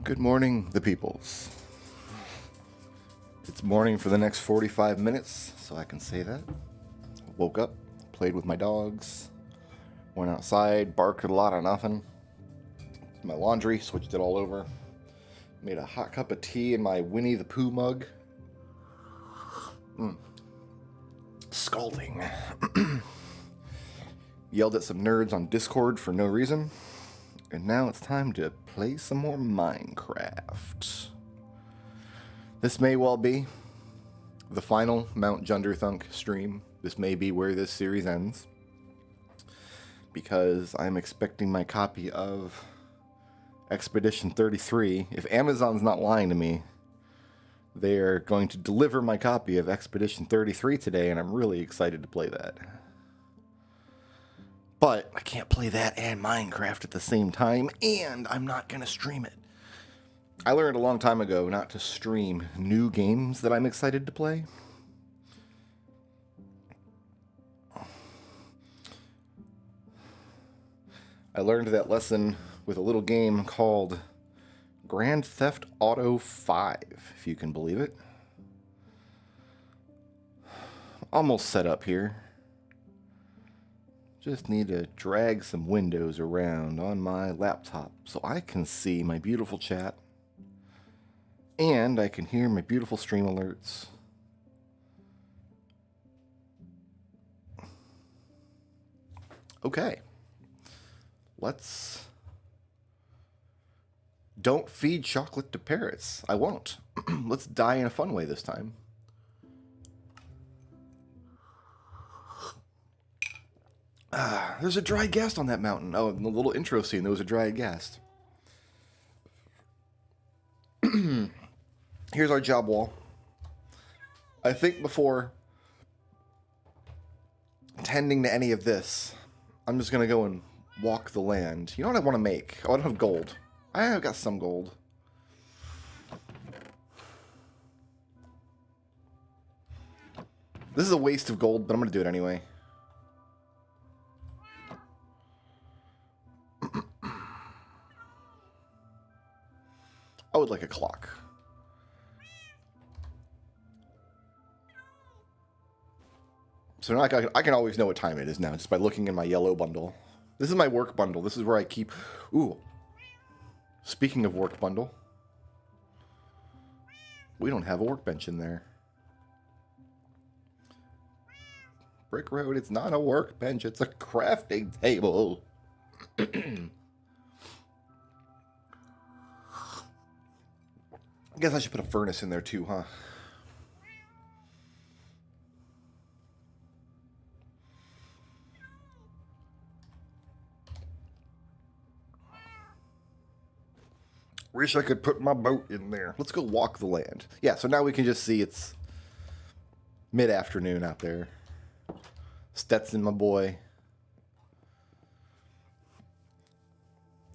Good morning, the peoples. It's morning for the next 45 minutes, so I can say that. Woke up, played with my dogs, went outside, barked a lot of nothing. My laundry, switched it all over. Made a hot cup of tea in my Winnie the Pooh mug. Scalding. Yelled at some nerds on Discord for no reason. And now it's time to play some more Minecraft. This may well be the final Mount Junderthunk stream. This may be where this series ends, because I'm expecting my copy of Expedition 33. If Amazon's not lying to me, they're going to deliver my copy of Expedition 33 today, and I'm really excited to play that. But I can't play that and Minecraft at the same time, and I'm not going to stream it. I learned a long time ago not to stream new games that I'm excited to play. I learned that lesson with a little game called Grand Theft Auto 5, if you can believe it. Almost set up here. Just need to drag some windows around on my laptop so I can see my beautiful chat. And I can hear my beautiful stream alerts. Okay. Let's... Don't feed chocolate to parrots. I won't. Let's die in a fun way this time. There's a dry ghast on that mountain. Oh, in the little intro scene, there was a dry ghast. Here's our job wall. I think before tending to any of this, I'm just going to go and walk the land. You know what I want to make? Oh, I don't have gold. I have got some gold. This is a waste of gold, but I'm going to do it anyway. I would like a clock. So now I can always know what time it is now just by looking in my yellow bundle. This is my work bundle. This is where I keep... Ooh. Speaking of work bundle. We don't have a workbench in there. Brick Road, it's not a workbench. It's a crafting table. I guess I should put a furnace in there too, huh? Wish I could put my boat in there. Let's go walk the land. Yeah, so now we can just see it's mid-afternoon out there. Stetson, my boy.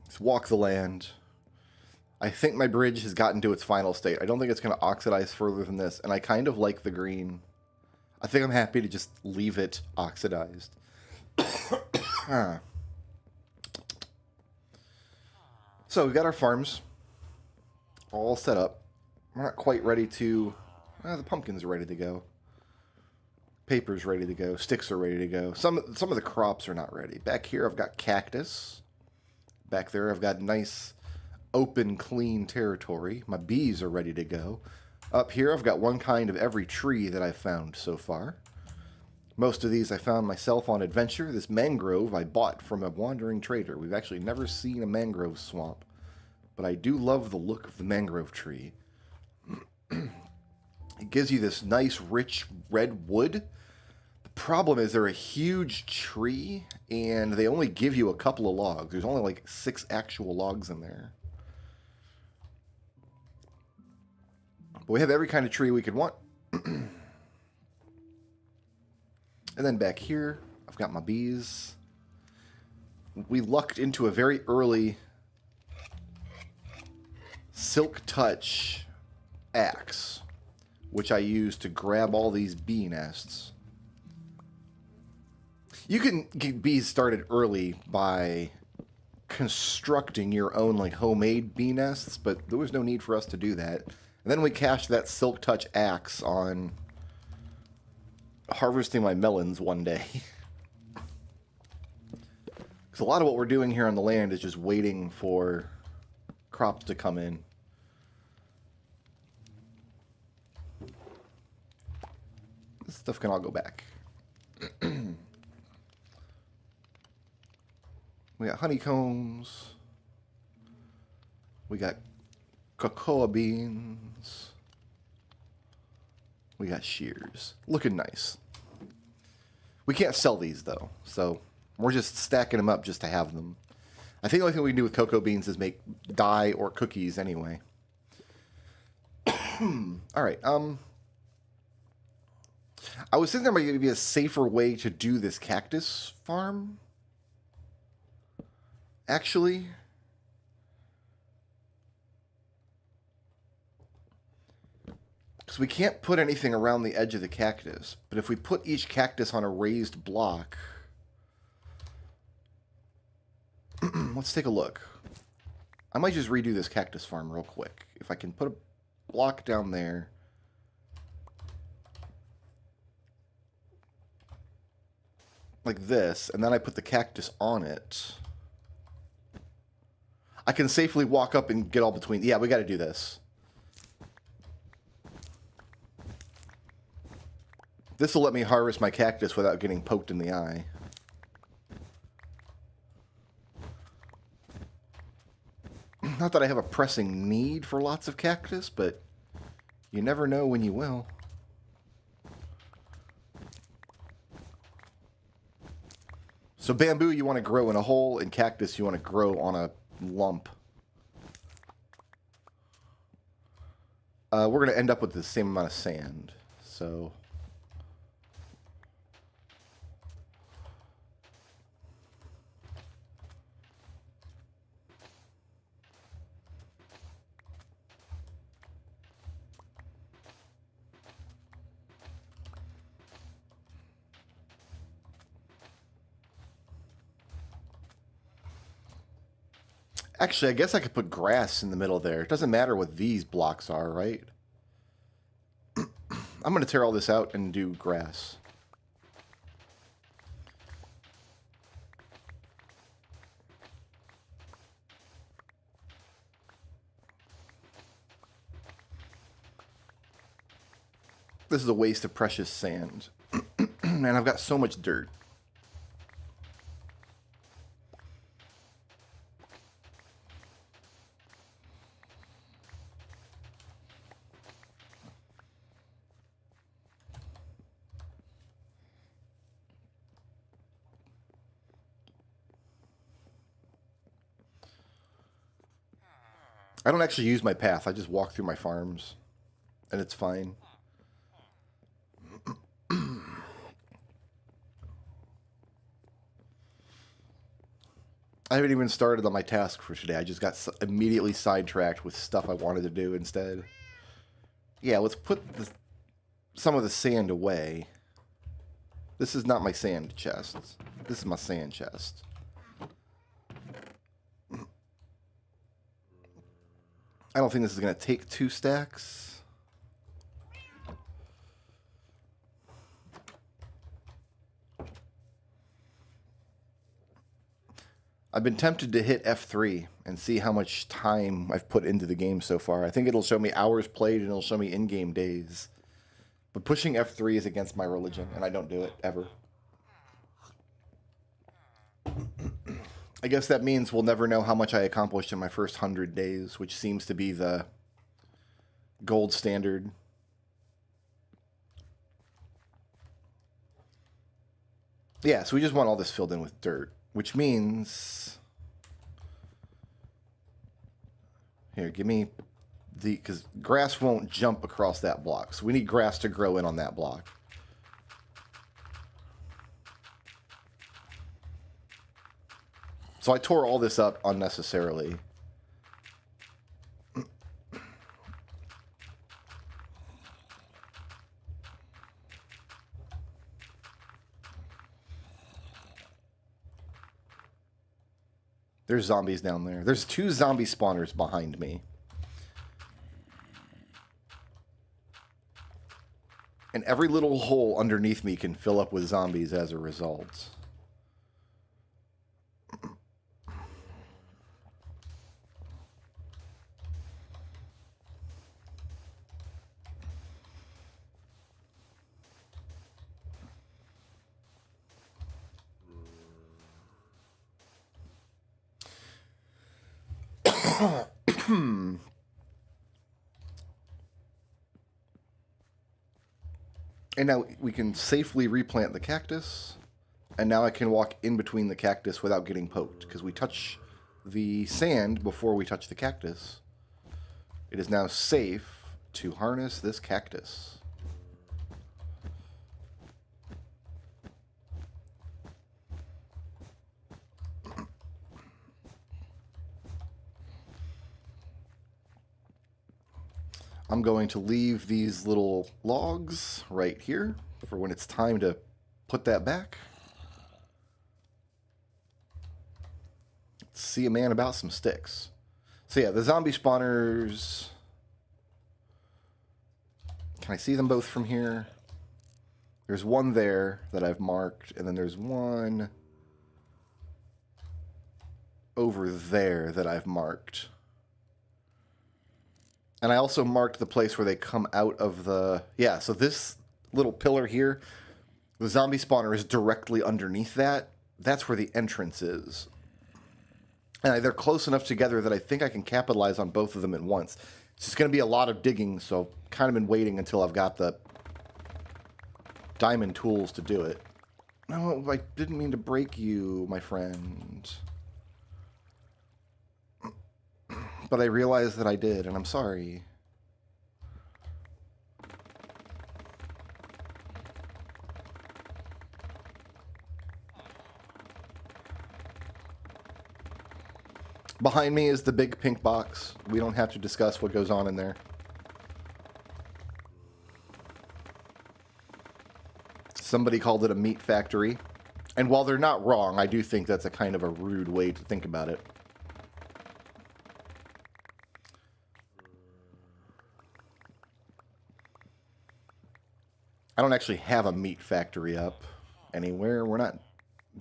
Let's walk the land. I think my bridge has gotten to its final state. I don't think it's going to oxidize further than this, and I kind of like the green. I think I'm happy to just leave it oxidized. So we've got our farms all set up. We're not quite ready to... the pumpkins are ready to go. Paper's ready to go. Sticks are ready to go. Some of the crops are not ready. Back here I've got cactus. Back there I've got nice... open, clean territory. My bees are ready to go. Up here, I've got one kind of every tree that I've found so far. Most of these I found myself on adventure. This mangrove I bought from a wandering trader. We've actually never seen a mangrove swamp, but I do love the look of the mangrove tree. It gives you this nice, rich red wood. The problem is they're a huge tree, and they only give you a couple of logs. There's only like 6 actual logs in there. But we have every kind of tree we could want. And then back here, I've got my bees. We lucked into a very early Silk Touch axe, which I used to grab all these bee nests. You can get bees started early by constructing your own like homemade bee nests, but there was no need for us to do that. And then we cached that Silk Touch axe on harvesting my melons one day. Because a lot of what we're doing here on the land is just waiting for crops to come in. This stuff can all go back. We got honeycombs. We got cocoa beans. We got shears. Looking nice. We can't sell these, though, so we're just stacking them up just to have them. I think the only thing we can do with cocoa beans is make dye or cookies anyway. Alright, I was thinking there might be a safer way to do this cactus farm. Actually, because we can't put anything around the edge of the cactus, but if we put each cactus on a raised block, let's take a look. I might just redo this cactus farm real quick. If I can put a block down there, like this, and then I put the cactus on it, I can safely walk up and get all between. Yeah, we got to do this. This will let me harvest my cactus without getting poked in the eye. Not that I have a pressing need for lots of cactus, but you never know when you will. So bamboo you want to grow in a hole, and cactus you want to grow on a lump. We're going to end up with the same amount of sand, so... Actually, I guess I could put grass in the middle there. It doesn't matter what these blocks are, right? I'm going to tear all this out and do grass. This is a waste of precious sand. And I've got so much dirt. I don't actually use my path. I just walk through my farms, and it's fine. I haven't even started on my task for today. I just got immediately sidetracked with stuff I wanted to do instead. Yeah, let's put some of the sand away. This is not my sand chest. This is my sand chest. I don't think this is going to take 2 stacks. I've been tempted to hit F3 and see how much time I've put into the game so far. I think it'll show me hours played and it'll show me in-game days. But pushing F3 is against my religion, and I don't do it, ever. I guess that means we'll never know how much I accomplished in my first 100 days, which seems to be the gold standard. Yeah, so we just want all this filled in with dirt, which means... Here, give me the... Because grass won't jump across that block, so we need grass to grow in on that block. So I tore all this up unnecessarily. There's zombies down there. There's 2 zombie spawners behind me. And every little hole underneath me can fill up with zombies as a result. And now we can safely replant the cactus. And now I can walk in between the cactus without getting poked. Because we touch the sand before we touch the cactus. It is now safe to harness this cactus. I'm going to leave these little logs right here for when it's time to put that back. Let's see a man about some sticks. So yeah, the zombie spawners... Can I see them both from here? There's one there that I've marked, and then there's one over there that I've marked. And I also marked the place where they come out of the... Yeah, so this little pillar here, the zombie spawner is directly underneath that. That's where the entrance is. And they're close enough together that I think I can capitalize on both of them at once. It's just going to be a lot of digging, so I've kind of been waiting until I've got the diamond tools to do it. No, I didn't mean to break you, my friend. But I realized that I did, and I'm sorry. Behind me is the big pink box. We don't have to discuss what goes on in there. Somebody called it a meat factory. And while they're not wrong, I do think that's a kind of a rude way to think about it. I don't actually have a meat factory up anywhere. We're not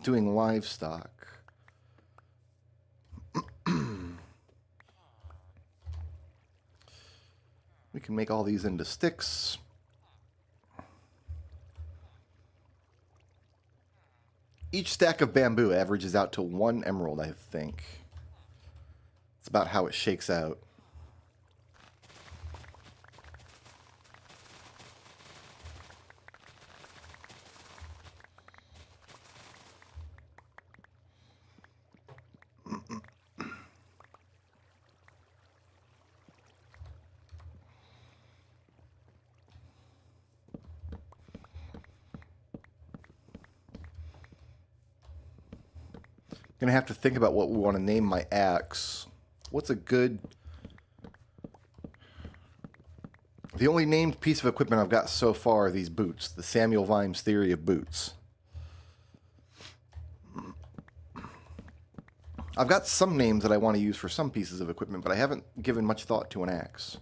doing livestock. We can make all these into sticks. Each stack of bamboo averages out to 1 emerald, I think. It's about how it shakes out. Gonna have to think about what we want to name my axe. What's a good... The only named piece of equipment I've got so far are these boots. The Samuel Vimes theory of boots. I've got some names that I want to use for some pieces of equipment, but I haven't given much thought to an axe.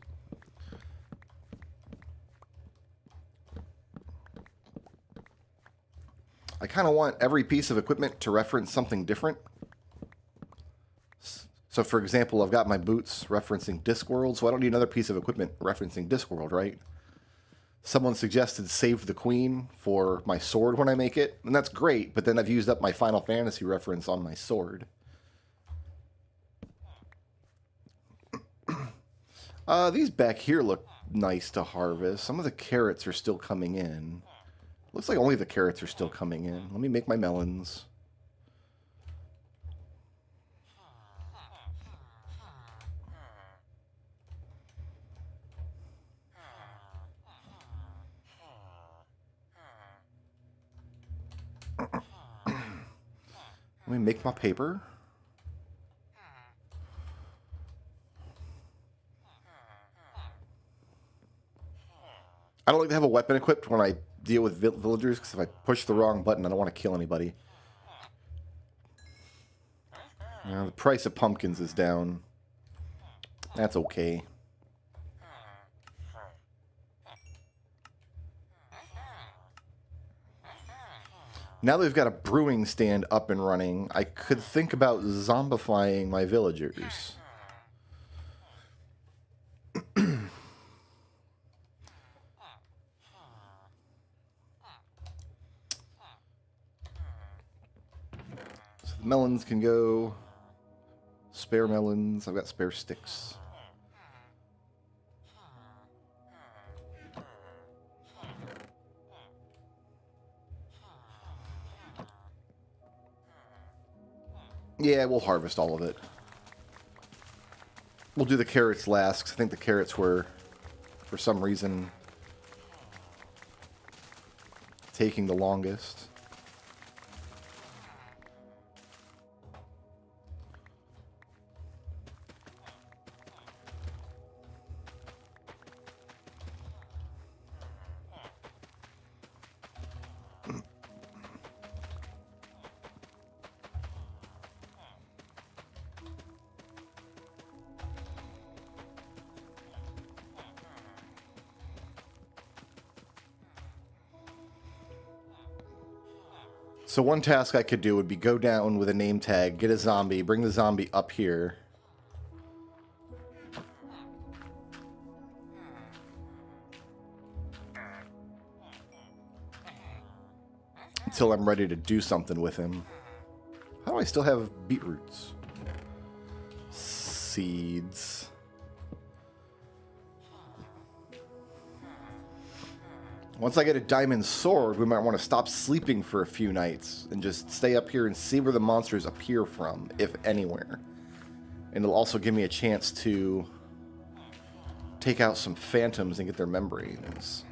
I kind of want every piece of equipment to reference something different. So, for example, I've got my boots referencing Discworld, so I don't need another piece of equipment referencing Discworld, right? Someone suggested Save the Queen for my sword when I make it, and that's great, but then I've used up my Final Fantasy reference on my sword. These back here look nice to harvest. Some of the carrots are still coming in. Looks like only the carrots are still coming in. Let me make my melons. Let me make my paper. I don't like to have a weapon equipped when I deal with villagers, because if I push the wrong button, I don't want to kill anybody. The price of pumpkins is down. That's okay. Now that we've got a brewing stand up and running, I could think about zombifying my villagers. So the melons can go. Spare melons. I've got spare sticks. Yeah, we'll harvest all of it. We'll do the carrots last, 'cause I think the carrots were, for some reason, taking the longest. So one task I could do would be go down with a name tag, get a zombie, bring the zombie up here. Until I'm ready to do something with him. How do I still have beetroots? Seeds. Once I get a diamond sword, we might want to stop sleeping for a few nights and just stay up here and see where the monsters appear from, if anywhere. And it'll also give me a chance to take out some phantoms and get their membranes.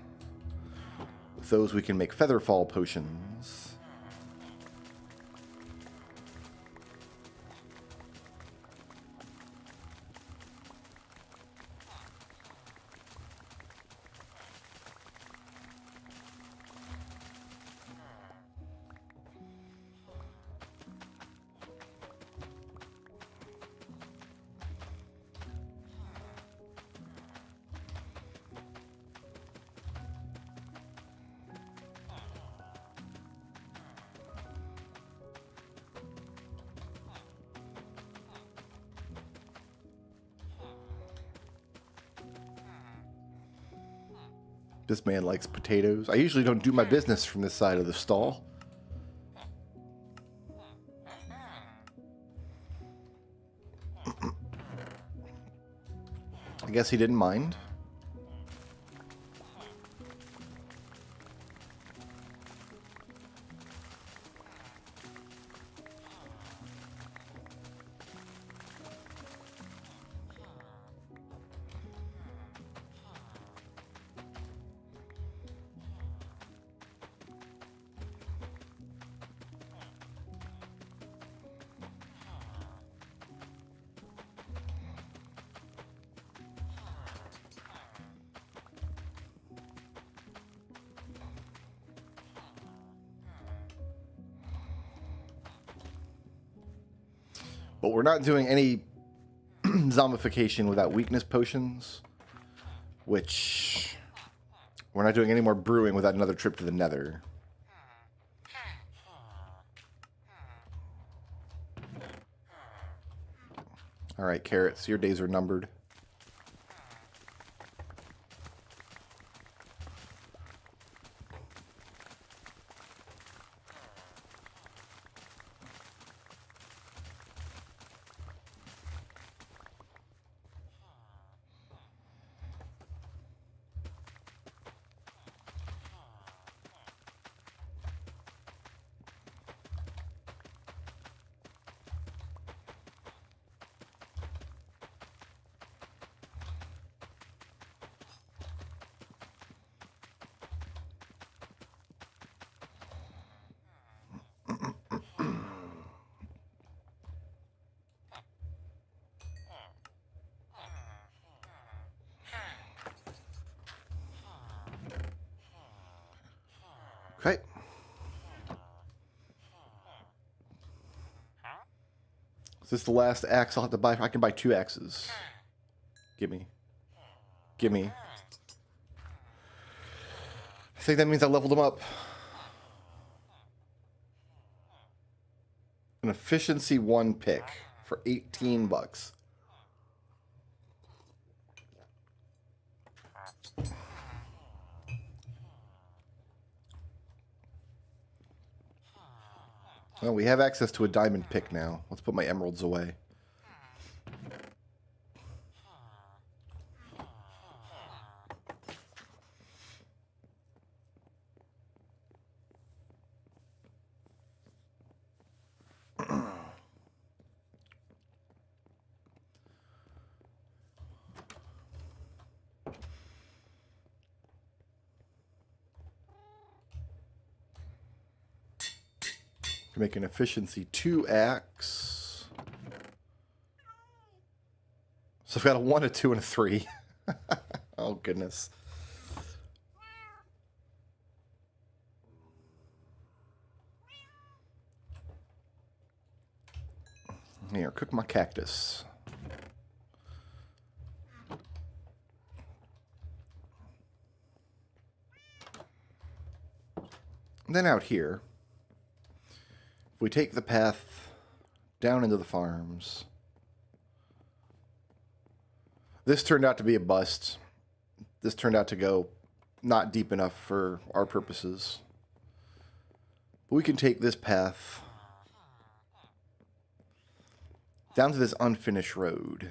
With those, we can make featherfall potions. This man likes potatoes. I usually don't do my business from this side of the stall. I guess he didn't mind. But we're not doing any zombification without weakness potions, which we're not doing any more brewing without another trip to the Nether. All right, carrots, your days are numbered. Okay. Is this the last axe I'll have to buy? I can buy 2 axes. Gimme. Gimme. I think that means I leveled them up. An efficiency 1 pick for 18 bucks. Well, we have access to a diamond pick now. Let's put my emeralds away. Make an efficiency 2 axe. So I've got a 1, a 2, and a 3. Oh, goodness. Here, cook my cactus. And then out here, if we take the path down into the farms, this turned out to be a bust. This turned out to go not deep enough for our purposes. But we can take this path down to this unfinished road.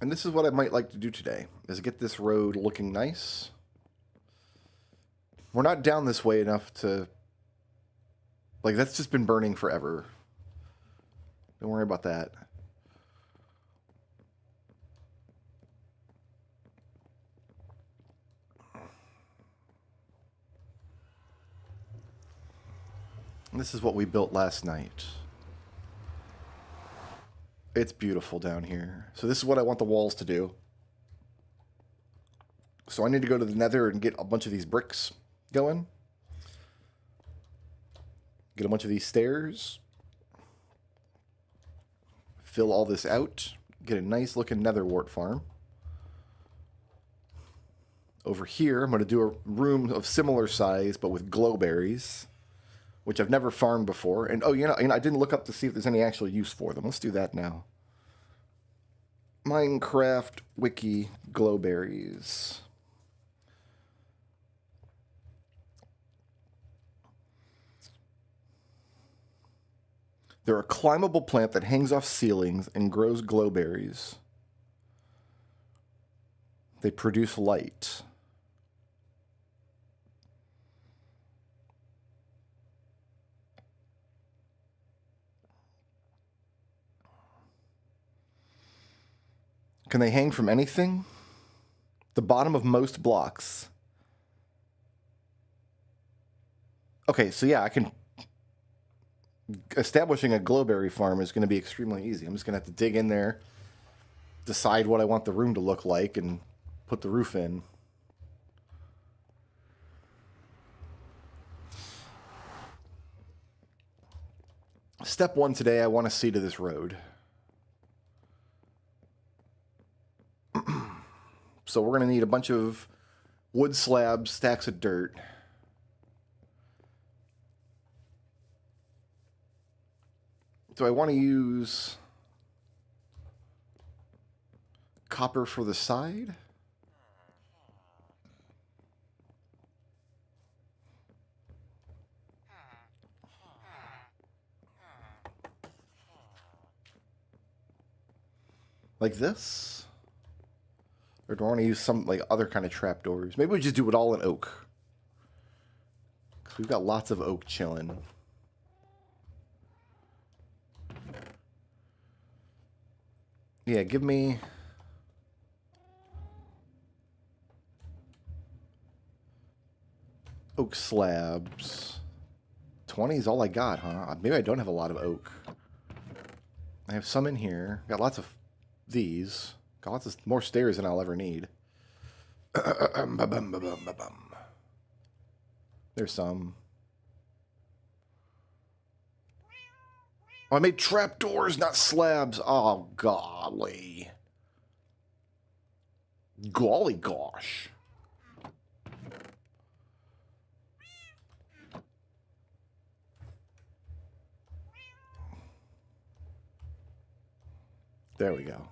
And this is what I might like to do today, is get this road looking nice. We're not down this way enough to... Like, that's just been burning forever. Don't worry about that. And this is what we built last night. It's beautiful down here. So this is what I want the walls to do. So I need to go to the Nether and get a bunch of these bricks going. Get a bunch of these stairs. Fill all this out. Get a nice looking nether wart farm. Over here, I'm going to do a room of similar size, but with glowberries, which I've never farmed before. And oh, you know, I didn't look up to see if there's any actual use for them. Let's do that now. Minecraft wiki glowberries. They're a climbable plant that hangs off ceilings and grows glowberries. They produce light. Can they hang from anything? The bottom of most blocks. Okay, so yeah, I can... Establishing a glowberry farm is going to be extremely easy. I'm just going to have to dig in there, decide what I want the room to look like, and put the roof in. Step 1 today, I want to see to this road. So we're going to need a bunch of wood slabs, stacks of dirt. Do I want to use copper for the side? Like this? Or do I want to use some like other kind of trapdoors? Maybe we just do it all in oak. Because we've got lots of oak chilling. Yeah, give me... oak slabs. 20 is all I got, huh? Maybe I don't have a lot of oak. I have some in here. Got lots of these. Got lots of more stairs than I'll ever need. There's some. Oh, I made trapdoors, not slabs. Oh, golly. Golly gosh. There we go.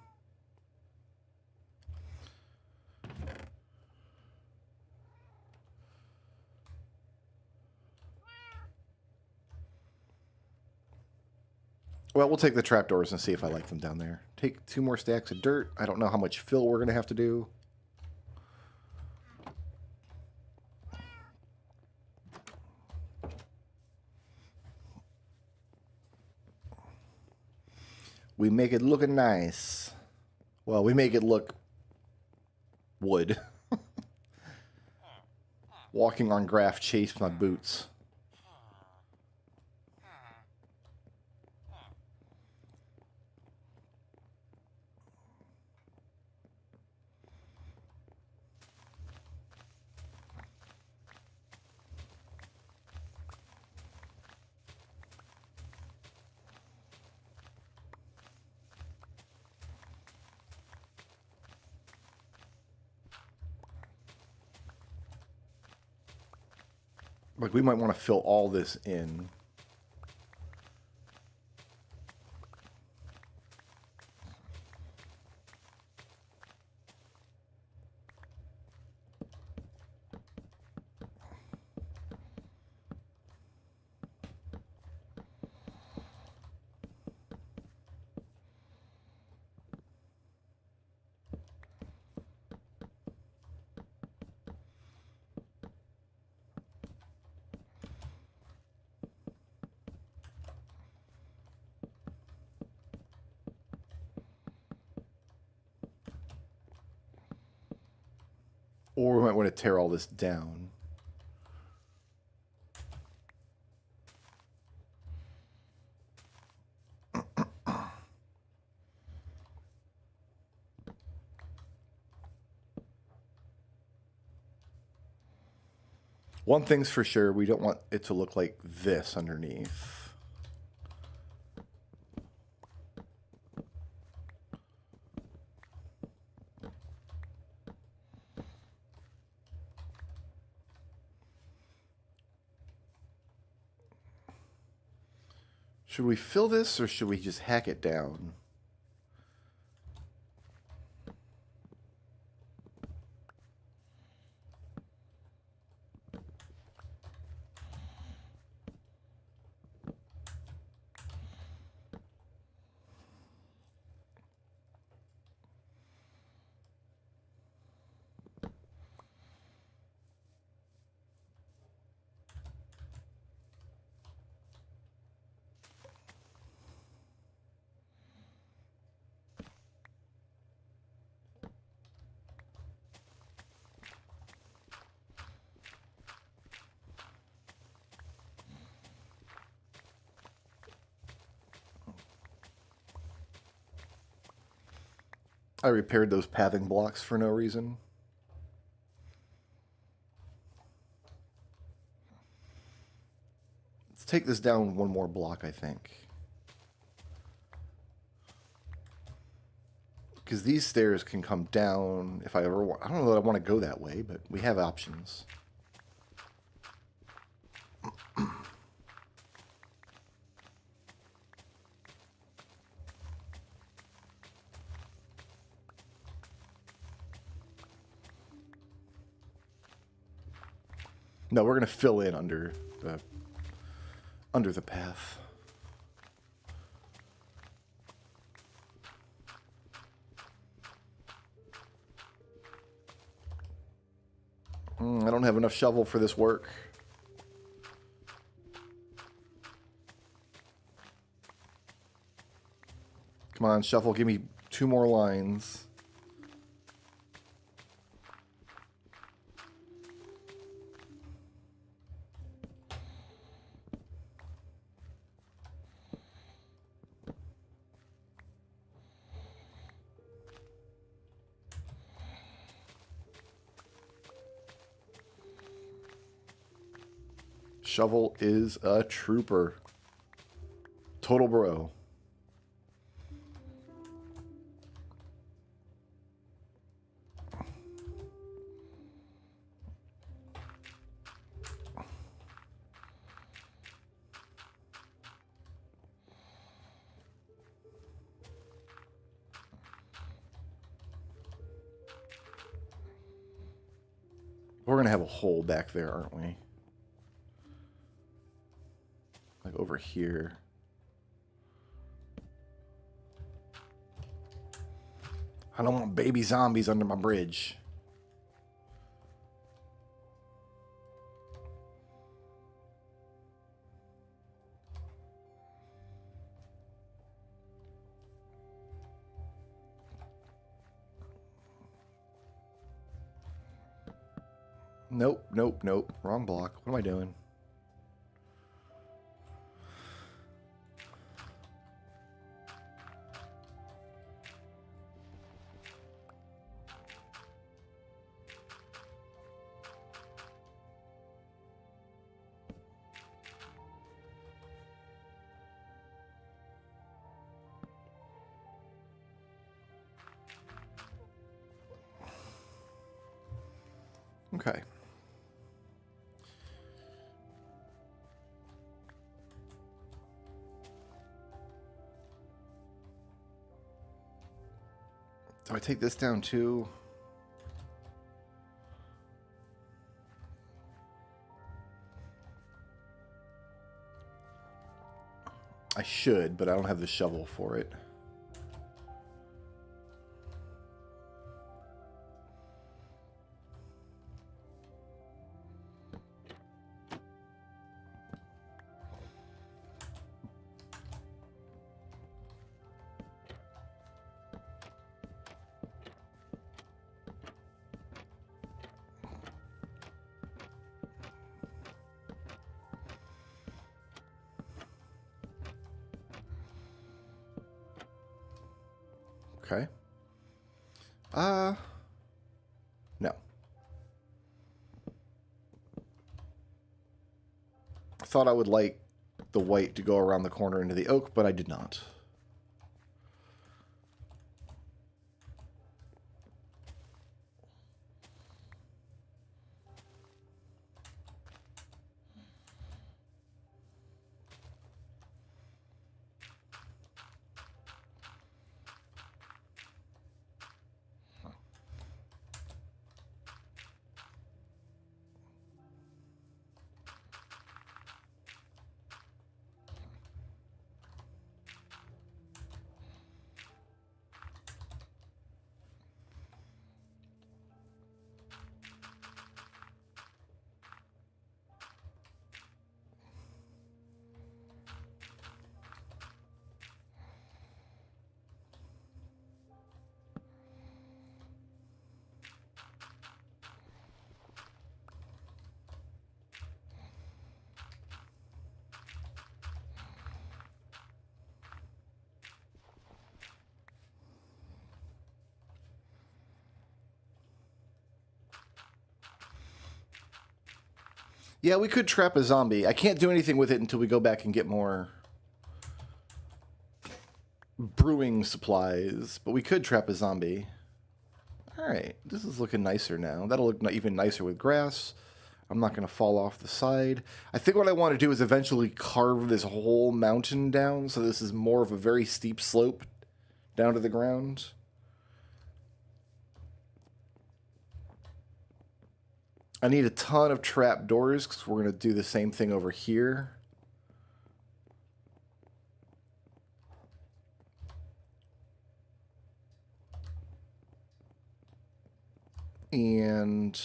Well, we'll take the trapdoors and see if I like them down there. Take 2 more stacks of dirt. I don't know how much fill we're going to have to do. We make it looking nice. Well, we make it look wood. Walking on grass chased my boots. Like, we might want to fill all this in. Or we might want to tear all this down. One thing's for sure, we don't want it to look like this underneath. Should we fill this or should we just hack it down? I repaired those pathing blocks for no reason. Let's take this down 1 more block, I think. Because these stairs can come down if I ever want. I don't know that I want to go that way, but we have options. No, we're going to fill in under the path. I don't have enough shovel for this work. Come on, shovel, give me 2 more lines. shovel is a trooper. Total bro. We're going to have a hole back there, aren't we? Like over here. I don't want baby zombies under my bridge. Nope, nope, nope. Wrong block. What am I doing? Okay. Do I take this down too? I should, but I don't have the shovel for it. Okay. No. I thought I would like the white to go around the corner into the oak, but I did not. Yeah, we could trap a zombie. I can't do anything with it until we go back and get more brewing supplies, but we could trap a zombie. Alright, this is looking nicer now. That'll look even nicer with grass. I'm not going to fall off the side. I think what I want to do is eventually carve this whole mountain down, so this is more of a very steep slope down to the ground. I need a ton of trap doors because we're going to do the same thing over here. And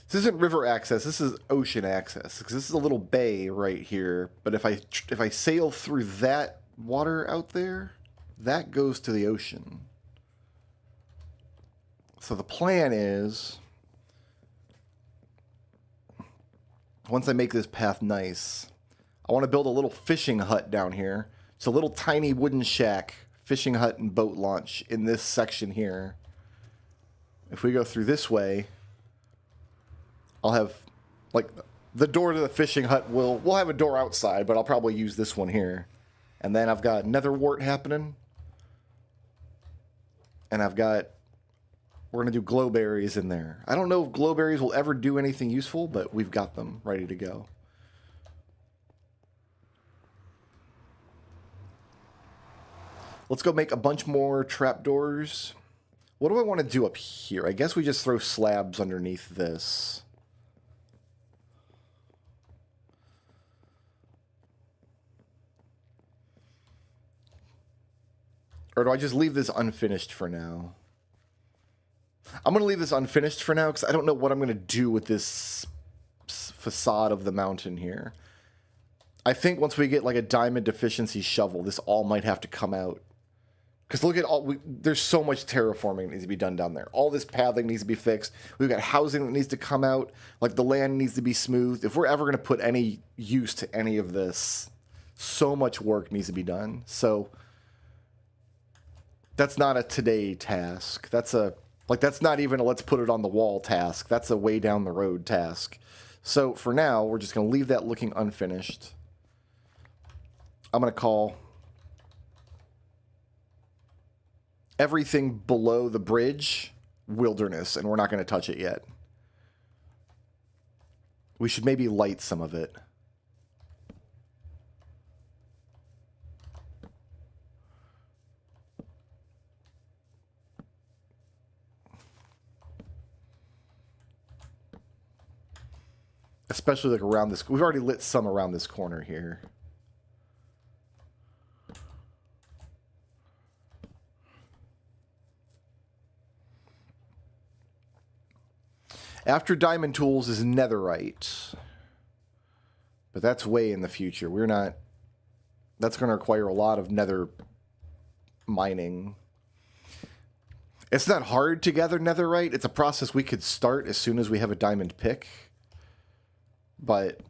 this isn't river access, this is ocean access, because this is a little bay right here, but if I sail through that water out there, that goes to the ocean. So the plan is once I make this path nice, I want to build a little fishing hut down here. It's a little tiny wooden shack, fishing hut and boat launch in this section here. If we go through this way, I'll have, like, the door to the fishing hut we'll have a door outside, but I'll probably use this one here. And then I've got nether wart happening. And we're going to do glowberries in there. I don't know if glowberries will ever do anything useful, but we've got them ready to go. Let's go make a bunch more trapdoors. What do I want to do up here? I guess we just throw slabs underneath this. Or do I just leave this unfinished for now? I'm going to leave this unfinished for now because I don't know what I'm going to do with this facade of the mountain here. I think once we get like a diamond deficiency shovel, this all might have to come out. Because look at there's so much terraforming that needs to be done down there. All this pathing needs to be fixed. We've got housing that needs to come out. Like the land needs to be smoothed. If we're ever going to put any use to any of this, so much work needs to be done. So that's not a today task. That's not even a let's put it on the wall task. That's a way down the road task. So for now, we're just going to leave that looking unfinished. I'm going to call everything below the bridge wilderness, and we're not going to touch it yet. We should maybe light some of it. Especially like around this. We've already lit some around this corner here. After diamond tools is netherite. But that's way in the future. We're not... That's going to require a lot of nether mining. It's not hard to gather netherite. It's a process we could start as soon as we have a diamond pick. But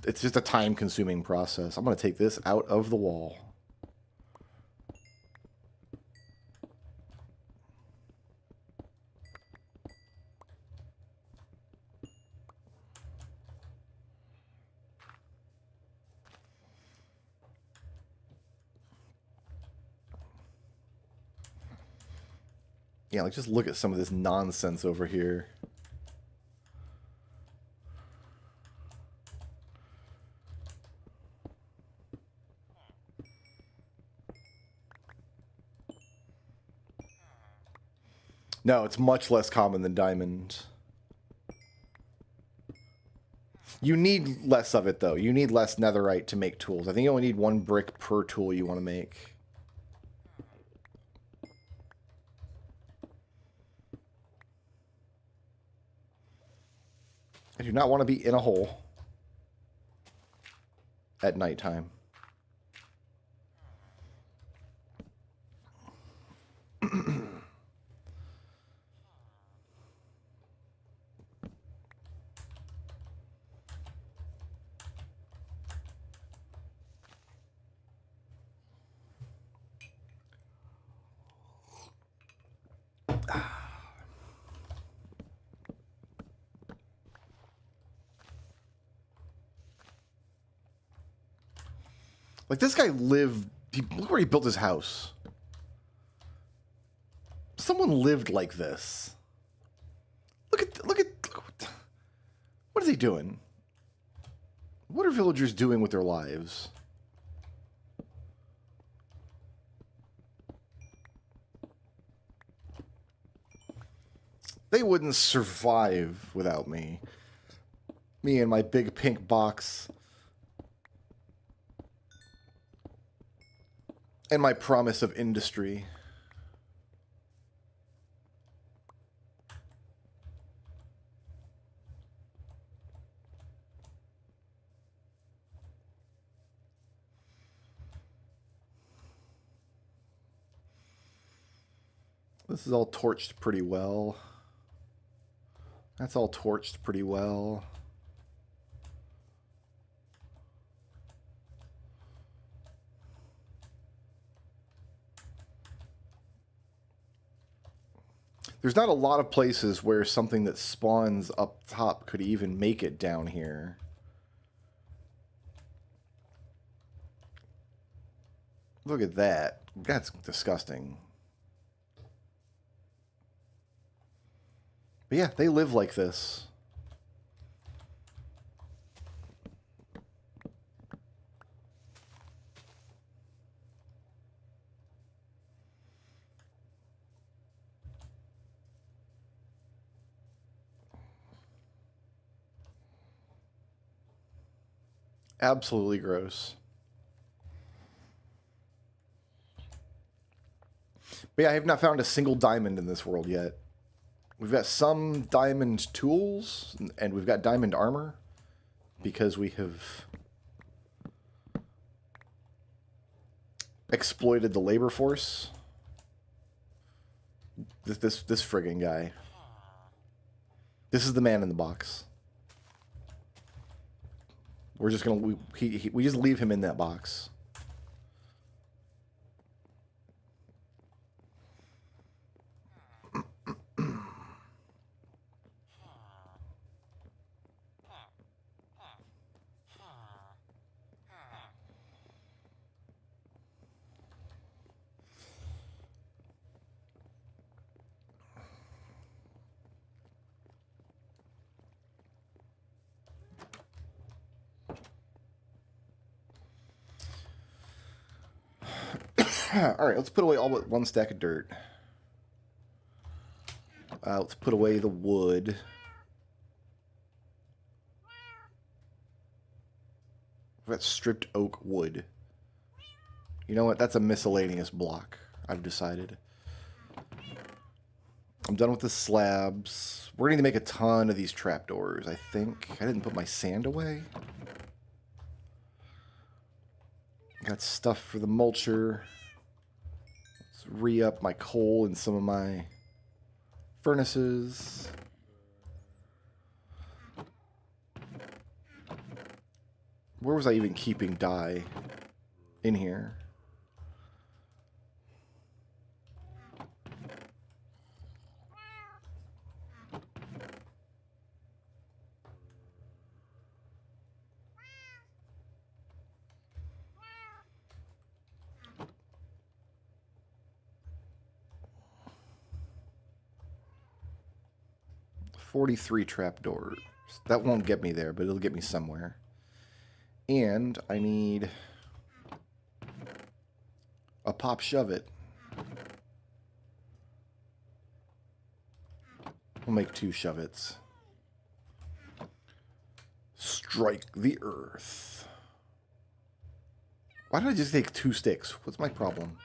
it's just a time-consuming process. I'm going to take this out of the wall. Yeah, like just look at some of this nonsense over here. No, it's much less common than diamond. You need less of it, though. You need less netherite to make tools. I think you only need 1 brick per tool you want to make. I do not want to be in a hole at nighttime. Like, this guy lived... Look where he built his house. Someone lived like this. Look at... What is he doing? What are villagers doing with their lives? They wouldn't survive without me. Me and my big pink box. And my promise of industry. This is all torched pretty well. That's all torched pretty well. There's not a lot of places where something that spawns up top could even make it down here. Look at that. That's disgusting. But yeah, they live like this. Absolutely gross. But yeah, I have not found a single diamond in this world yet. We've got some diamond tools, and we've got diamond armor, because we have exploited the labor force. This friggin' guy. This is the man in the box. We're just gonna we just leave him in that box. Alright, let's put away all but one stack of dirt. Let's put away the wood. We've got stripped oak wood. You know what? That's a miscellaneous block, I've decided. I'm done with the slabs. We're going to make a ton of these trapdoors, I think. I didn't put my sand away. Got stuff for the mulcher. Let's re-up my coal in some of my furnaces. Where was I even keeping dye? In here. $43 trapdoors. That won't get me there, but it'll get me somewhere. And I need a pop shove it. We'll make 2 shove-its. Strike the earth. Why did I just take 2 sticks? What's my problem?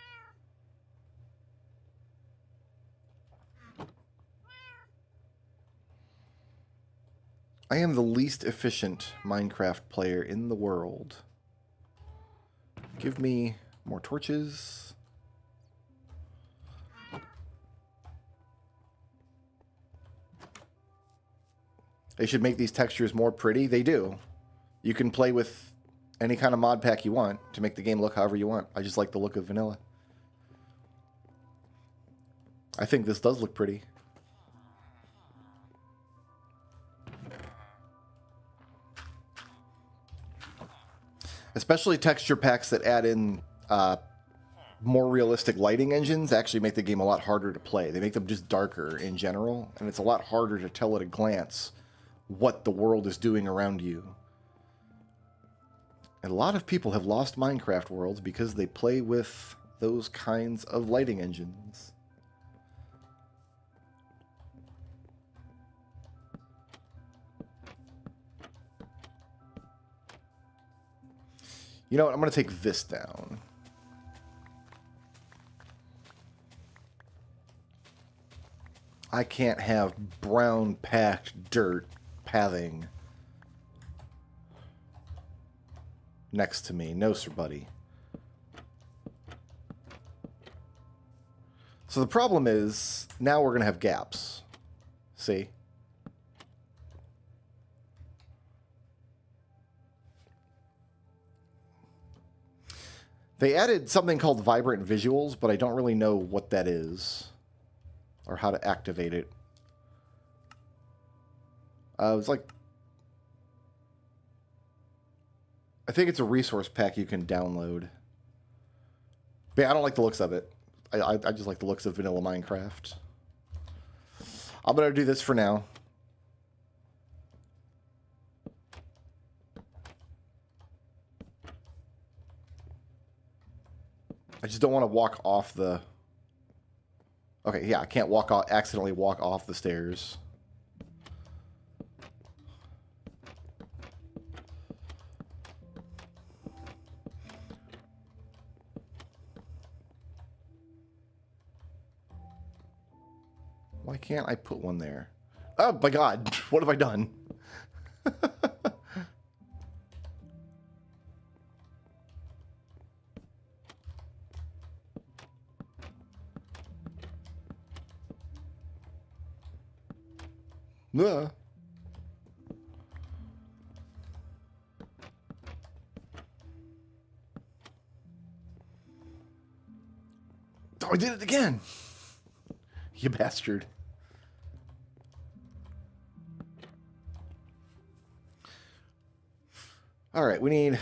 I am the least efficient Minecraft player in the world. Give me more torches. They should make these textures more pretty. They do. You can play with any kind of mod pack you want to make the game look however you want. I just like the look of vanilla. I think this does look pretty. Especially texture packs that add in more realistic lighting engines actually make the game a lot harder to play. They make them just darker in general, and it's a lot harder to tell at a glance what the world is doing around you. And a lot of people have lost Minecraft worlds because they play with those kinds of lighting engines. You know what? I'm going to take this down. I can't have brown packed dirt pathing next to me. No, sir, buddy. So the problem is, now we're going to have gaps. See? They added something called vibrant visuals, but I don't really know what that is or how to activate it. It's like, I think it's a resource pack you can download. But yeah, I don't like the looks of it. I just like the looks of vanilla Minecraft. I'm going to do this for now. I just don't want to walk off the... Okay, yeah, I can't walk off, accidentally walk off the stairs. Why can't I put one there? Oh my god, what have I done? Oh, I did it again! You bastard. Alright, we need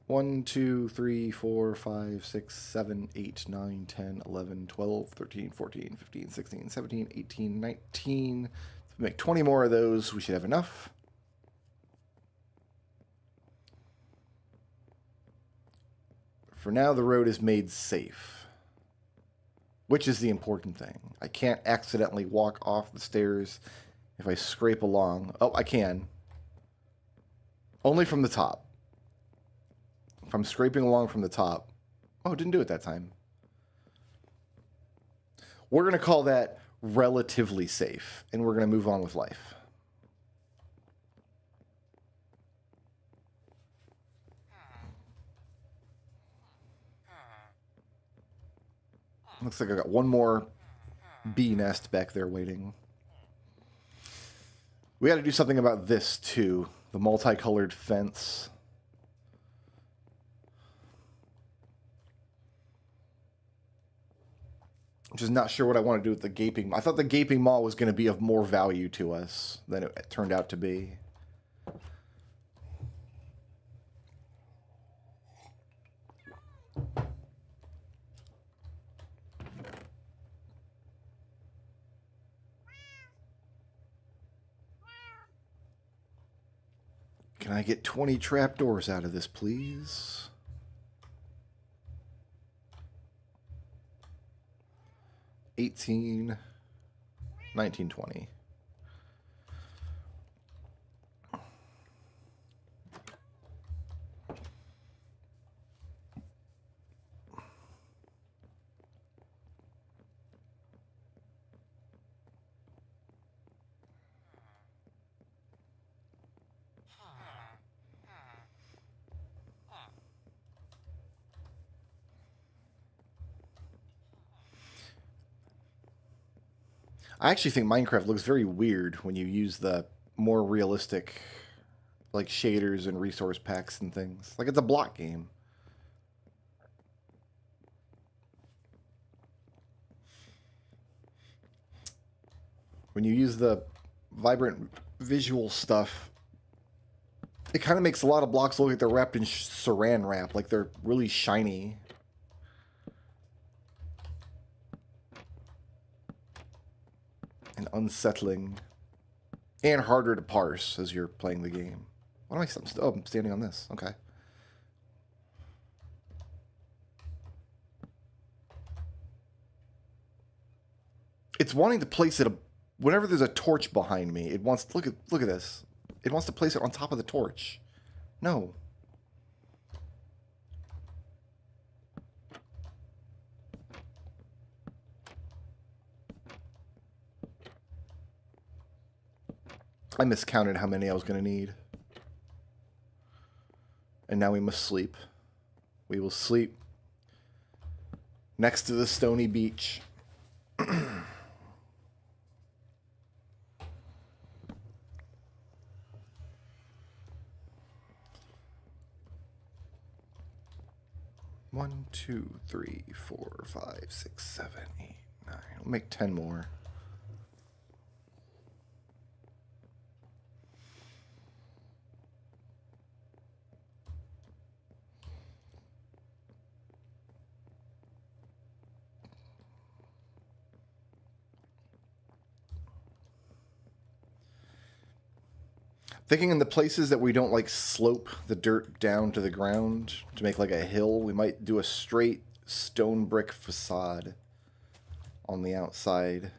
1, 2, 3, 4, 5, 6, 7, 8, 9, 10, 11, 12, 13, 14, 15, 16, 17, 18, 19. If we make 20 more of those, we should have enough. For now, the road is made safe, which is the important thing. I can't accidentally walk off the stairs if I scrape along. Oh, I can. Only from the top. If I'm scraping along from the top. Oh, it didn't do it that time. We're going to call that relatively safe, and we're going to move on with life. Looks like I got one more bee nest back there waiting. We got to do something about this, too. The multicolored fence. I'm just not sure what I want to do with the gaping. I thought the gaping maw was going to be of more value to us than it turned out to be. Can I get 20 trapdoors out of this, please? 18, 19, 20. I actually think Minecraft looks very weird when you use the more realistic, like, shaders and resource packs and things. Like, it's a block game. When you use the vibrant visual stuff, it kind of makes a lot of blocks look like they're wrapped in saran wrap, like they're really shiny. And unsettling. And harder to parse as you're playing the game. What am I... Oh, I'm standing on this. Okay. It's wanting to place it... Whenever there's a torch behind me, it wants... Look at this. It wants to place it on top of the torch. No. I miscounted how many I was going to need. And now we must sleep. We will sleep next to the stony beach. 1, 2, 3, 4, 5, 6, 7, 8, 9. We'll make 10 more. Thinking in the places that we don't like slope the dirt down to the ground to make like a hill, we might do a straight stone brick facade on the outside.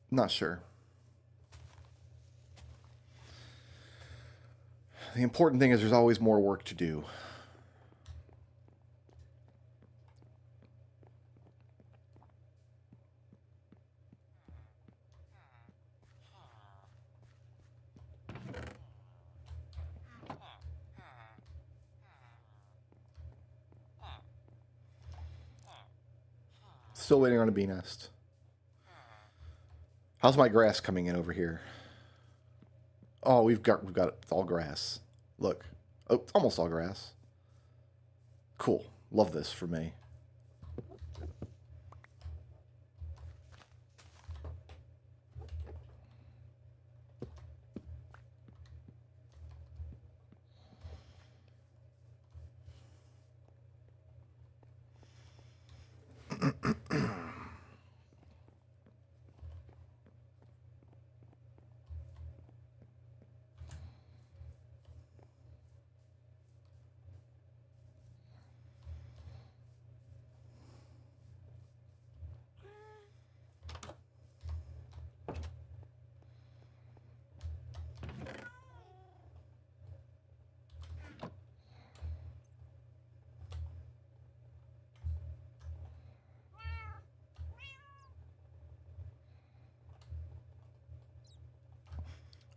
Not sure. The important thing is there's always more work to do. Still waiting on a bee nest. How's my grass coming in over here? Oh, we've got all grass. Look. Oh, almost all grass. Cool. Love this for me.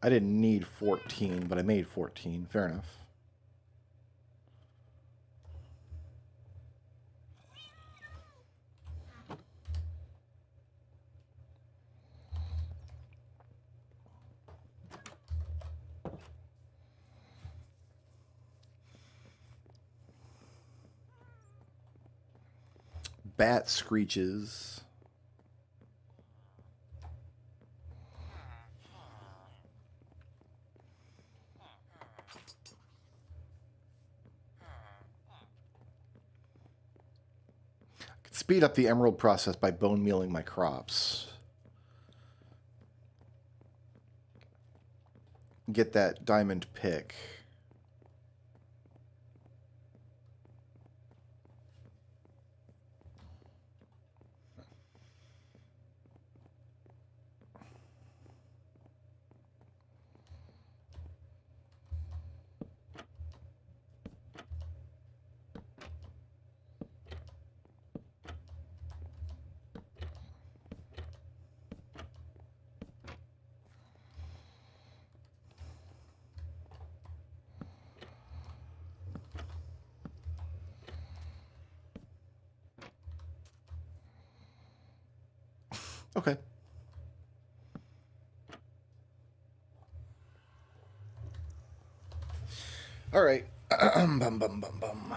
I didn't need 14, but I made 14. Fair enough. Bat screeches. Speed up the emerald process by bone mealing my crops. Get that diamond pick. Okay. All right. Bum, bum, bum, bum.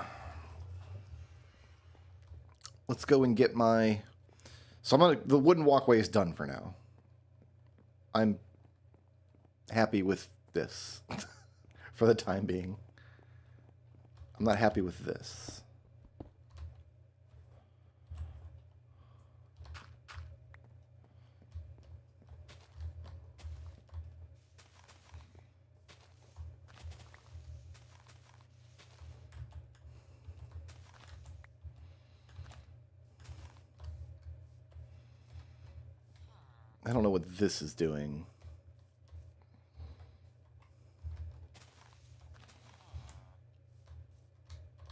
Let's go and get my... So the wooden walkway is done for now. I'm happy with this for the time being. I'm not happy with this. I don't know what this is doing.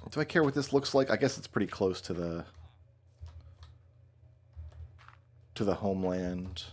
Do I care what this looks like? I guess it's pretty close to the homeland.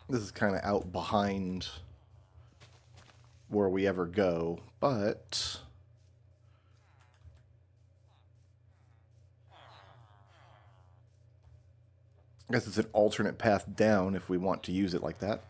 This is kind of out behind where we ever go, but I guess it's an alternate path down if we want to use it like that.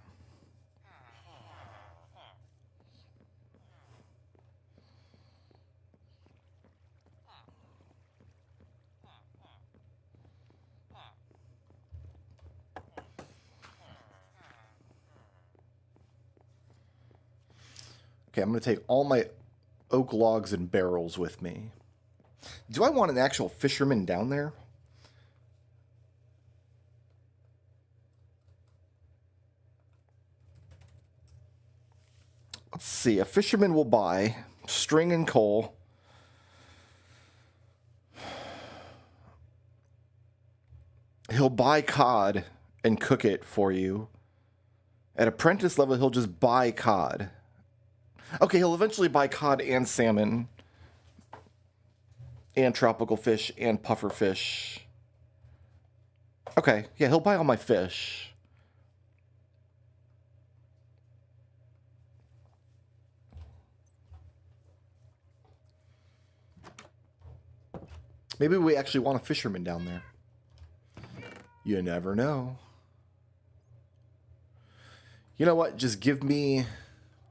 Okay, I'm going to take all my oak logs and barrels with me. Do I want an actual fisherman down there? Let's see. A fisherman will buy string and coal. He'll buy cod and cook it for you. At apprentice level, he'll just buy cod. Okay, he'll eventually buy cod and salmon. And tropical fish and puffer fish. Okay, yeah, he'll buy all my fish. Maybe we actually want a fisherman down there. You never know. You know what? Just give me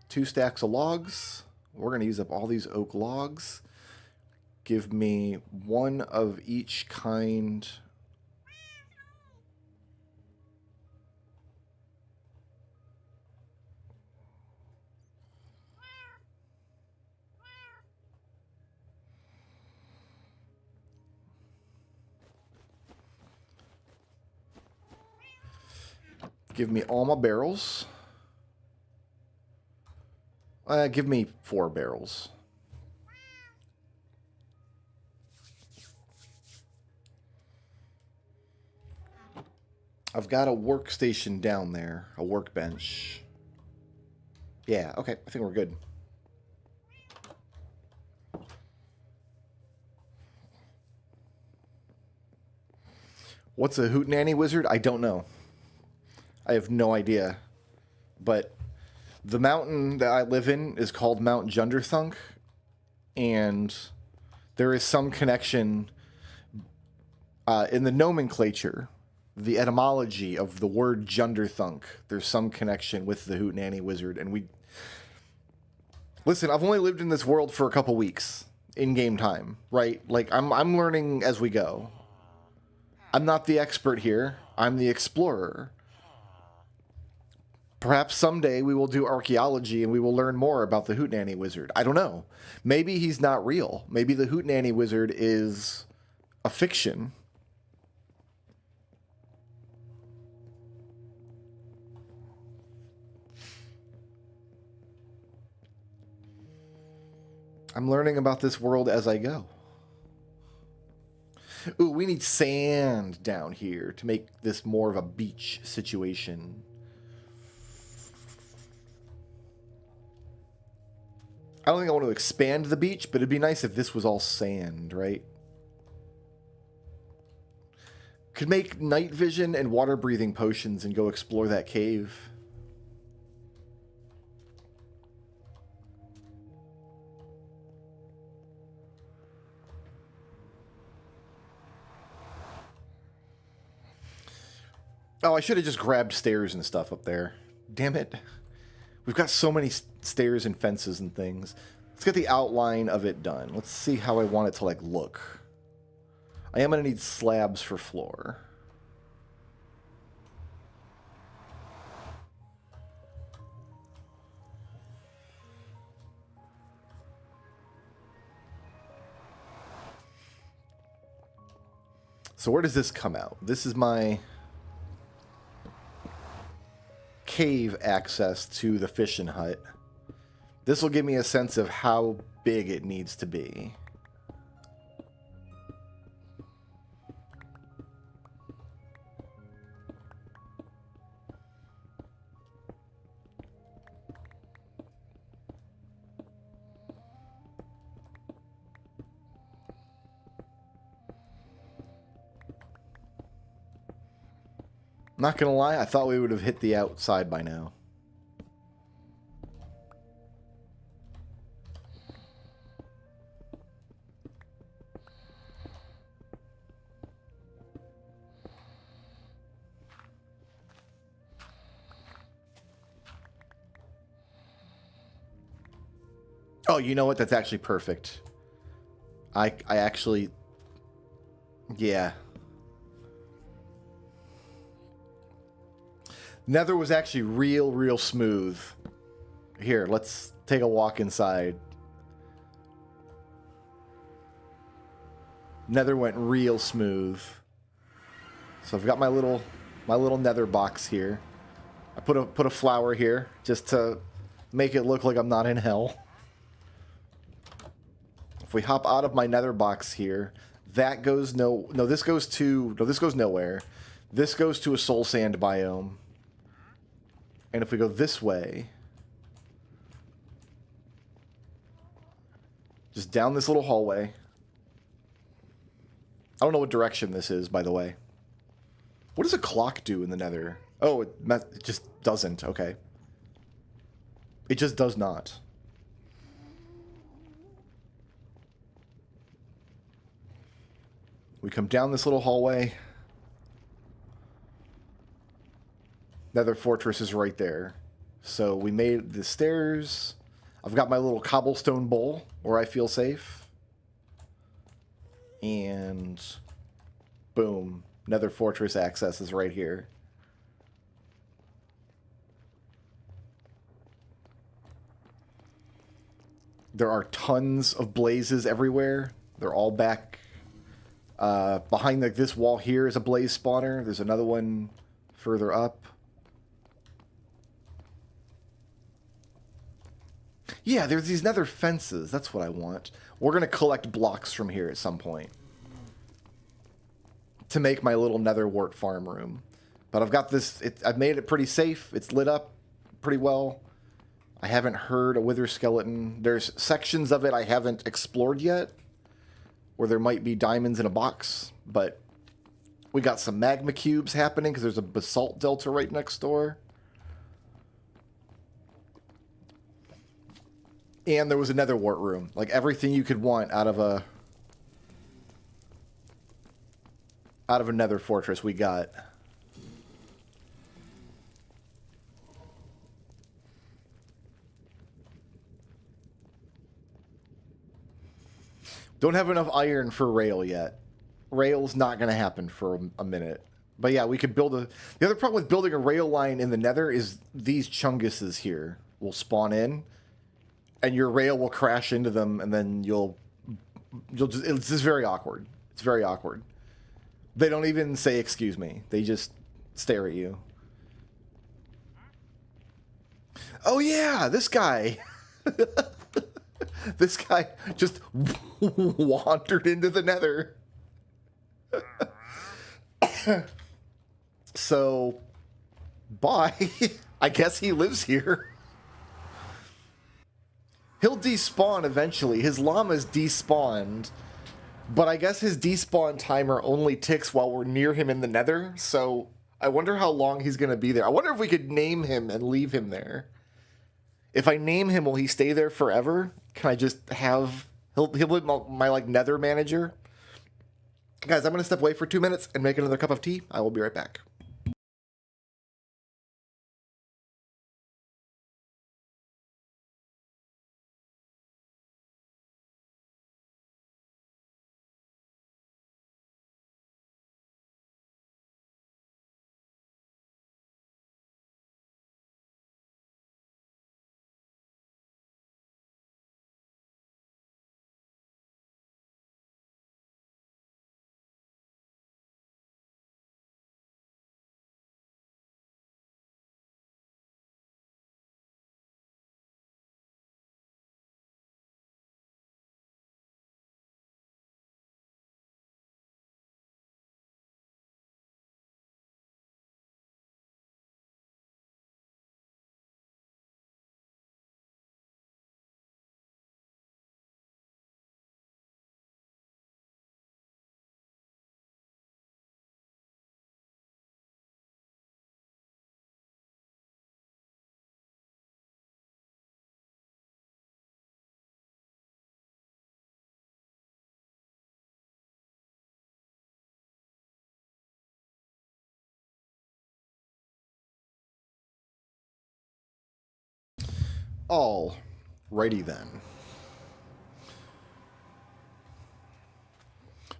2 stacks of logs. We're going to use up all these oak logs. Give me 1 of each kind. Give me all my barrels. Give me 4 barrels. I've got a workstation down there, a workbench. Yeah, okay, I think we're good. What's a Hootnanny Wizard? I don't know. I have no idea. But the mountain that I live in is called Mount Junderthunk, and there is some connection in the nomenclature, the etymology of the word Junderthunk. There's some connection with the Hootnanny Wizard, and we... Listen, I've only lived in this world for a couple weeks in game time, right? Like, I'm learning as we go. I'm not the expert here. I'm the explorer. Perhaps someday we will do archaeology and we will learn more about the Hootnanny Wizard. I don't know. Maybe he's not real. Maybe the Hootnanny Wizard is a fiction. I'm learning about this world as I go. Ooh, we need sand down here to make this more of a beach situation. I don't think I want to expand the beach, but it'd be nice if this was all sand, right? Could make night vision and water breathing potions and go explore that cave. Oh, I should have just grabbed stairs and stuff up there. Damn it. We've got so many stairs and fences and things. Let's get the outline of it done. Let's see how I want it to, like, look. I am going to need slabs for floor. So where does this come out? This is my cave access to the fishing hut. This will give me a sense of how big it needs to be. Not gonna lie, I thought we would have hit the outside by now. Oh, you know what? That's actually perfect. I actually... Yeah. Nether was actually real smooth. Here, let's take a walk inside. Nether went real smooth. So I've got my little Nether box here. I put a flower here just to make it look like I'm not in hell. If we hop out of my Nether box here, that goes this goes nowhere. This goes to a soul sand biome. And if we go this way, just down this little hallway. I don't know what direction this is, by the way. What does a clock do in the Nether? Oh, it just doesn't. Okay. It just does not. We come down this little hallway. Nether fortress is right there. So we made the stairs. I've got my little cobblestone bowl where I feel safe. And boom. Nether fortress access is right here. There are tons of blazes everywhere. They're all back. Behind this wall here is a blaze spawner. There's another one further up. Yeah, there's these nether fences. That's what I want. We're going to collect blocks from here at some point to make my little nether wart farm room. But I've got this... I've made it pretty safe. It's lit up pretty well. I haven't heard a wither skeleton. There's sections of it I haven't explored yet, where there might be diamonds in a box. But we got some magma cubes happening because there's a basalt delta right next door. And there was a nether wart room. Like everything you could want out of a nether fortress we got. Don't have enough iron for rail yet. Rail's not going to happen for a minute. But yeah, we could build a... The other problem with building a rail line in the nether is these chunguses here will spawn in. And your rail will crash into them, and then you'll just... It's just very awkward. It's very awkward. They don't even say excuse me. They just stare at you. Oh yeah, this guy. This guy just wandered into the nether. So, bye. I guess he lives here. He'll despawn eventually. His llama's despawned. But I guess his despawn timer only ticks while we're near him in the nether. So I wonder how long he's going to be there. I wonder if we could name him and leave him there. If I name him, will he stay there forever? Can I just have... He'll be my like, nether manager? Guys, I'm going to step away for 2 minutes and make another cup of tea. I will be right back. All righty then.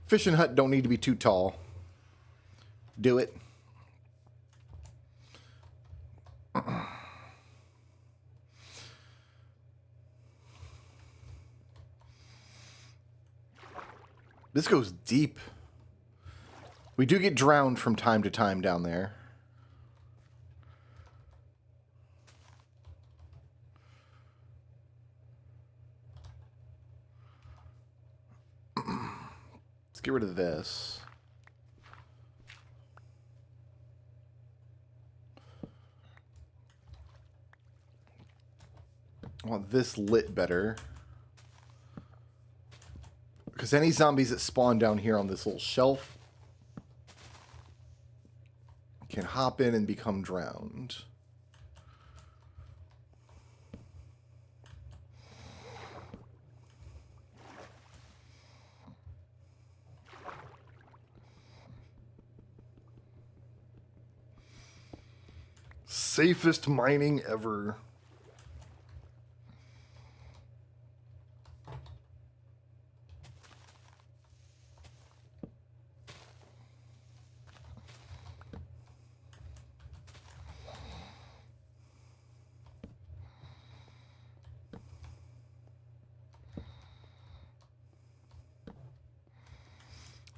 Fishing hut don't need to be too tall. Do it. This goes deep. We do get drowned from time to time down there. Let's get rid of this. I want this lit better. Because any zombies that spawn down here on this little shelf can hop in and become drowned. Safest mining ever.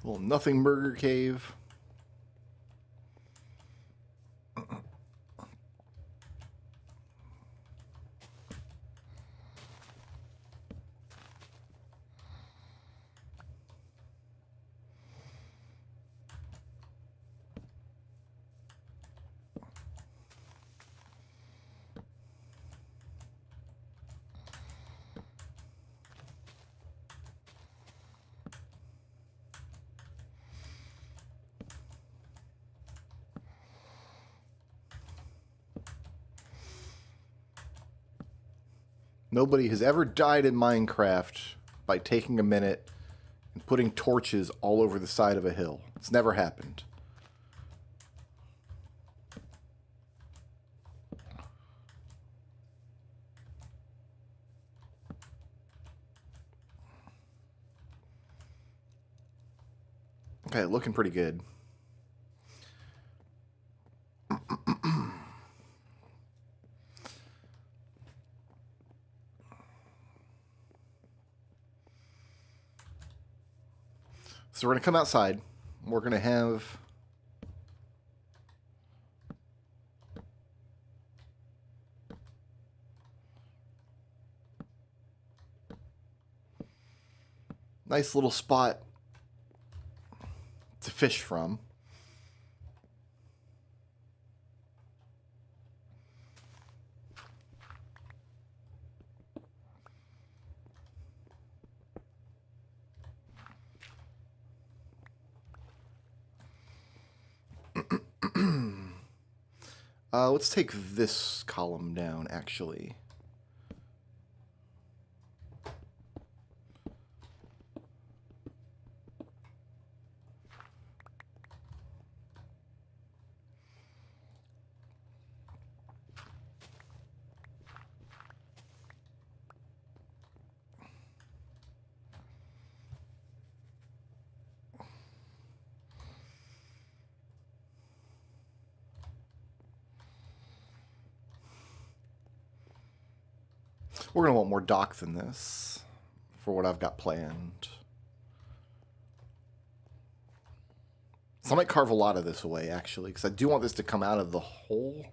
Little nothing burger cave. Nobody has ever died in Minecraft by taking a minute and putting torches all over the side of a hill. It's never happened. Okay, looking pretty good. So we're going to come outside. We're going to have nice little spot to fish from. Let's take this column down, actually. We're going to want more dock than this for what I've got planned. So I might carve a lot of this away, actually, because I do want this to come out of the hole.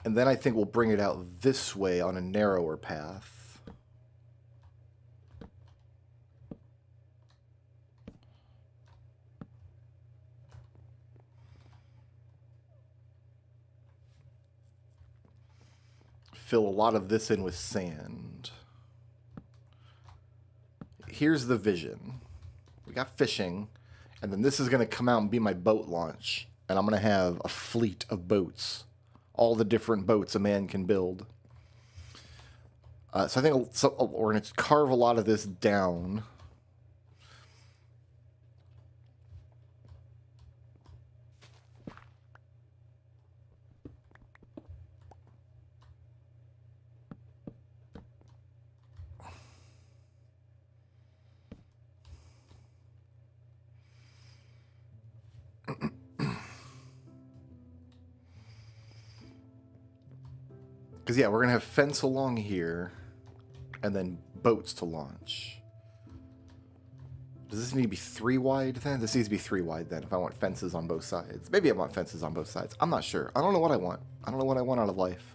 And then I think we'll bring it out this way on a narrower path. Fill a lot of this in with sand. here's the vision. We got fishing, and then this is going to come out and be my boat launch. And I'm going to have a fleet of boats. All the different boats a man can build. So I think we're going to carve a lot of this down. Because, yeah, we're going to have fence along here, and then boats to launch. Does this need to be 3 wide then? This needs to be 3 wide then, if I want fences on both sides. Maybe I want fences on both sides. I'm not sure. I don't know what I want. I don't know what I want out of life.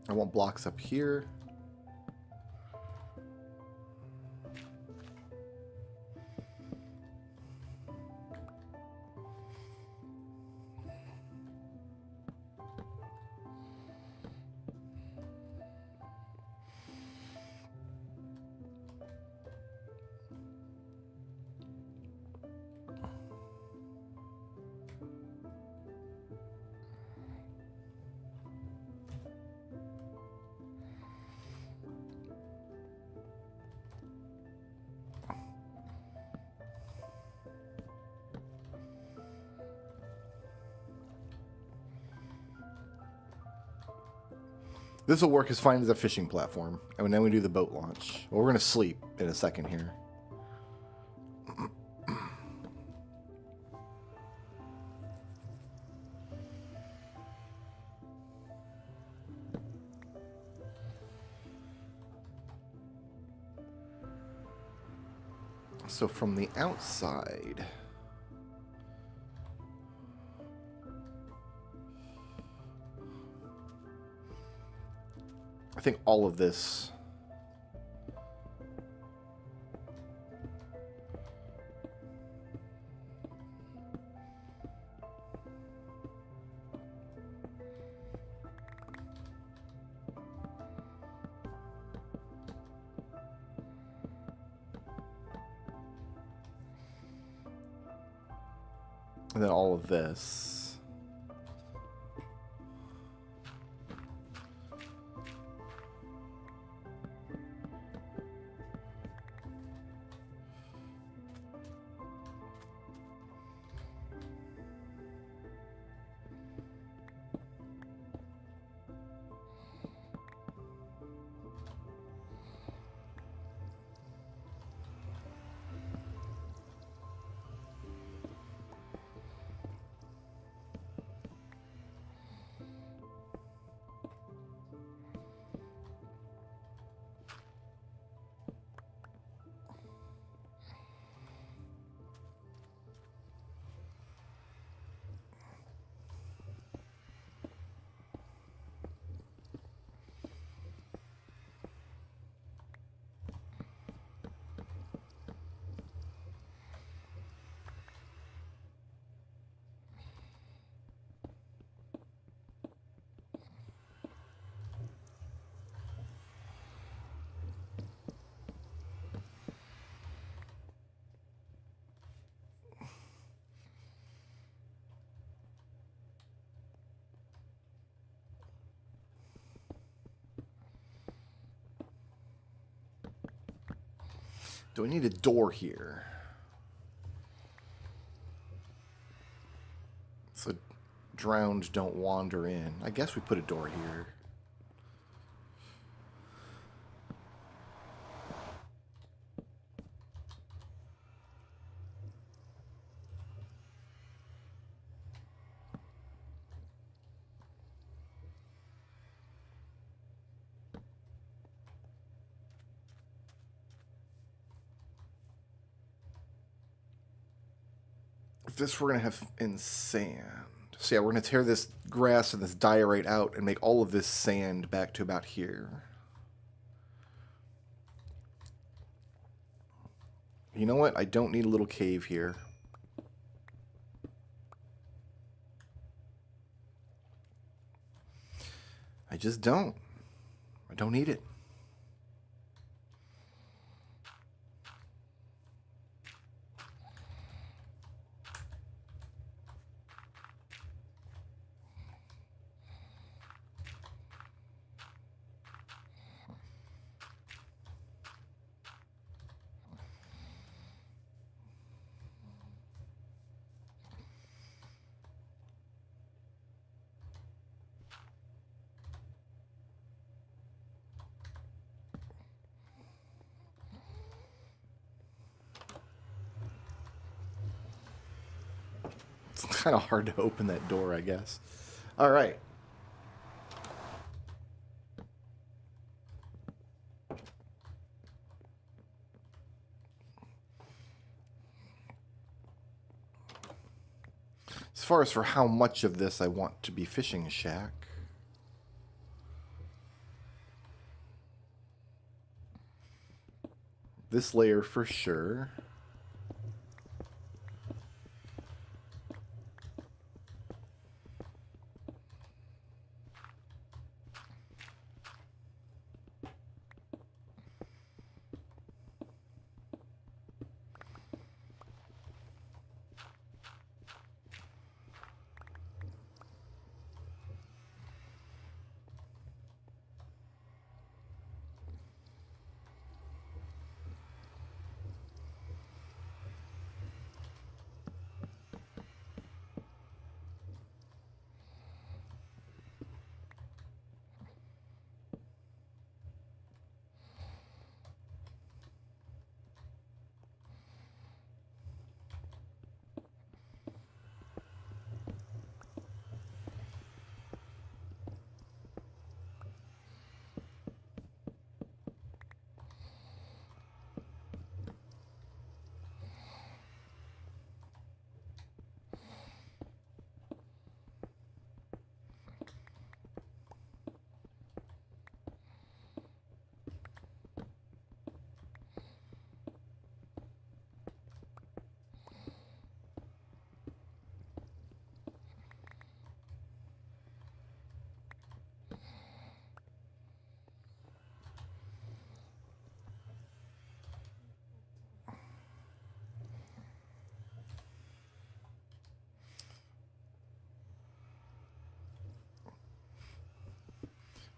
I want blocks up here. This will work as fine as a fishing platform. And then we do the boat launch. Well, we're going to sleep in a second here. So from the outside... I think all of this and then all of this. Do I need a door here? So drowned don't wander in. I guess we put a door here. This we're going to have in sand. So yeah, we're going to tear this grass and this diorite out and make all of this sand back to about here. You know what? I don't need a little cave here. I just don't. I don't need it. It's kind of hard to open that door, I guess. All right. As far as for how much of this I want to be fishing shack. This layer for sure.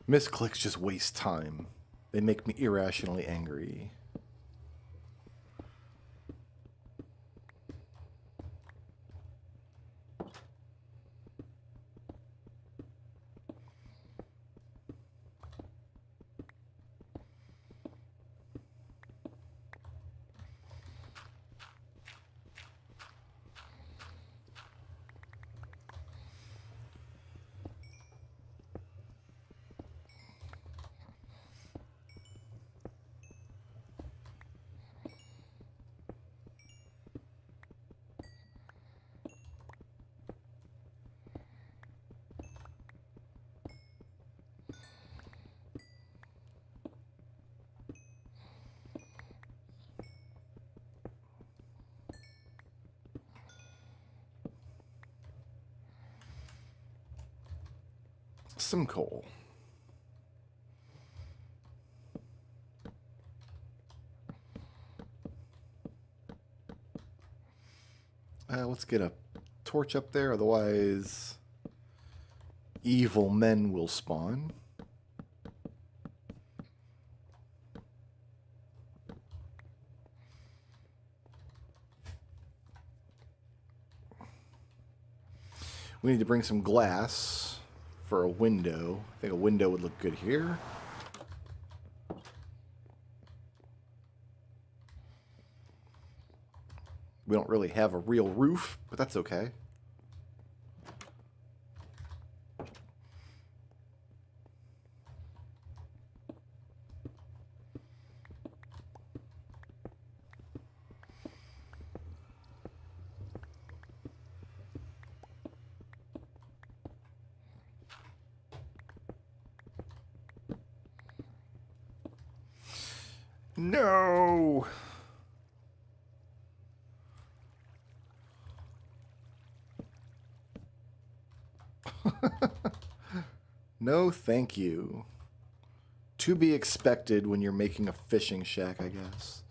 Misclicks just waste time. They make me irrationally angry. Some coal. Let's get a torch up there, otherwise evil men will spawn. We need to bring some glass for a window. I think a window would look good here. We don't really have a real roof, but that's okay. No! No, thank you. To be expected when you're making a fishing shack, I guess.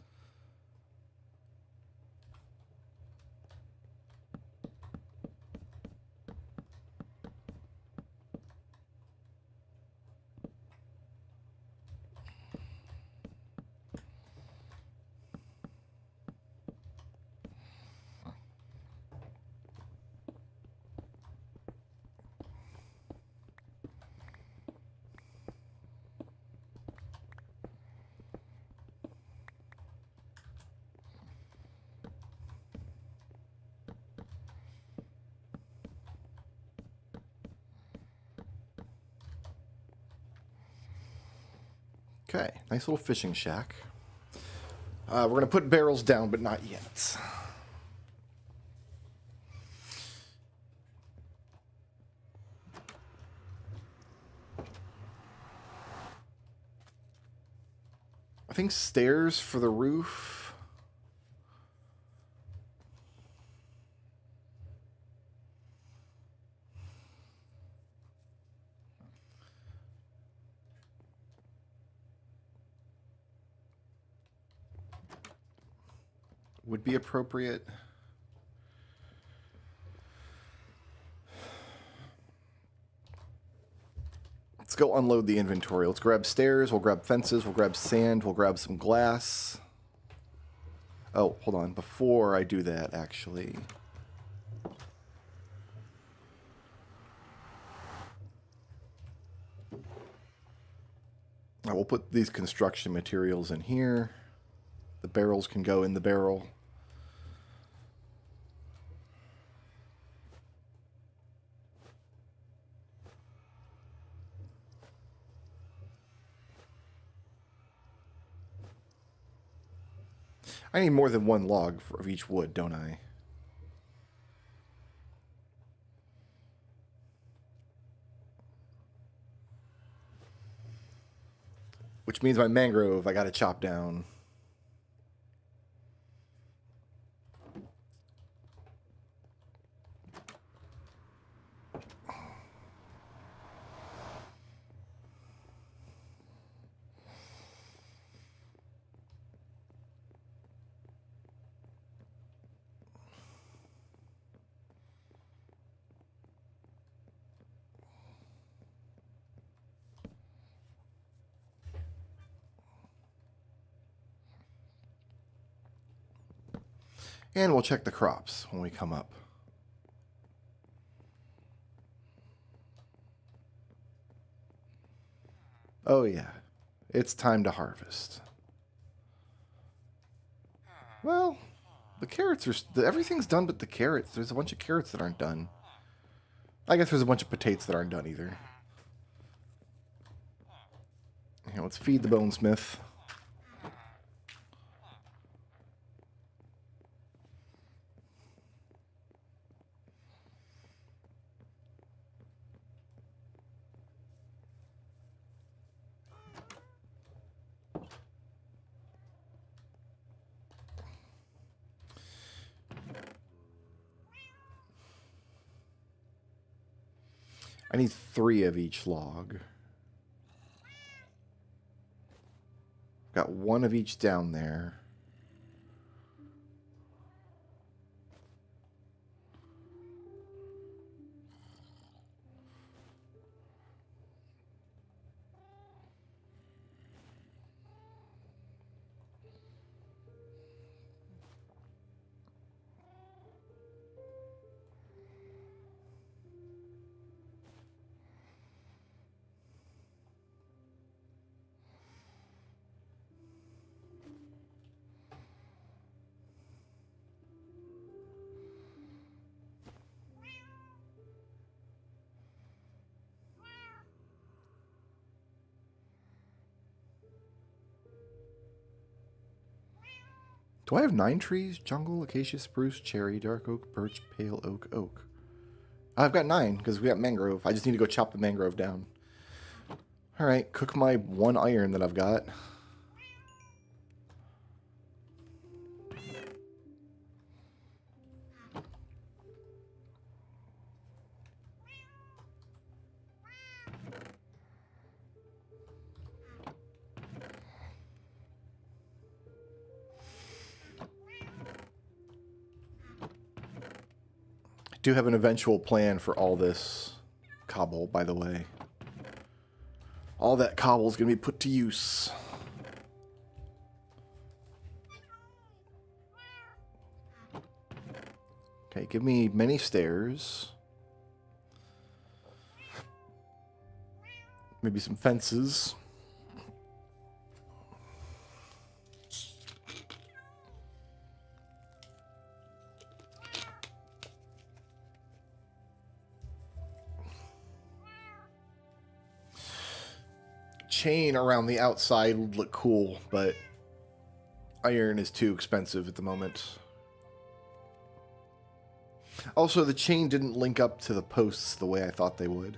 Okay, nice little fishing shack. We're going to put barrels down, but not yet. I think stairs for the roof. Would be appropriate. Let's go unload the inventory. Let's grab stairs, we'll grab fences, we'll grab sand, we'll grab some glass. Oh, hold on. Before I do that, actually. I will put these construction materials in here. The barrels can go in the barrel. I need more than one log of each wood, don't I? Which means my mangrove I gotta chop down. And we'll check the crops when we come up. Oh yeah, it's time to harvest. Well, the carrots are... everything's done but the carrots. There's a bunch of carrots that aren't done. I guess there's a bunch of potatoes that aren't done either. Here, let's feed the bonesmith. I need 3 of each log. Got 1 of each down there. Do I have 9 trees? Jungle, acacia, spruce, cherry, dark oak, birch, pale oak, oak. I've got 9 because we got mangrove. I just need to go chop the mangrove down. Alright, cook my 1 iron that I've got. do have an eventual plan for all this cobble, by the way. All that cobble is going to be put to use. Okay, give me many stairs. Maybe some fences. Chain around the outside would look cool, but iron is too expensive at the moment. Also, the chain didn't link up to the posts the way I thought they would.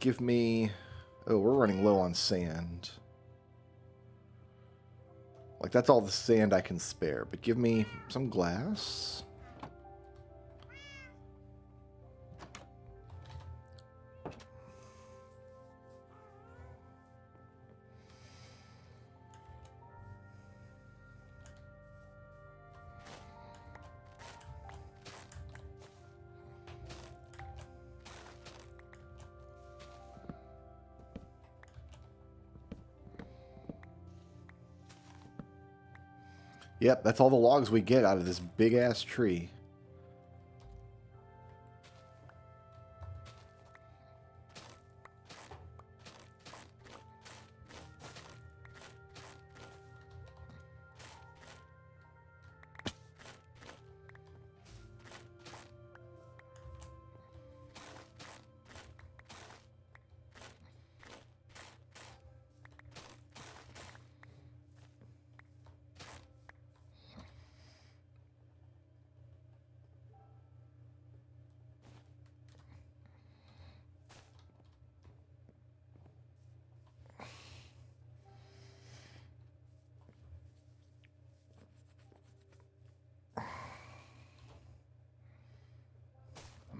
Give me... Oh, we're running low on sand. Like, that's all the sand I can spare. But give me some glass. Yep, that's all the logs we get out of this big-ass tree.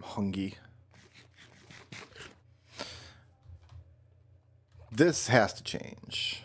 Hungry. This has to change.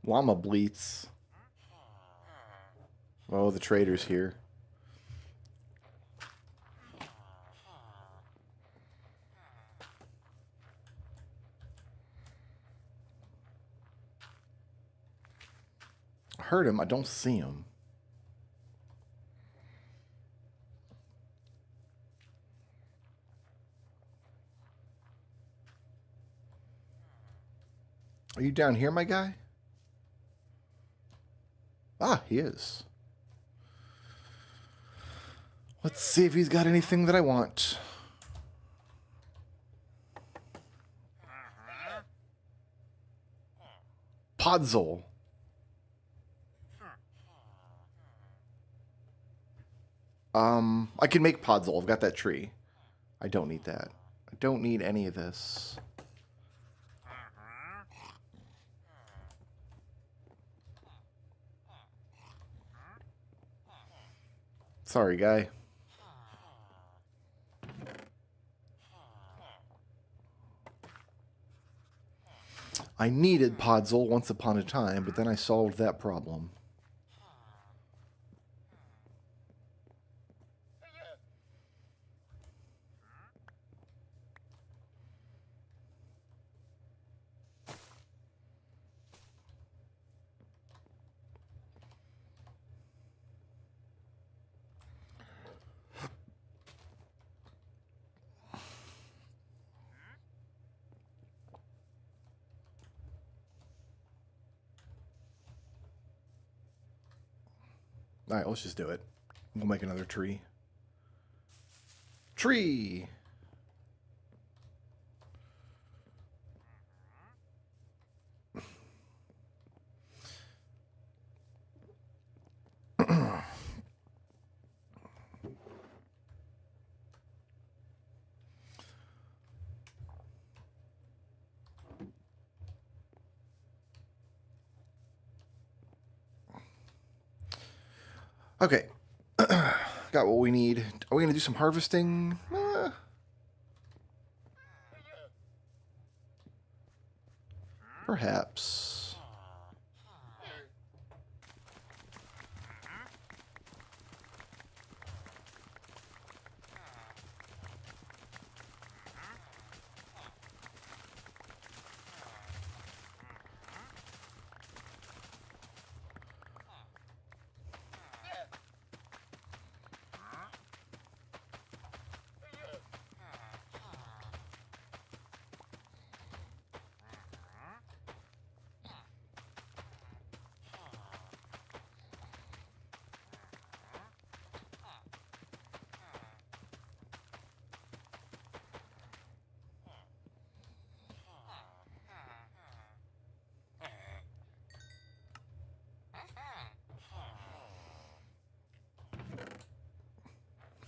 Llama bleats. Oh, the trader's here. I heard him. I don't see him. Are you down here, my guy? Ah, he is. Let's see if he's got anything that I want. Podzol. I can make Podzol. I've got that tree. I don't need that. I don't need any of this. Sorry, guy. I needed Podzol once upon a time, but then I solved that problem. Alright, let's just do it. We'll make another tree. Tree! Okay. Got what we need. Are we going to do some harvesting? Perhaps.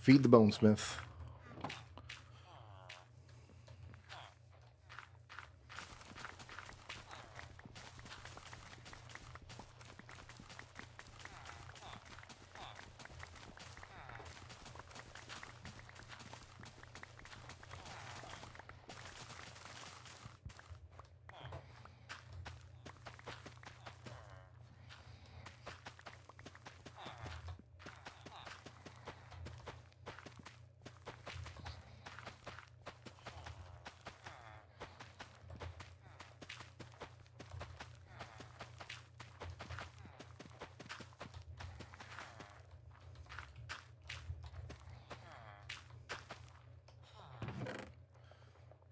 Feed the bonesmith.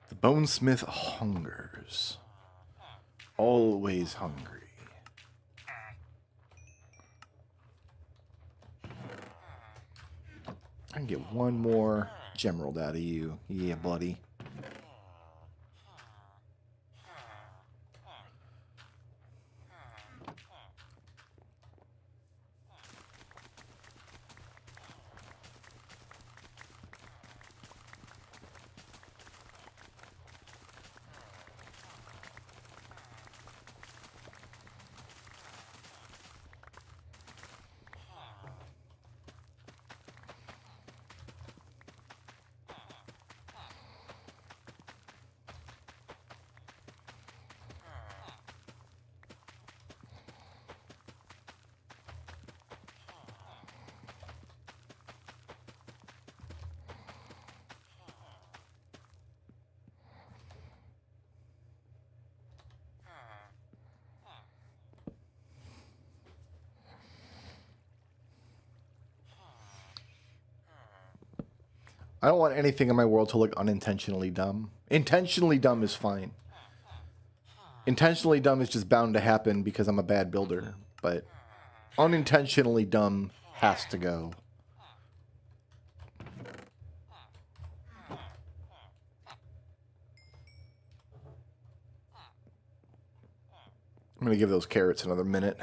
The bonesmith hungers. Always hungry. I can get one more gemerald out of you. Yeah, buddy. I don't want anything in my world to look unintentionally dumb. Intentionally dumb is fine. Intentionally dumb is just bound to happen because I'm a bad builder. But unintentionally dumb has to go. I'm going to give those carrots another minute.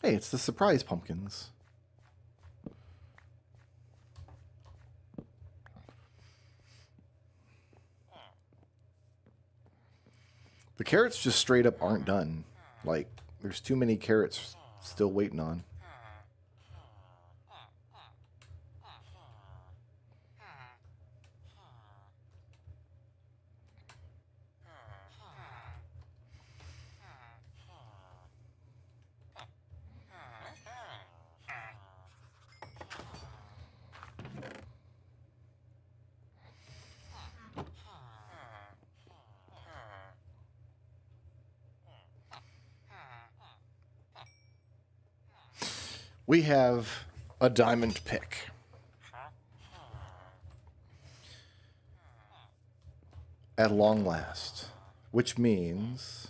Hey, it's the surprise pumpkins. The carrots just straight up aren't done. Like, there's too many carrots still waiting on. We have a diamond pick. At long last. Which means...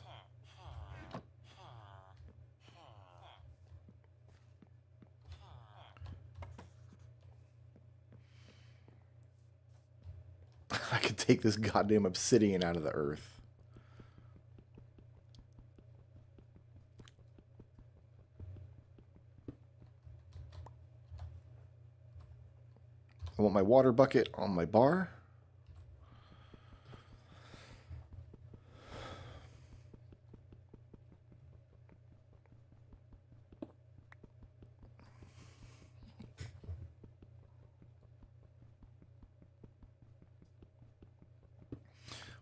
I could take this goddamn obsidian out of the earth. I want my water bucket on my bar.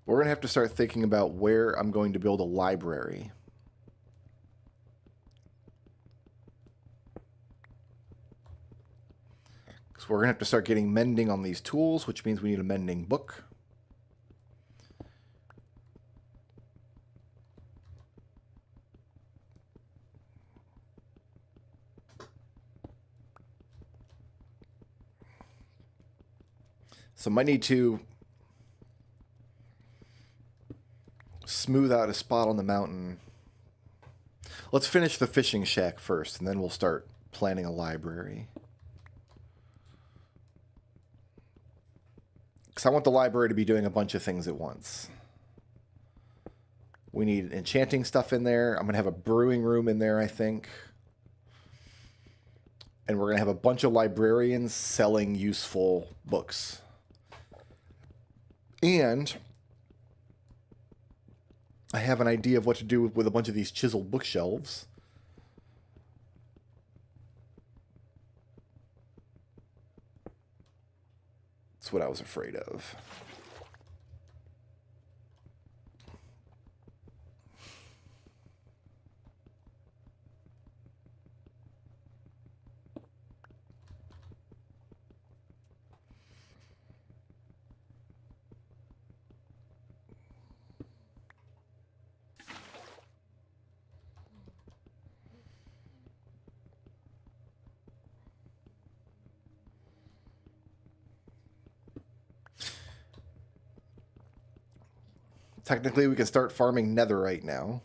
We're going to have to start thinking about where I'm going to build a library. Because we're going to have to start getting mending on these tools, which means we need a mending book. So I might need to smooth out a spot on the mountain. Let's finish the fishing shack first, and then we'll start planning a library. Because I want the library to be doing a bunch of things at once. We need enchanting stuff in there. I'm going to have a brewing room in there, I think. And we're going to have a bunch of librarians selling useful books. And I have an idea of what to do with a bunch of these chiseled bookshelves. That's what I was afraid of. Technically, we can start farming netherite now.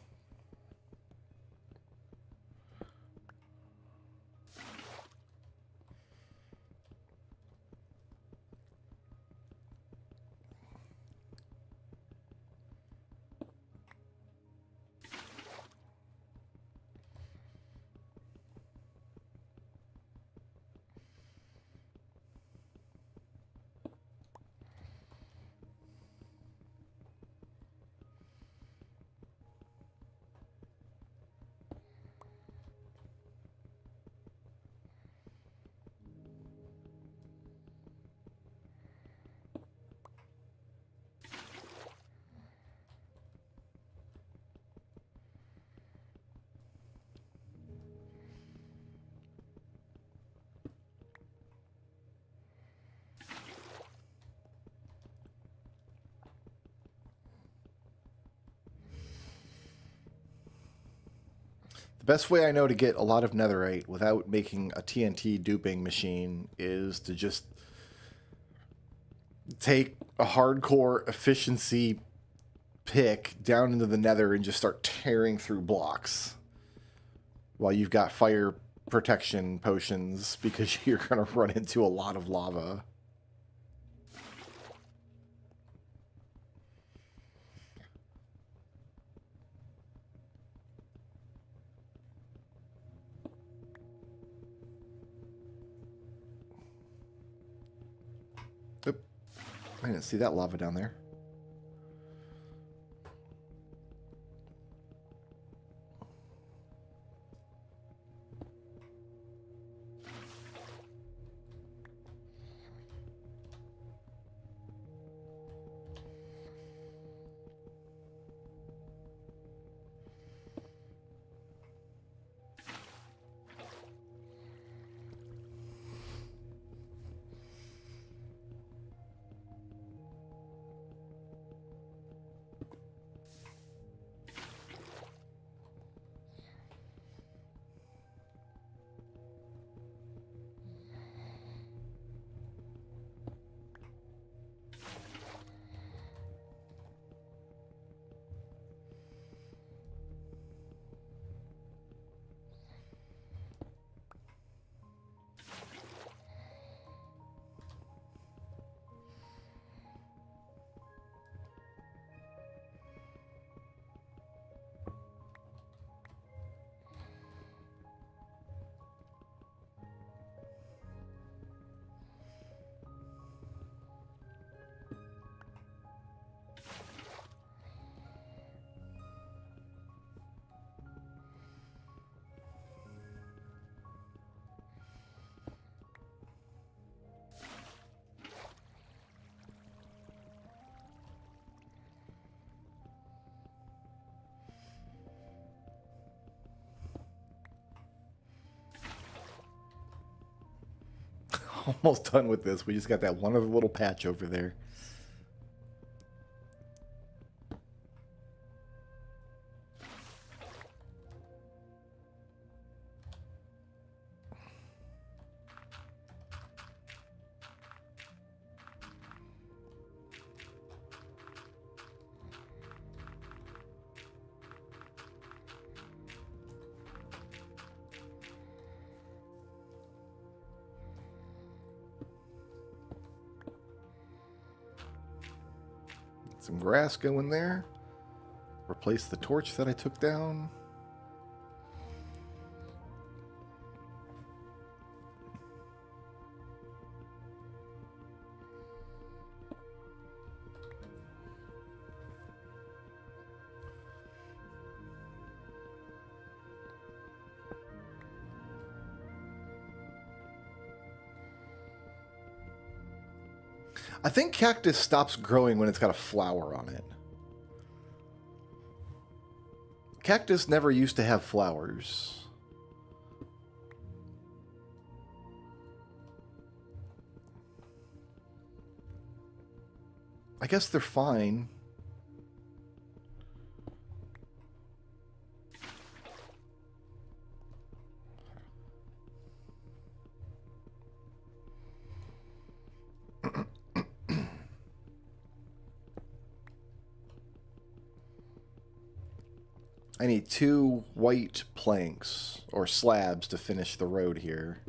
The best way I know to get a lot of netherite without making a TNT duping machine is to just take a hardcore efficiency pick down into the nether and just start tearing through blocks while you've got fire protection potions because you're going to run into a lot of lava. Oop. I didn't see that lava down there. almost done with this. We just got that one other little patch over there. Some grass going there. Replace the torch that I took down. I think cactus stops growing when it's got a flower on it. Cactus never used to have flowers. I guess they're fine. I need 2 white planks, or slabs, to finish the road here.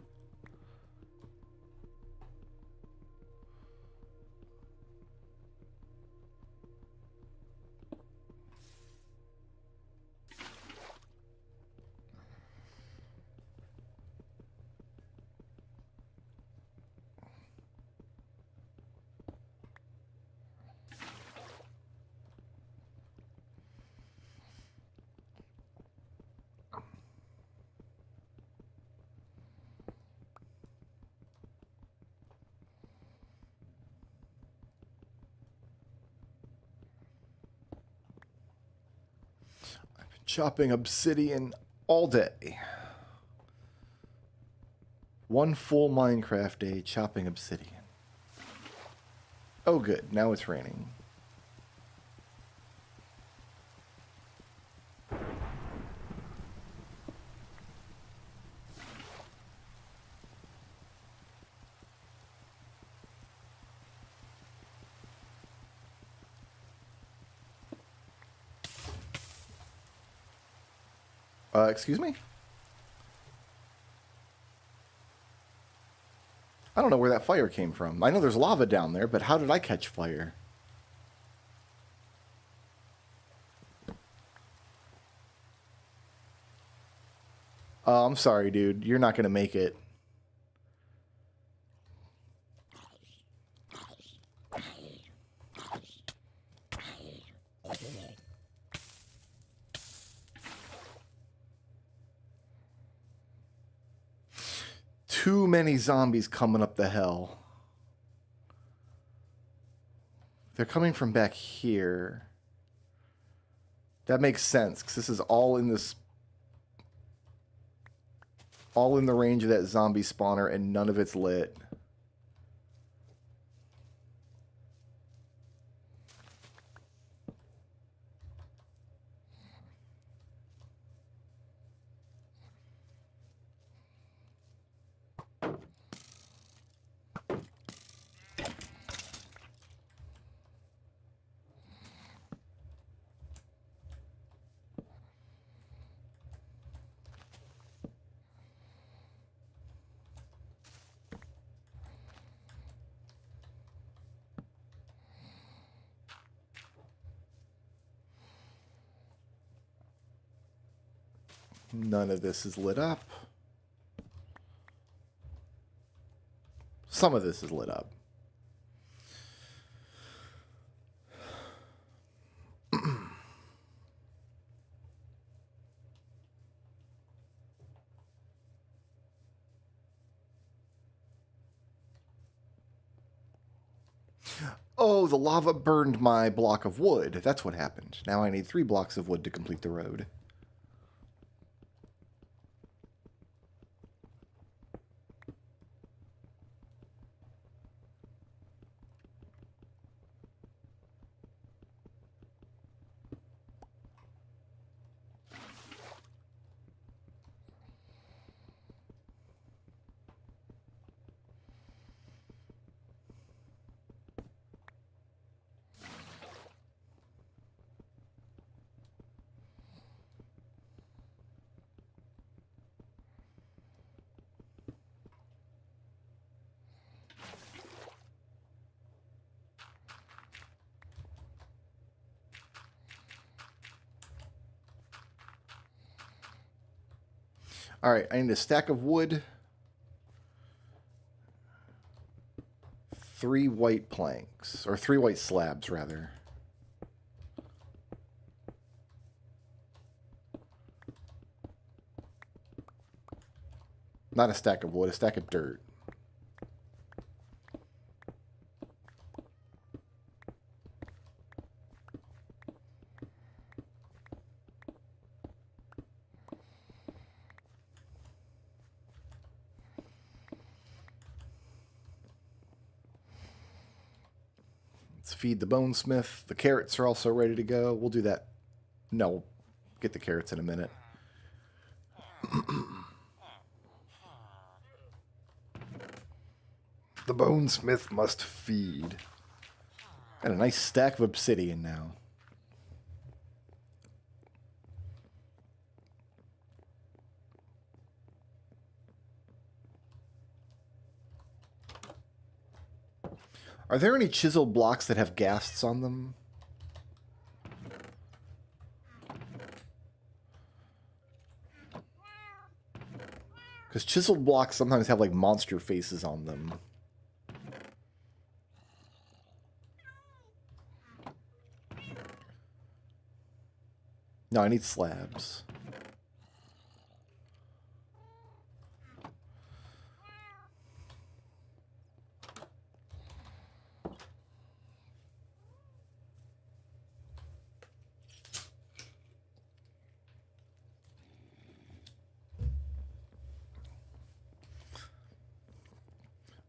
Chopping obsidian all day. 1 full Minecraft day chopping obsidian. Oh good, now it's raining. Excuse me? I don't know where that fire came from. I know there's lava down there, but how did I catch fire? Oh, I'm sorry, dude. You're not going to make it. Too many zombies coming up the hill. They're coming from back here. That makes sense, because this is all in this... all in the range of that zombie spawner, and none of it's lit. None of this is lit up. Some of this is lit up. Oh, the lava burned my block of wood. That's what happened. Now I need 3 blocks of wood to complete the road. All right, I need a stack of wood, 3 white planks, or 3 white slabs, rather. Not a stack of wood, a stack of dirt. Let's feed the bonesmith. The carrots are also ready to go. We'll do that. No, we'll get the carrots in a minute. The bonesmith must feed. Got a nice stack of obsidian now. Are there any chiseled blocks that have ghasts on them? Because chiseled blocks sometimes have like monster faces on them. No, I need slabs.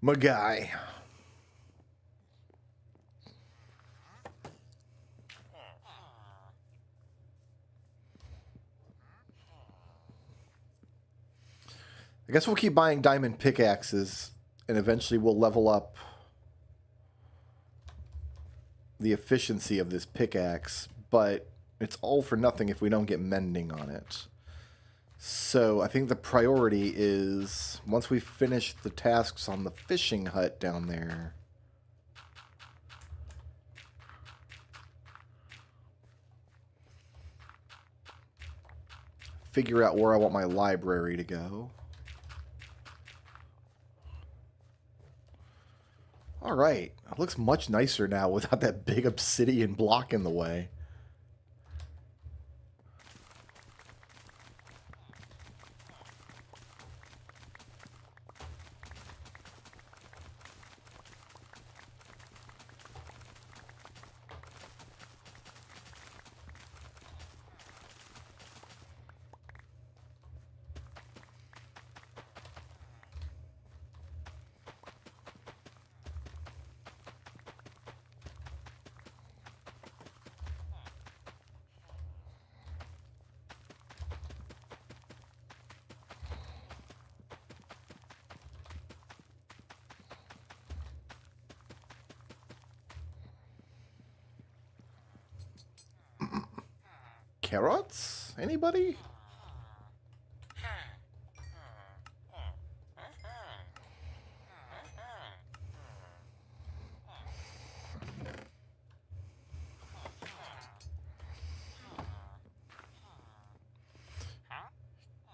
My guy. I guess we'll keep buying diamond pickaxes, and eventually we'll level up the efficiency of this pickaxe, but it's all for nothing if we don't get mending on it. So I think the priority is, once we finish the tasks on the fishing hut down there, figure out where I want my library to go. All right, it looks much nicer now without that big obsidian block in the way. Carrots? Anybody?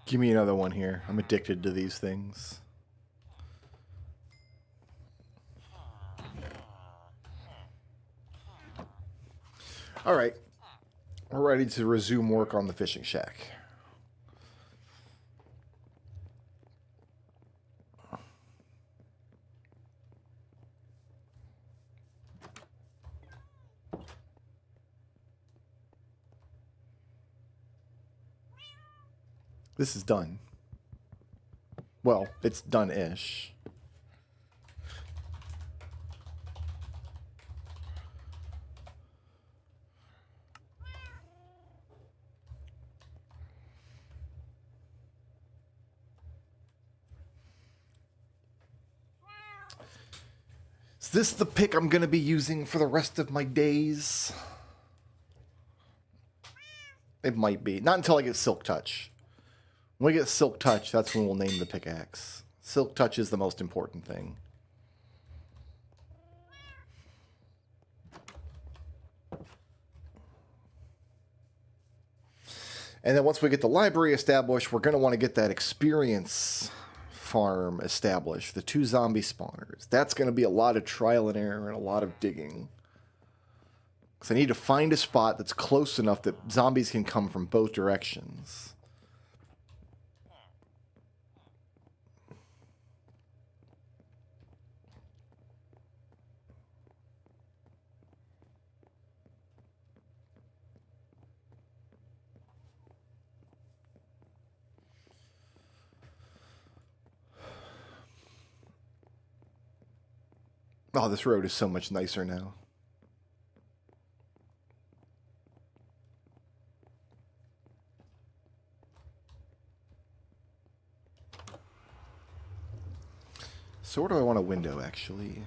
Give me another one here. I'm addicted to these things. All right. We're ready to resume work on the fishing shack. This is done. Well, it's done-ish. Is this the pick I'm going to be using for the rest of my days? It might be. Not until I get Silk Touch. When we get Silk Touch, that's when we'll name the pickaxe. Silk Touch is the most important thing. And then once we get the library established, we're going to want to get that experience farm established. The 2 zombie spawners. That's going to be a lot of trial and error and a lot of digging. Because I need to find a spot that's close enough that zombies can come from both directions. Oh, this road is so much nicer now. So where do I want a window, actually?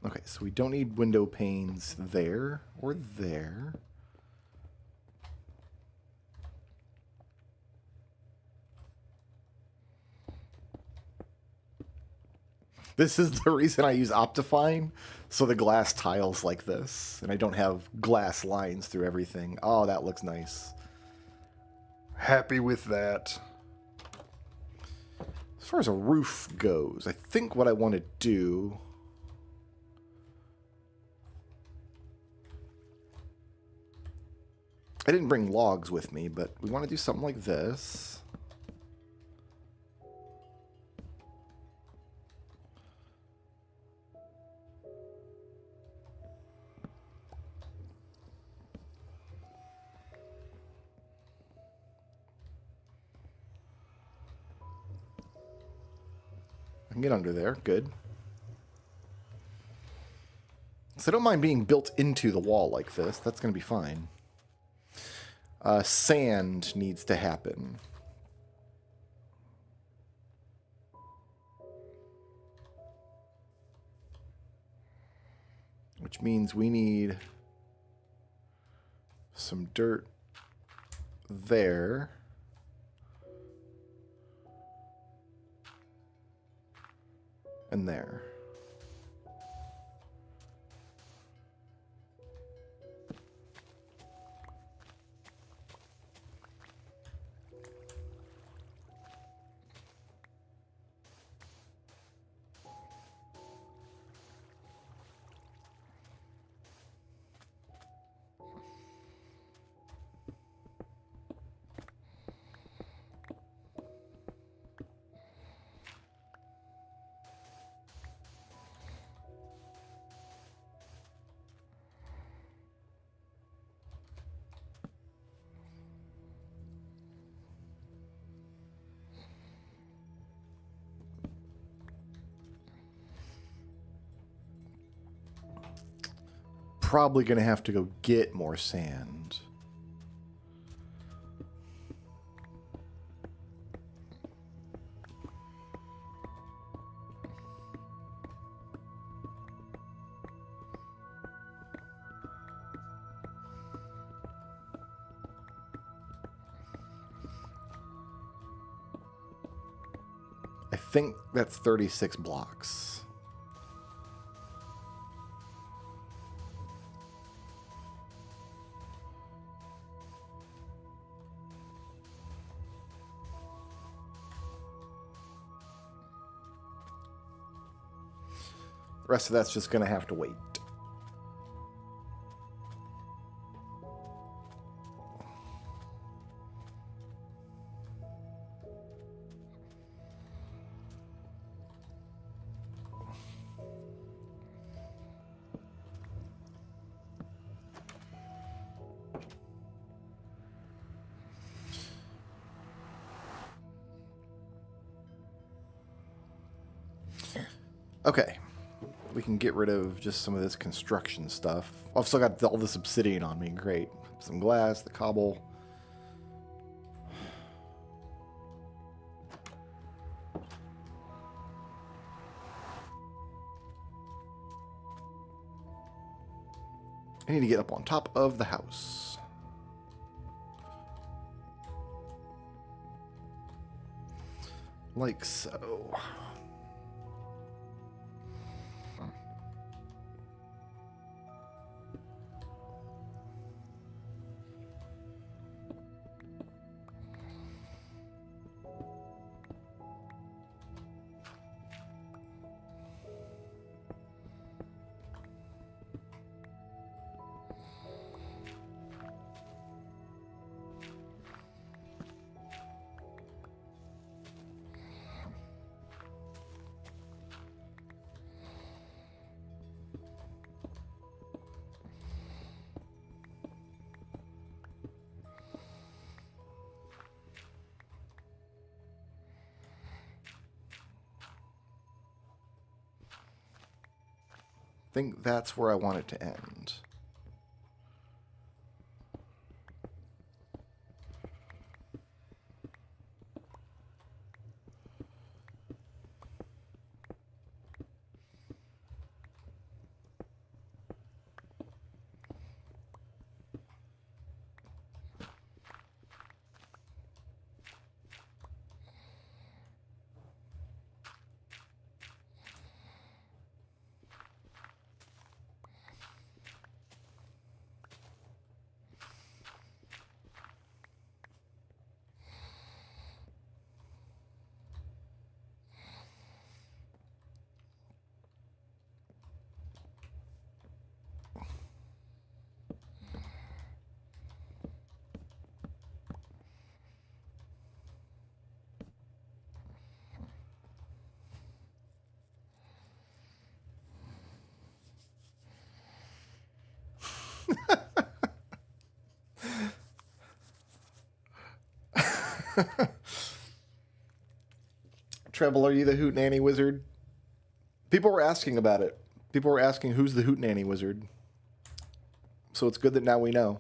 Okay, so we don't need window panes there or there. This is the reason I use Optifine, so the glass tiles like this, and I don't have glass lines through everything. Oh, that looks nice. Happy with that. As far as a roof goes, I think what I want to do... I didn't bring logs with me, but we want to do something like this. I can get under there. Good. So I don't mind being built into the wall like this. That's going to be fine. Sand needs to happen. Which means we need some dirt there. And there. Probably going to have to go get more sand. I think that's 36 blocks. The rest of that's just going to have to wait. Okay. We can get rid of just some of this construction stuff. I've still got all this obsidian on me. Great. Some glass, the cobble. I need to get up on top of the house. Like so. I think that's where I want it to end. Treble, are you the Hootnanny Wizard? People were asking about it. People were asking who's the Hootnanny Wizard. So it's good that now we know.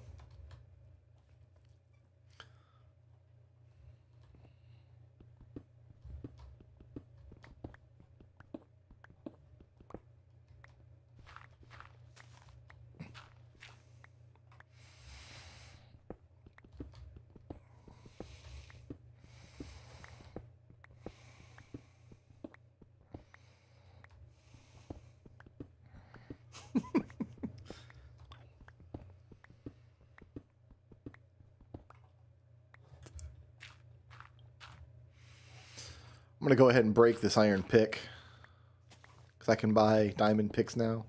I'm going to go ahead and break this iron pick, because I can buy diamond picks now.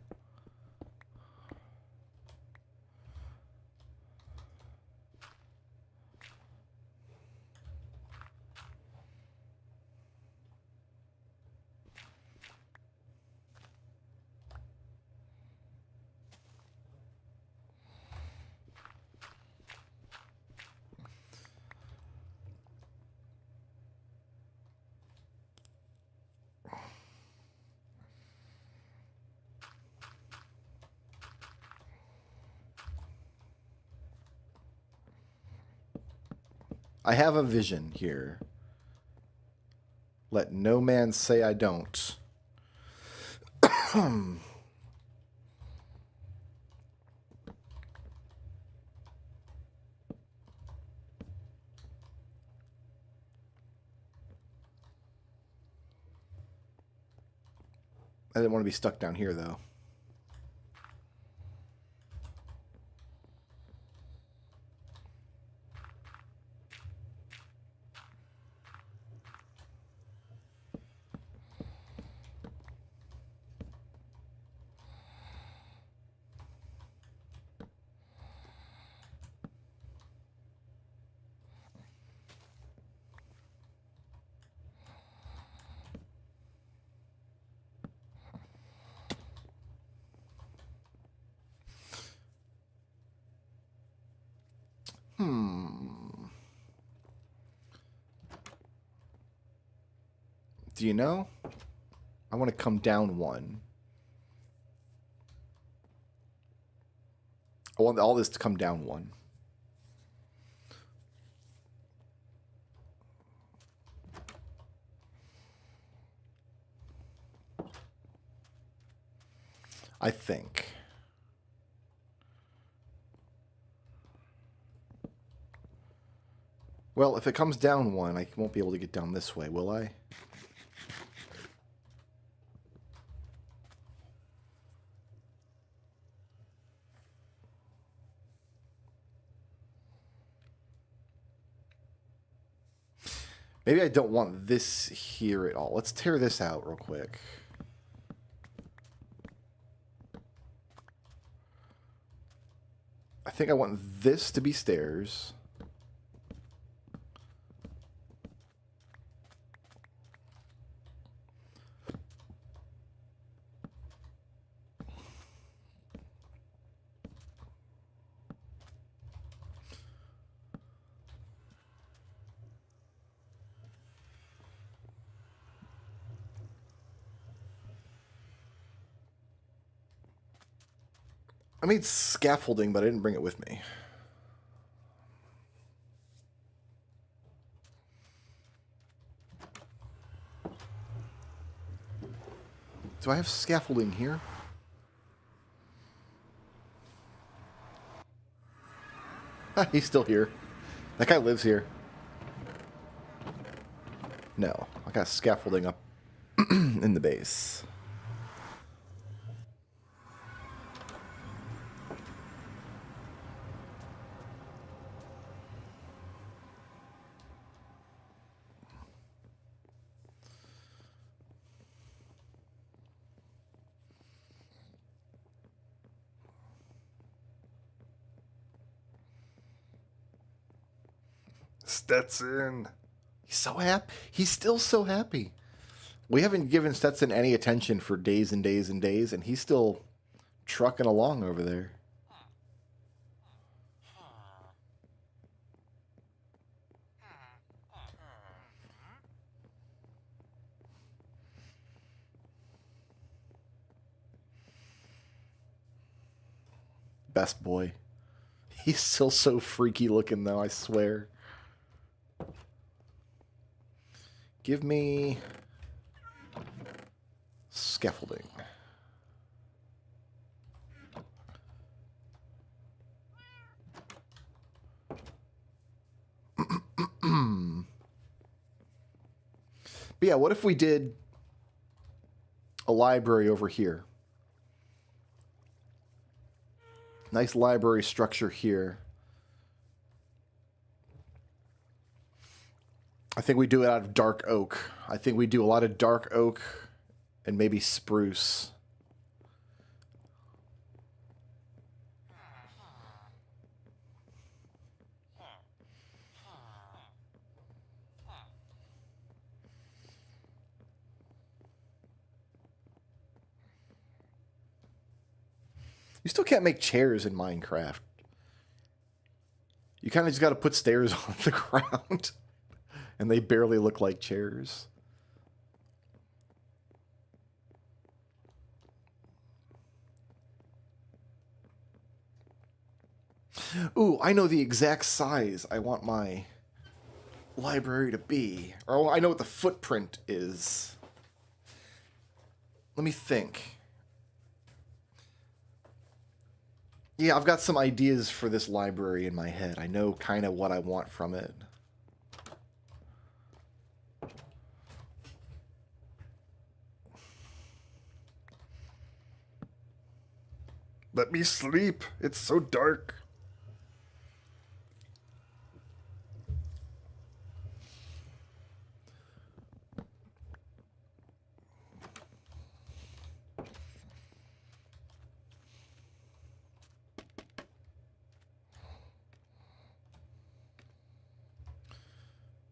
I have a vision here. Let no man say I don't. I didn't want to be stuck down here, though. Do you know? I want to come down one. I want all this to come down one. I think. Well, if it comes down one, I won't be able to get down this way, will I? Maybe I don't want this here at all. Let's tear this out real quick. I think I want this to be stairs. I made scaffolding, but I didn't bring it with me. Do I have scaffolding here? He's still here. That guy lives here. No, I got scaffolding up in the base. Stetson. He's so happy. He's still so happy. We haven't given Stetson any attention for days and days and days, and he's still trucking along over there. Best boy. He's still so freaky looking, though, I swear. Give me scaffolding. But yeah, what if we did a library over here? Nice library structure here. I think we do it out of dark oak. I think we do a lot of dark oak and maybe spruce. You still can't make chairs in Minecraft. You kind of just got to put stairs on the ground. And they barely look like chairs. Ooh, I know the exact size I want my library to be. Or I know what the footprint is. Let me think. Yeah, I've got some ideas for this library in my head. I know kind of what I want from it. Let me sleep. It's so dark.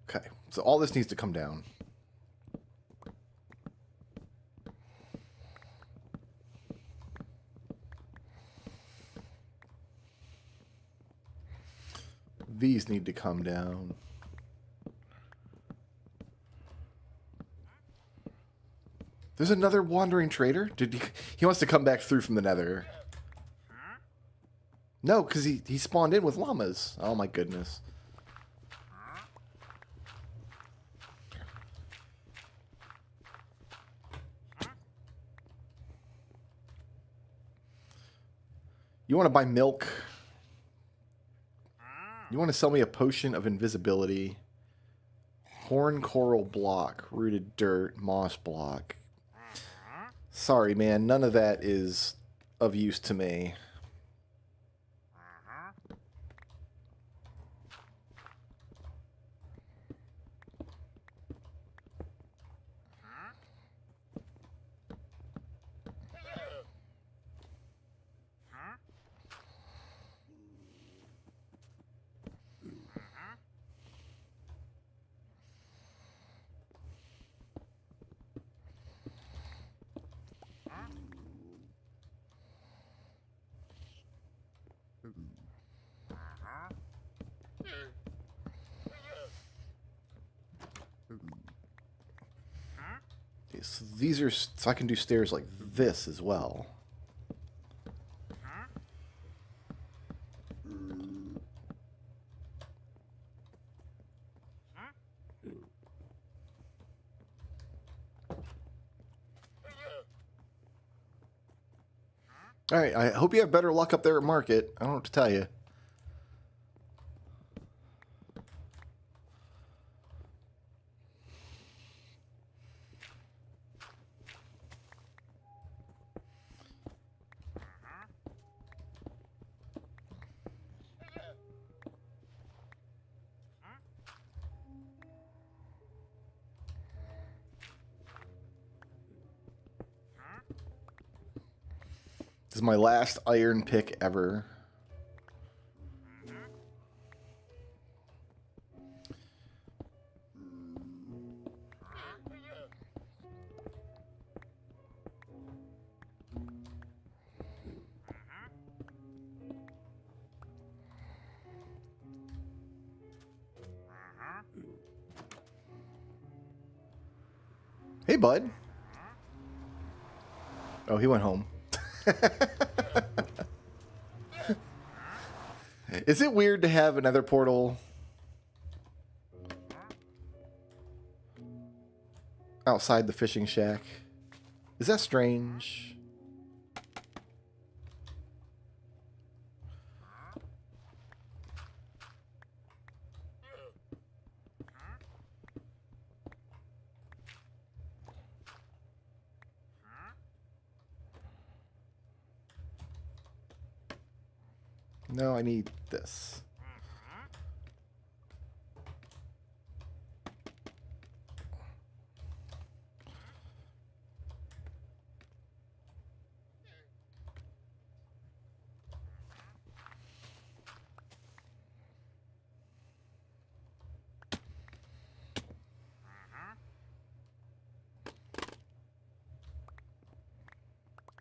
Okay, so all this needs to come down. These need to come down. There's another wandering trader? He wants to come back through from the nether. No, because he spawned in with llamas. Oh my goodness. You want to buy milk? You want to sell me a potion of invisibility. Horn coral block. Rooted dirt. Moss block. Sorry, man. None of that is of use to me. Okay, so these are, so I can do stairs like this as well. Alright, I hope you have better luck up there at market. I don't know what to tell you. This is my last iron pick ever. Hey, bud. Oh, he went home. Is it weird to have another portal outside the fishing shack? Is that strange? No, I need this.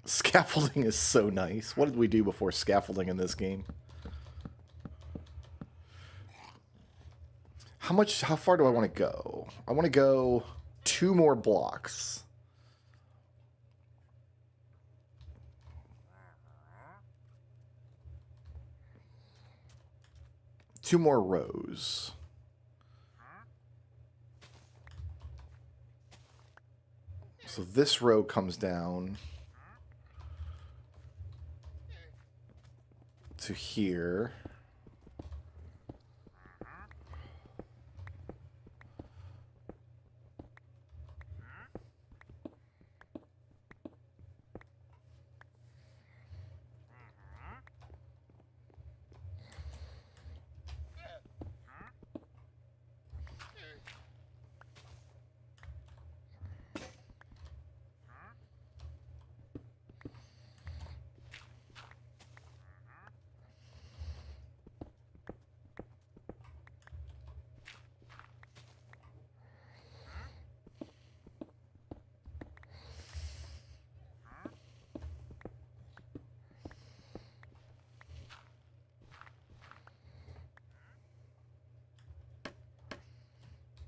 Scaffolding is so nice. What did we do before scaffolding in this game? How far do I want to go? I want to go 2 more blocks. Two more rows. So this row comes down to here.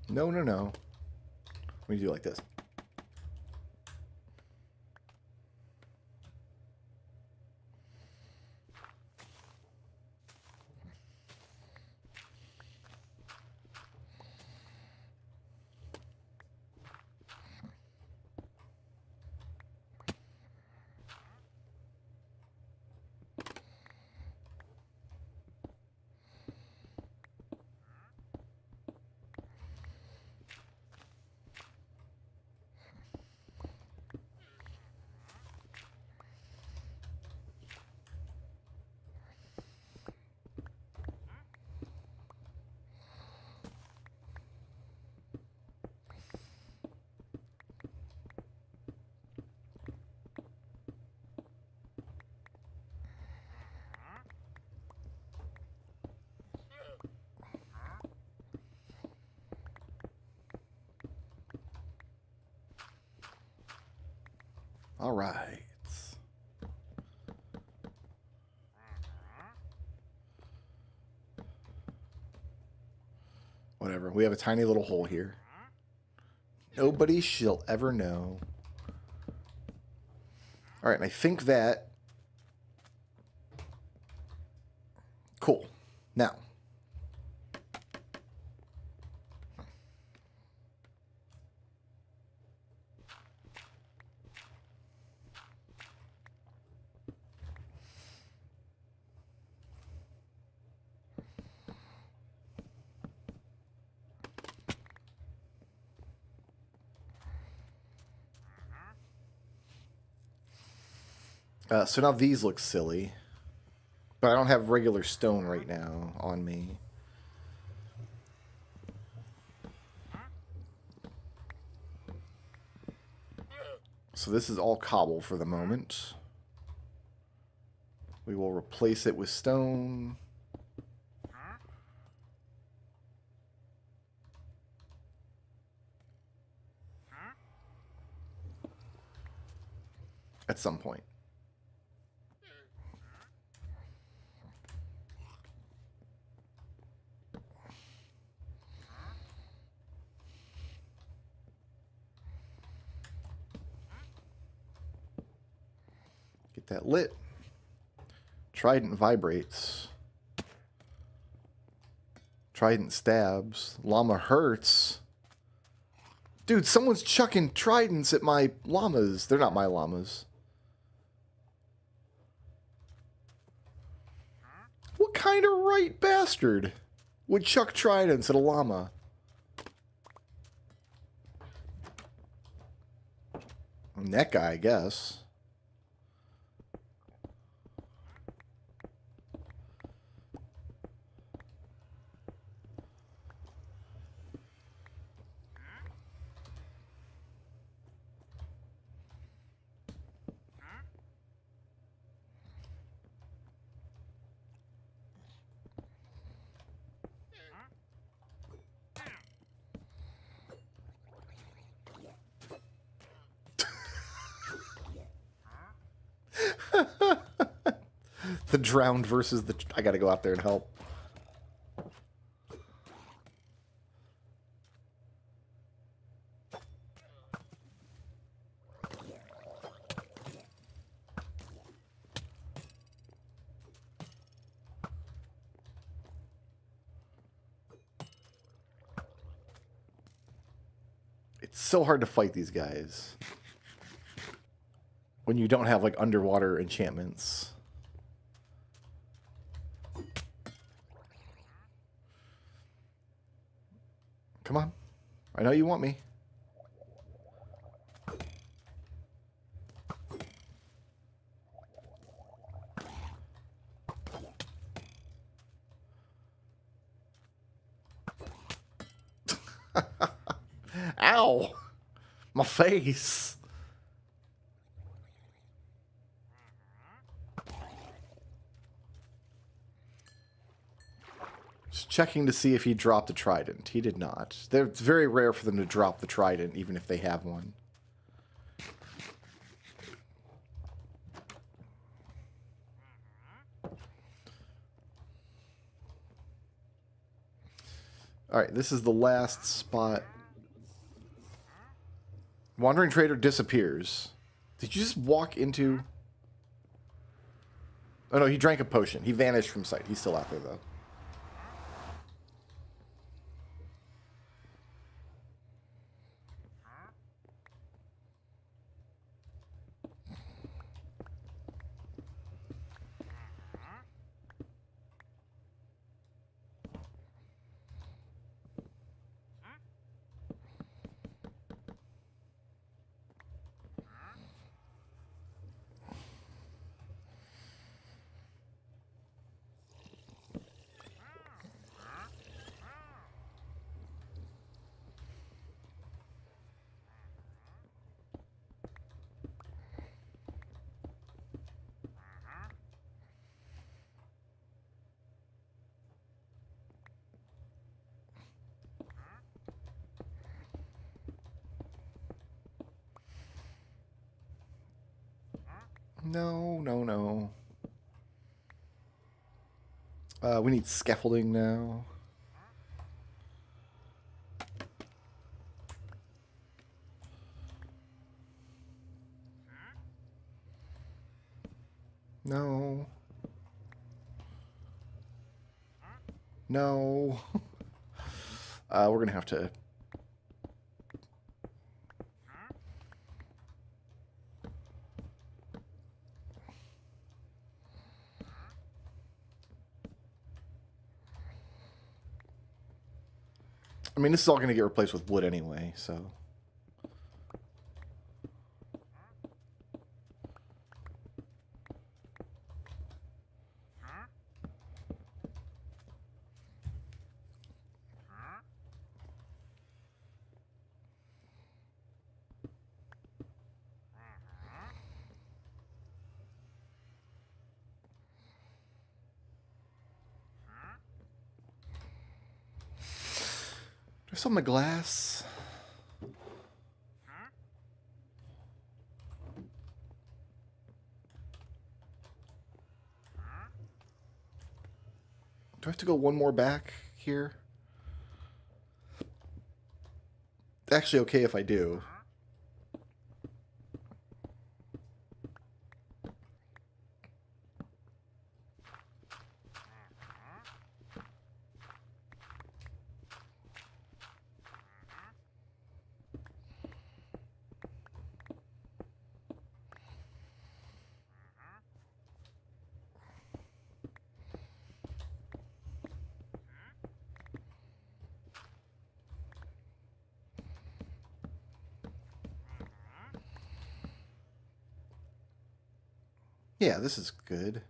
No, no, no. We do it like this. All right. Whatever. We have a tiny little hole here. Nobody shall ever know. All right, and I think that... Cool. Now. So now these look silly. But I don't have regular stone right now on me. So this is all cobble for the moment. We will replace it with stone. At some point. Get that lit. Trident vibrates. Trident stabs. Llama hurts. Dude, someone's chucking tridents at my llamas. They're not my llamas. What kind of right bastard would chuck tridents at a llama? That guy, I guess. The drowned versus the... I gotta go out there and help. It's so hard to fight these guys when you don't have, like, underwater enchantments. Come on. I know you want me. Ow! My face! Just checking to see if he dropped a trident. He did not. It's very rare for them to drop the trident, even if they have one. Alright, this is the last spot. Wandering Trader disappears. Did you just walk into... Oh no, he drank a potion. He vanished from sight. He's still out there, though. No, no, no. We need scaffolding now. No. No. We're going to have to... I mean, this is all going to get replaced with wood anyway, so... There's some of my glass. Do I have to go one more back here? It's actually okay if I do. Yeah, this is good.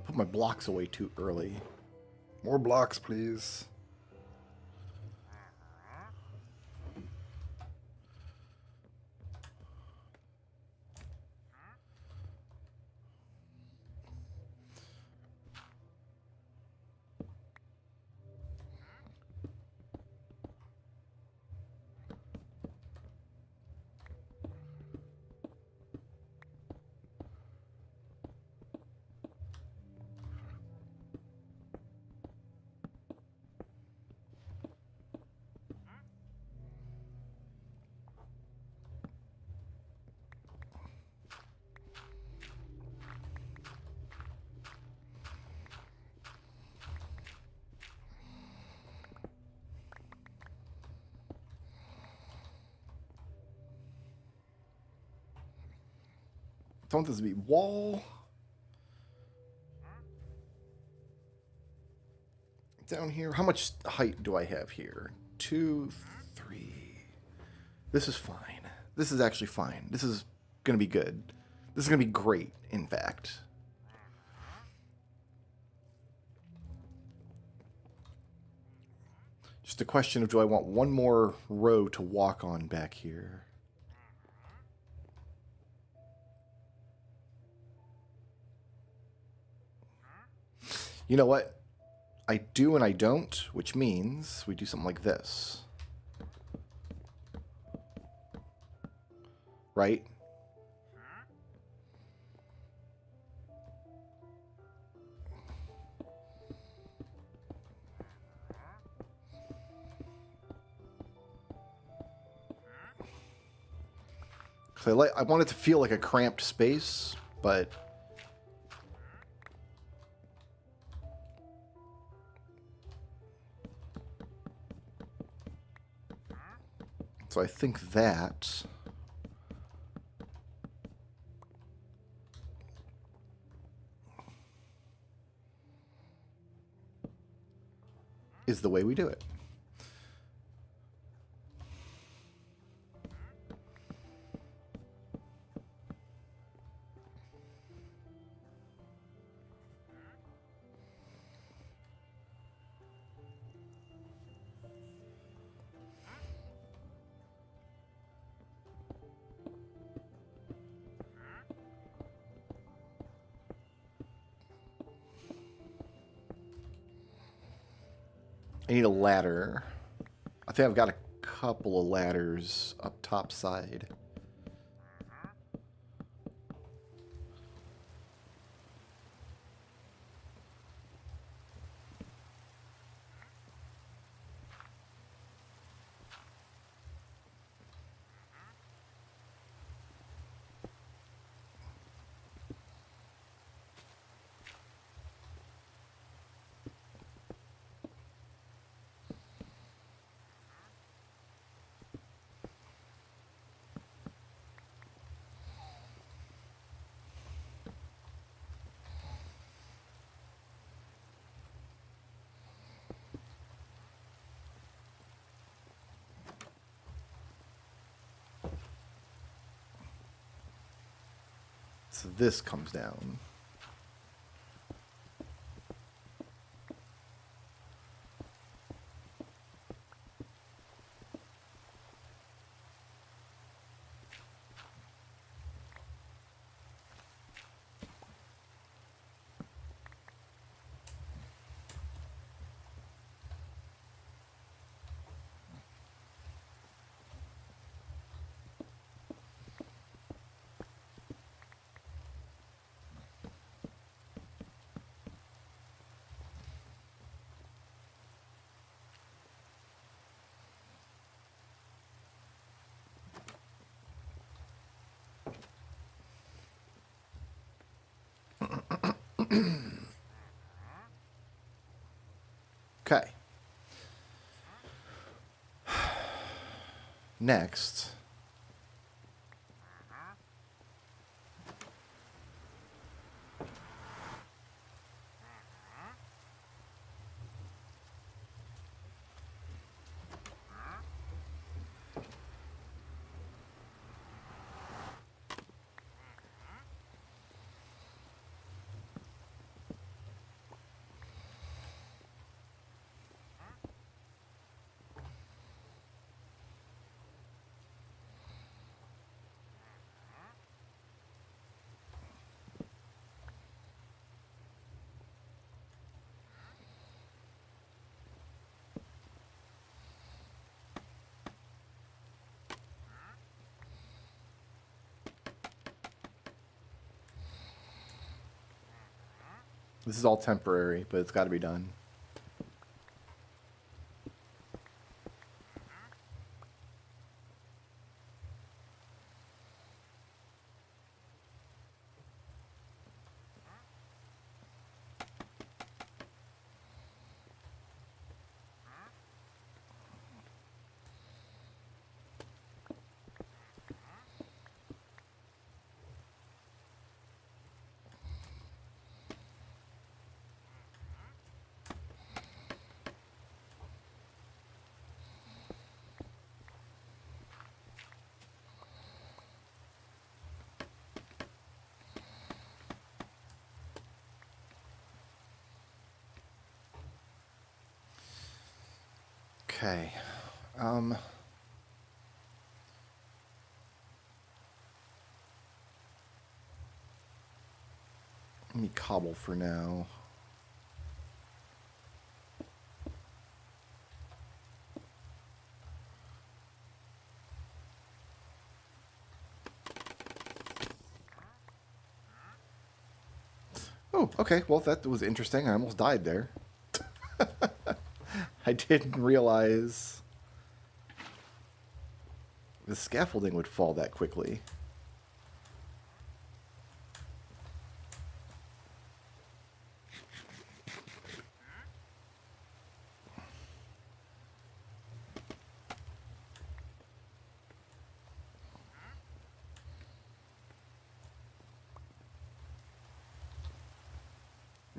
Put my blocks away too early. More blocks, please. I want this to be wall. Down here. How much height do I have here? 2, 3. This is fine. This is actually fine. This is going to be good. This is going to be great, in fact. Just a question of, do I want one more row to walk on back here? You know what? I do and I don't, which means we do something like this. Right? Because I want it to feel like a cramped space, but... So I think that is the way we do it. I need a ladder. I think I've got a couple of ladders up top side. So this comes down. Okay. Next. This is all temporary, but it's got to be done. Okay. Let me cobble for now. Oh, okay. Well, that was interesting. I almost died there. I didn't realize the scaffolding would fall that quickly.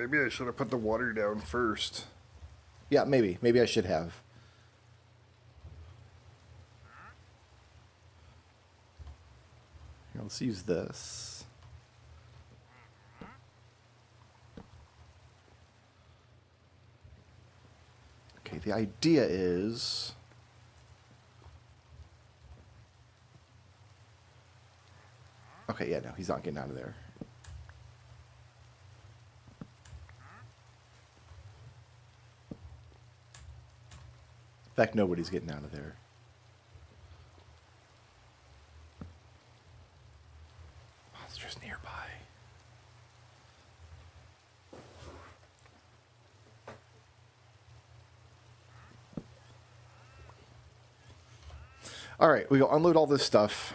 Maybe I should have put the water down first. Yeah, maybe. Maybe I should have. Here, let's use this. Okay, the idea is... Okay, yeah, no, he's not getting out of there. In fact, nobody's getting out of there. Monsters nearby. All right, we go unload all this stuff.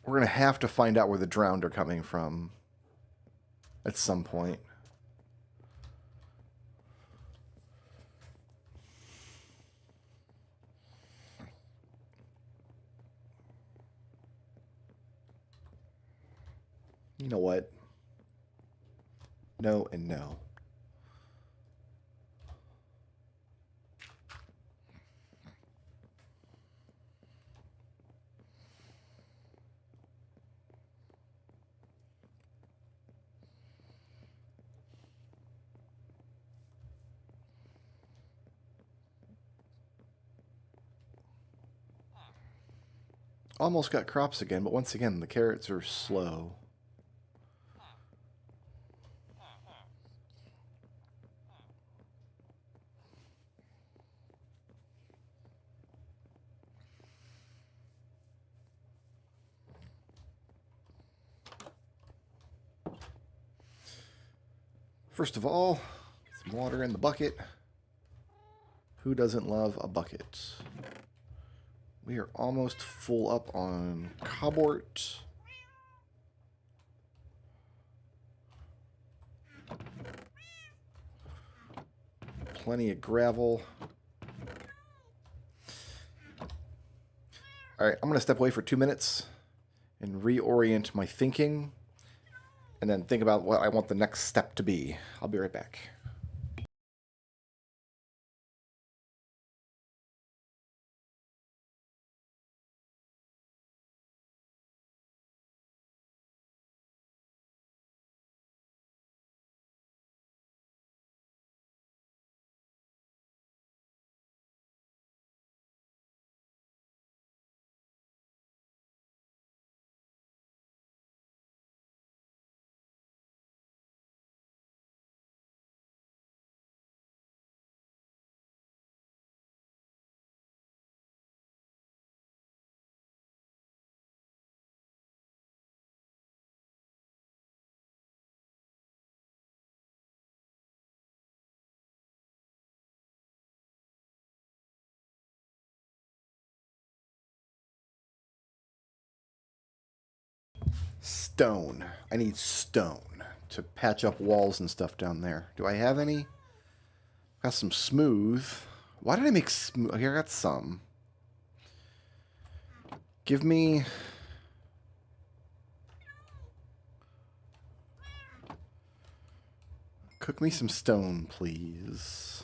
We're going to have to find out where the drowned are coming from at some point. You know what? No and no. Almost got crops again, but once again, the carrots are slow. First of all, some water in the bucket. Who doesn't love a bucket? We are almost full up on cobwort. Plenty of gravel. All right, I'm going to step away for 2 minutes and reorient my thinking, and then think about what I want the next step to be. I'll be right back. Stone. I need stone to patch up walls and stuff down there. Do I have any? Got some smooth. Why did I make smooth? Here, I got some. Give me... Cook me some stone, please.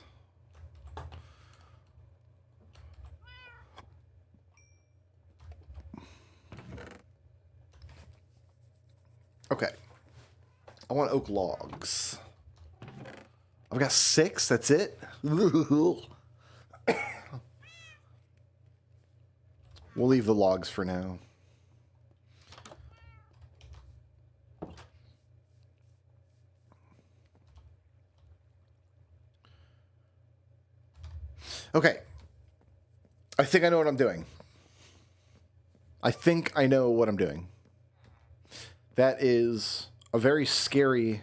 Okay. I want oak logs. I've got 6, that's it? We'll leave the logs for now. Okay. I think I know what I'm doing. I think I know what I'm doing. That is a very scary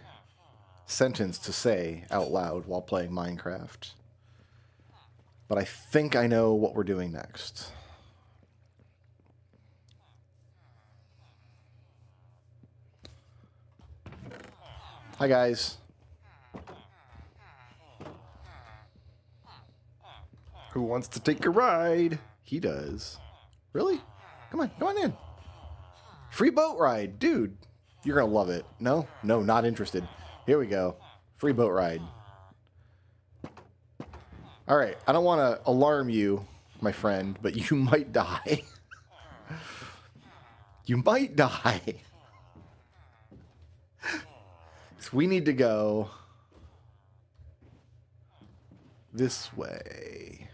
sentence to say out loud while playing Minecraft. But I think I know what we're doing next. Hi, guys. Who wants to take a ride? He does. Really? Come on in. Free boat ride, dude. You're gonna love it. No, not interested. Here we go. Free boat ride. All right, I don't want to alarm you, my friend, but you might die. You might die. So we need to go this way.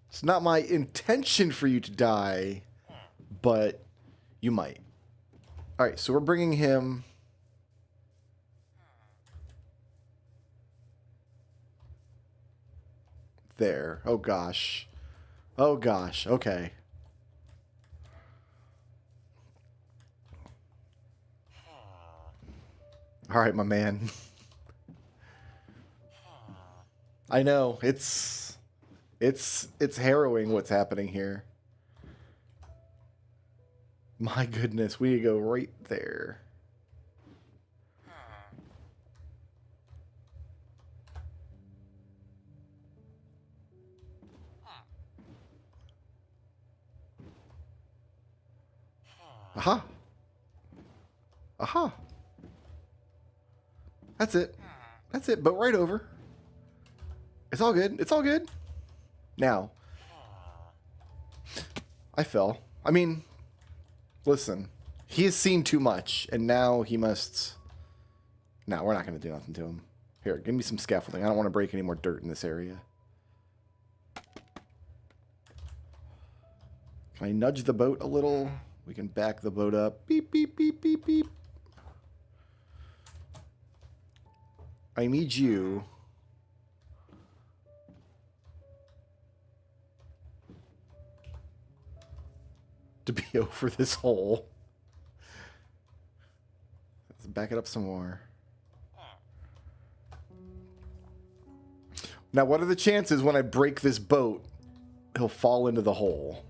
It's not my intention for you to die, but you might. All right, so we're bringing him there. Oh, gosh. Oh, gosh. Okay. All right, my man. I know. It's harrowing what's happening here. My goodness, we need to go right there. Aha. Aha. That's it. That's it. Boat right over. It's all good. It's all good. Now. I fell. I mean, listen. He has seen too much, and now he must... No, we're not going to do nothing to him. Here, give me some scaffolding. I don't want to break any more dirt in this area. Can I nudge the boat a little? We can back the boat up. Beep, beep, beep, beep, beep. I need you to be over this hole. Let's back it up some more. Now, what are the chances when I break this boat, he'll fall into the hole?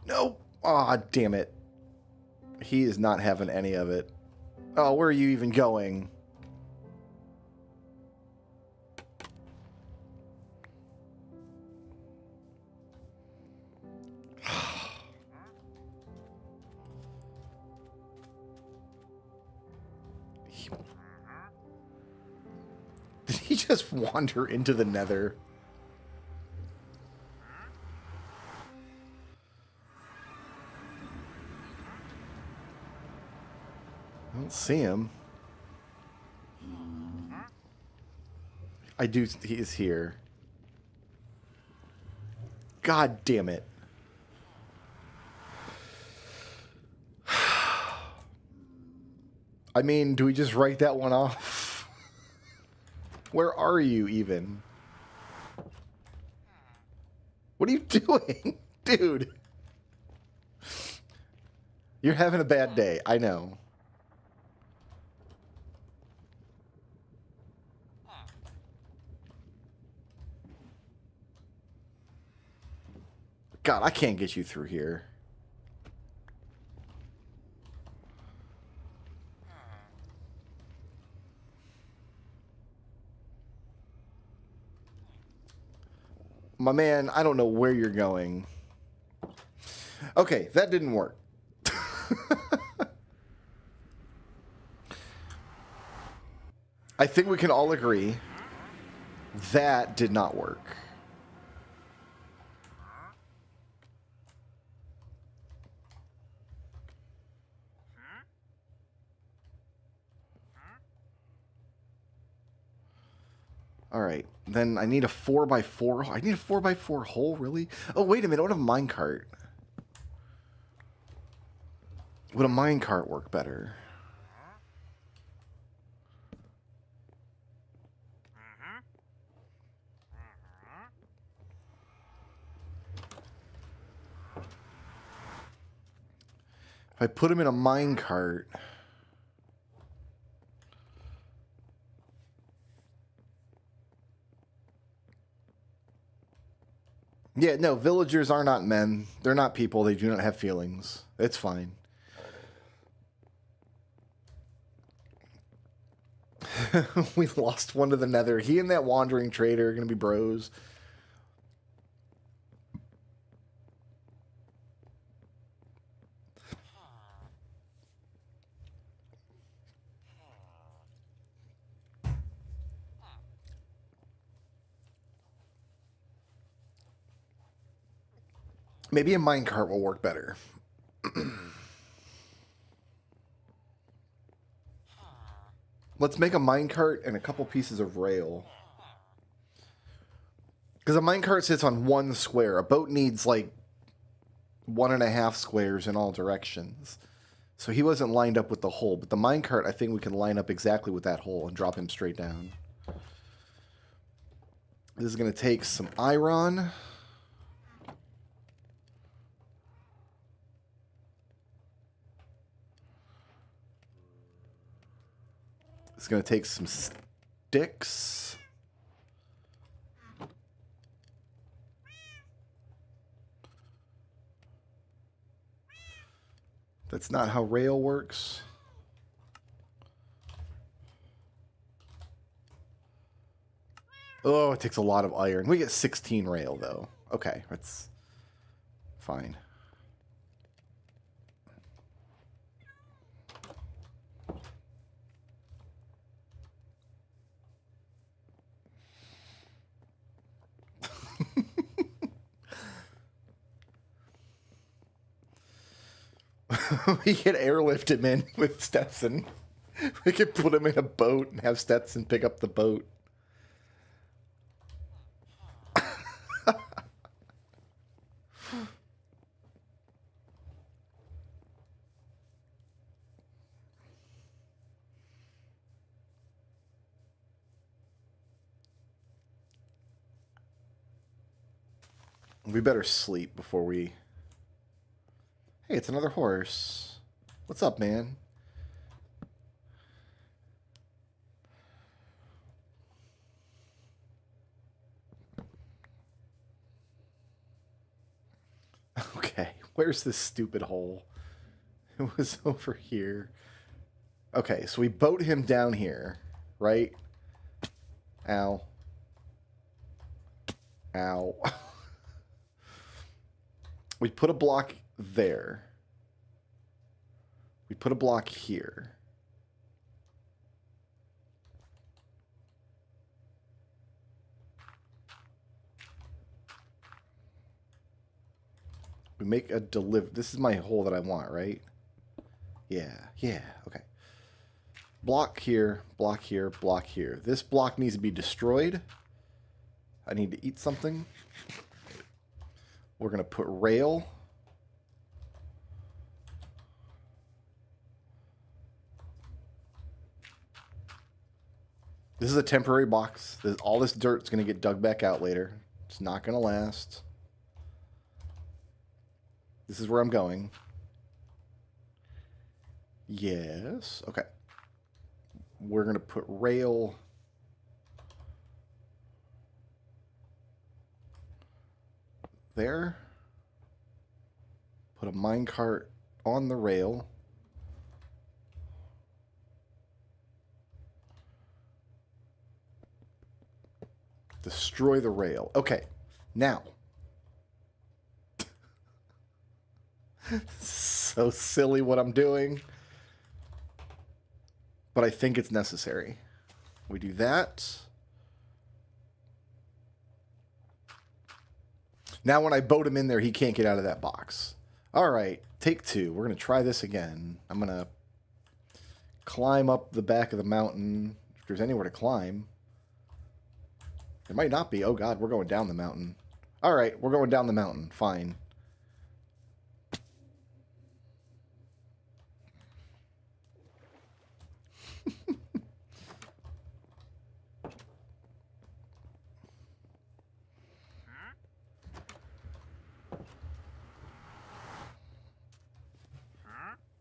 No. Aw, damn it. He is not having any of it. Oh, where are you even going? Did he just wander into the nether? I don't see him. I do. He is here. God damn it. I mean, do we just write that one off? Where are you even? What are you doing? Dude. You're having a bad day. I know. God, I can't get you through here. My man, I don't know where you're going. Okay, that didn't work. I think we can all agree that did not work. All right, then I need a 4x4. I need a 4x4 hole, really? Oh, wait a minute. What a minecart. Would a minecart work better? If I put him in a minecart... Yeah, no, villagers are not men. They're not people. They do not have feelings. It's fine. We lost one to the nether. He and that wandering trader are going to be bros. Maybe a minecart will work better. Let's make a minecart and a couple pieces of rail. Because a minecart sits on one square. A boat needs like 1.5 squares in all directions. So he wasn't lined up with the hole. But the minecart, I think we can line up exactly with that hole and drop him straight down. This is going to take some iron. It's going to take some sticks. That's not how rail works. Oh, it takes a lot of iron. We get 16 rail, though. Okay, that's fine. We could airlift him in with Stetson. We could put him in a boat and have Stetson pick up the boat. We better sleep before we... Hey, it's another horse. What's up, man? Okay, where's this stupid hole? It was over here. Okay, so we boat him down here, right? Ow. Ow. We put a block there. We put a block here. We make a This is my hole that I want, right? Yeah, okay. Block here, block here, block here. This block needs to be destroyed. I need to eat something. We're going to put rail. This is a temporary box. All this dirt's going to get dug back out later. It's not going to last. This is where I'm going. Yes. Okay. We're going to put rail... there. Put a minecart on the rail. Destroy the rail. Okay, now. So silly what I'm doing. But I think it's necessary. We do that. Now when I boat him in there, he can't get out of that box. All right, take two. We're going to try this again. I'm going to climb up the back of the mountain. If there's anywhere to climb. There might not be. Oh, God, we're going down the mountain. All right, we're going down the mountain. Fine.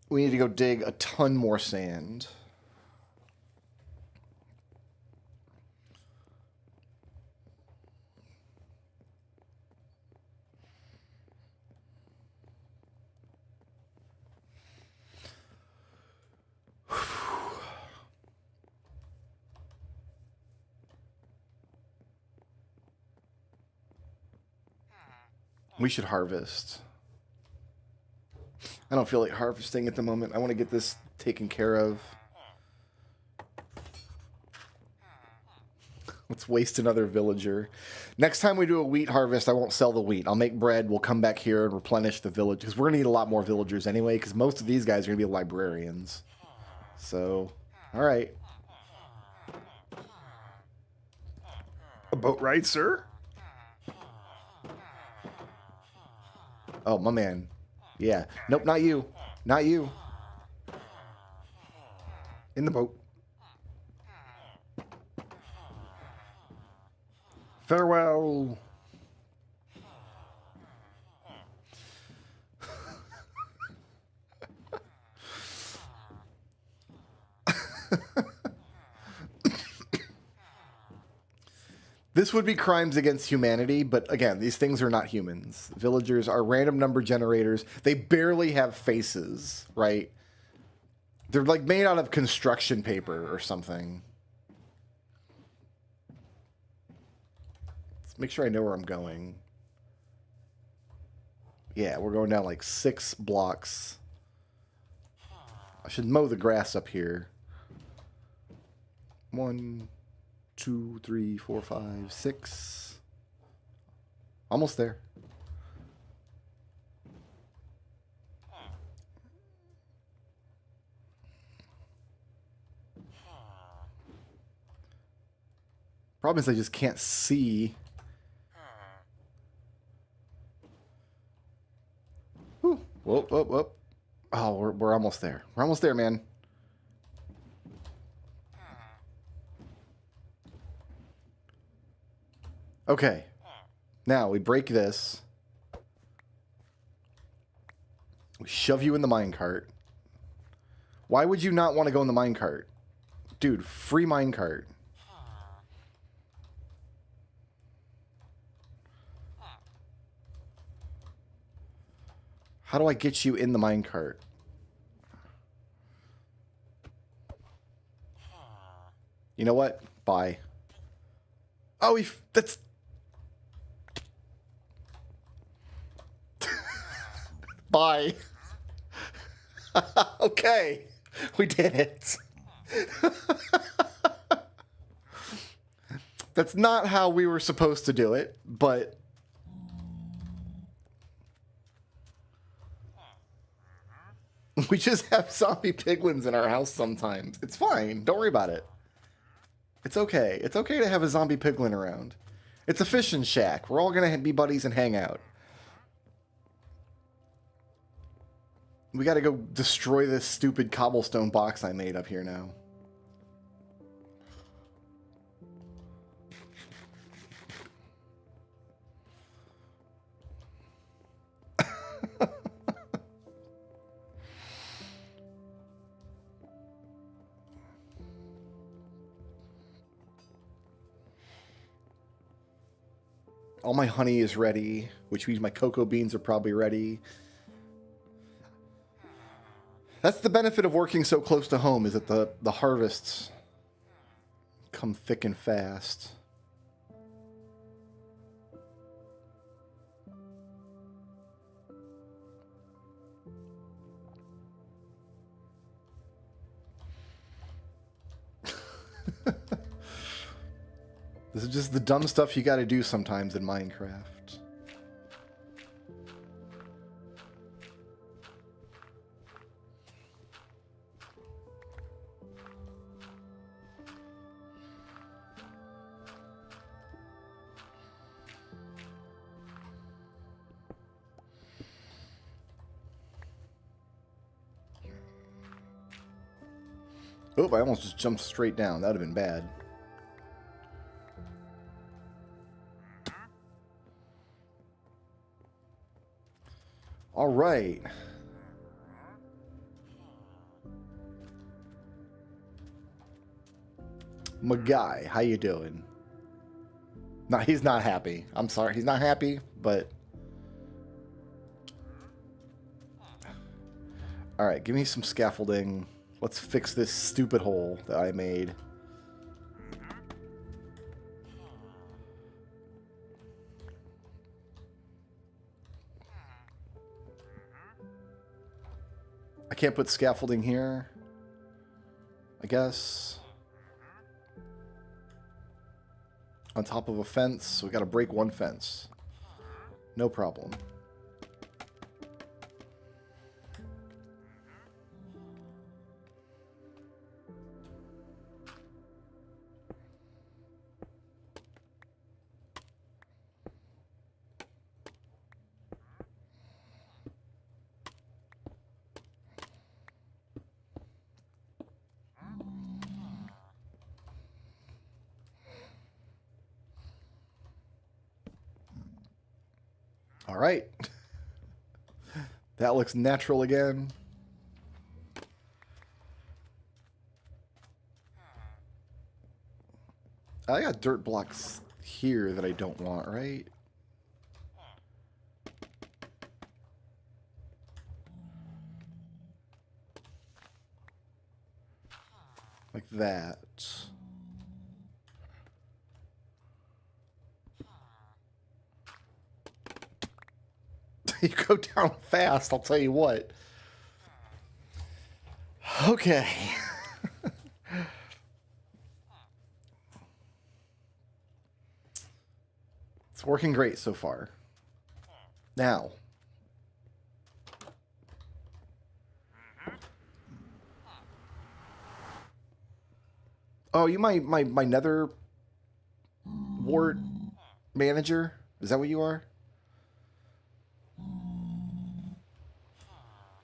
We need to go dig a ton more sand. We should harvest. I don't feel like harvesting at the moment. I want to get this taken care of. Let's waste another villager. Next time we do a wheat harvest, I won't sell the wheat. I'll make bread. We'll come back here and replenish the village. Because we're going to need a lot more villagers anyway. Because most of these guys are going to be librarians. So, all right. About right, sir? Oh, my man. Yeah. Nope, not you. Not you. In the boat. Farewell. This would be crimes against humanity, but again, these things are not humans. Villagers are random number generators. They barely have faces, right? They're like made out of construction paper or something. Let's make sure I know where I'm going. Yeah, we're going down like 6 blocks. I should mow the grass up here. 1, 2, 3, 4, 5, 6. Almost there. Problem is I just can't see. Whew. Whoop, whoop, whoop. Oh, we're almost there. We're almost there, man. Okay. Now we break this. We shove you in the minecart. Why would you not want to go in the minecart? Dude, free minecart. How do I get you in the minecart? You know what? Bye. Oh, that's... Bye. Okay. We did it. That's not how we were supposed to do it, but... We just have zombie piglins in our house sometimes. It's fine. Don't worry about it. It's okay. It's okay to have a zombie piglin around. It's a fishing shack. We're all going to be buddies and hang out. We got to go destroy this stupid cobblestone box I made up here now. All my honey is ready, which means my cocoa beans are probably ready. That's the benefit of working so close to home, is that the harvests come thick and fast. This is just the dumb stuff you gotta do sometimes in Minecraft. Oh, I almost just jumped straight down. That would have been bad. All right. My guy, how you doing? No, he's not happy. I'm sorry, he's not happy, but... All right, give me some scaffolding. Let's fix this stupid hole that I made. can't put scaffolding here, I guess. On top of a fence, so we gotta break one fence. No problem. All right. That looks natural again. I got dirt blocks here that I don't want, right? Like that. You go down fast, I'll tell you what. Okay. It's working great so far. Now. Oh, you my nether wart manager? Is that what you are?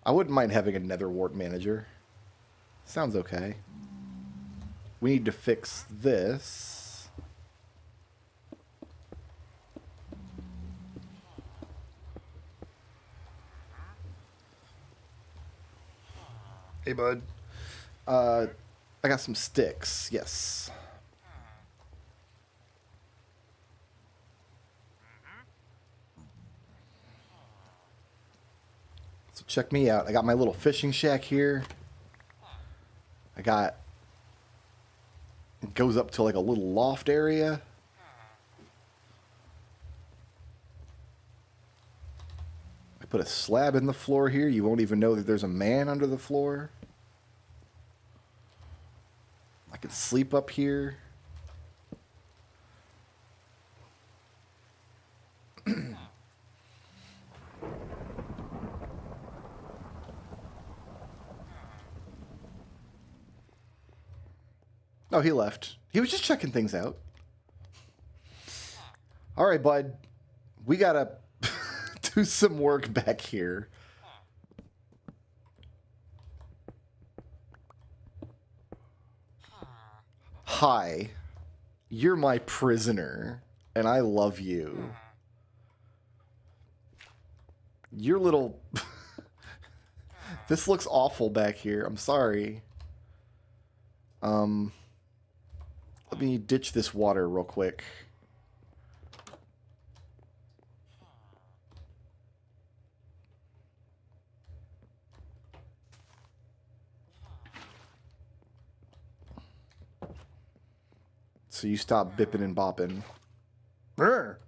I wouldn't mind having a nether wart manager. Sounds okay. We need to fix this. Hey, bud. I got some sticks. Yes. So check me out. I got my little fishing shack here. I got... It goes up to like a little loft area. I put a slab in the floor here. You won't even know that there's a man under the floor. I can sleep up here. Oh, he left. He was just checking things out. All right, bud. We gotta do some work back here. Hi. You're my prisoner, and I love you. Your little... This looks awful back here. I'm sorry. Let me ditch this water real quick. So you stop bipping and bopping. Brr.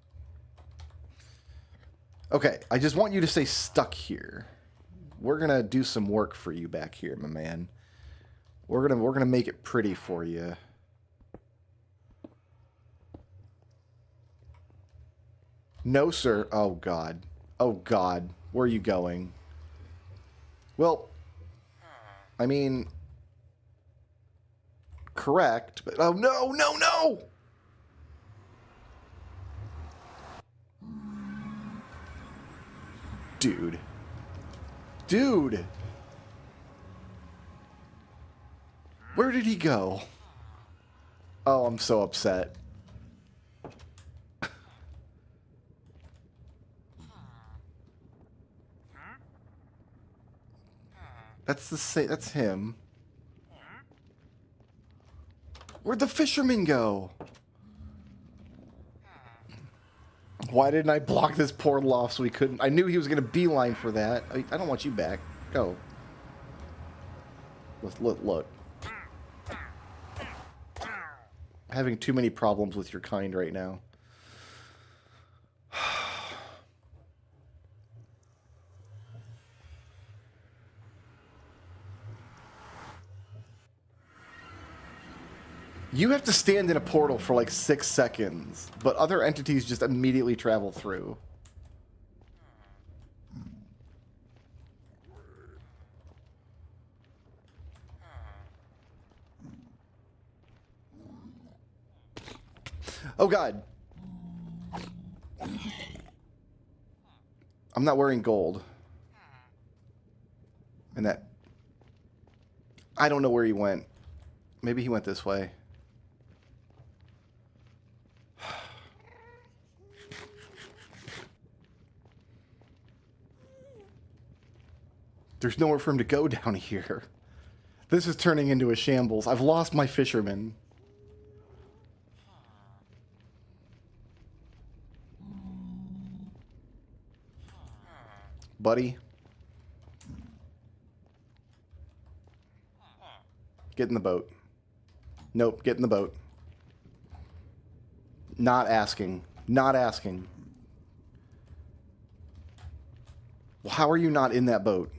Okay, I just want you to stay stuck here. We're gonna do some work for you back here, my man. We're gonna make it pretty for you. No, sir. Oh, God. Oh, God. Where are you going? Well, I mean... Correct, but... Oh, no, no, no! Dude. Dude! Where did he go? Oh, I'm so upset. That's him. Where'd the fisherman go? Why didn't I block this portal off so he couldn't? I knew he was going to beeline for that. I don't want you back. Go. Look. Having too many problems with your kind right now. You have to stand in a portal for like 6 seconds, but other entities just immediately travel through. Oh god. I'm not wearing gold. And that... I don't know where he went. Maybe he went this way. There's nowhere for him to go down here. This is turning into a shambles. I've lost my fisherman. Buddy. Get in the boat. Nope, get in the boat. Not asking. Not asking. Well, how are you not in that boat?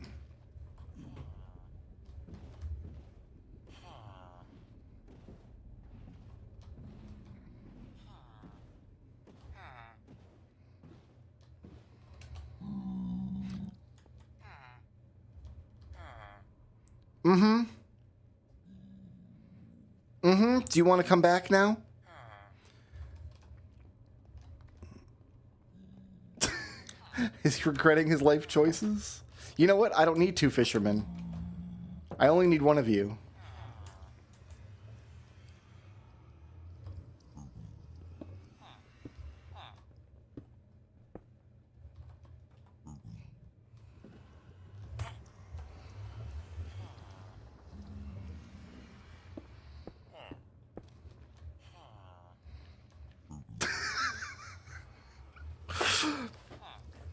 Mm-hmm. Mm-hmm. Do you want to come back now? Is he regretting his life choices? You know what? I don't need 2 fishermen. I only need one of you.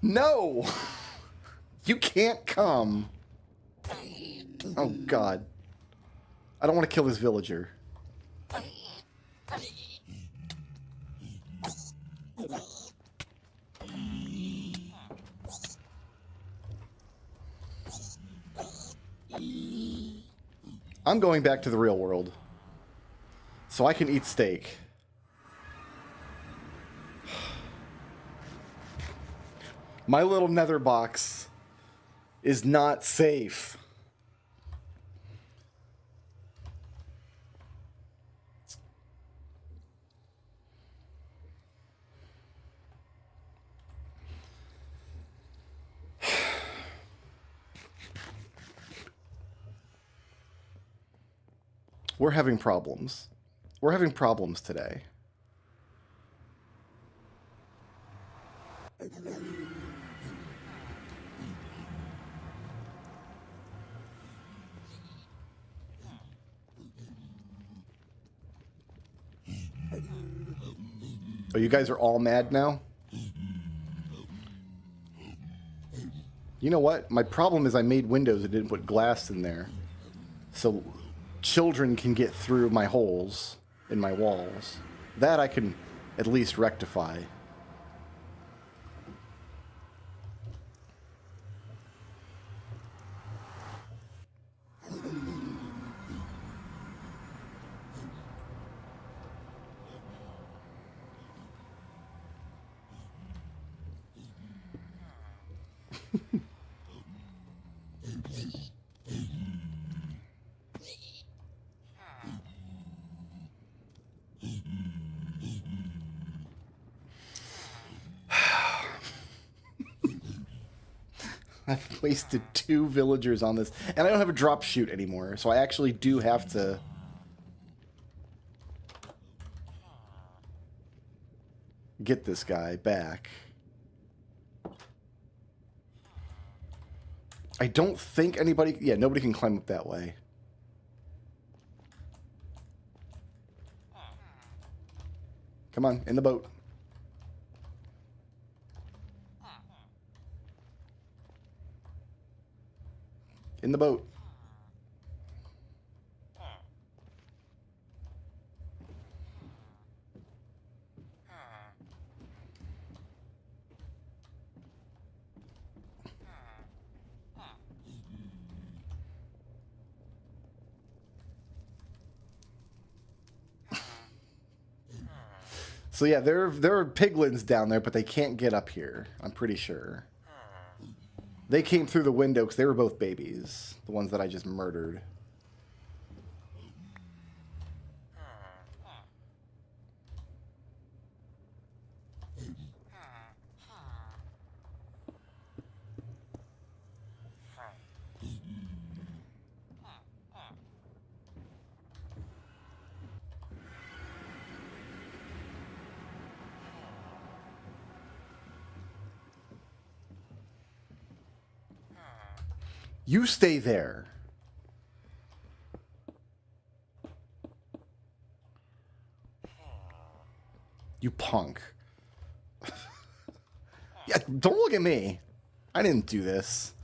No! You can't come. Oh, God. I don't want to kill this villager. I'm going back to the real world. So I can eat steak. My little nether box is not safe. We're having problems. We're having problems today. Oh, you guys are all mad now? You know what? My problem is I made windows and didn't put glass in there. So children can get through my holes in my walls. That I can at least rectify. I've wasted 2 villagers on this. And I don't have a drop chute anymore, so I actually do have to... get this guy back. I don't think anybody... Yeah, nobody can climb up that way. Come on, in the boat. In the boat. So yeah, there are piglins down there, but they can't get up here. I'm pretty sure. They came through the window because they were both babies. The ones that I just murdered. You stay there. You punk. Yeah, don't look at me. I didn't do this.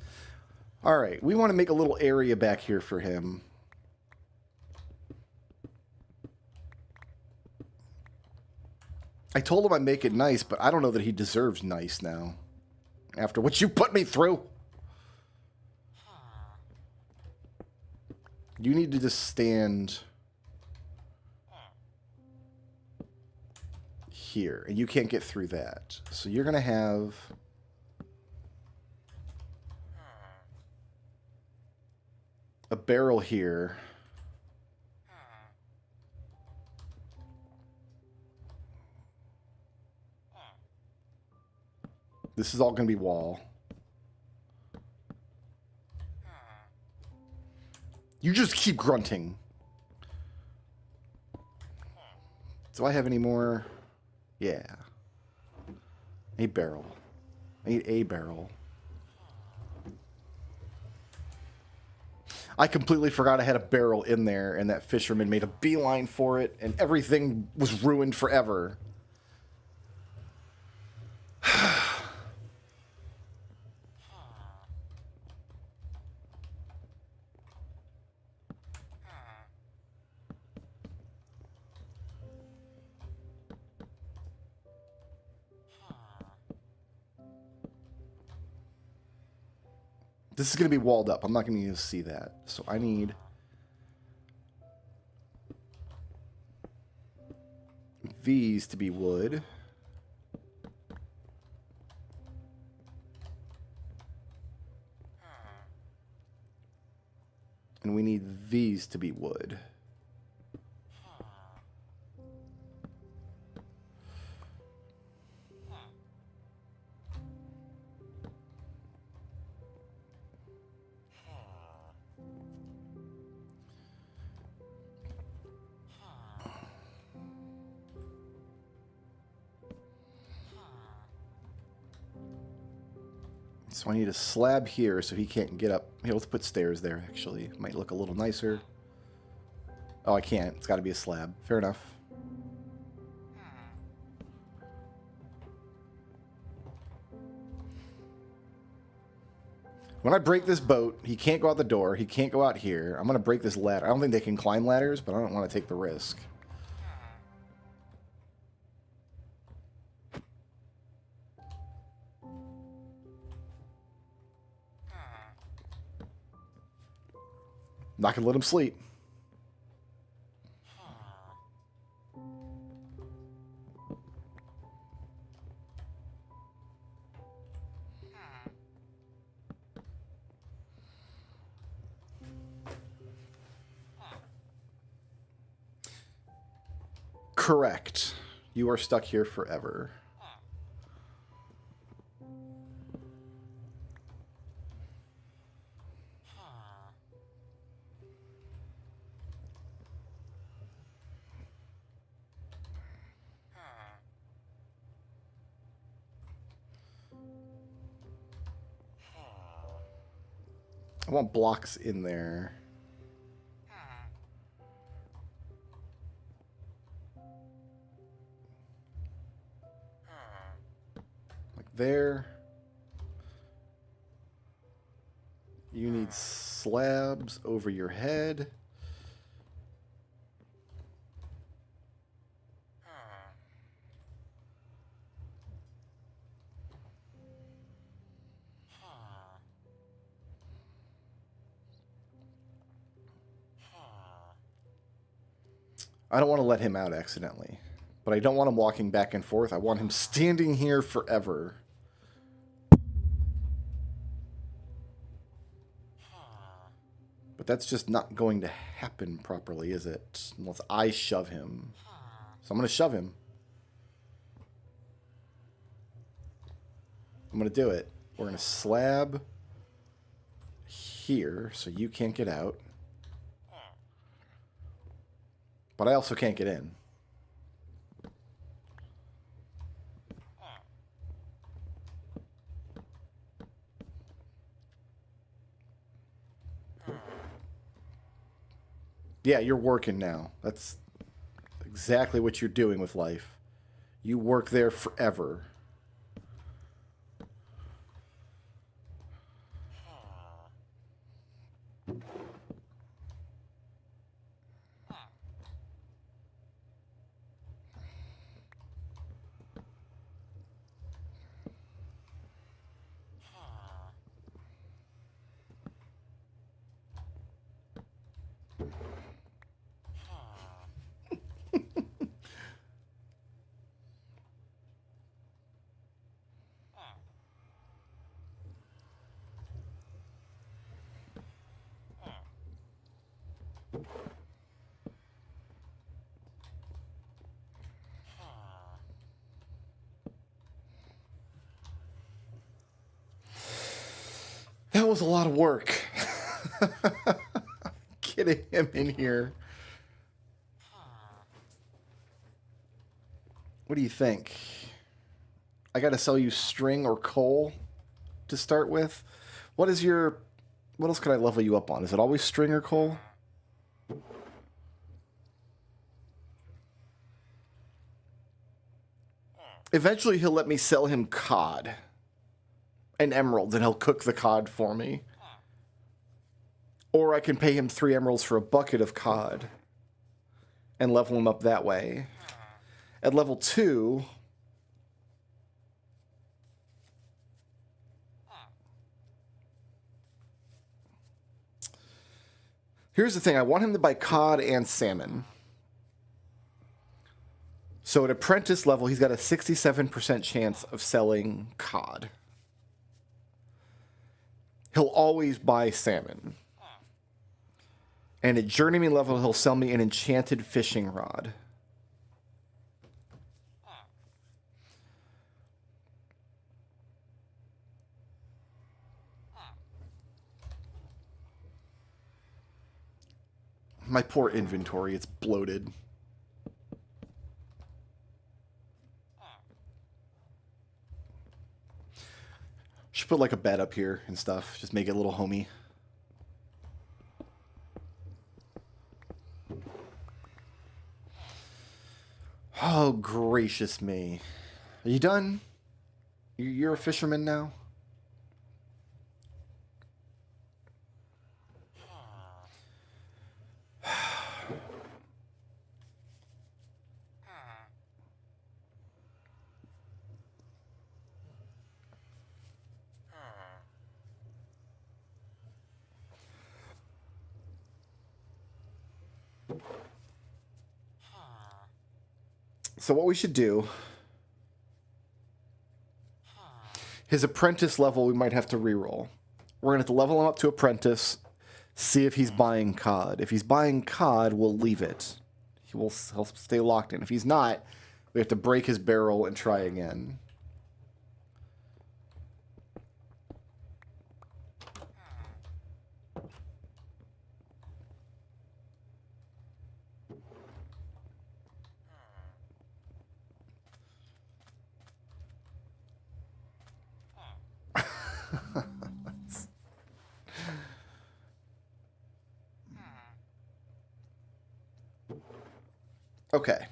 All right, we want to make a little area back here for him. I told him I'd make it nice, but I don't know that he deserves nice now. After what you put me through. You need to just stand here, and you can't get through that. So you're going to have a barrel here. This is all going to be wall. You just keep grunting. Do I have any more? Yeah. A barrel. I need a barrel. I completely forgot I had a barrel in there, and that fisherman made a beeline for it, and everything was ruined forever. This is going to be walled up. I'm not going to be able to see that. So I need these to be wood. And we need these to be wood. So I need a slab here so he can't get up. Here, let's put stairs there, actually. Might look a little nicer. Oh, I can't. It's got to be a slab. Fair enough. When I break this boat, he can't go out the door. He can't go out here. I'm going to break this ladder. I don't think they can climb ladders, but I don't want to take the risk. Not gonna let him sleep. Correct. You are stuck here forever. I want blocks in there. Like there. You need slabs over your head. I don't want to let him out accidentally. But I don't want him walking back and forth. I want him standing here forever. But that's just not going to happen properly, is it? Unless I shove him. So I'm going to shove him. I'm going to do it. We're going to slab here so you can't get out. But I also can't get in. Yeah, you're working now. That's exactly what you're doing with life. You work there forever. That was a lot of work. Getting him in here. What do you think? I gotta sell you string or coal to start with. What else can I level you up on? Is it always string or coal? Eventually he'll let me sell him cod and emeralds, and he'll cook the cod for me. Or I can pay him 3 emeralds for a bucket of cod and level him up that way. At level 2, here's the thing. I want him to buy cod and salmon. So at apprentice level, he's got a 67% chance of selling cod. He'll always buy salmon. And at journeyman level, he'll sell me an enchanted fishing rod. My poor inventory, it's bloated. Should put like a bed up here and stuff. Just make it a little homey. Oh, gracious me. Are you done? You're a fisherman now? So what we should do, his apprentice level we might have to reroll. We're going to have to level him up to apprentice, see if he's buying cod. If he's buying cod, we'll leave it. He'll stay locked in. If he's not, we have to break his barrel and try again. Okay.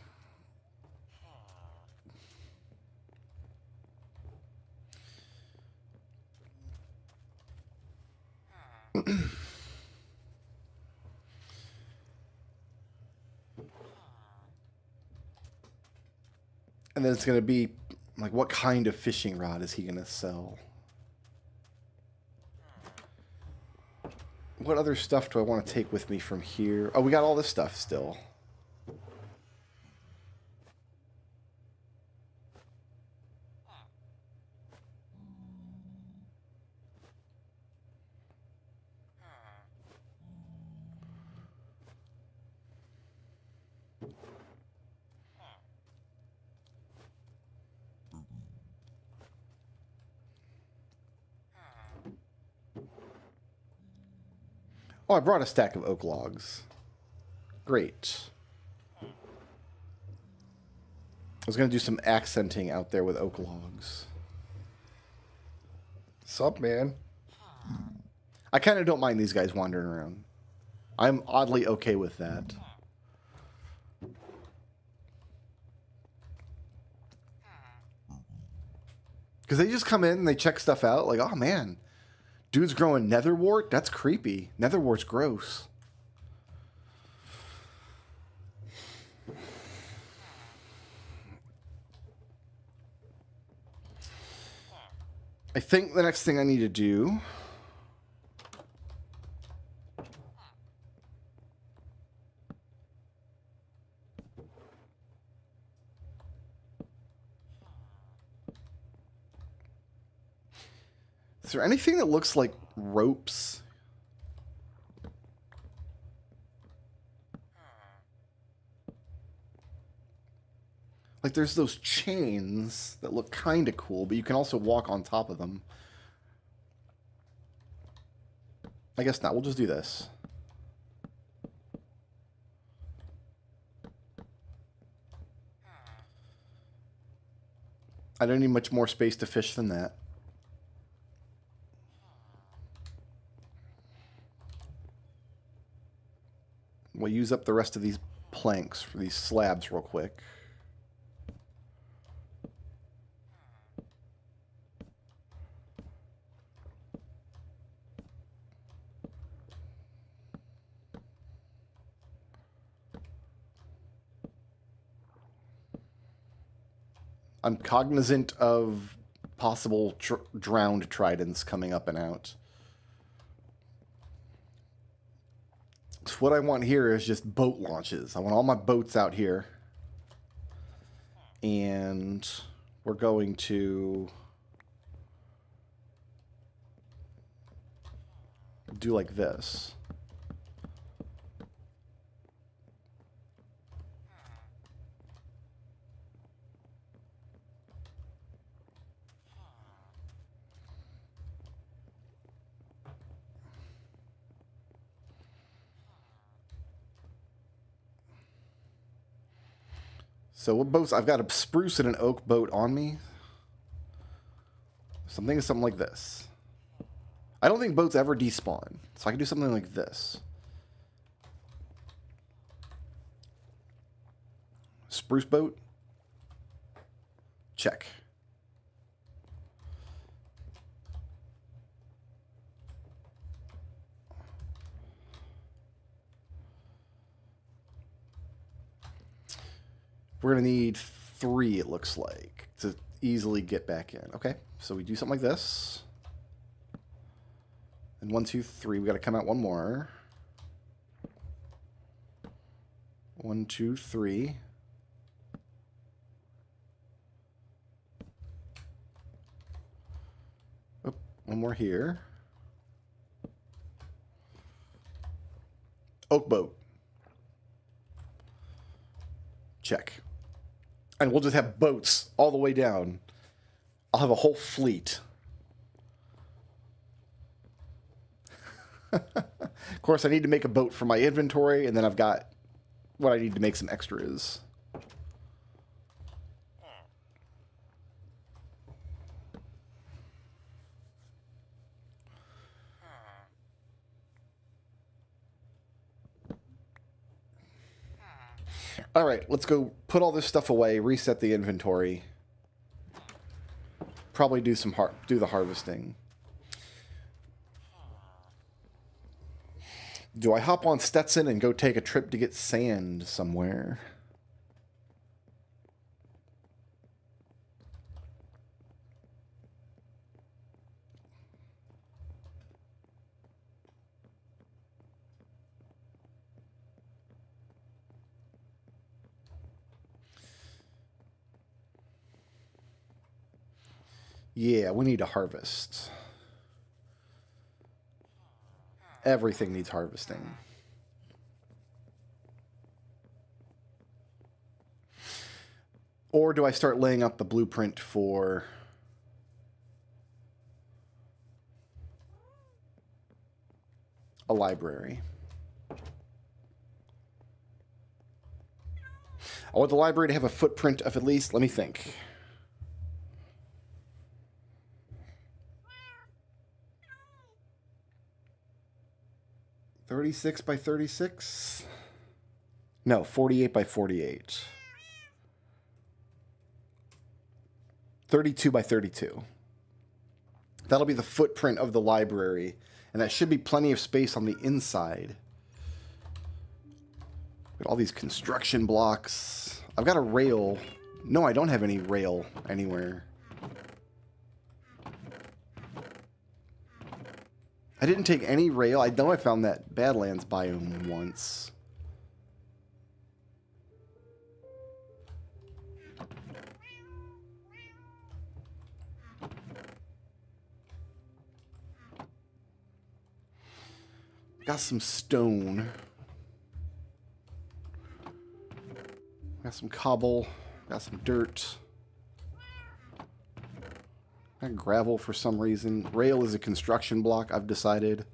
And then it's going to be, like, what kind of fishing rod is he going to sell? What other stuff do I want to take with me from here? Oh, we got all this stuff still. Oh, I brought a stack of oak logs. Great. I was going to do some accenting out there with oak logs. Sup, man? I kind of don't mind these guys wandering around. I'm oddly okay with that. Because they just come in and they check stuff out. Like, oh man, dude's growing netherwort? That's creepy. Netherwort's gross. I think the next thing I need to do... Is there anything that looks like ropes? Like there's those chains that look kind of cool, but you can also walk on top of them. I guess not. We'll just do this. I don't need much more space to fish than that. We'll use up the rest of these planks for these slabs real quick. I'm cognizant of possible drowned tridents coming up and out. So what I want here is just boat launches. I want all my boats out here. And we're going to do like this. So what boats? I've got a spruce and an oak boat on me. Something like this. I don't think boats ever despawn, so I can do something like this. Spruce boat. Check. We're going to need 3, it looks like, to easily get back in. Okay, so we do something like this. And 1, 2, 3. We got to come out one more. 1, 2, 3. Oh, one more here. Oak boat. Check. And we'll just have boats all the way down. I'll have a whole fleet. Of course, I need to make a boat for my inventory, and then I've got what I need to make some extras. All right, let's go put all this stuff away, reset the inventory. Probably do the harvesting. Do I hop on Stetson and go take a trip to get sand somewhere? Yeah, we need to harvest. Everything needs harvesting. Or do I start laying out the blueprint for... a library. I want the library to have a footprint of at least, let me think. $36 by $36? No, 48 by 48. 32 by 32. That'll be the footprint of the library, and that should be plenty of space on the inside. Got all these construction blocks. I've got a rail. No, I don't have any rail anywhere. I didn't take any rail. I know I found that Badlands biome once. Got some stone. Got some cobble. Got some dirt. Got gravel for some reason. Rail is a construction block, I've decided.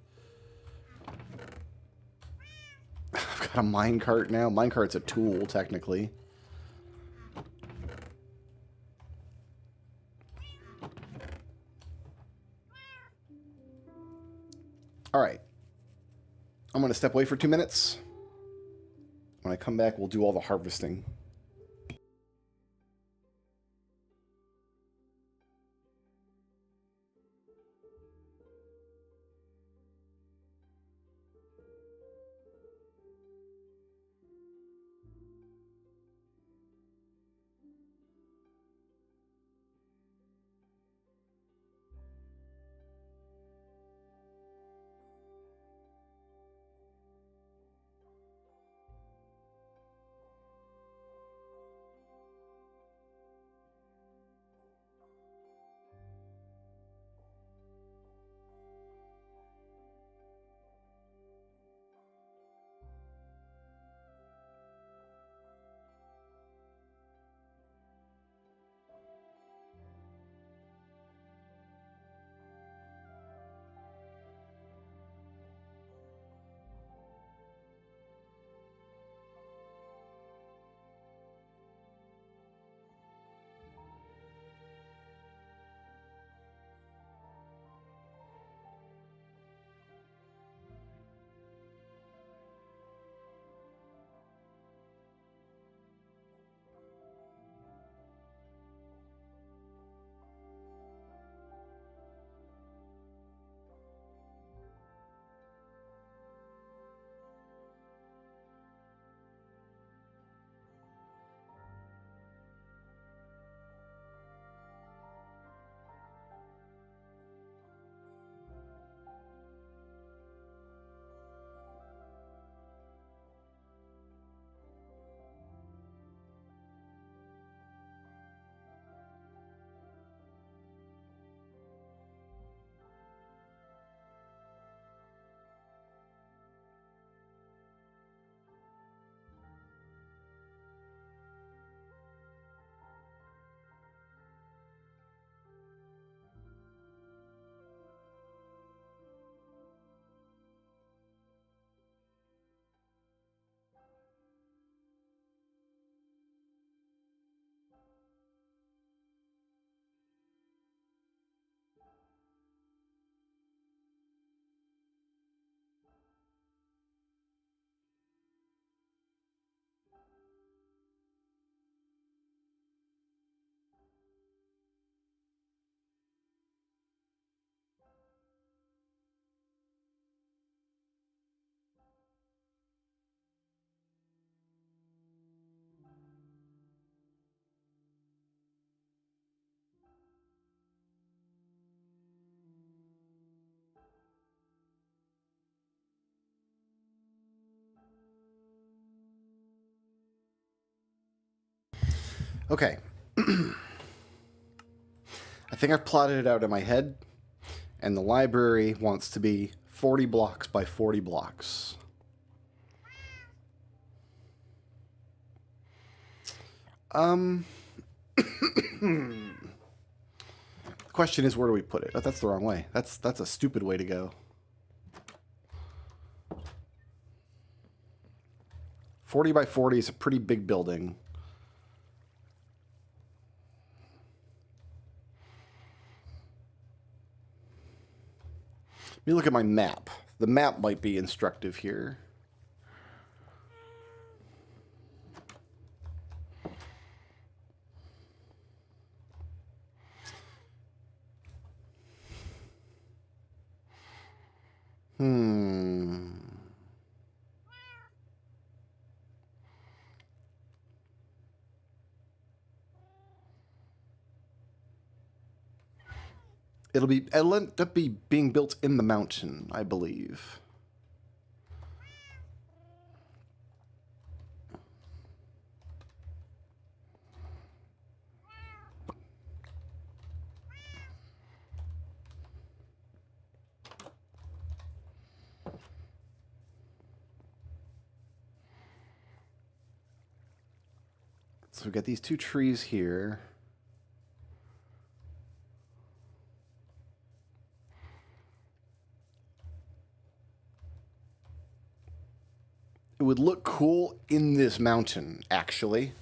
I've got a minecart now. Minecart's a tool, technically. Alright. I'm going to step away for 2 minutes. When I come back, we'll do all the harvesting. Okay. I think I've plotted it out in my head, and the library wants to be 40 blocks by 40 blocks. The question is, where do we put it? Oh, that's the wrong way. That's a stupid way to go. 40 by 40 is a pretty big building. Let me look at my map. The map might be instructive here. It'll end up being built in the mountain, I believe. So we've got these two trees here. It would look cool in this mountain, actually.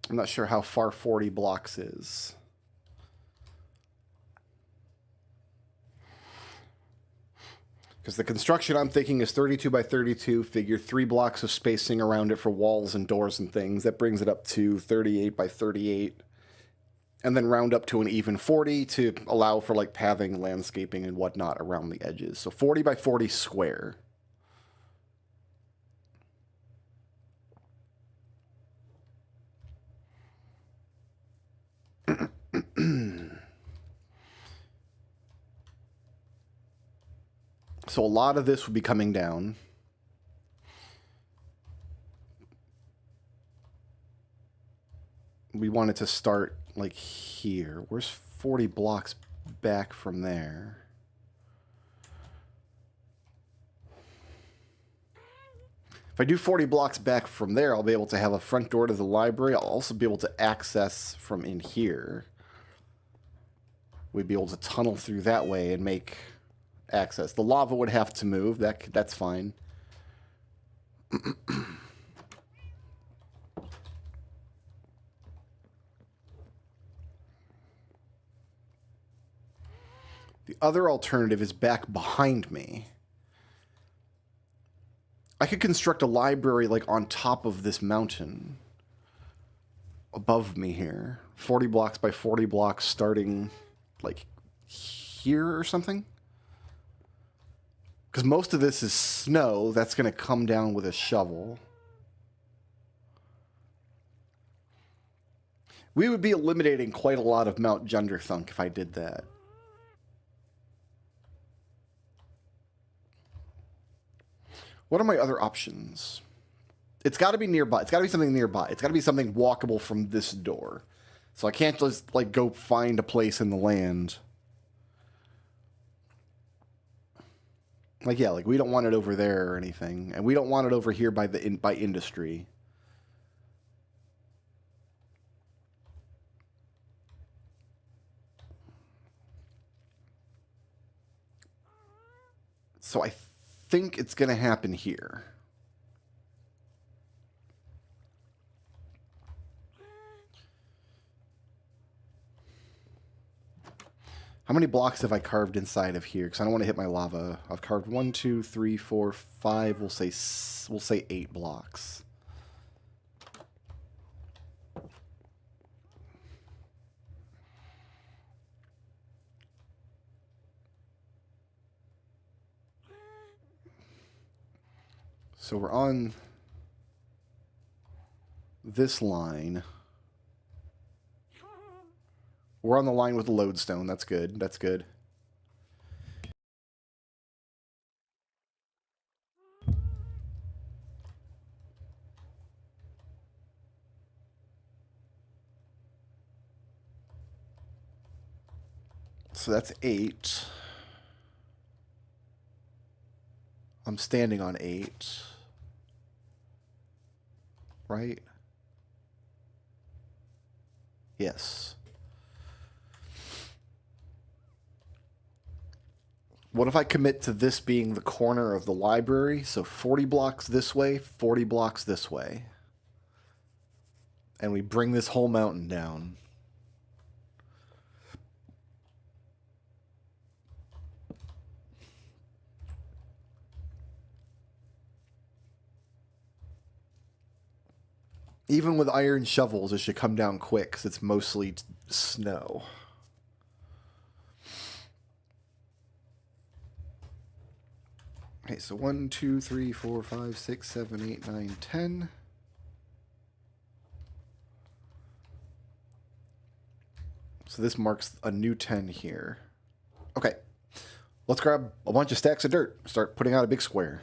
I'm not sure how far 40 blocks is. Because the construction I'm thinking is 32 by 32, figure 3 blocks of spacing around it for walls and doors and things. That brings it up to 38 by 38. And then round up to an even 40 to allow for like pathing, landscaping, and whatnot around the edges. So 40 by 40 square. So a lot of this would be coming down. We wanted to start like here. Where's 40 blocks back from there? If I do 40 blocks back from there, I'll be able to have a front door to the library. I'll also be able to access from in here. We'd be able to tunnel through that way and make access. The lava would have to move. That's fine. The other alternative is back behind me. I could construct a library like on top of this mountain above me here. 40 blocks by 40 blocks starting like here or something. Because most of this is snow that's going to come down with a shovel. We would be eliminating quite a lot of Mount Junderthunk if I did that. What are my other options? It's got to be nearby. It's got to be something nearby. It's got to be something walkable from this door. So I can't just like go find a place in the land. Like, yeah, like we don't want it over there or anything. And we don't want it over here by by industry. So I think it's going to happen here. How many blocks have I carved inside of here? Because I don't want to hit my lava. I've carved 1, 2, 3, 4, 5. We'll say 8 blocks. So we're on this line. We're on the line with the lodestone. That's good. That's good. So that's 8. I'm standing on 8. Right? Yes. What if I commit to this being the corner of the library? So 40 blocks this way, 40 blocks this way. And we bring this whole mountain down. Even with iron shovels, it should come down quick because it's mostly snow. Okay, so 1, 2, 3, 4, 5, 6, 7, 8, 9, 10. So this marks a new 10 here. Okay, let's grab a bunch of stacks of dirt. Start putting out a big square.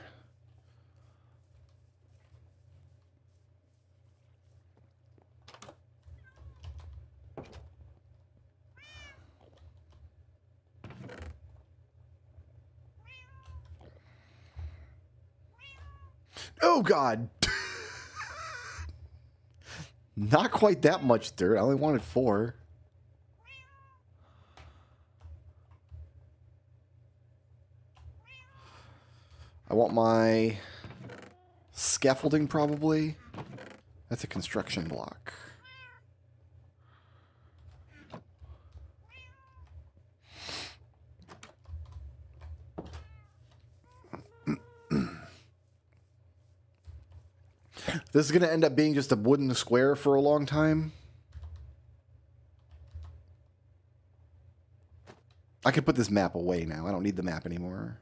Oh, God. Not quite that much dirt. I only wanted 4. I want my scaffolding, probably. That's a construction block. This is going to end up being just a wooden square for a long time. I could put this map away now. I don't need the map anymore.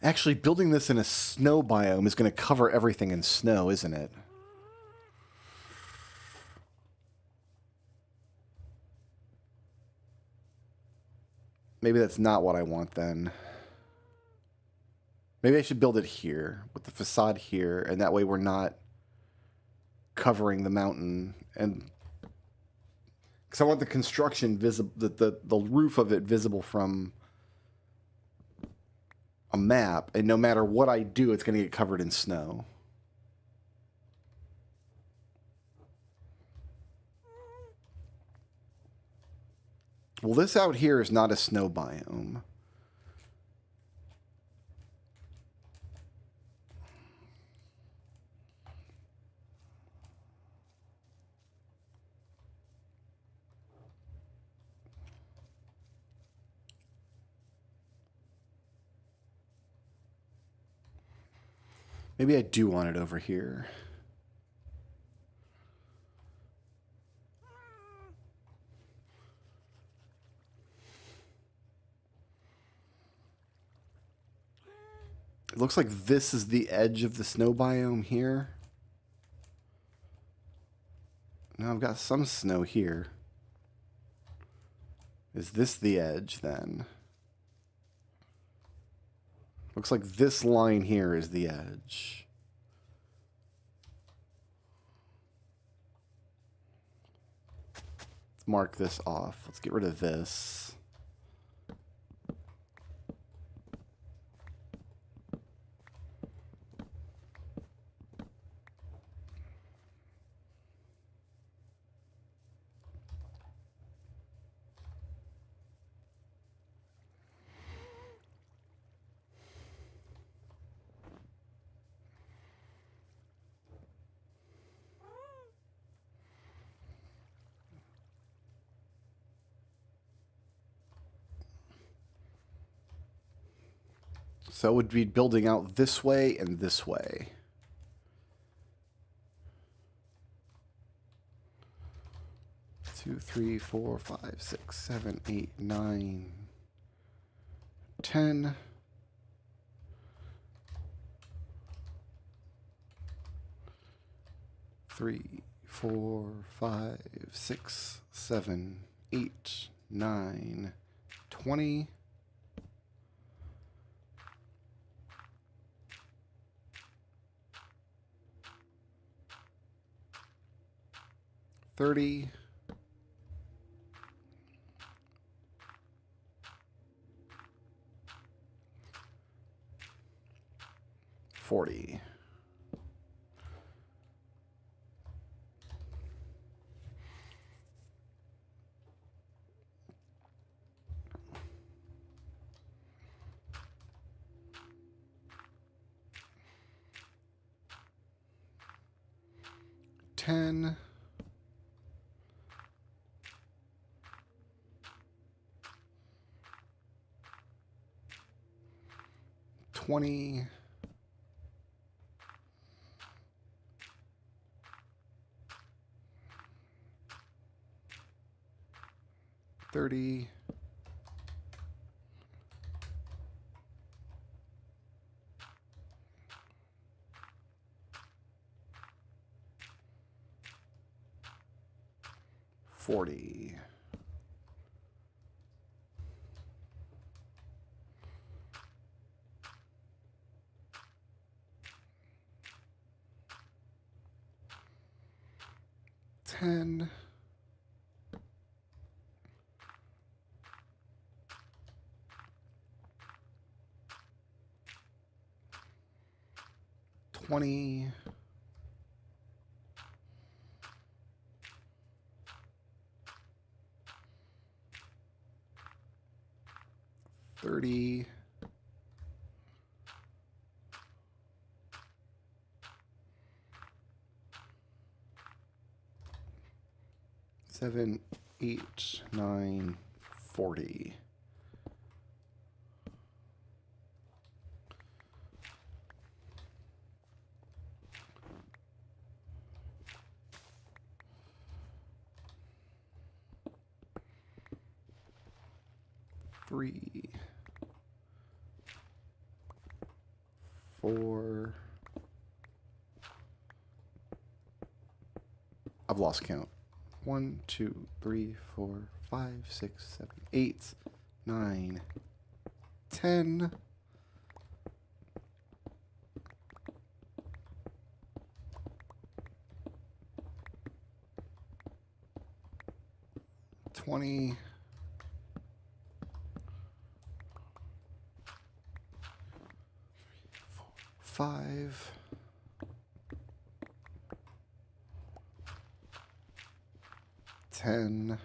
Actually, building this in a snow biome is going to cover everything in snow, isn't it? Maybe that's not what I want then. Maybe I should build it here, with the facade here, and that way we're not covering the mountain. And because I want the construction visible, the roof of it visible from a map, and no matter what I do, it's going to get covered in snow. Well, this out here is not a snow biome. Maybe I do want it over here. It looks like this is the edge of the snow biome here. Now I've got some snow here. Is this the edge then? Looks like this line here is the edge. Let's mark this off. Let's get rid of this. So it would be building out this way and this way. Two, 3, 4, 5, 6, 7, 8, 9, 10. Three, 4, 5, 6, 7, 8, 9, 20. 30. 40. 10. 20. 30. 40. 10. 20. 30. 7, 8, 9, 40. Three, 4. I've lost count. 1, 2, 3, 4, 5, 6, 7, 8, 9, 10. 20. 5. 10.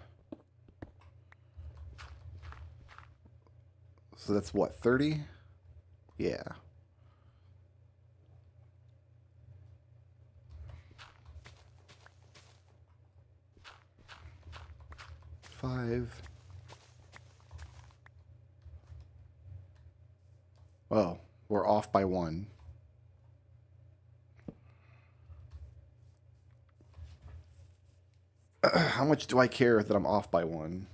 So that's what, 30? Yeah. 5. Oh, we're off by 1. How much do I care that I'm off by 1?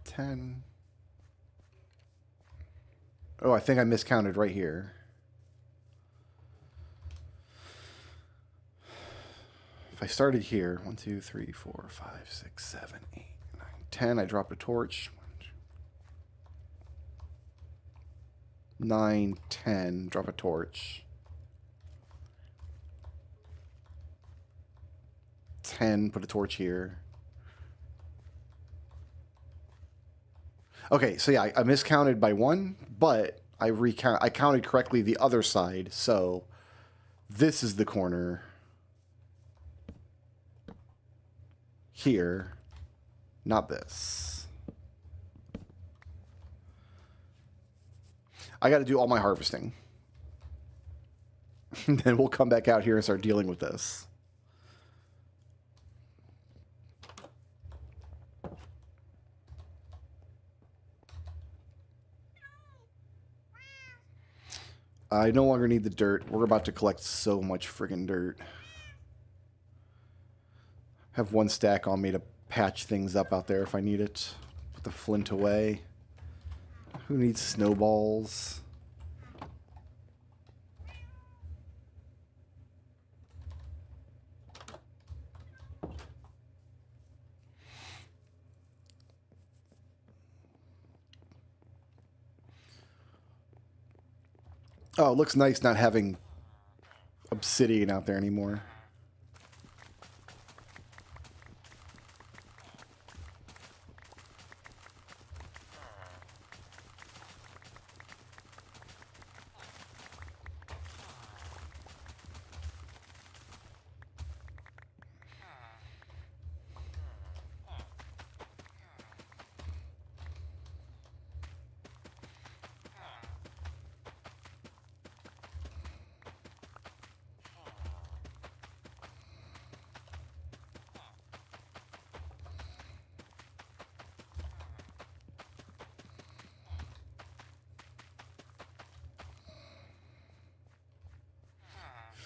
$10. Oh, I think I miscounted right here. If I started here, 1, 2, 3, 4, 5, 6, 7, 8, 9, 10. I dropped a torch. 9, 10. Drop a torch. 10. Put a torch here. Okay, so yeah, I miscounted by 1, but I counted correctly the other side. So this is the corner here, not this. I got to do all my harvesting. And then we'll come back out here and start dealing with this. I no longer need the dirt. We're about to collect so much friggin' dirt. Have 1 stack on me to patch things up out there if I need it. Put the flint away. Who needs snowballs? Oh, it looks nice not having obsidian out there anymore.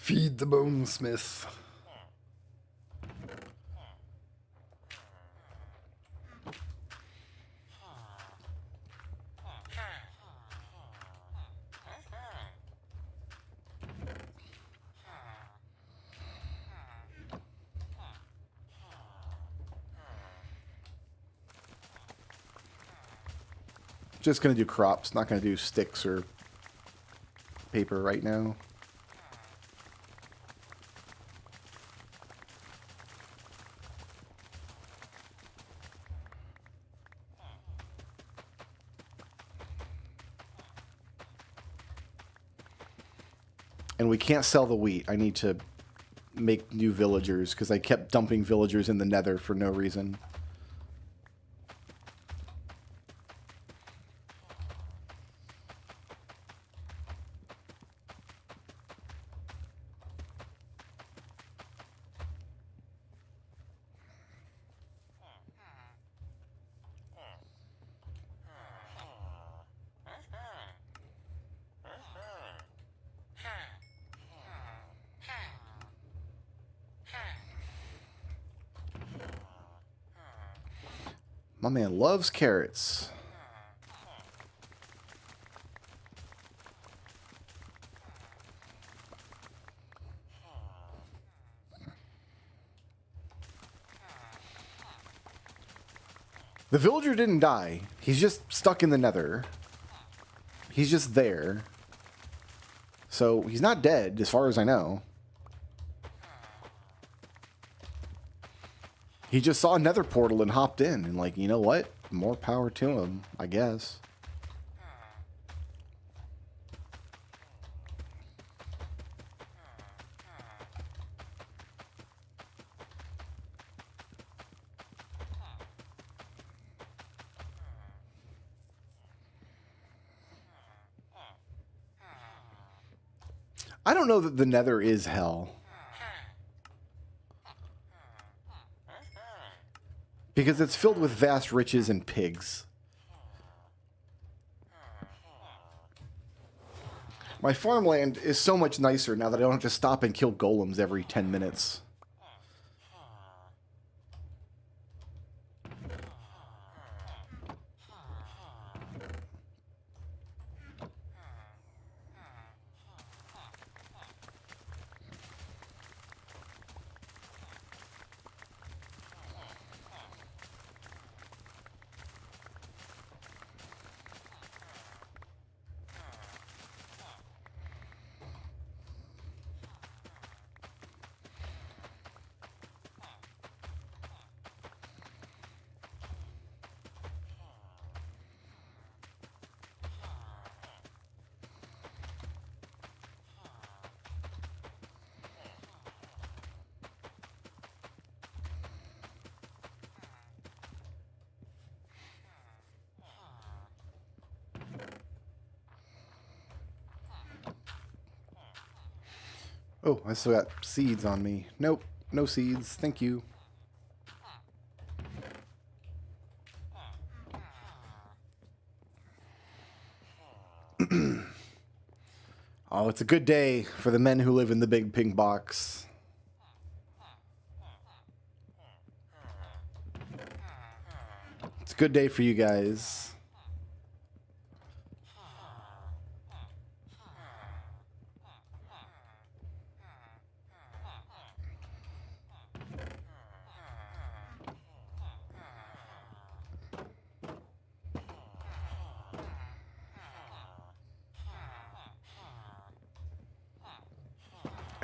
Feed the bonesmith. Just gonna do crops, not gonna do sticks or paper right now. And we can't sell the wheat. I need to make new villagers because I kept dumping villagers in the nether for no reason. My man loves carrots. The villager didn't die. He's just stuck in the nether. He's just there. So he's not dead, as far as I know. He just saw a nether portal and hopped in. And like, you know what? More power to him, I guess. I don't know that the nether is hell. Because it's filled with vast riches and pigs. My farmland is so much nicer now that I don't have to stop and kill golems every 10 minutes. Oh, I still got seeds on me. Nope, no seeds. Thank you. Oh, it's a good day for the men who live in the big pink box. It's a good day for you guys.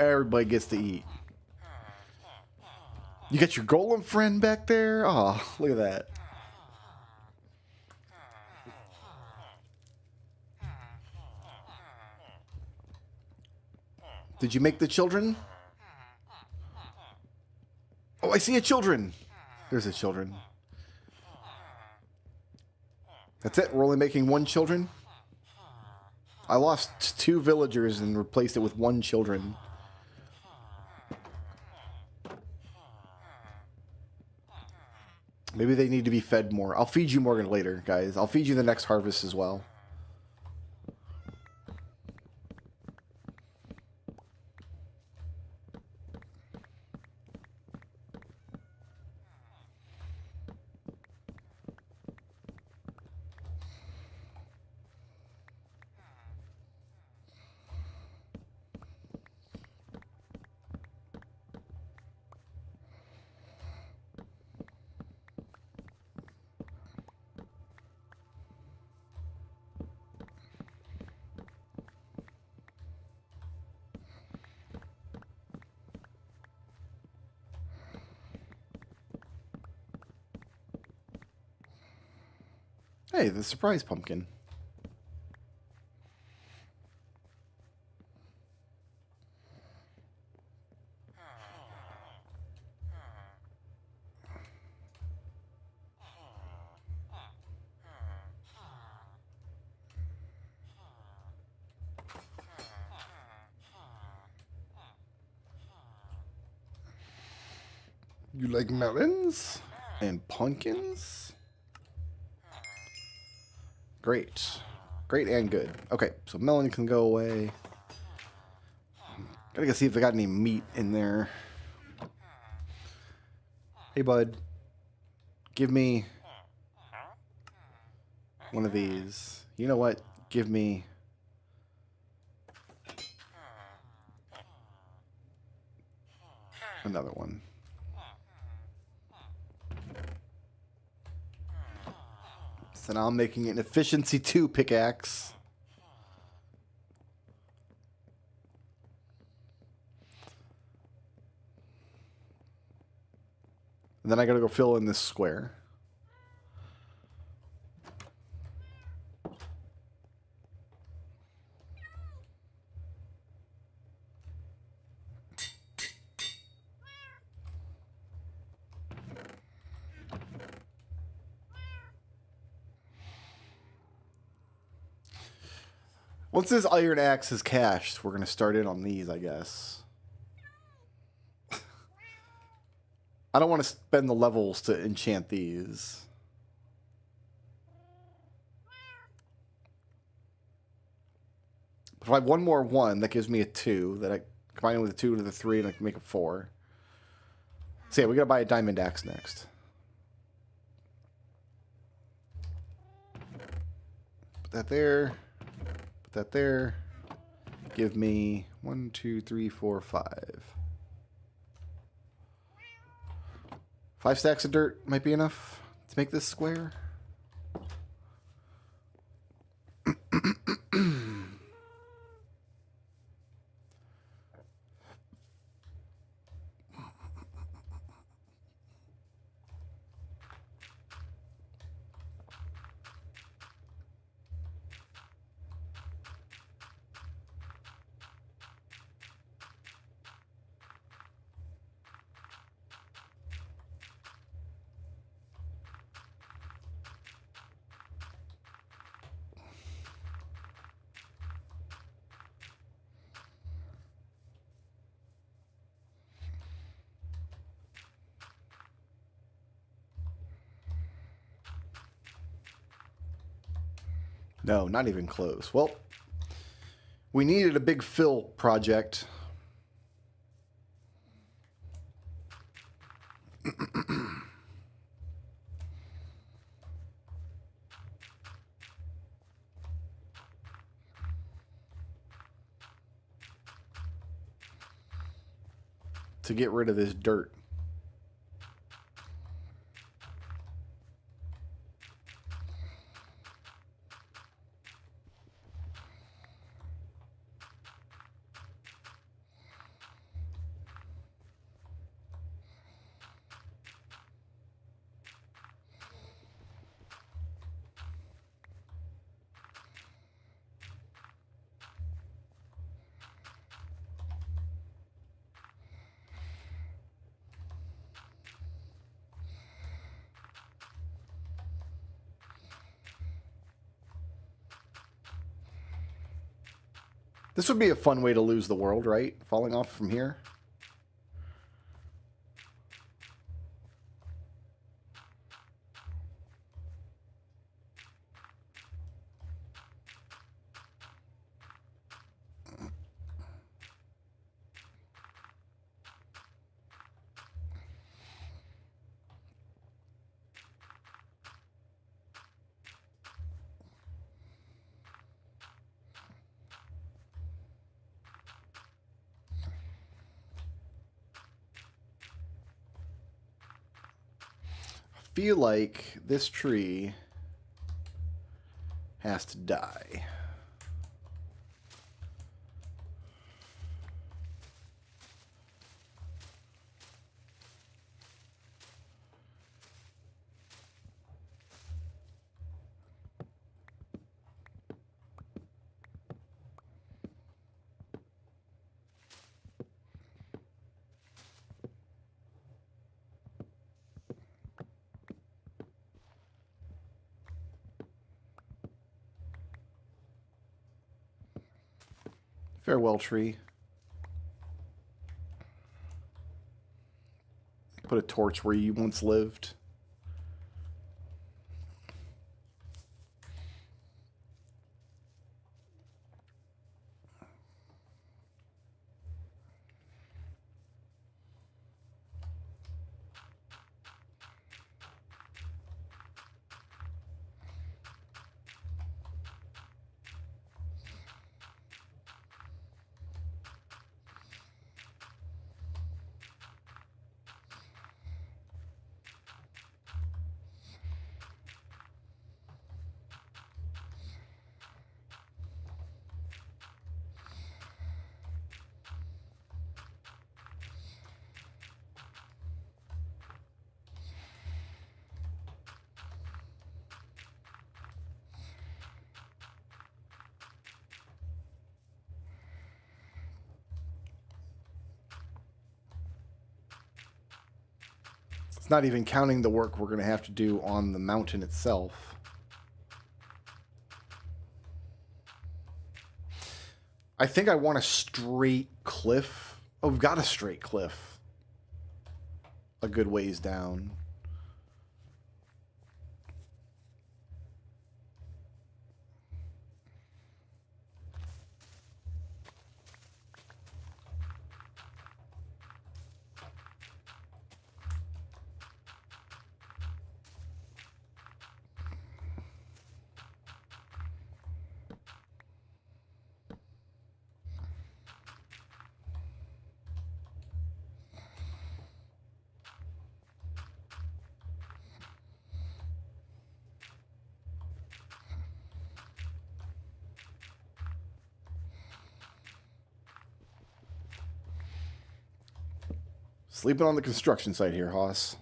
Everybody gets to eat. You got your golem friend back there? Oh, look at that. Did you make the children? Oh, I see a children. There's a children. That's it? We're only making one children? I lost 2 villagers and replaced it with 1 children. Maybe they need to be fed more. I'll feed you more later, guys. I'll feed you the next harvest as well. Hey, the surprise pumpkin. You like melons? And pumpkins? Great. Great and good. Okay, so melon can go away. Gotta go see if they got any meat in there. Hey, bud. Give me one of these. You know what? Give me another one. So now I'm making an efficiency 2 pickaxe. And then I gotta go fill in this square. Once this iron axe is cached, we're going to start in on these, I guess. I don't want to spend the levels to enchant these. But if I have one more 1, that gives me a 2. That I combine it with a 2 to the 3, and I can make a 4. So yeah, we got to buy a diamond axe next. Put that there. That there. Give me 1, 2, 3, 4, 5. 5 stacks of dirt might be enough to make this square. No, not even close. Well, we needed a big fill project. To get rid of this dirt. This would be a fun way to lose the world, right? Falling off from here. Feel like this tree has to die. Farewell, tree. Put a torch where you once lived. It's not even counting the work we're going to have to do on the mountain itself. I think I want a straight cliff. Oh, we've got a straight cliff. A good ways down. Sleeping on the construction site here, Hoss.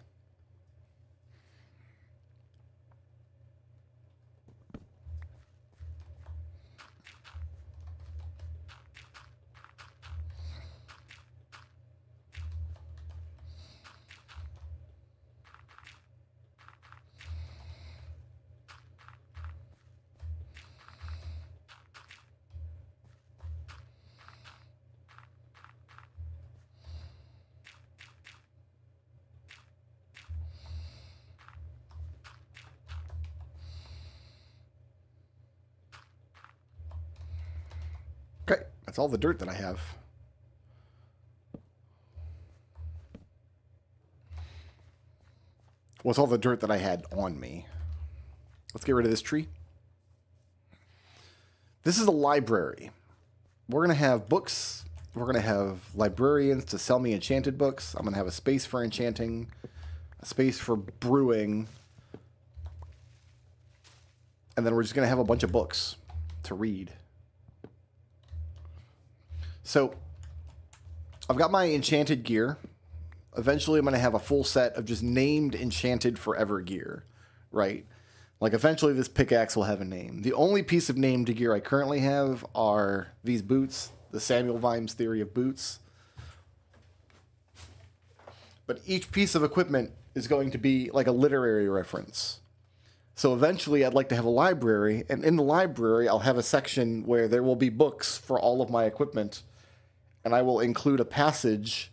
Okay, that's all the dirt that I have. Well, it's all the dirt that I had on me. Let's get rid of this tree. This is a library. We're going to have books. We're going to have librarians to sell me enchanted books. I'm going to have a space for enchanting, a space for brewing, and then we're just going to have a bunch of books to read. So, I've got my enchanted gear. Eventually, I'm going to have a full set of just named enchanted forever gear, right? Like, eventually this pickaxe will have a name. The only piece of named gear I currently have are these boots, the Samuel Vimes theory of boots. But each piece of equipment is going to be like a literary reference. So eventually I'd like to have a library, and in the library I'll have a section where there will be books for all of my equipment, and I will include a passage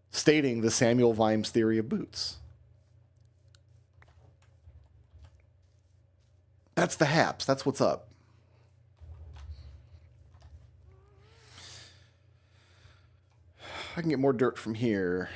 stating the Samuel Vimes theory of boots. That's the haps. That's what's up. I can get more dirt from here.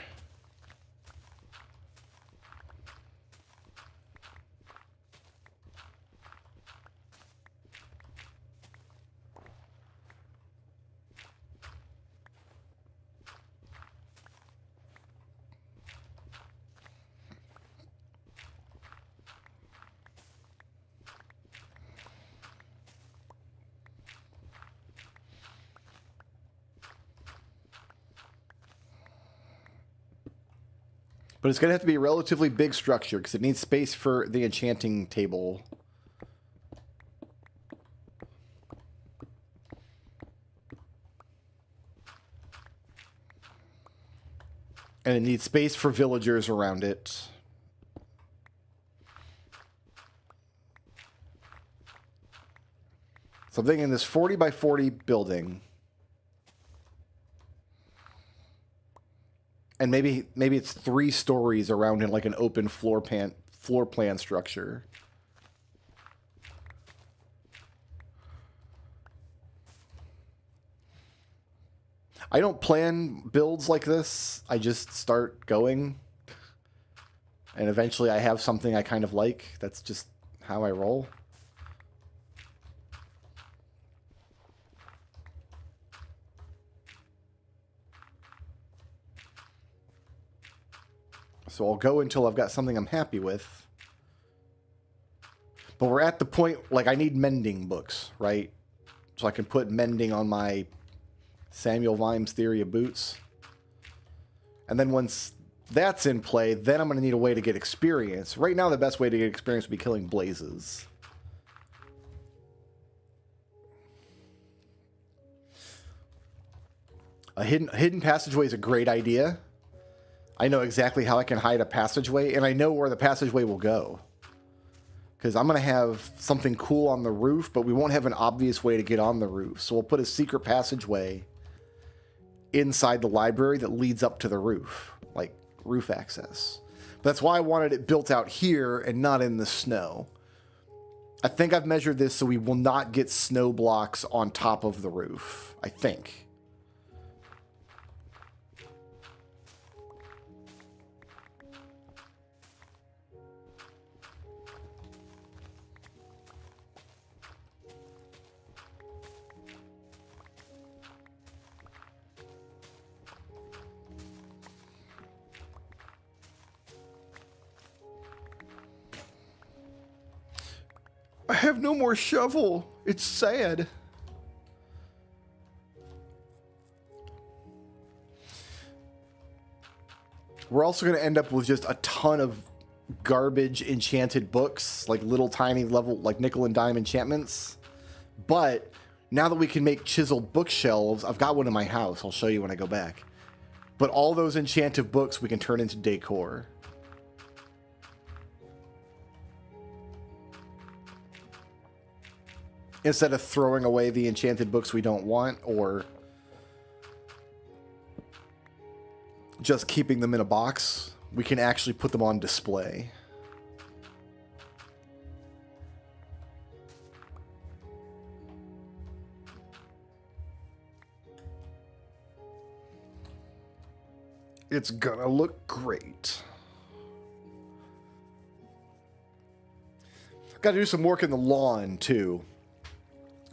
But it's going to have to be a relatively big structure because it needs space for the enchanting table. And it needs space for villagers around it. So I'm thinking this 40 by 40 building. And maybe it's 3 stories around in like an open floor plan structure. I don't plan builds like this. I just start going. And eventually I have something I kind of like. That's just how I roll. So I'll go until I've got something I'm happy with. But we're at the point, like, I need mending books, right? So I can put mending on my Samuel Vimes theory of boots. And then once that's in play, then I'm going to need a way to get experience. Right now, the best way to get experience would be killing blazes. A hidden passageway is a great idea. I know exactly how I can hide a passageway, and I know where the passageway will go. Because I'm going to have something cool on the roof, but we won't have an obvious way to get on the roof. So we'll put a secret passageway inside the library that leads up to the roof, like roof access. That's why I wanted it built out here and not in the snow. I think I've measured this so we will not get snow blocks on top of the roof. I think. I have no more shovel. It's sad. We're also going to end up with just a ton of garbage enchanted books, like little tiny level, like nickel and dime enchantments. But now that we can make chiseled bookshelves, I've got one in my house. I'll show you when I go back. But all those enchanted books we can turn into decor. Instead of throwing away the enchanted books we don't want, or just keeping them in a box, we can actually put them on display. It's gonna look great. Got to do some work in the lawn too.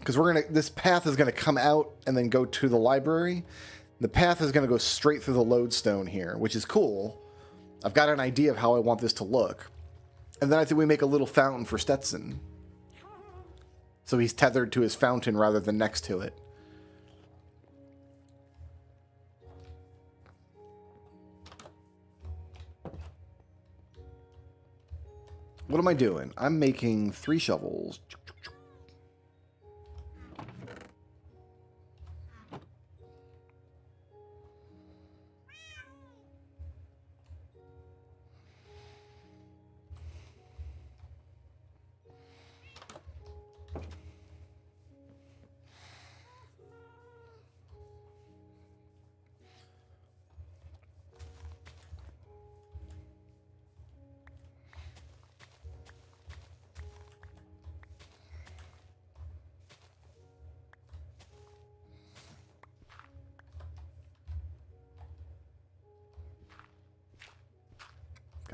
Because this path is gonna come out and then go to the library. The path is gonna go straight through the lodestone here, which is cool. I've got an idea of how I want this to look. And then I think we make a little fountain for Stetson. So he's tethered to his fountain rather than next to it. What am I doing? I'm making 3 shovels.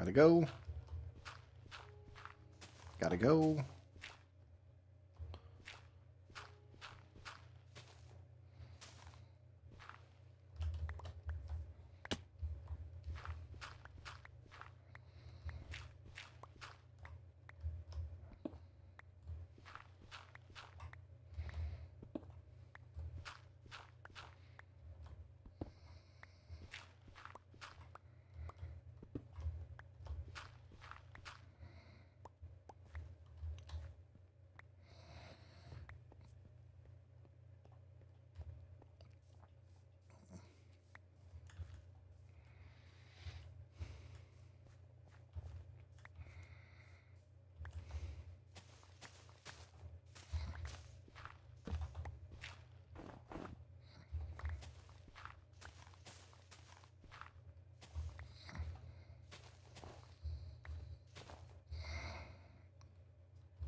Gotta go. Gotta go.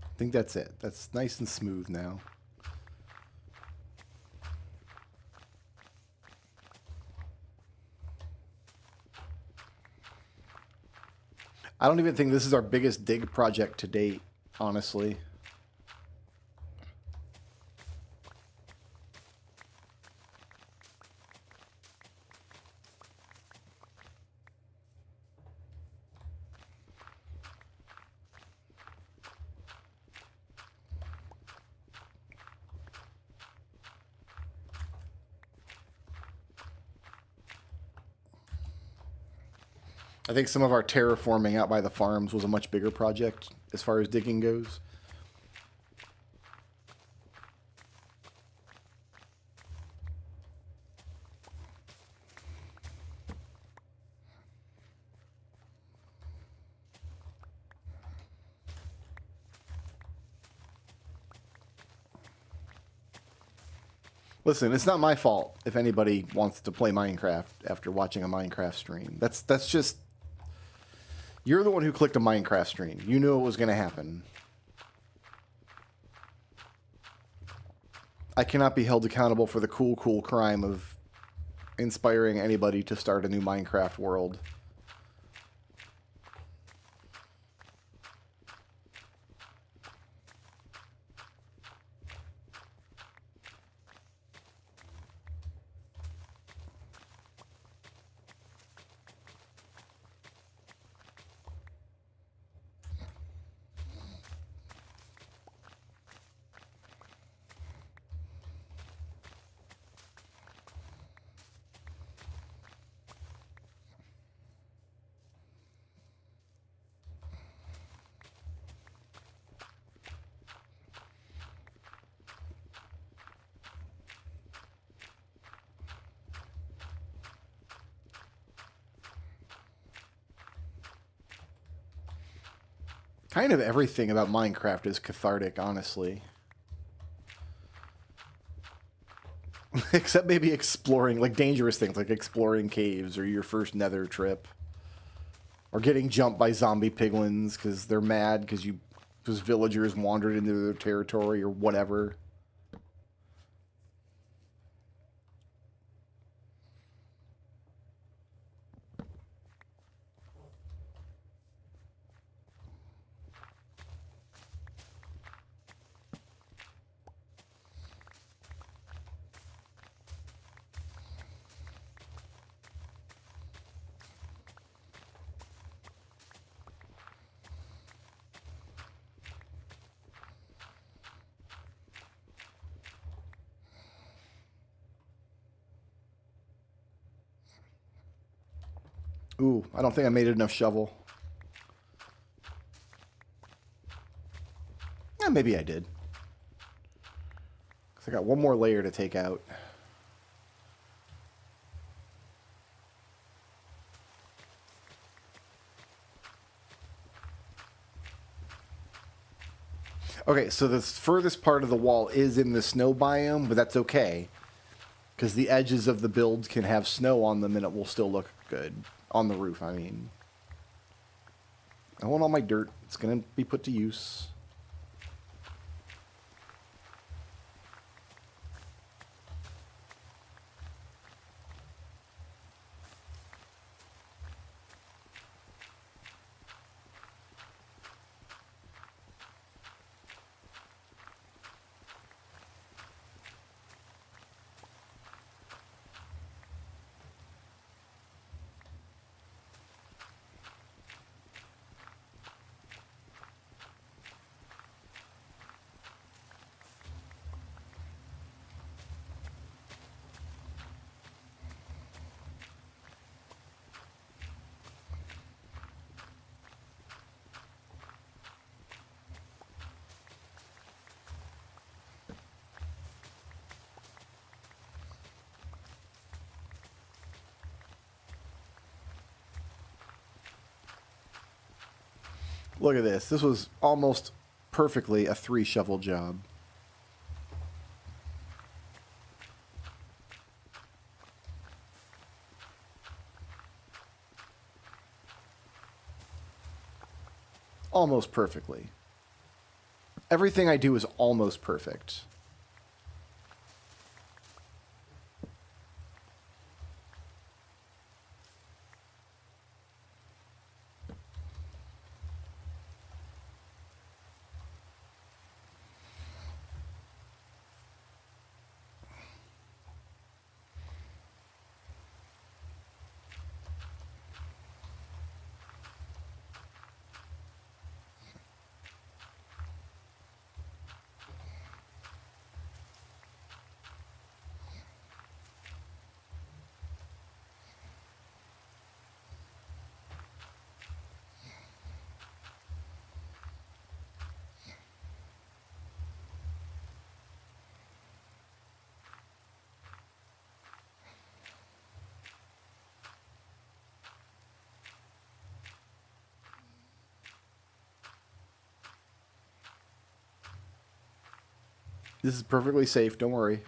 I think that's it. That's nice and smooth now. I don't even think this is our biggest dig project to date, honestly. I think some of our terraforming out by the farms was a much bigger project as far as digging goes. Listen, it's not my fault if anybody wants to play Minecraft after watching a Minecraft stream. That's just... You're the one who clicked a Minecraft stream. You knew it was going to happen. I cannot be held accountable for the cool crime of inspiring anybody to start a new Minecraft world. Kind of everything about Minecraft is cathartic, honestly. Except maybe exploring, like dangerous things, like exploring caves or your first nether trip. Or getting jumped by zombie piglins because they're mad because villagers wandered into their territory or whatever. Ooh, I don't think I made enough shovel. Yeah, maybe I did. Because I got one more layer to take out. Okay, so the furthest part of the wall is in the snow biome, but that's okay. Because the edges of the build can have snow on them and it will still look good. On the roof, I mean. I want all my dirt. It's going to be put to use. Look at this. This was almost perfectly a 3 shovel job. Almost perfectly. Everything I do is almost perfect. This is perfectly safe, don't worry.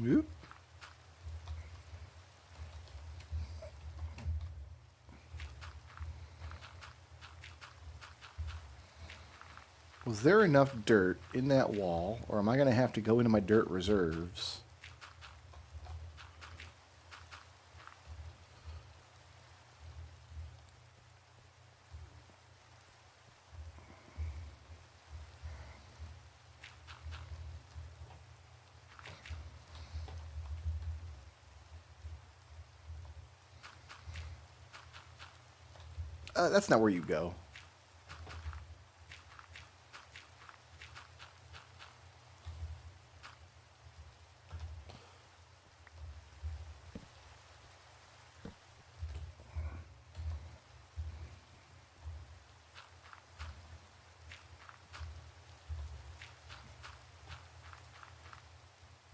Whoop. Was there enough dirt in that wall, or am I going to have to go into my dirt reserves? That's not where you go.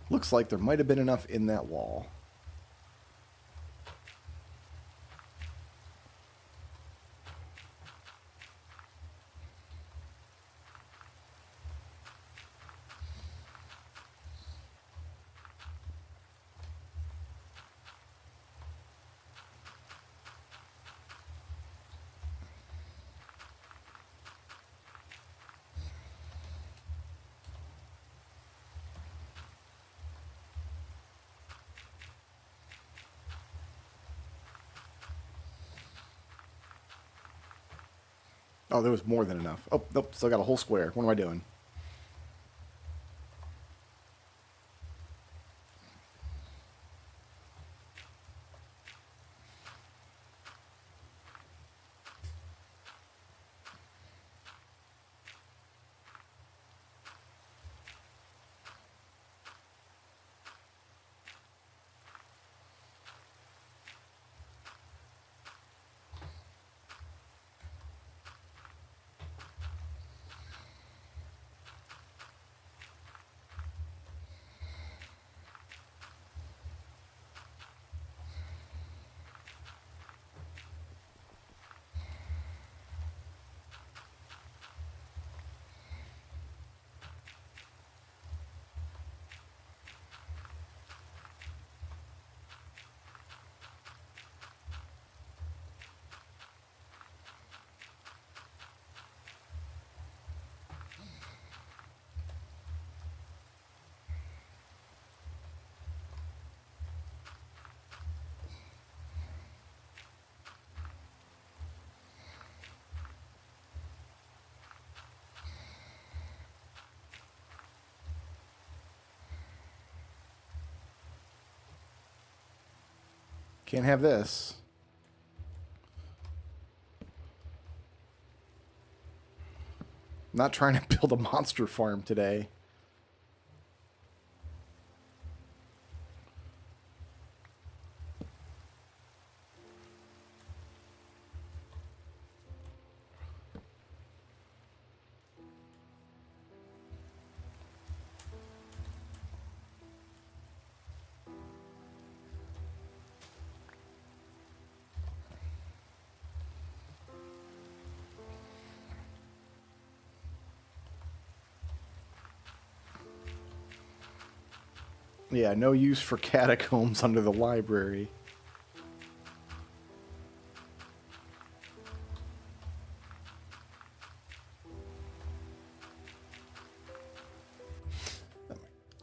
Looks like there might have been enough in that wall. Oh, there was more than enough. Oh, nope, still got a whole square. What am I doing? Can't have this. I'm not trying to build a monster farm today. Yeah, no use for catacombs under the library.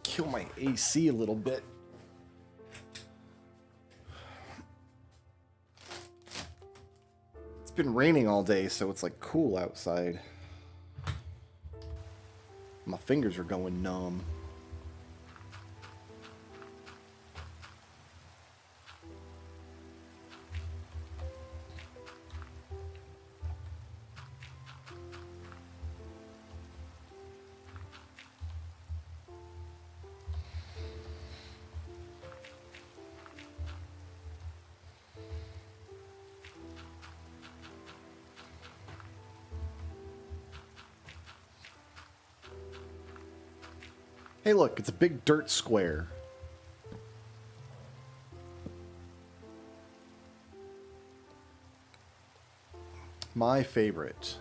Kill my AC a little bit. It's been raining all day, so it's like cool outside. My fingers are going numb. Hey, look, it's a big dirt square. My favorite.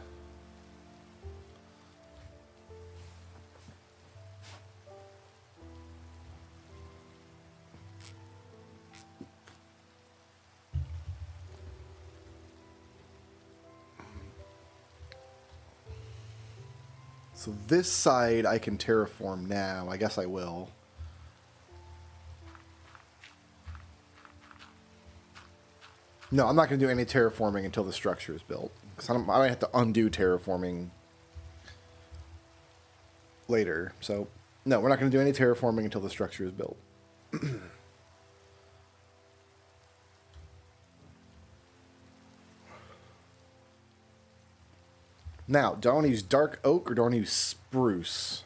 So this side I can terraform now. I guess I will. No, I'm not going to do any terraforming until the structure is built. Because I might have to undo terraforming later. So, no, we're not going to do any terraforming until the structure is built. Now, do I want to use dark oak or do I want to use spruce?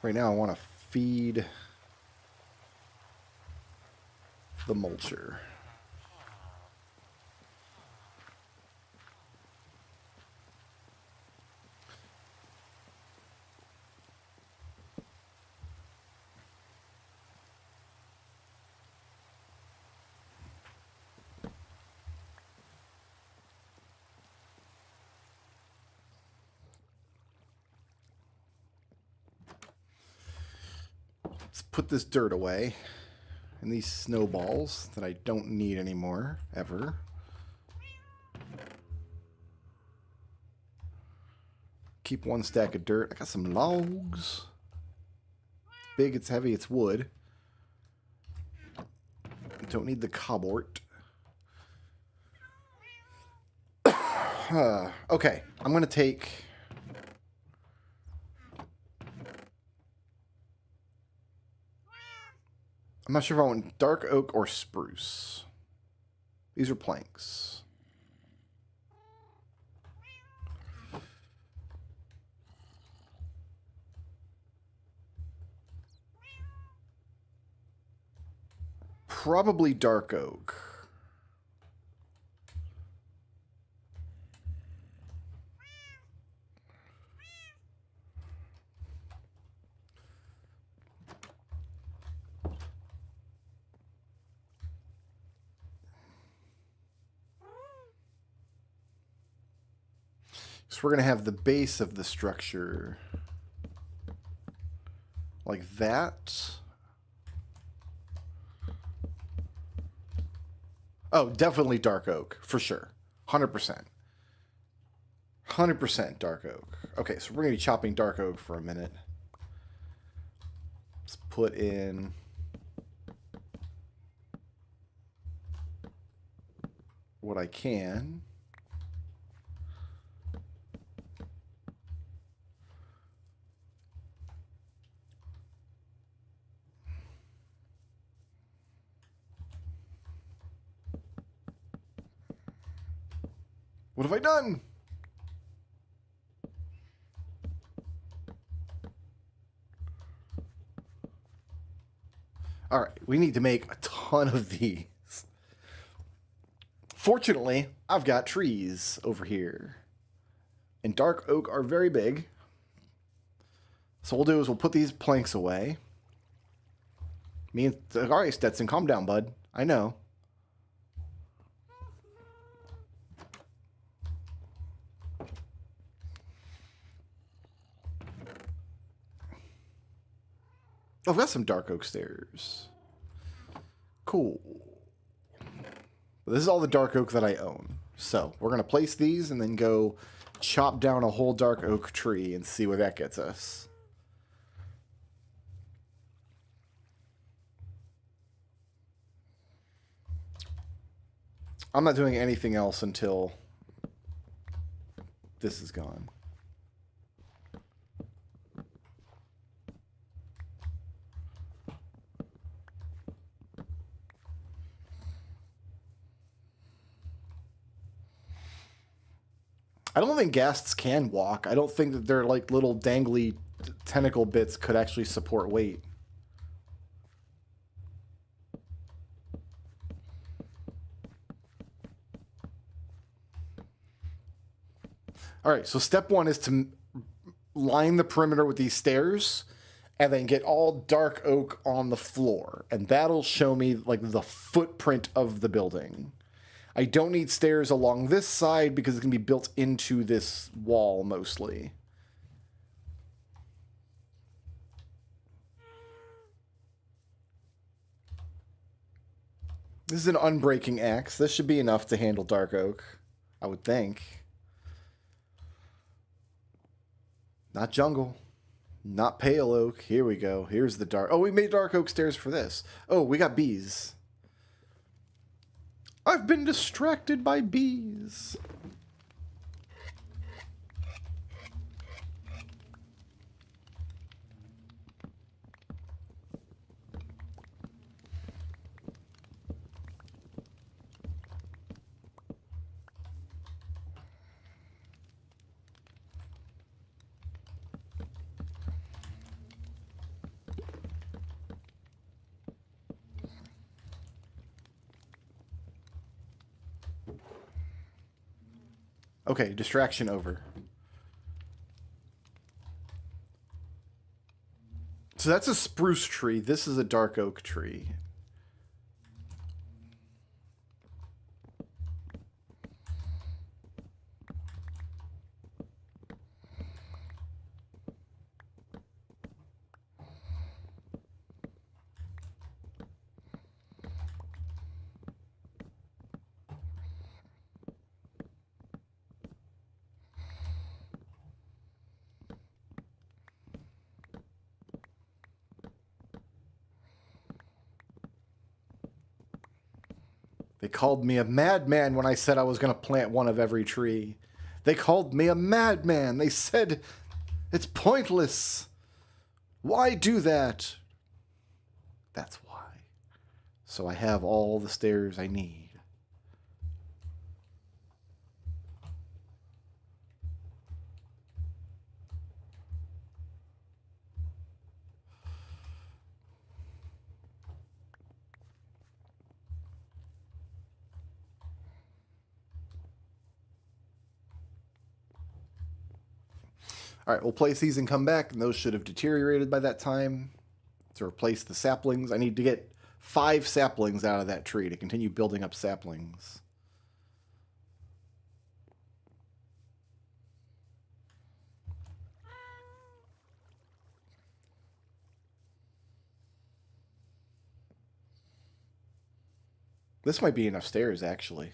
Right now, I want to feed the mulcher. Let's put this dirt away. And these snowballs that I don't need anymore, ever. Keep one stack of dirt. I got some logs. It's big, it's heavy, it's wood. Don't need the cobwort. Okay, I'm going to take... I'm not sure if I want dark oak or spruce. These are planks. Probably dark oak. So we're going to have the base of the structure like that. Oh, definitely dark oak, for sure. 100%. 100% dark oak. Okay, so we're going to be chopping dark oak for a minute. Let's put in... what I can. What have I done? All right, we need to make a ton of these. Fortunately, I've got trees over here. And dark oak are very big. So what we'll do is we'll put these planks away. All right, Stetson, calm down, bud. I know. Oh, I've got some dark oak stairs. Cool. This is all the dark oak that I own. So we're going to place these and then go chop down a whole dark oak tree and see where that gets us. I'm not doing anything else until this is gone. I don't think ghasts can walk. I don't think that their like little dangly tentacle bits could actually support weight. All right, so step one is to line the perimeter with these stairs and then get all dark oak on the floor. And that'll show me like the footprint of the building. I don't need stairs along this side because it's going to be built into this wall mostly. This is an unbreaking axe. This should be enough to handle dark oak, I would think. Not jungle. Not pale oak. Here we go. Here's the dark... Oh, we made dark oak stairs for this. Oh, we got bees. I've been distracted by bees. Okay, distraction over. So that's a spruce tree. This is a dark oak tree. They called me a madman when I said I was going to plant one of every tree. They called me a madman. They said, it's pointless. Why do that? That's why. So I have all the stairs I need. All right, we'll place these and come back, and those should have deteriorated by that time. To replace the saplings, I need to get 5 saplings out of that tree to continue building up saplings. This might be enough stairs, actually.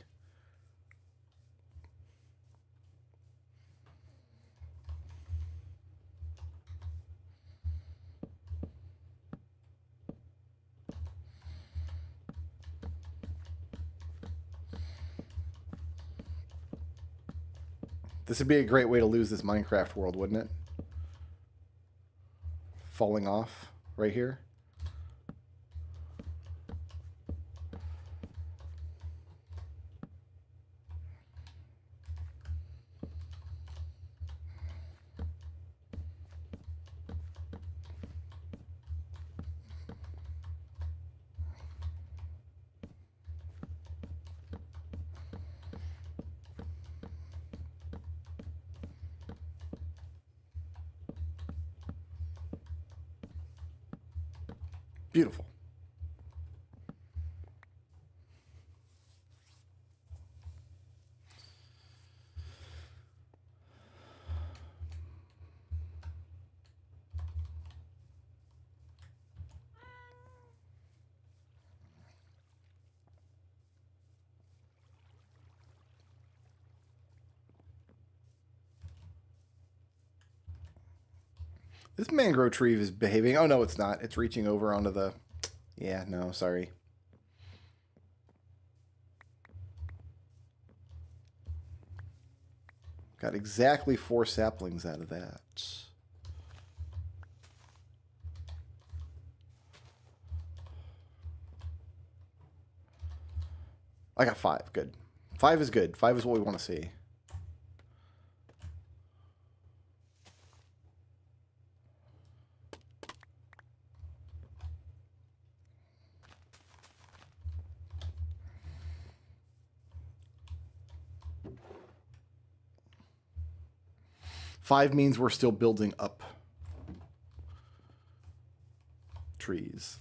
This would be a great way to lose this Minecraft world, wouldn't it? Falling off right here. Beautiful. This mangrove tree is behaving. Oh, no, it's not. It's reaching over onto the... Yeah, no, sorry. Got exactly 4 saplings out of that. I got 5. Good. 5 is good. 5 is what we want to see. Five means we're still building up trees.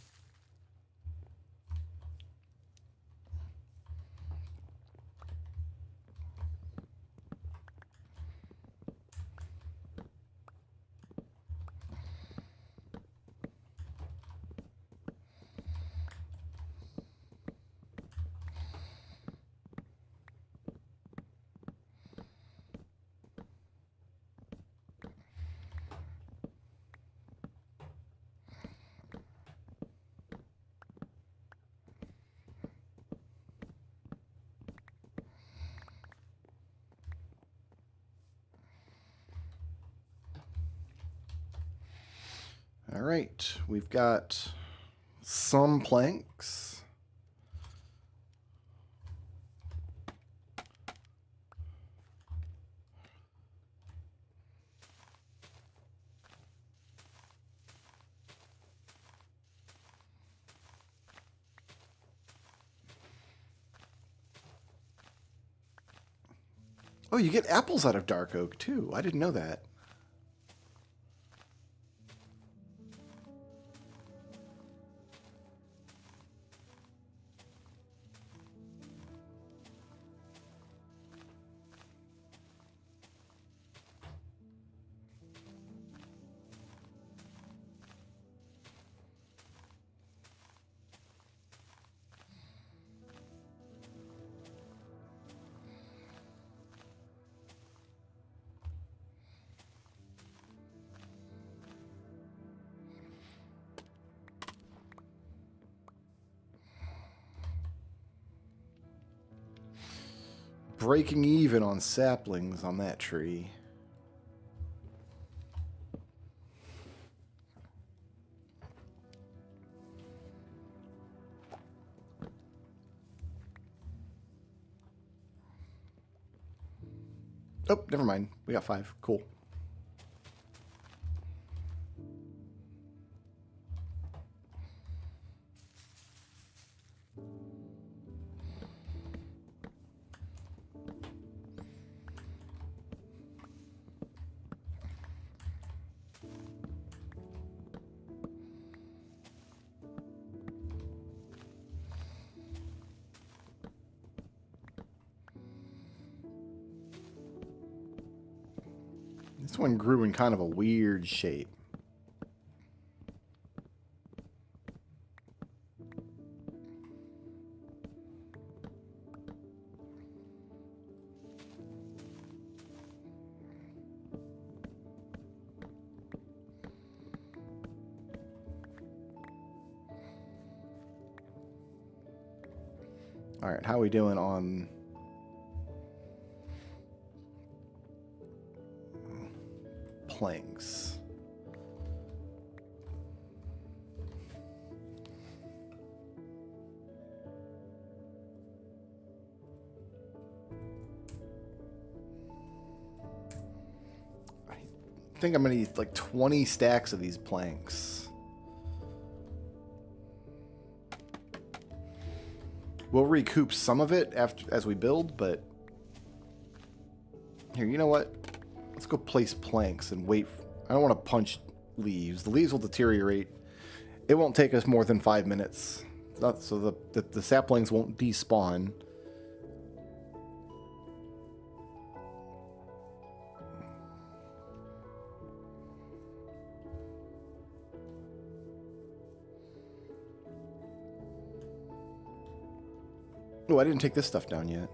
All right, we've got some planks. Oh, you get apples out of dark oak too. I didn't know that. Breaking even on saplings on that tree. Oh, never mind. We got 5. Cool. This one grew in kind of a weird shape. All right, how are we doing on planks? I think I'm gonna need like 20 stacks of these planks. We'll recoup some of it as we build, but here, you know what? Let's go place planks and wait. I don't want to punch leaves. The leaves will deteriorate, It won't take us more than 5 minutes. So the saplings won't despawn. Oh, I didn't take this stuff down yet.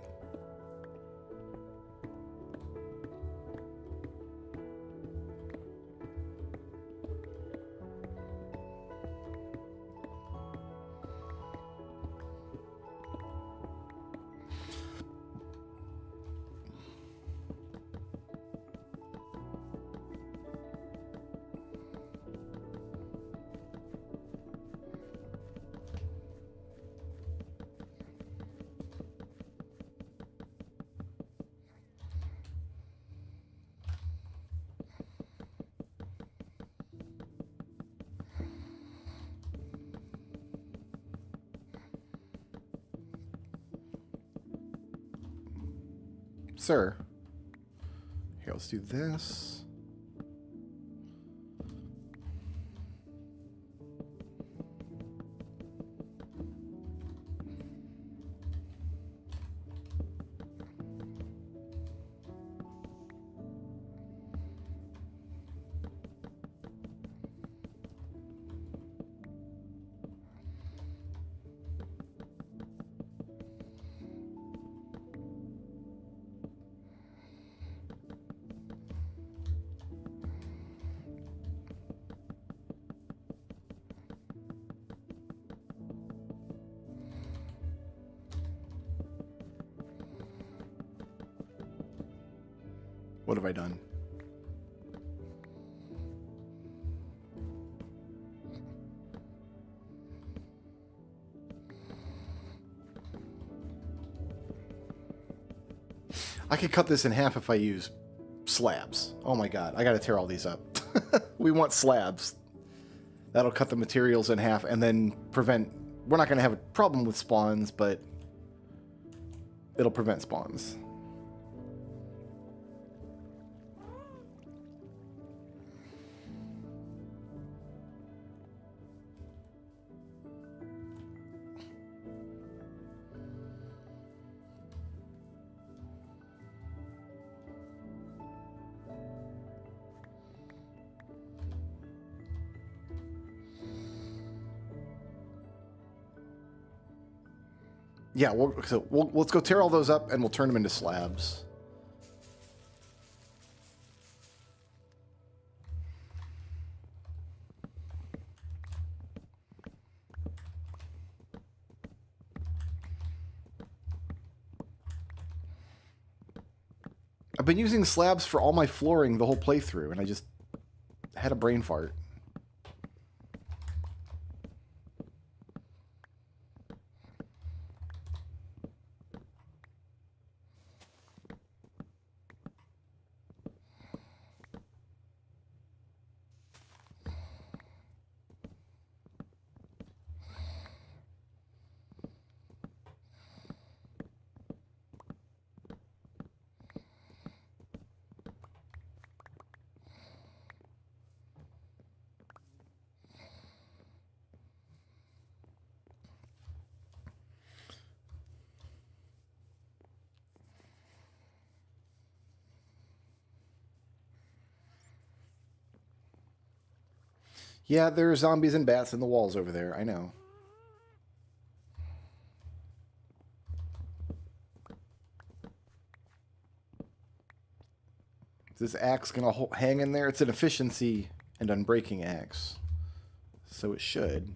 Sir. Here, let's do this. What have I done? I could cut this in half if I use slabs. Oh my god, I gotta tear all these up. We want slabs. That'll cut the materials in half and then prevent... We're not gonna have a problem with spawns, but it'll prevent spawns. Yeah, let's go tear all those up and we'll turn them into slabs. I've been using slabs for all my flooring the whole playthrough, and I just had a brain fart. Yeah, there are zombies and bats in the walls over there, I know. Is this axe gonna hang in there? It's an efficiency and unbreaking axe. So it should.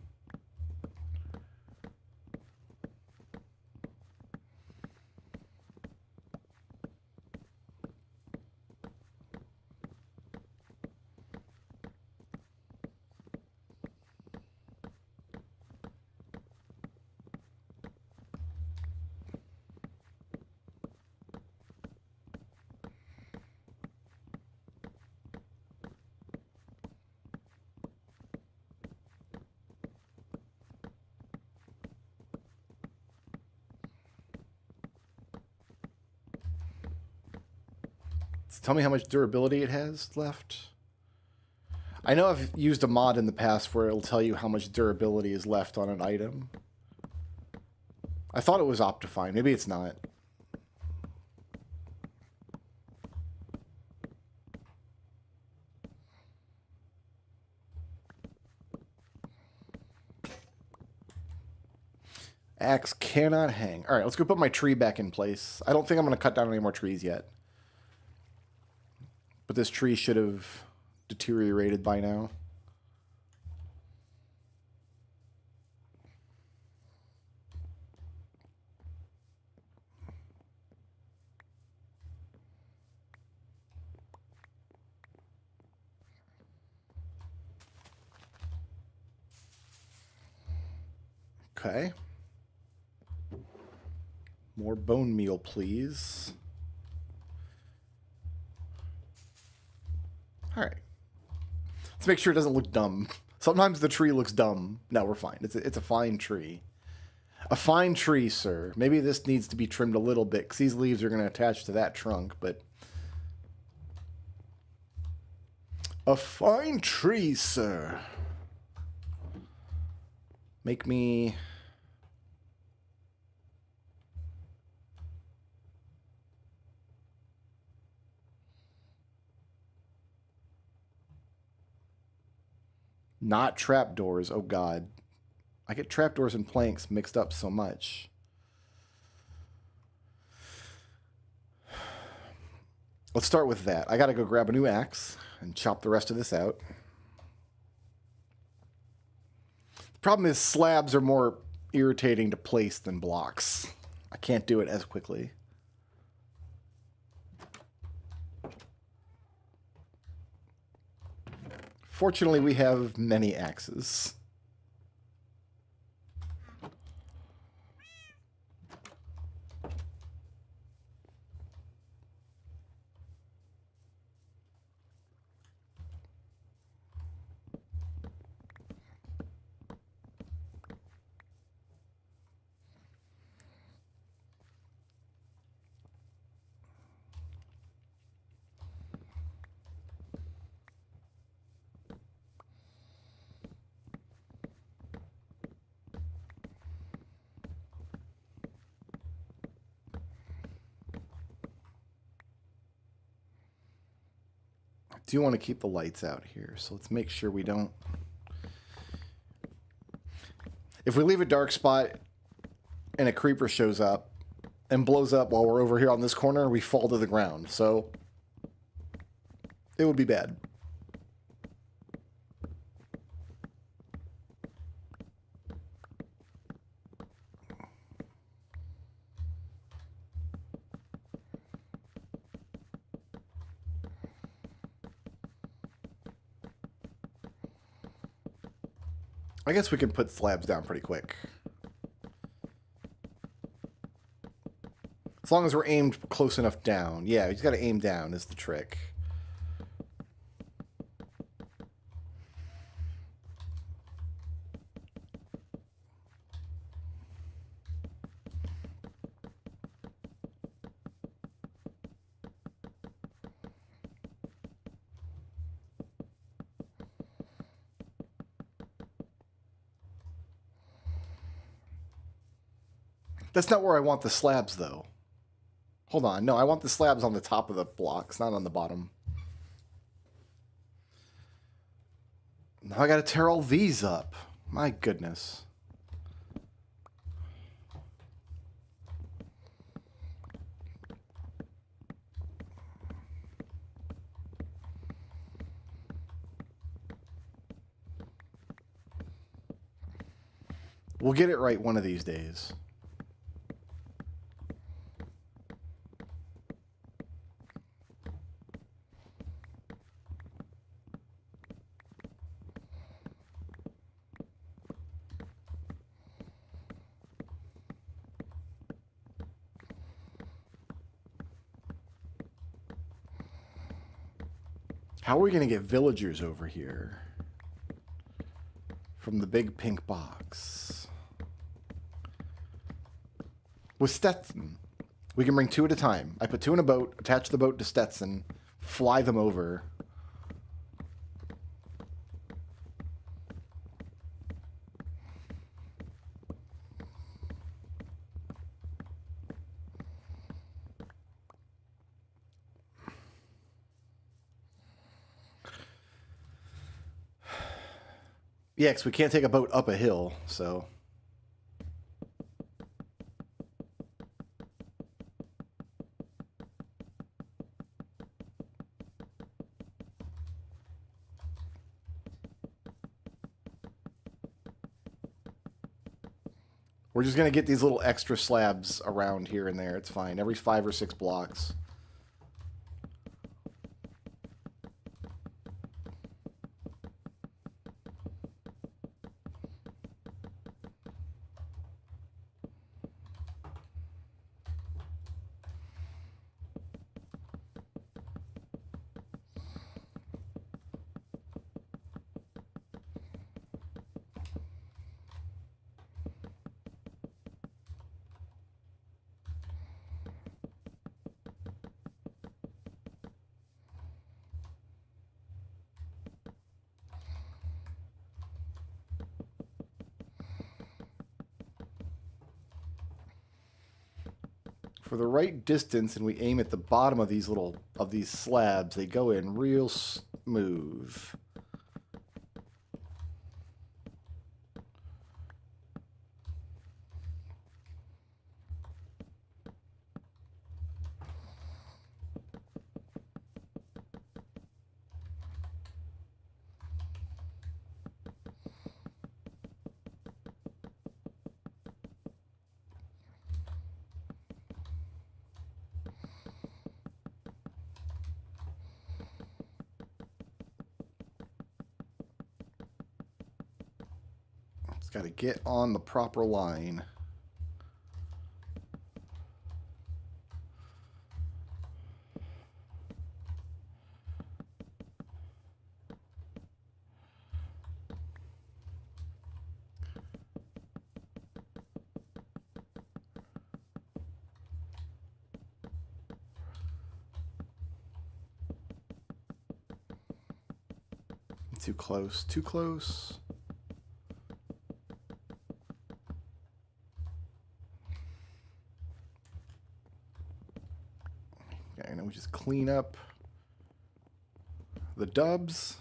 Tell me how much durability it has left. I know I've used a mod in the past where it'll tell you how much durability is left on an item. I thought it was Optifine. Maybe it's not. Axe cannot hang. All right, let's go put my tree back in place. I don't think I'm going to cut down any more trees yet. But this tree should have deteriorated by now. Okay. More bone meal, please. All right. Let's make sure it doesn't look dumb. Sometimes the tree looks dumb. No, we're fine. It's a fine tree. A fine tree, sir. Maybe this needs to be trimmed a little bit because these leaves are going to attach to that trunk, but... A fine tree, sir. Make me... Not trapdoors. Oh, God. I get trapdoors and planks mixed up so much. Let's start with that. I got to go grab a new axe and chop the rest of this out. The problem is slabs are more irritating to place than blocks. I can't do it as quickly. Fortunately, we have many axes. I do want to keep the lights out here, so let's make sure we don't... If we leave a dark spot and a creeper shows up and blows up while we're over here on this corner, we fall to the ground, so it would be bad. I guess we can put slabs down pretty quick. As long as we're aimed close enough down. Yeah, you just got to aim down is the trick. That's not where I want the slabs, though. Hold on. No, I want the slabs on the top of the blocks, not on the bottom. Now I gotta tear all these up. My goodness. We'll get it right one of these days. How are we going to get villagers over here? From the big pink box. With Stetson, we can bring 2 at a time. I put 2 in a boat, attach the boat to Stetson, fly them over. Yeah, because we can't take a boat up a hill, so... We're just going to get these little extra slabs around here and there. It's fine. Every 5 or 6 blocks. For the right distance, and we aim at the bottom of these slabs, they go in real smooth. It's got to get on the proper line. Too close, too close. Okay, now we just clean up the dubs.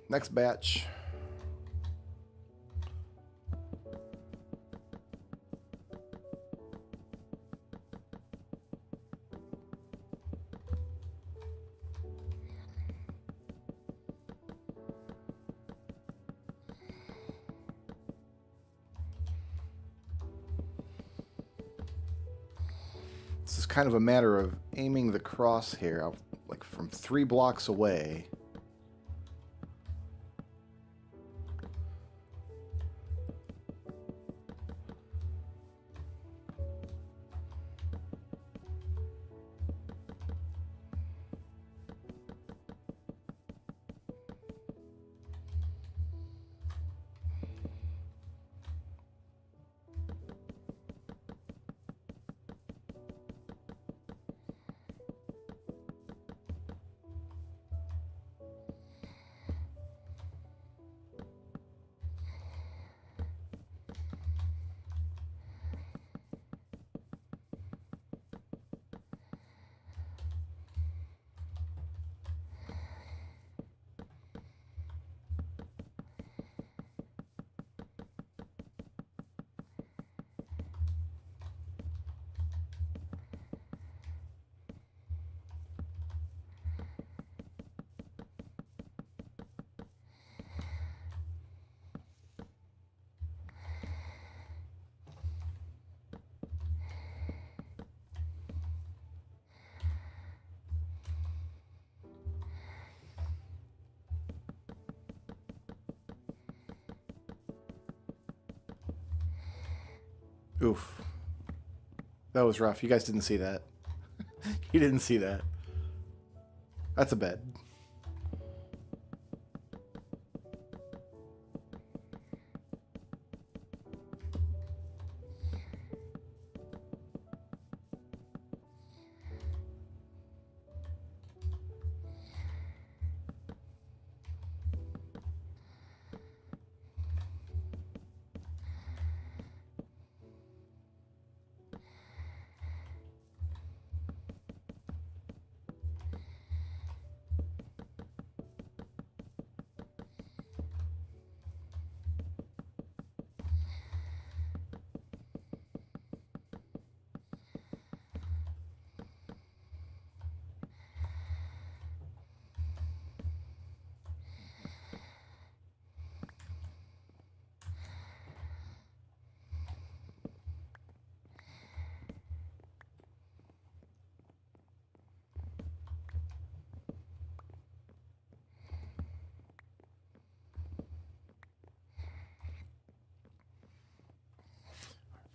Next batch. This is kind of a matter of aiming the crosshair out, like from 3 blocks away. Oof. That was rough. You guys didn't see that. You didn't see that. That's a bed.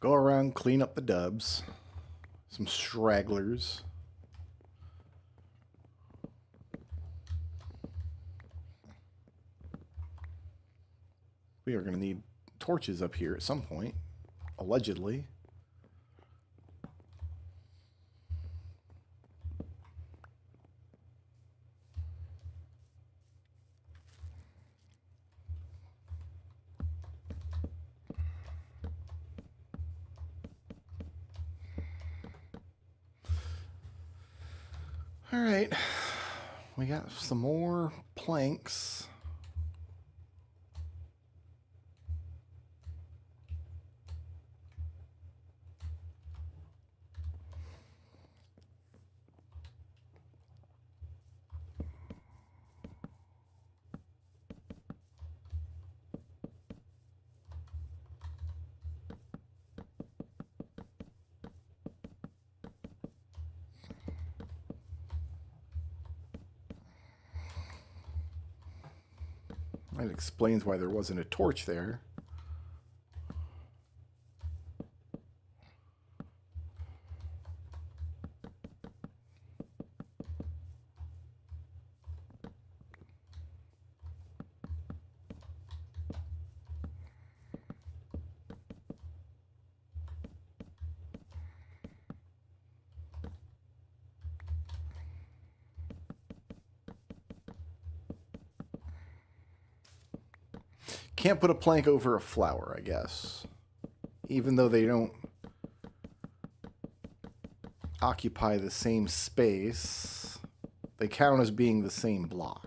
Go around, clean up the dubs. Some stragglers. We are going to need torches up here at some point, allegedly. All right, we got some more planks. That explains why there wasn't a torch there. Can't put a plank over a flower, I guess. Even though they don't occupy the same space, they count as being the same block.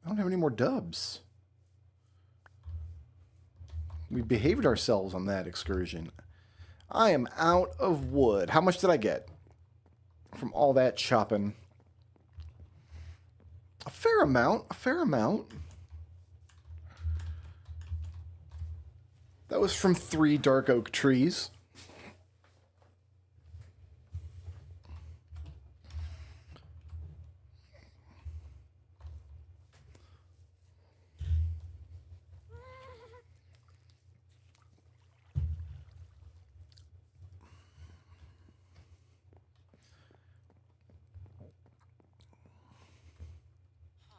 I don't have any more dubs. We behaved ourselves on that excursion. I am out of wood. How much did I get from all that chopping? A fair amount. A fair amount. That was from 3 dark oak trees.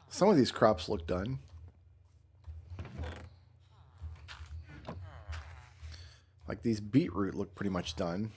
Some of these crops look done. these beetroot look pretty much done.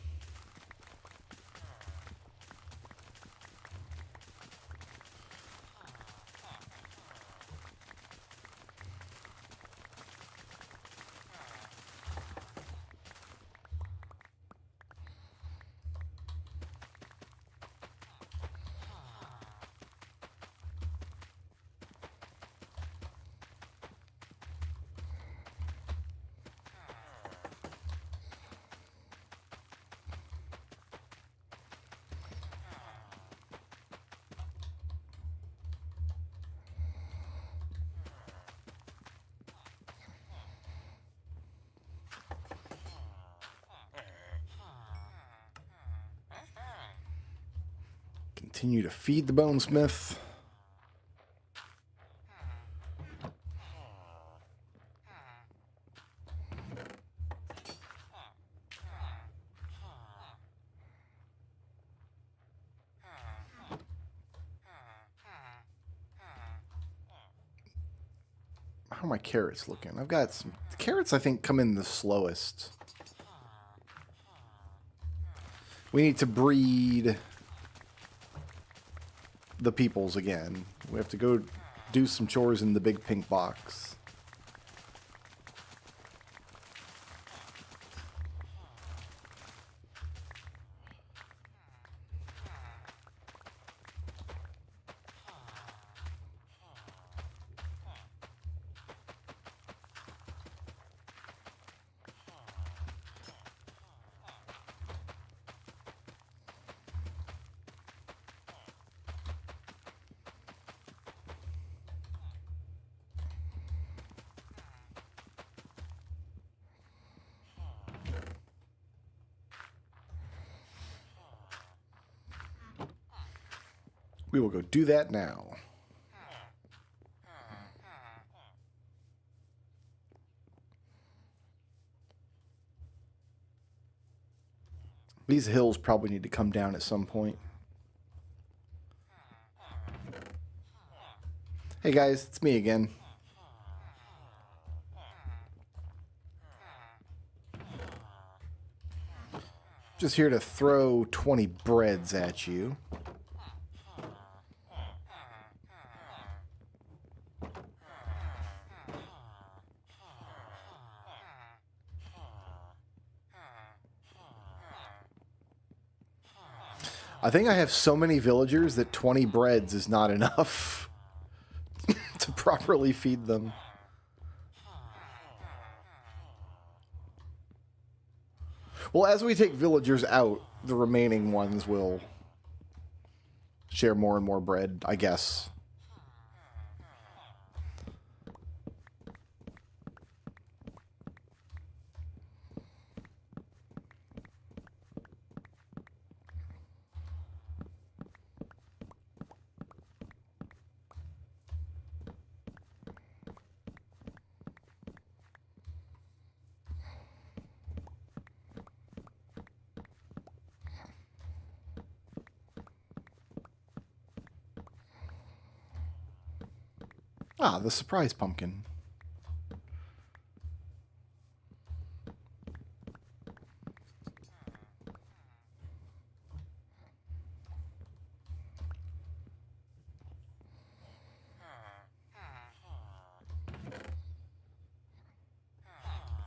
Continue to feed the bonesmith. How are my carrots looking? I've got some carrots I think come in the slowest. We need to breed the peoples again. We have to go do some chores in the big pink box. We will go do that now. These hills probably need to come down at some point. Hey guys, it's me again. Just here to throw 20 breads at you. I think I have so many villagers that 20 breads is not enough to properly feed them. Well, as we take villagers out, the remaining ones will share more and more bread, I guess. Ah, the surprise pumpkin.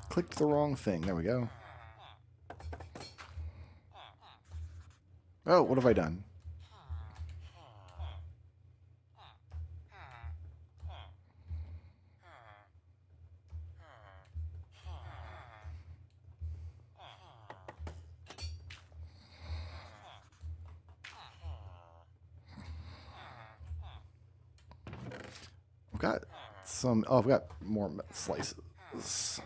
Clicked the wrong thing. There we go. Oh, what have I done? I've got some... Oh, I've got more slices.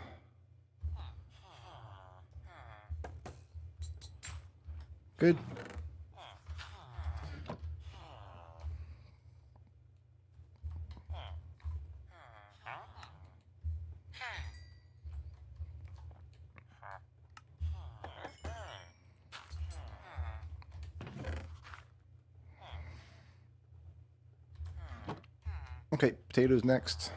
Good. Okay, potatoes next.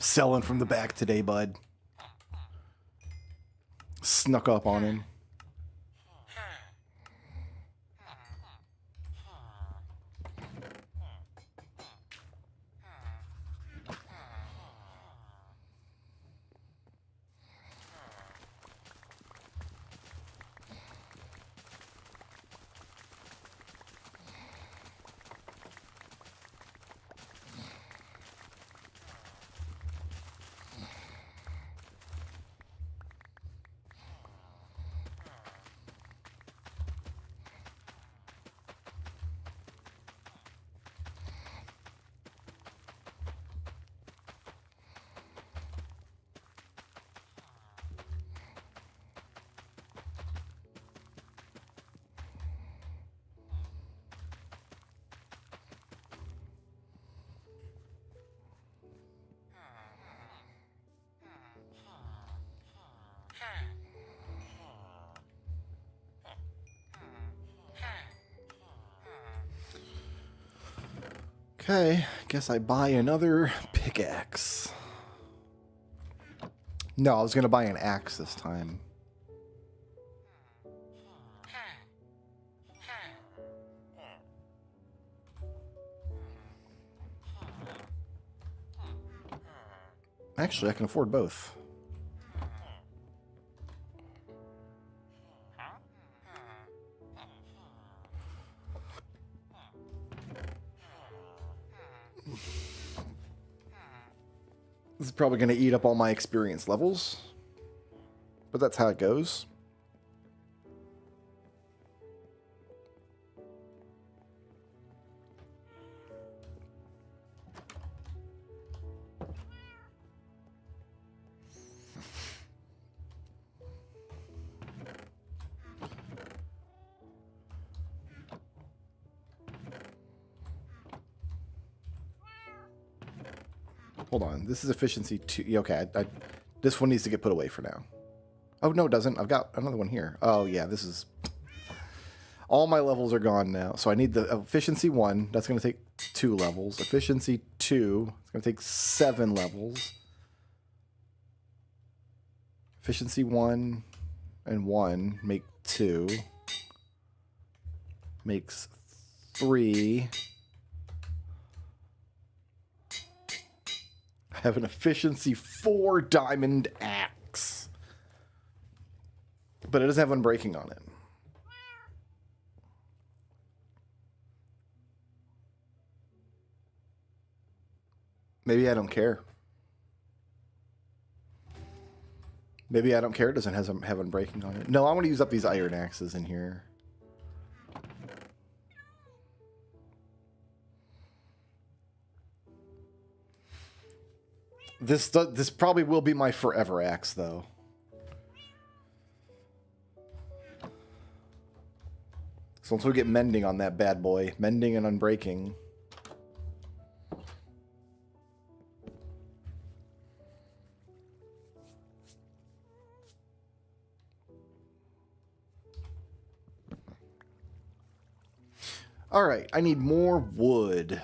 Selling from the back today, bud. Snuck up on him. Okay, guess I buy another pickaxe. No, I was going to buy an axe this time. Actually, I can afford both. This is probably going to eat up all my experience levels, but that's how it goes. Hold on, this is efficiency 2. Yeah, okay, this one needs to get put away for now. Oh, no, it doesn't. I've got another one here. Oh, yeah, this is... All my levels are gone now. So I need the efficiency 1. That's going to take 2 levels. Efficiency 2. It's going to take 7 levels. Efficiency 1 and 1 make 2. Makes 3. I have an efficiency 4 diamond axe. But it doesn't have unbreaking on it. Maybe I don't care. Maybe I don't care. It doesn't have unbreaking on it. No, I want to use up these iron axes in here. This probably will be my forever axe, though. So once we get mending on that bad boy, mending and unbreaking. All right, I need more wood.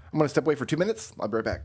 I'm going to step away for 2 minutes. I'll be right back.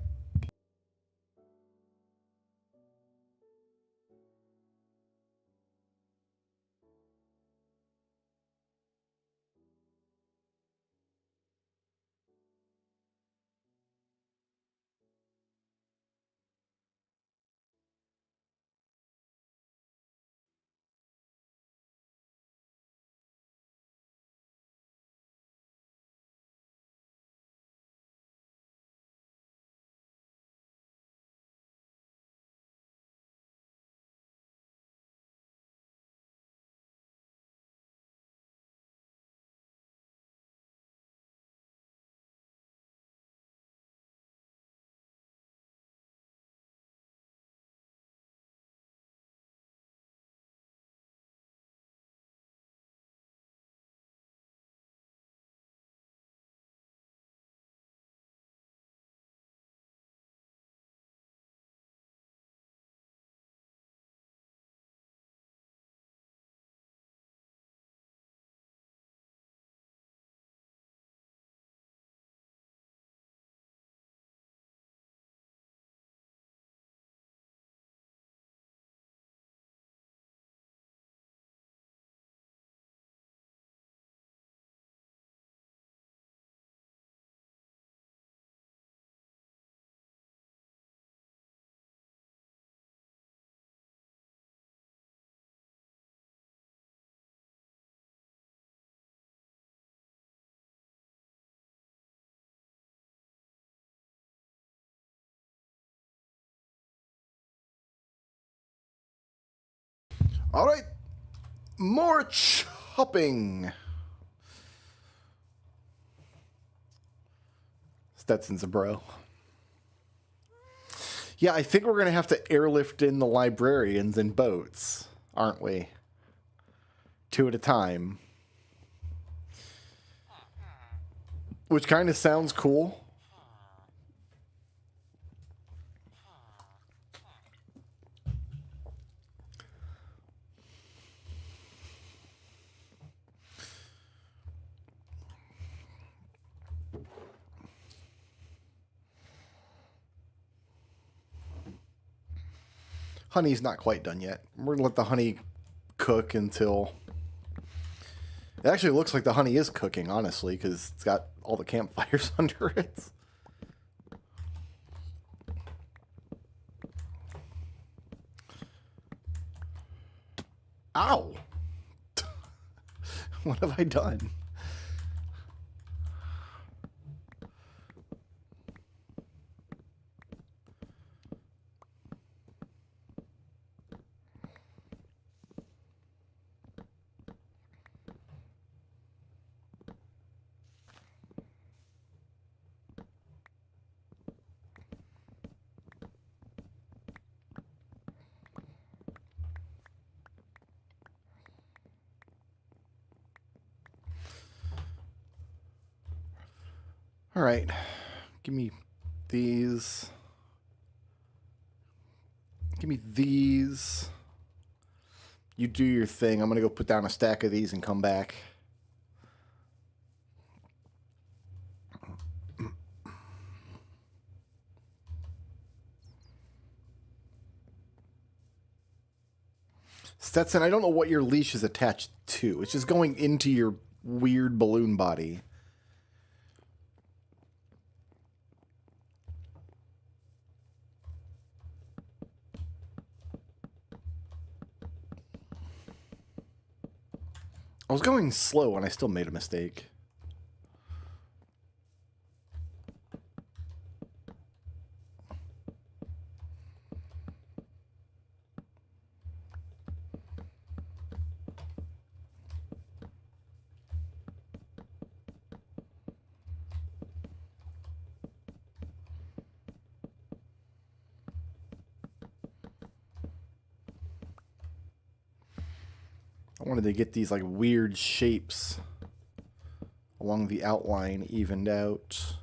All right. More chopping. Stetson's a bro. Yeah, I think we're going to have to airlift in the librarians in boats, aren't we? 2 at a time. Which kind of sounds cool. Honey's not quite done yet. We're going to let the honey cook until... It actually looks like the honey is cooking, honestly, because it's got all the campfires under it. Ow! What have I done? All right, give me these. Give me these. You do your thing. I'm going to go put down a stack of these and come back. Stetson, I don't know what your leash is attached to. It's just going into your weird balloon body. I was going slow and I still made a mistake. I wanted to get these like weird shapes along the outline evened out.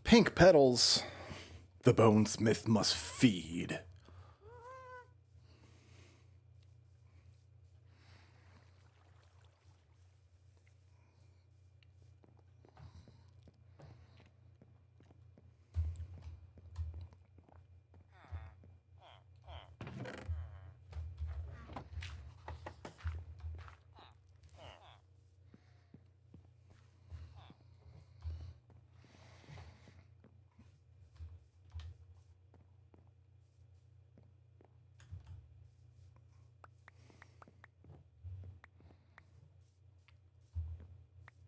Pink petals. The bonesmith must feed.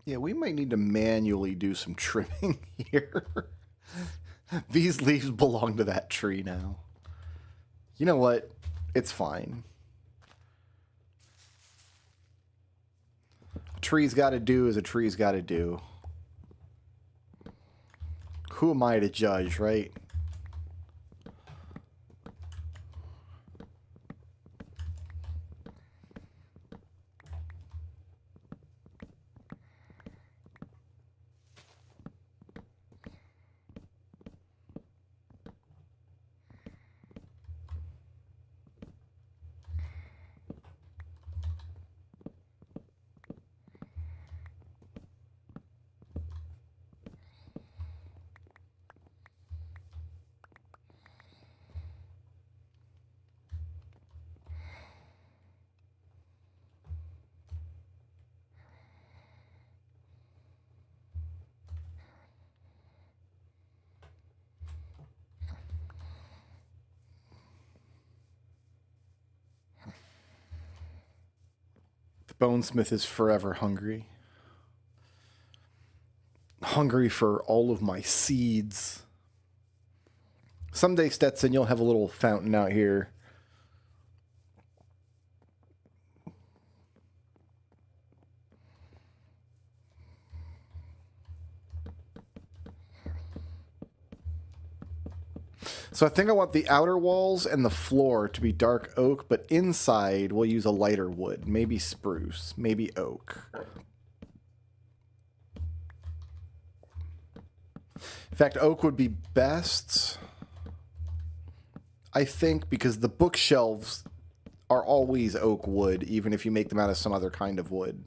Yeah, we might need to manually do some trimming here. These leaves belong to that tree now. You know what? It's fine. A tree's got to do as a tree's got to do. Who am I to judge, right? Bonesmith is forever hungry. Hungry for all of my seeds. Someday, Stetson, you'll have a little fountain out here. So I think I want the outer walls and the floor to be dark oak, but inside we'll use a lighter wood. Maybe spruce, maybe oak. In fact, oak would be best, I think, because the bookshelves are always oak wood, even if you make them out of some other kind of wood.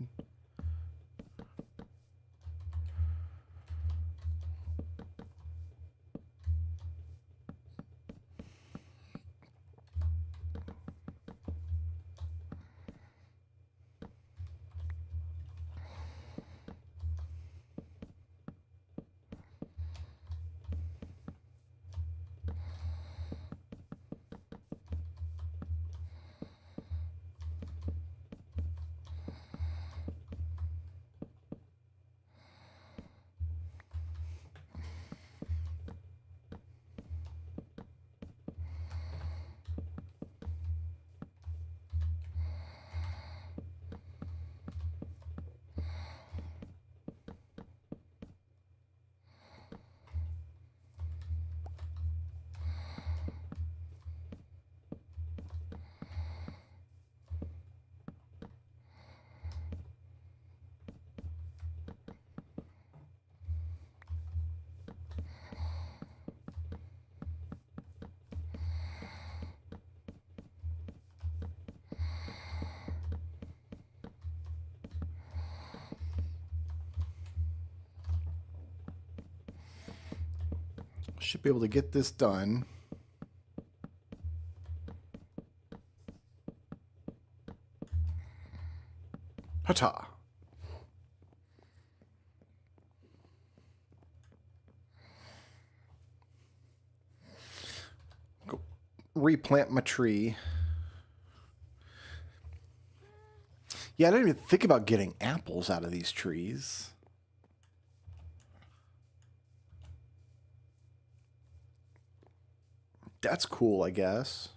Should be able to get this done. Ta-ta. Go replant my tree. Yeah, I didn't even think about getting apples out of these trees. That's cool, I guess.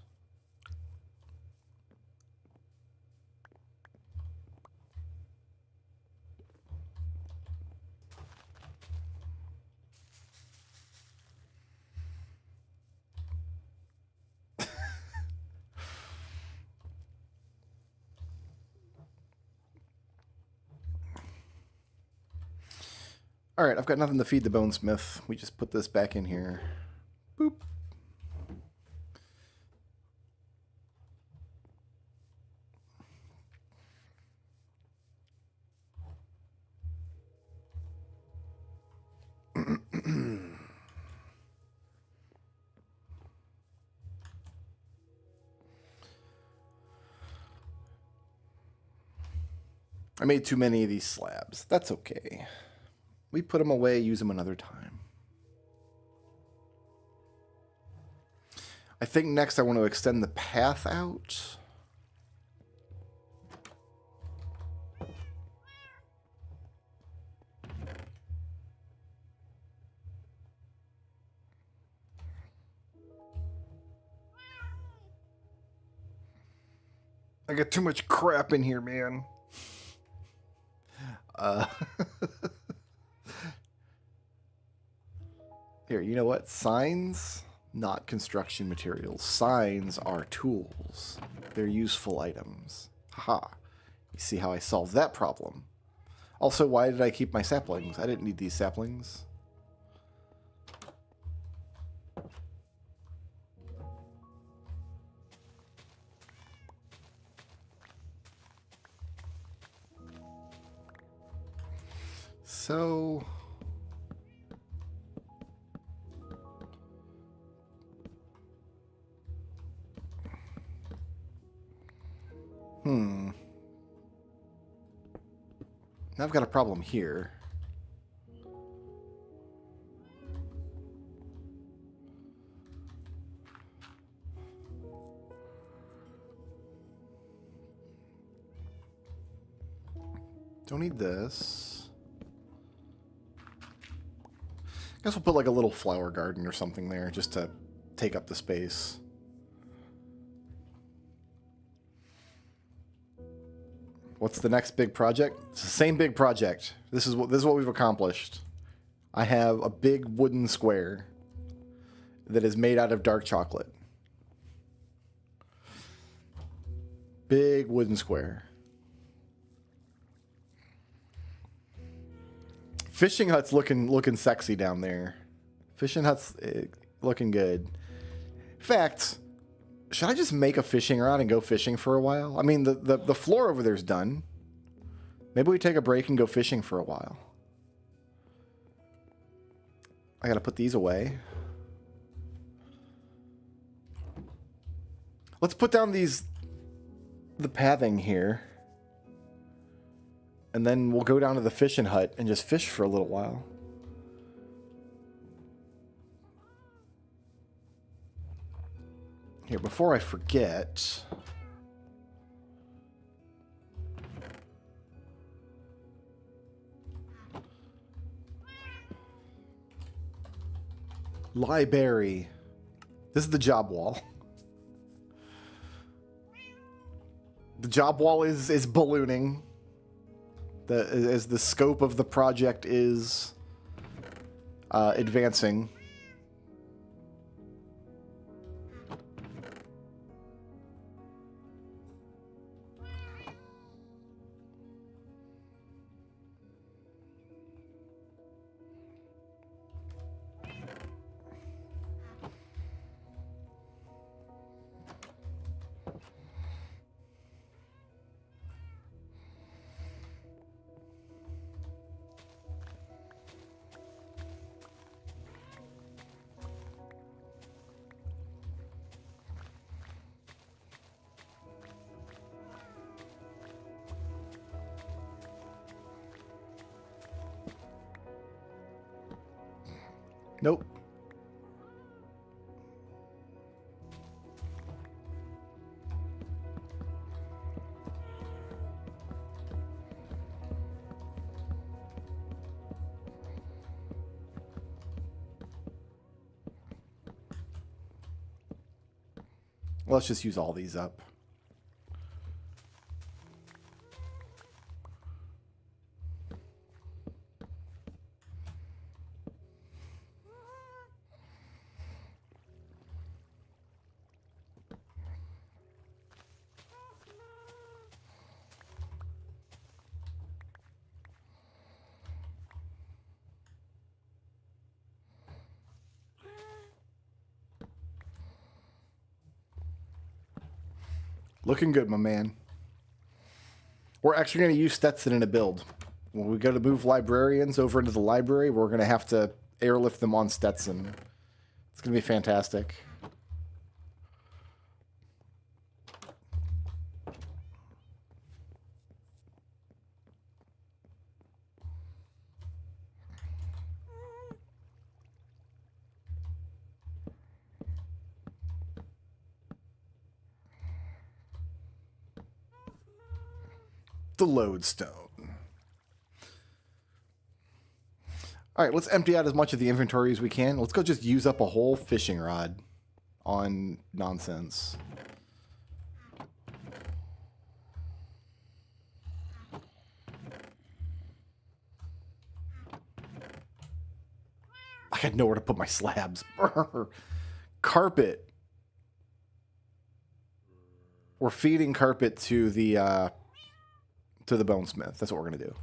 All right, I've got nothing to feed the bonesmith. We just put this back in here. Boop. I made too many of these slabs. That's okay. We put them away, use them another time. I think next I want to extend the path out. I got too much crap in here, man. Here, you know what? Signs, not construction materials. Signs are tools. They're useful items. Haha. You see how I solved that problem. Also, why did I keep my saplings? I didn't need these saplings. So... Now I've got a problem here. Don't need this. Guess we'll put like a little flower garden or something there just to take up the space. What's the next big project? It's the same big project. This is what we've accomplished. I have a big wooden square that is made out of dark chocolate. Big wooden square. Fishing hut's looking sexy down there. Fishing hut's looking good. In fact, should I just make a fishing rod and go fishing for a while? I mean, the floor over there's done. Maybe we take a break and go fishing for a while. I gotta put these away. Let's put down the pathing here. And then we'll go down to the fishing hut and just fish for a little while. Here, before I forget... Library. This is the job wall. The job wall is ballooning. As the scope of the project is advancing. Nope. Let's just use all these up. Looking good, my man. We're actually going to use Stetson in a build. When we go to move librarians over into the library, we're going to have to airlift them on Stetson. It's going to be fantastic. The lodestone. All right, let's empty out as much of the inventory as we can. Let's go just use up a whole fishing rod on nonsense. I had nowhere to put my slabs. Carpet. We're feeding carpet to the bonesmith. That's what we're gonna do.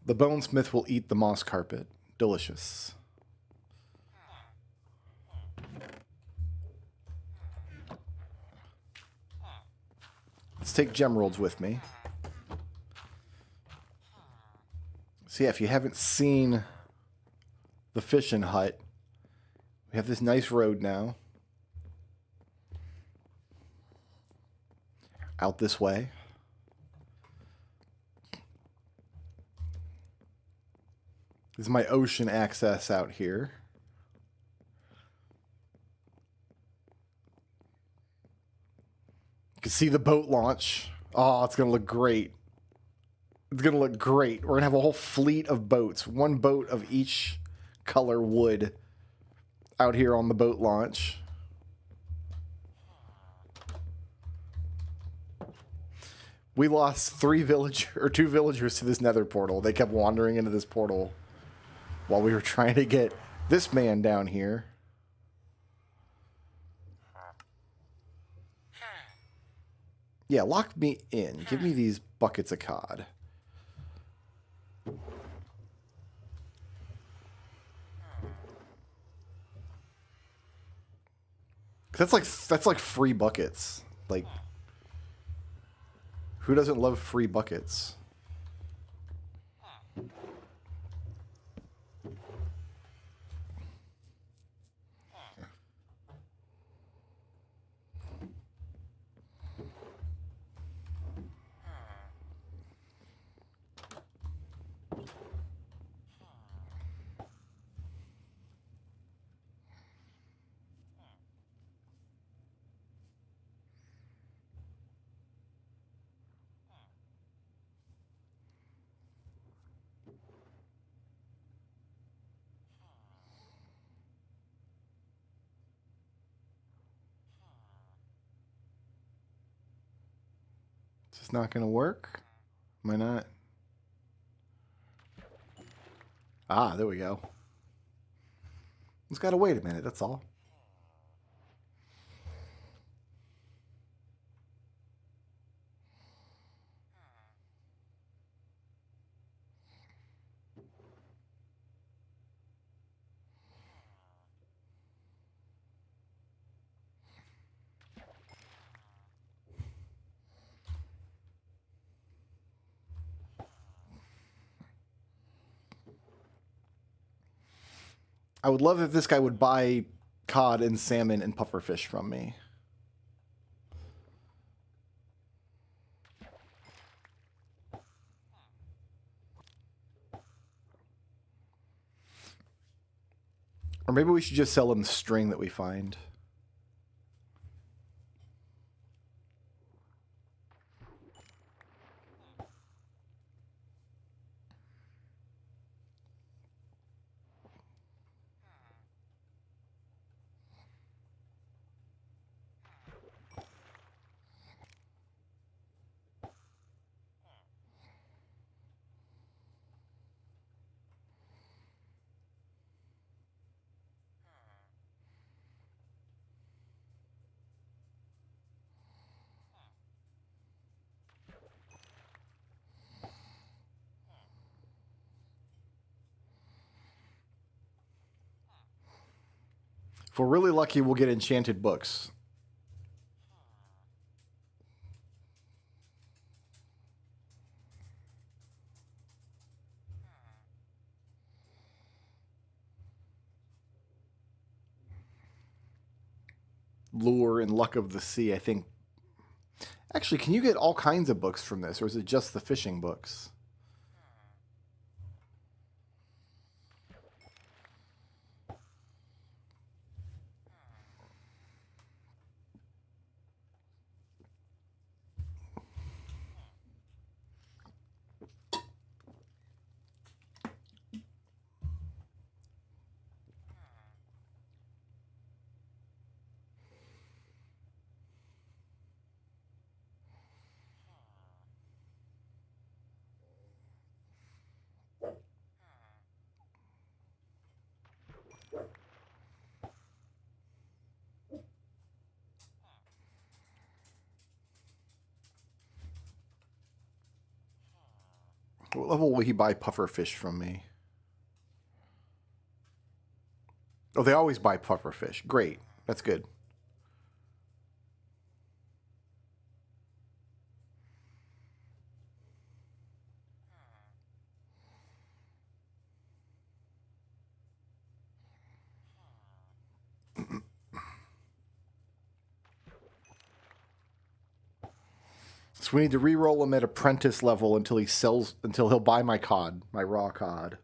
The bonesmith will eat the moss carpet. Delicious. Let's take gemeralds with me. So yeah, if you haven't seen the fishing hut. We have this nice road now. Out this way. This is my ocean access out here. You can see the boat launch. Oh, it's going to look great. It's going to look great. We're going to have a whole fleet of boats. One boat of each color wood out here on the boat launch. We lost two villagers to this nether portal. They kept wandering into this portal while we were trying to get this man down here. Yeah, lock me in. Give me these buckets of cod. That's like free buckets. Like, who doesn't love free buckets? It's not going to work? Am I not? Ah, there we go. Just got to wait a minute, that's all. I would love if this guy would buy cod and salmon and pufferfish from me. Or maybe we should just sell him the string that we find. If we're really lucky, we'll get enchanted books. Lure and Luck of the Sea, I think. Actually, can you get all kinds of books from this, or is it just the fishing books? What level will he buy pufferfish from me? Oh, they always buy pufferfish. Great. That's good. So we need to re-roll him at apprentice level until he'll buy my cod, my raw cod.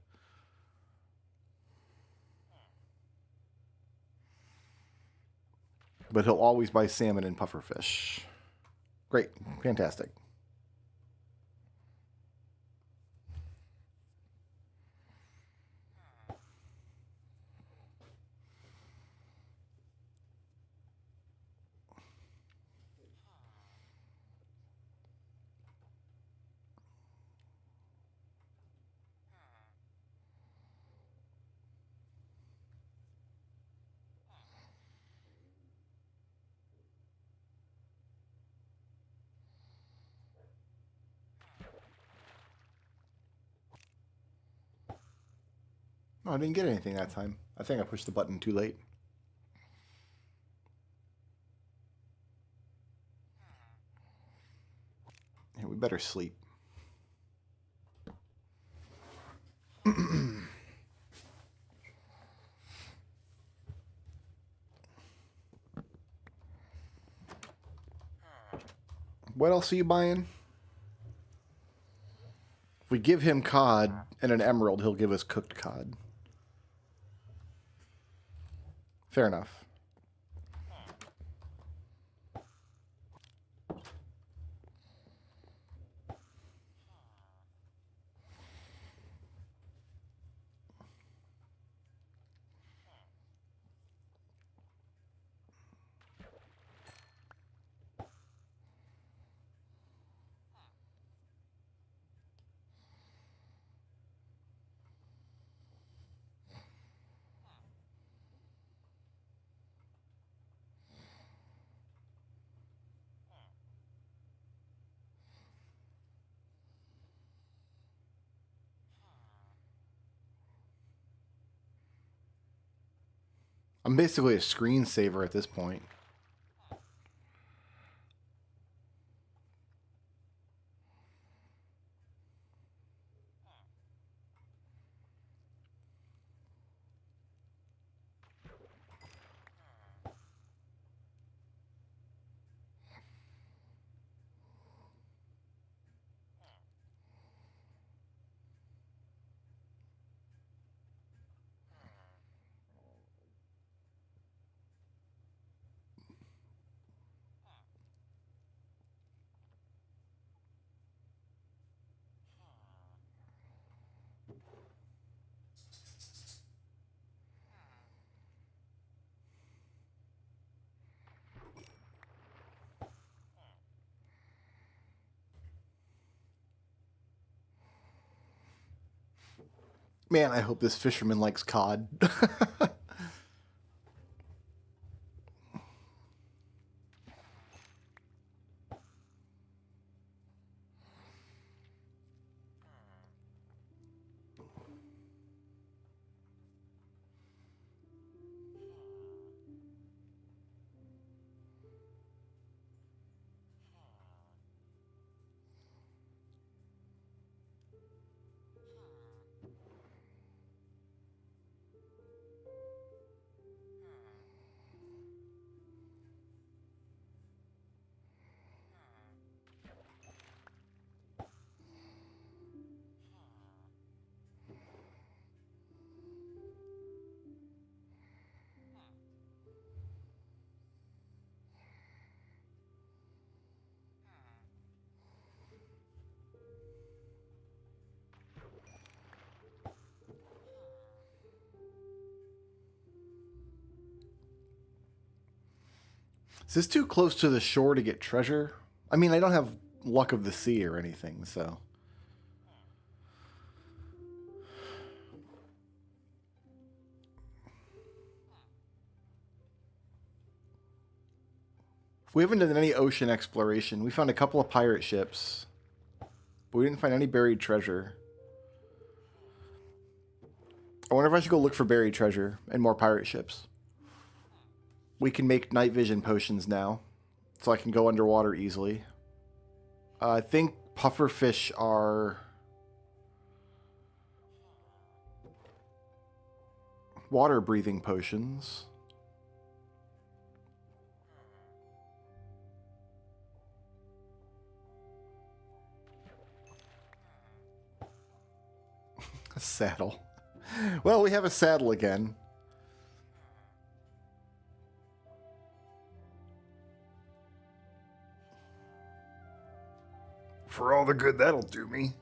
But he'll always buy salmon and pufferfish. Great. Fantastic. Oh, I didn't get anything that time. I think I pushed the button too late. Yeah, we better sleep. What else are you buying? If we give him cod and an emerald, he'll give us cooked cod. Fair enough. I'm basically a screensaver at this point. Man, I hope this fisherman likes cod. Is this too close to the shore to get treasure? I mean, I don't have luck of the sea or anything, so... We haven't done any ocean exploration. We found a couple of pirate ships, but we didn't find any buried treasure. I wonder if I should go look for buried treasure and more pirate ships. We can make night vision potions now, so I can go underwater easily. I think pufferfish are water-breathing potions. Saddle. Well, we have a saddle again. For all the good that'll do me.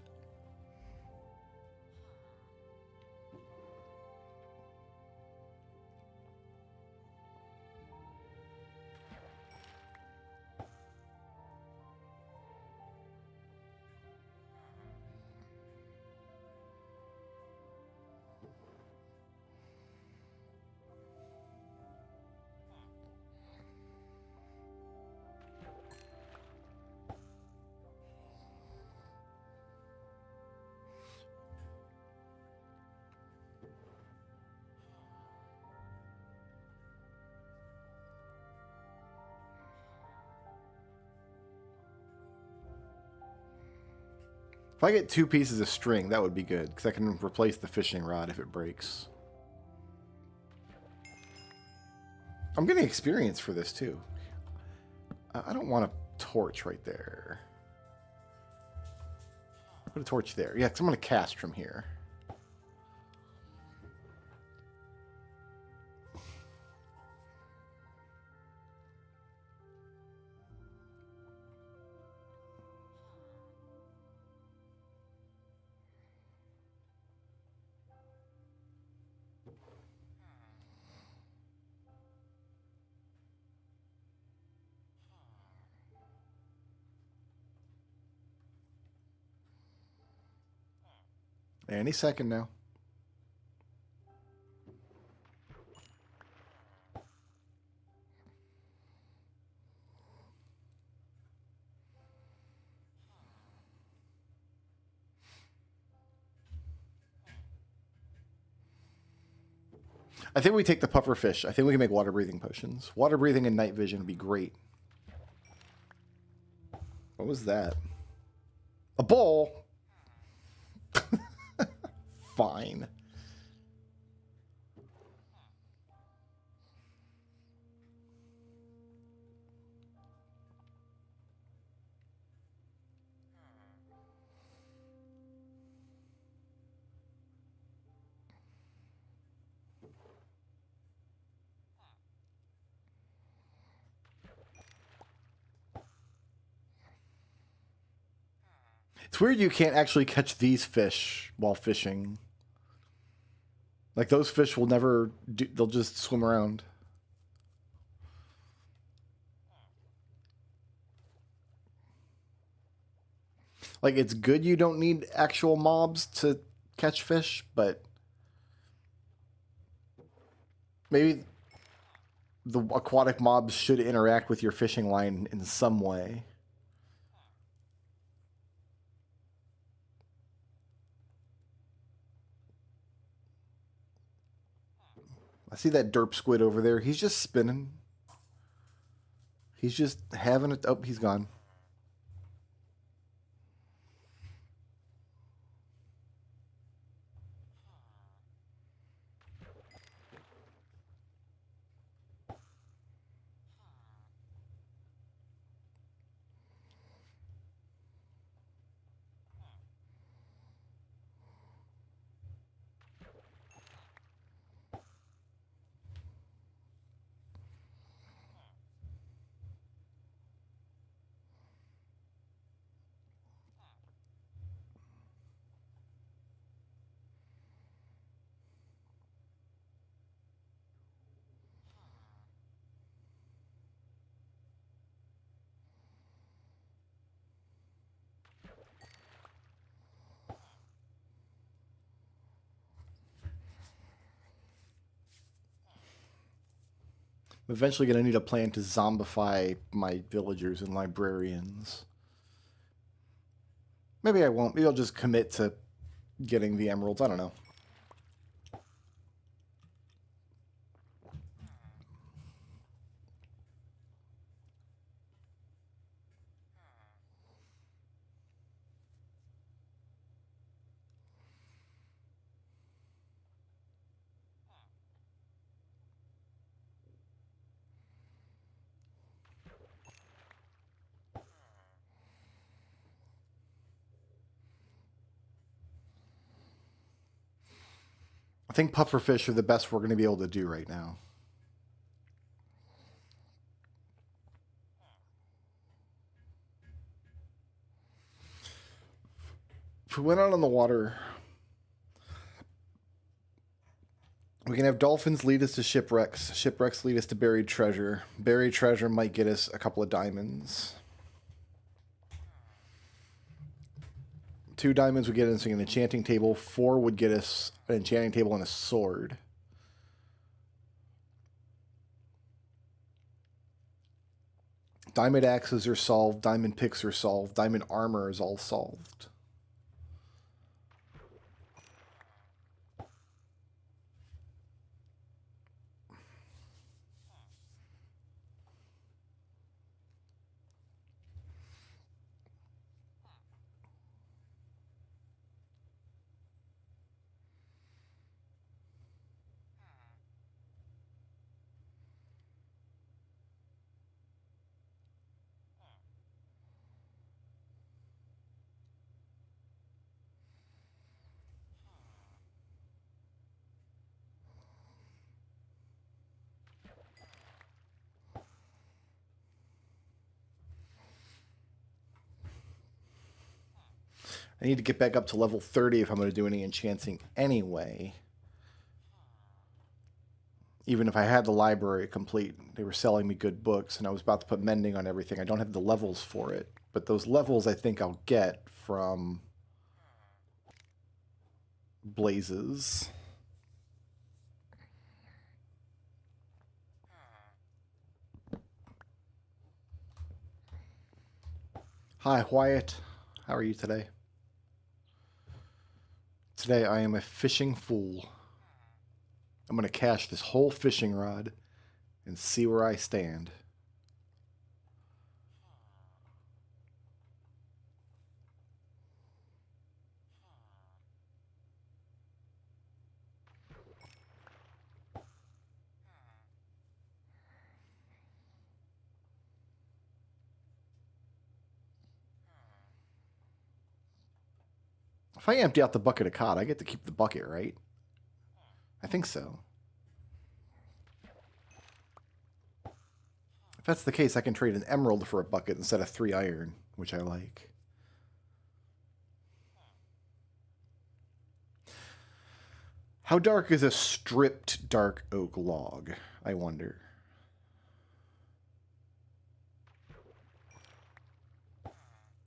If I get 2 pieces of string, that would be good, because I can replace the fishing rod if it breaks. I'm getting experience for this, too. I don't want a torch right there. Put a torch there. Yeah, because I'm going to cast from here. Any second now. I think we take the puffer fish. I think we can make water breathing potions. Water breathing and night vision would be great. What was that? A bowl? Fine. It's weird you can't actually catch these fish while fishing. Like, those fish will never do, they'll just swim around. Like, it's good you don't need actual mobs to catch fish, but maybe the aquatic mobs should interact with your fishing line in some way. I see that derp squid over there. He's just spinning. He's just having it. Oh, he's gone. I'm eventually going to need a plan to zombify my villagers and librarians. Maybe I won't. Maybe I'll just commit to getting the emeralds. I don't know. I think pufferfish are the best we're going to be able to do right now. If we went out on the water, we can have dolphins lead us to shipwrecks. Shipwrecks lead us to buried treasure. Buried treasure might get us a couple of diamonds. 2 diamonds would get us an enchanting table. 4 would get us an enchanting table and a sword. Diamond axes are solved. Diamond picks are solved. Diamond armor is all solved. I need to get back up to level 30 if I'm going to do any enchanting anyway. Even if I had the library complete, they were selling me good books, and I was about to put mending on everything. I don't have the levels for it. But those levels I think I'll get from Blazes. Hi, Wyatt. How are you today? Today I am a fishing fool. I'm going to cache this whole fishing rod and see where I stand. If I empty out the bucket of cod, I get to keep the bucket, right? I think so. If that's the case, I can trade an emerald for a bucket instead of 3 iron, which I like. How dark is a stripped dark oak log, I wonder?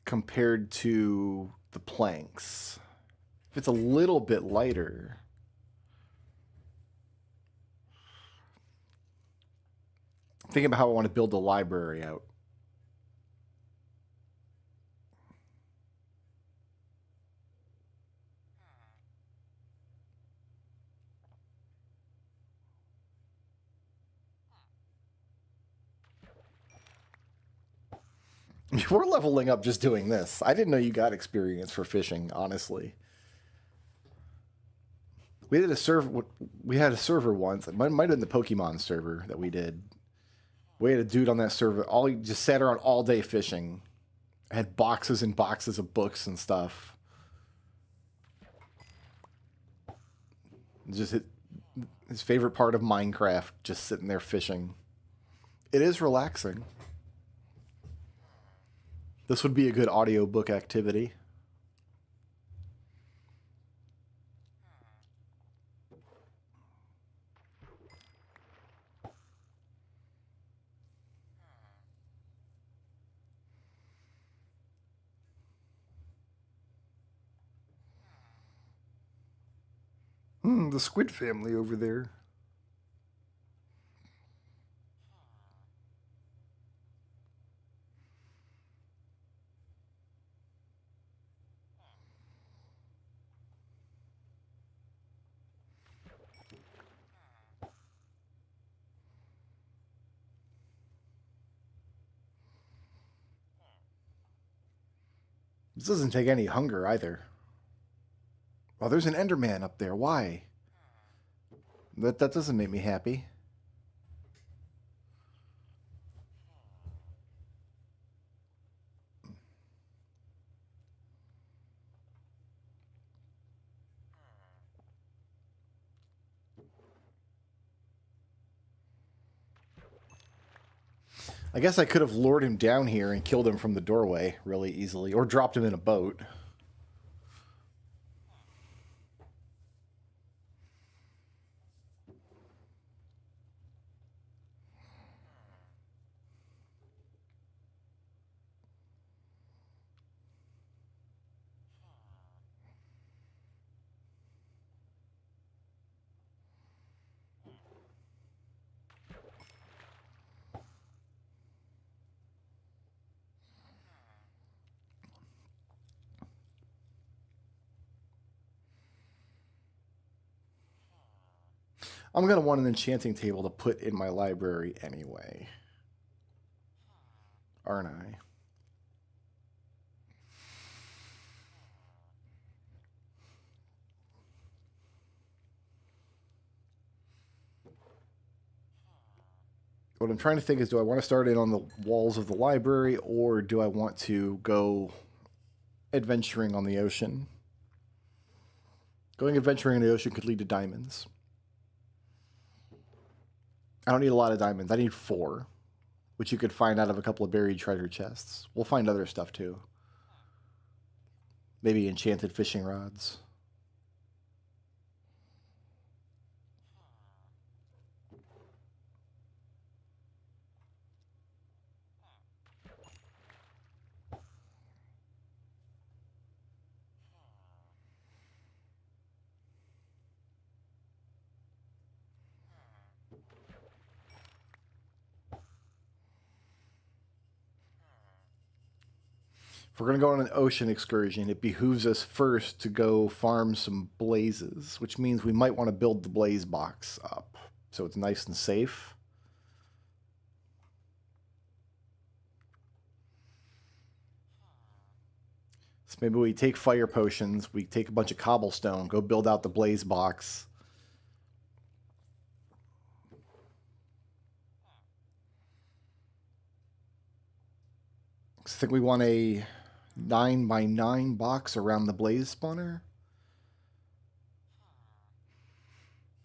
Compared to the planks. If it's a little bit lighter... Thinking about how I want to build the library out. We're leveling up just doing this. I didn't know you got experience for fishing, honestly. We had a server once. It might have been the Pokemon server that we did. We had a dude on that server. He just sat around all day fishing. Had boxes and boxes of books and stuff. Just his favorite part of Minecraft, just sitting there fishing. It is relaxing. This would be a good audiobook activity. The squid family over there. This doesn't take any hunger either. Oh, there's an Enderman up there. Why? That doesn't make me happy. I guess I could have lured him down here and killed him from the doorway really easily, or dropped him in a boat. I'm going to want an enchanting table to put in my library anyway. Aren't I? What I'm trying to think is, do I want to start in on the walls of the library, or do I want to go adventuring on the ocean? Going adventuring on the ocean could lead to diamonds. I don't need a lot of diamonds. I need 4, which you could find out of a couple of buried treasure chests. We'll find other stuff too. Maybe enchanted fishing rods. If we're going to go on an ocean excursion, it behooves us first to go farm some blazes, which means we might want to build the blaze box up so it's nice and safe. So maybe we take fire potions, we take a bunch of cobblestone, go build out the blaze box. I think we want a 9x9 box around the blaze spawner.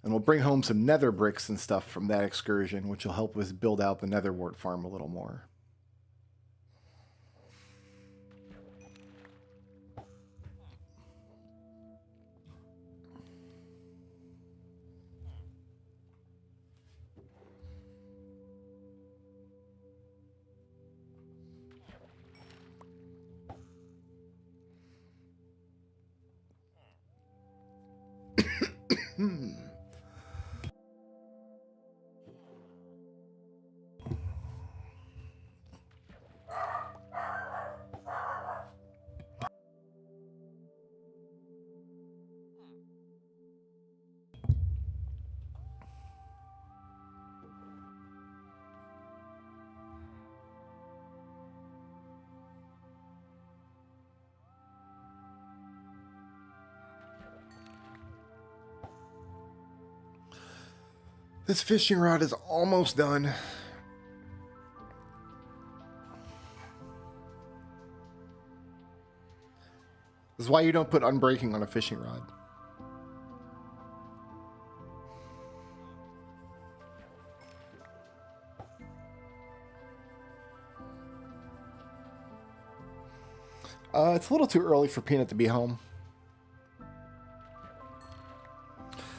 And we'll bring home some nether bricks and stuff from that excursion, which will help us build out the nether wart farm a little more. This fishing rod is almost done. This is why you don't put unbreaking on a fishing rod. It's a little too early for Peanut to be home.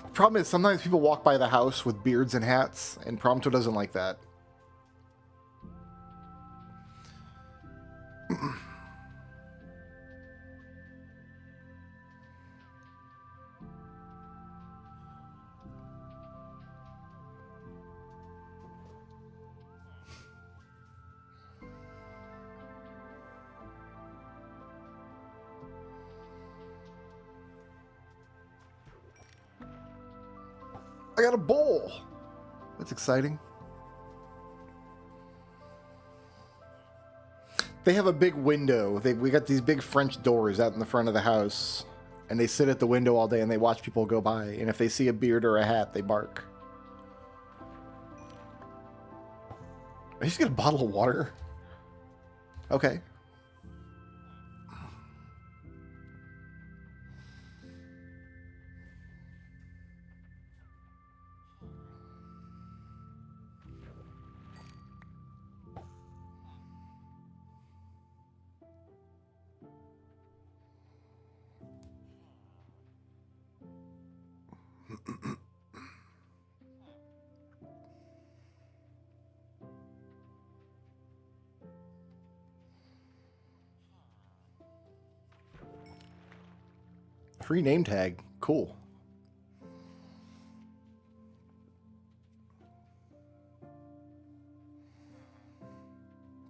The problem is sometimes people walk by the house with beards and hats, and Prompto doesn't like that. I got a bowl. That's exciting. They have a big window. We got these big French doors out in the front of the house, and they sit at the window all day and they watch people go by. And if they see a beard or a hat, they bark. Are you just gonna bottle of water? Okay. Free name tag. Cool.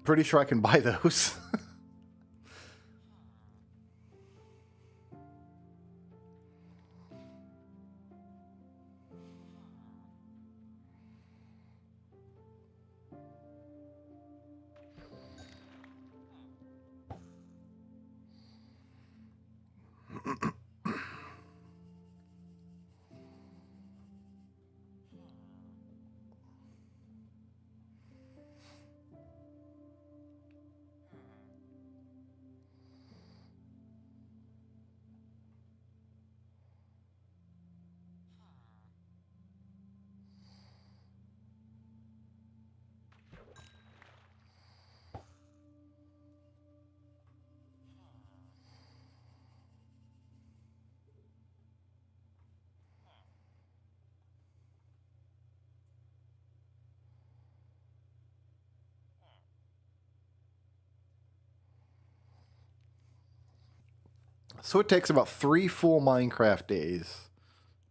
Pretty sure I can buy those. So it takes about 3 full Minecraft days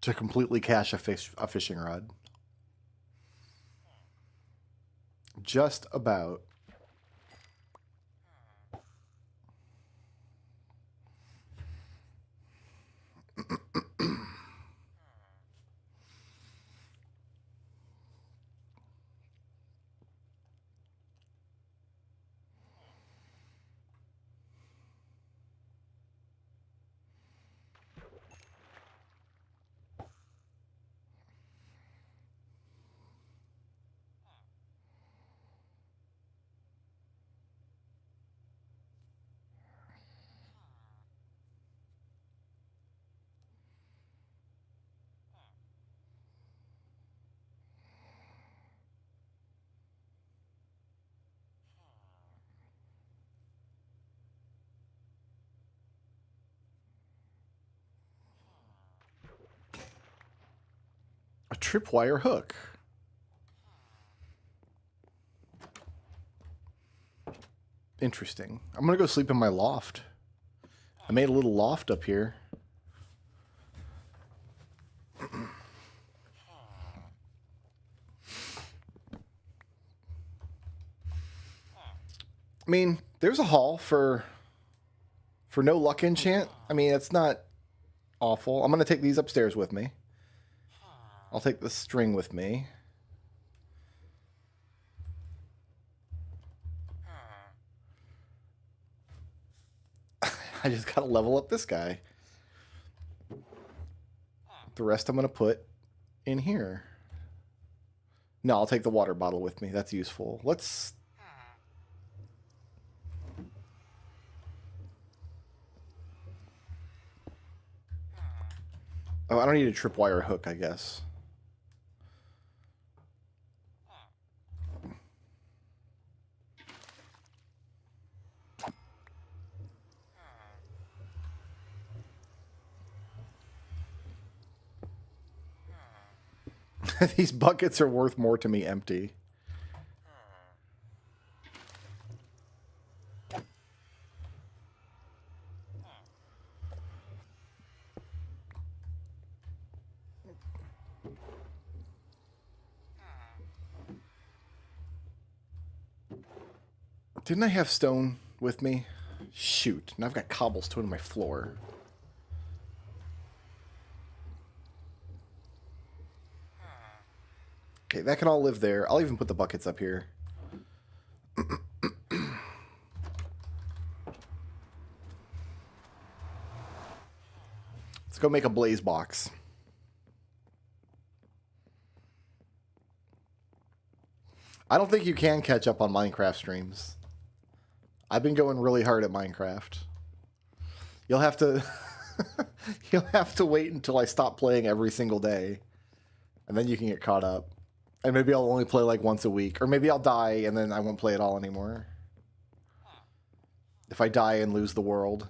to completely cache a fishing rod. Just about. A tripwire hook. Interesting. I'm going to go sleep in my loft. I made a little loft up here. I mean, there's a haul for no luck enchant. I mean, it's not awful. I'm going to take these upstairs with me. I'll take the string with me. I just got to level up this guy. The rest I'm going to put in here. No, I'll take the water bottle with me. That's useful. Let's... Oh, I don't need a tripwire hook, I guess. These buckets are worth more to me empty. Didn't I have stone with me? Shoot. Now I've got cobblestone on my floor. Okay, that can all live there. I'll even put the buckets up here. Let's go make a blaze box. I don't think you can catch up on Minecraft streams. I've been going really hard at Minecraft. You'll have to you'll have to wait until I stop playing every single day. And then you can get caught up. And maybe I'll only play like once a week. Or maybe I'll die and then I won't play at all anymore. If I die and lose the world.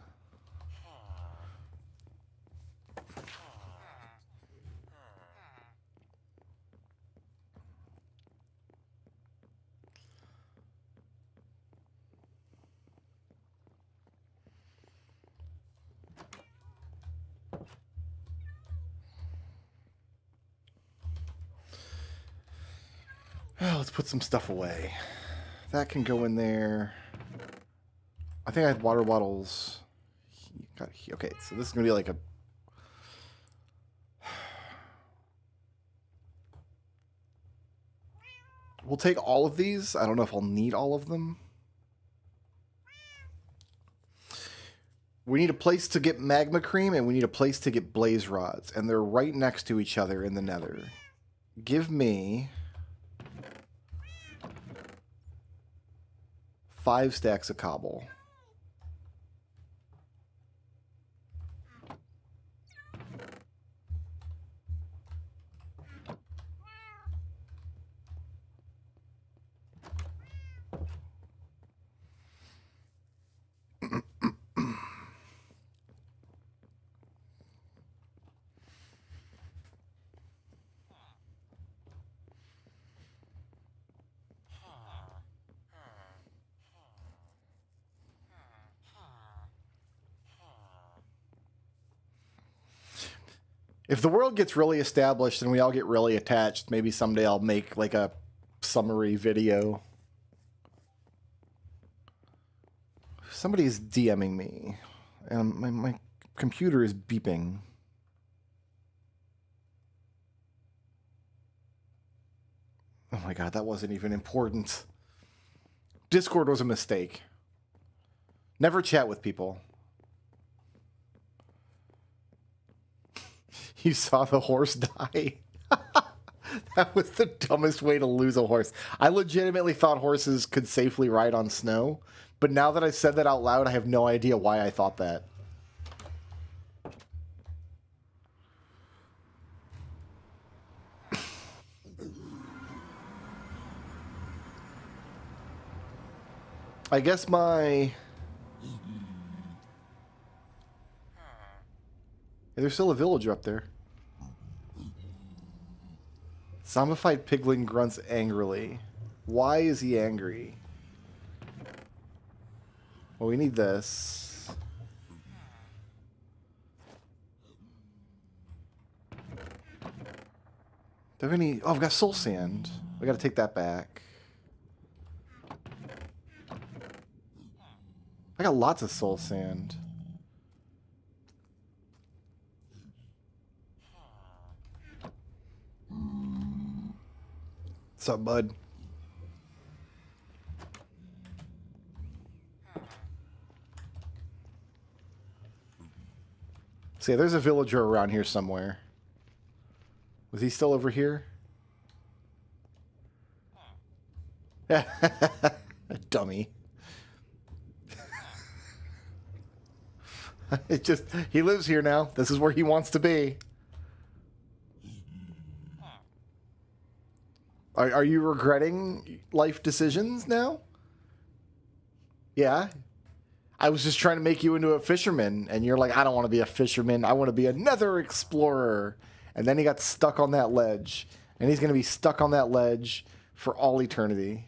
Well, let's put some stuff away. That can go in there. I think I had water bottles. Okay, so this is going to be like a... We'll take all of these. I don't know if I'll need all of them. We need a place to get magma cream, and we need a place to get blaze rods. And they're right next to each other in the nether. Give me 5 stacks of cobble. If the world gets really established and we all get really attached, maybe someday I'll make like a summary video. Somebody's DMing me, and my computer is beeping. Oh my god, that wasn't even important. Discord was a mistake. Never chat with people. You saw the horse die? That was the dumbest way to lose a horse. I legitimately thought horses could safely ride on snow, but now that I said that out loud, I have no idea why I thought that. I guess my... Hey, there's still a villager up there. Zombified piglin grunts angrily. Why is he angry? Well, we need this. Do I have any... Oh, I've got soul sand. We gotta take that back. I got lots of soul sand. What's up, bud? See, there's a villager around here somewhere. Was he still over here? Dummy. It just, he lives here now. This is where he wants to be. Are you regretting life decisions now? Yeah. I was just trying to make you into a fisherman, and you're like, I don't want to be a fisherman. I want to be a nether explorer. And then he got stuck on that ledge, and he's going to be stuck on that ledge for all eternity.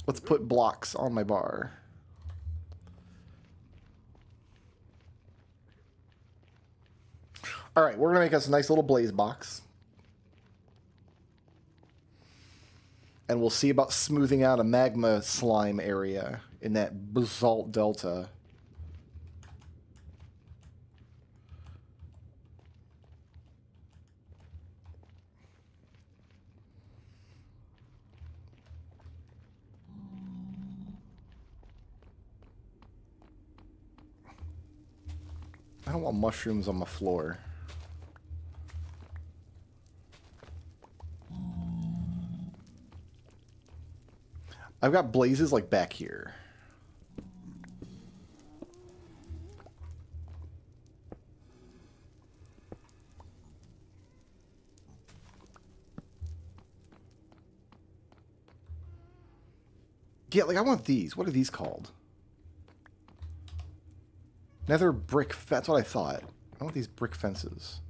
Let's put blocks on my bar. All right, we're going to make us a nice little blaze box. And we'll see about smoothing out a magma slime area in that basalt delta. I don't want mushrooms on my floor. I've got blazes like back here. Yeah, like I want these. What are these called? Nether brick fence. That's what I thought. I want these brick fences.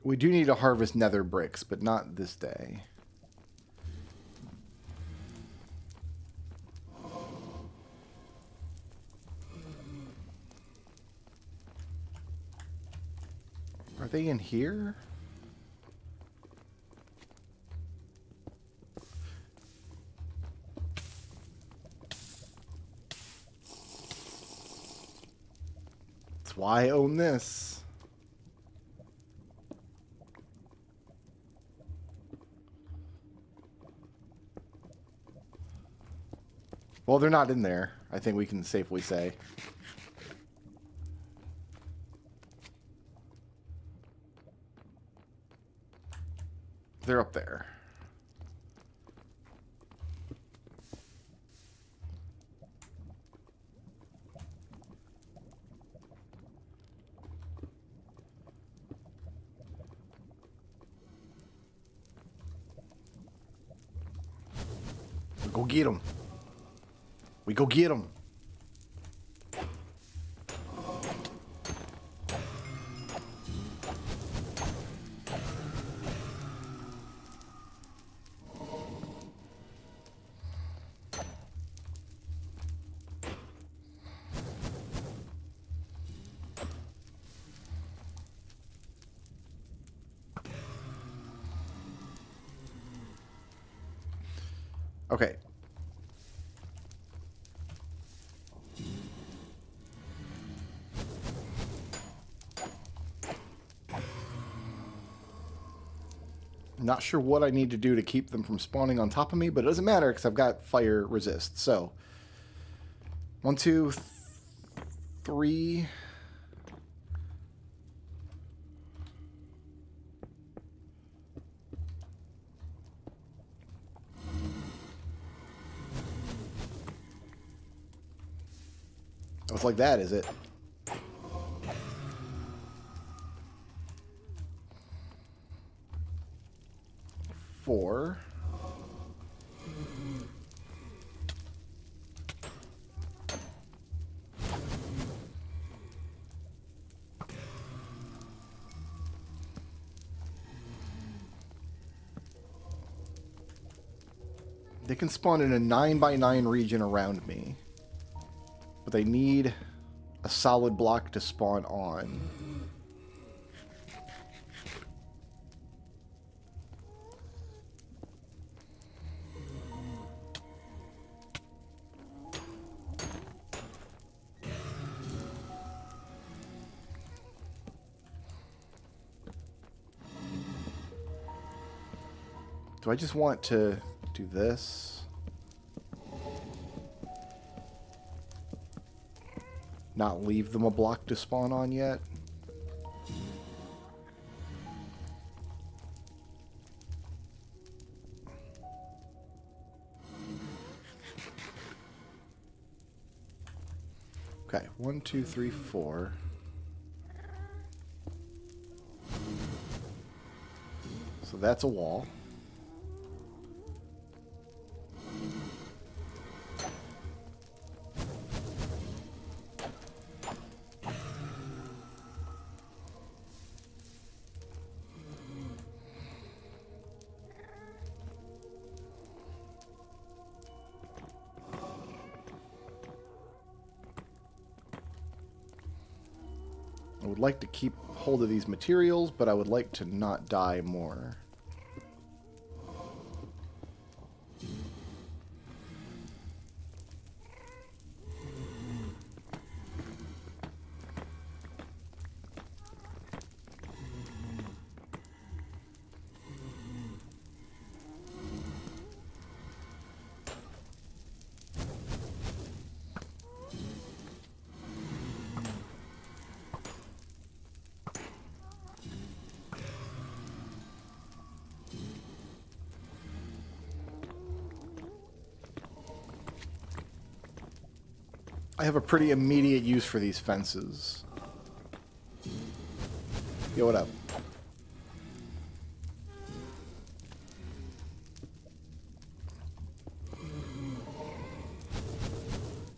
We do need to harvest nether bricks, but not this day. Are they in here? That's why I own this. Well, they're not in there, I think we can safely say. They're up there. We go get them. We go get them. Okay. Not sure what I need to do to keep them from spawning on top of me, but it doesn't matter because I've got fire resist. So, 1, 2, 3. Oh, it's like that, is it? Four. They can spawn in a 9x9 region around me, but they need a solid block to spawn on. Do I just want to do this? Not leave them a block to spawn on yet? Okay, 1, 2, 3, 4. So that's a wall. I would like to keep hold of these materials, but I would like to not die more. I have a pretty immediate use for these fences. Yo, what up?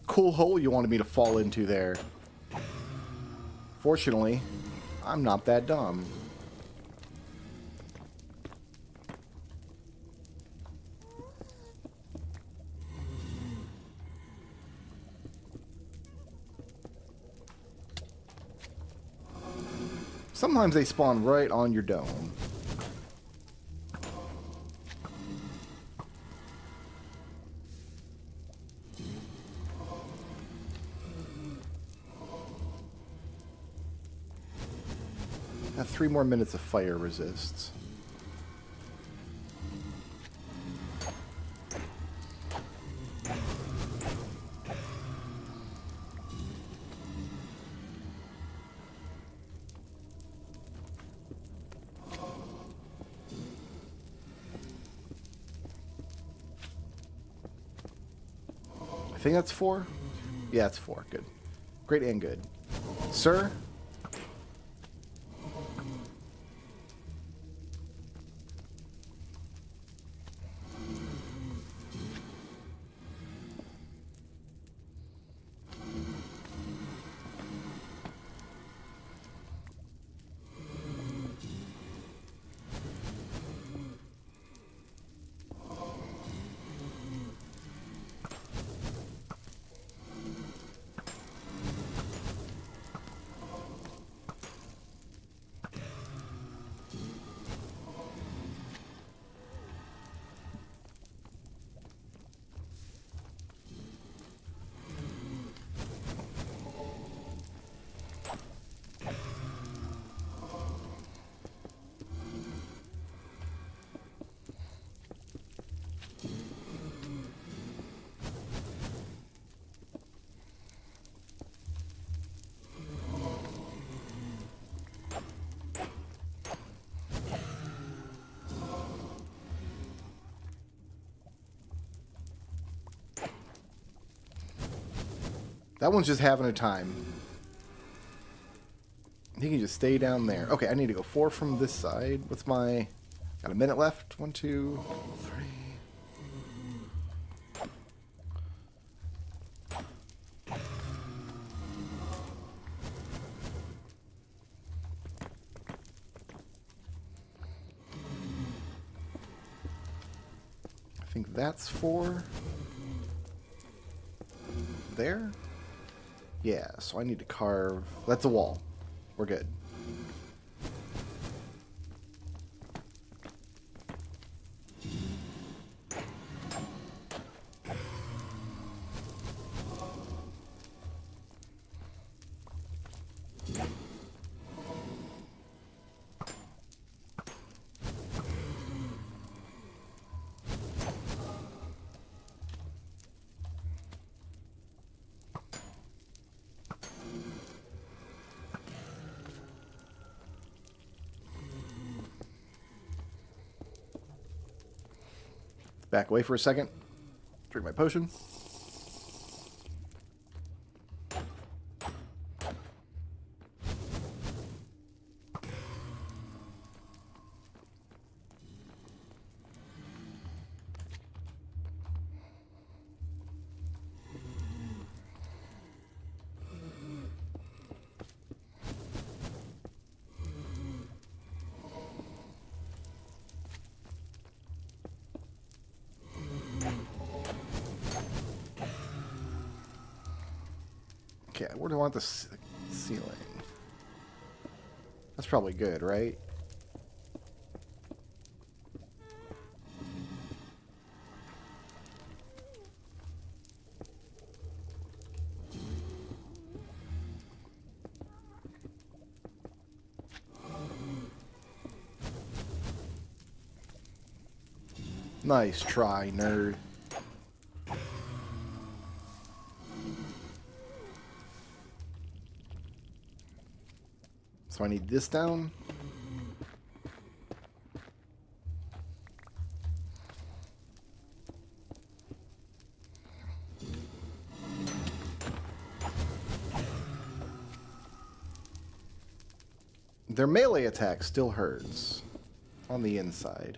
Cool hole you wanted me to fall into there. Fortunately, I'm not that dumb. Sometimes they spawn right on your dome. Got 3 more minutes of fire resists. I think that's 4. Yeah, it's 4. Good. Great and good. Sir? That one's just having a time. He can just stay down there. Okay, I need to go 4 from this side. What's my... Got a minute left. 1, 2, 3... I think that's 4. There? Yeah, so I need to carve... That's a wall. We're good. Back away for a second. Drink my potion. Okay, where do I want the ceiling? That's probably good, right? Nice try, nerd. So I need this down. Their melee attack still hurts on the inside.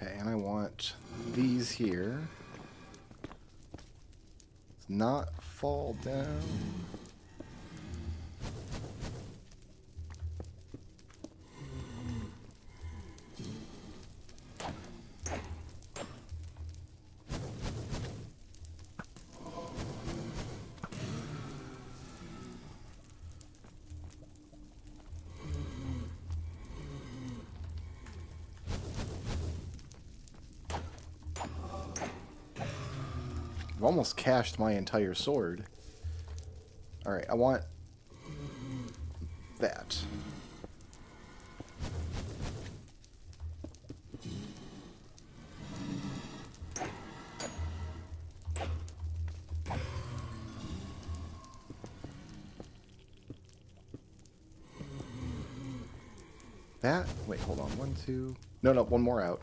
Okay, and I want these here. Let's not fall down. I've almost cached my entire sword. Alright, I want that. That? Wait, hold on. 1, 2... No, one more out.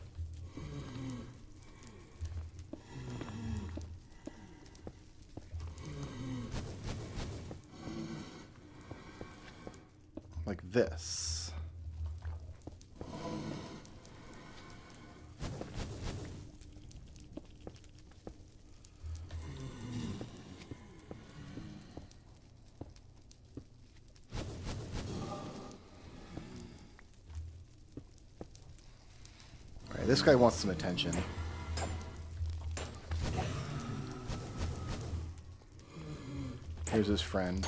Like this. Alright, this guy wants some attention. Here's his friend.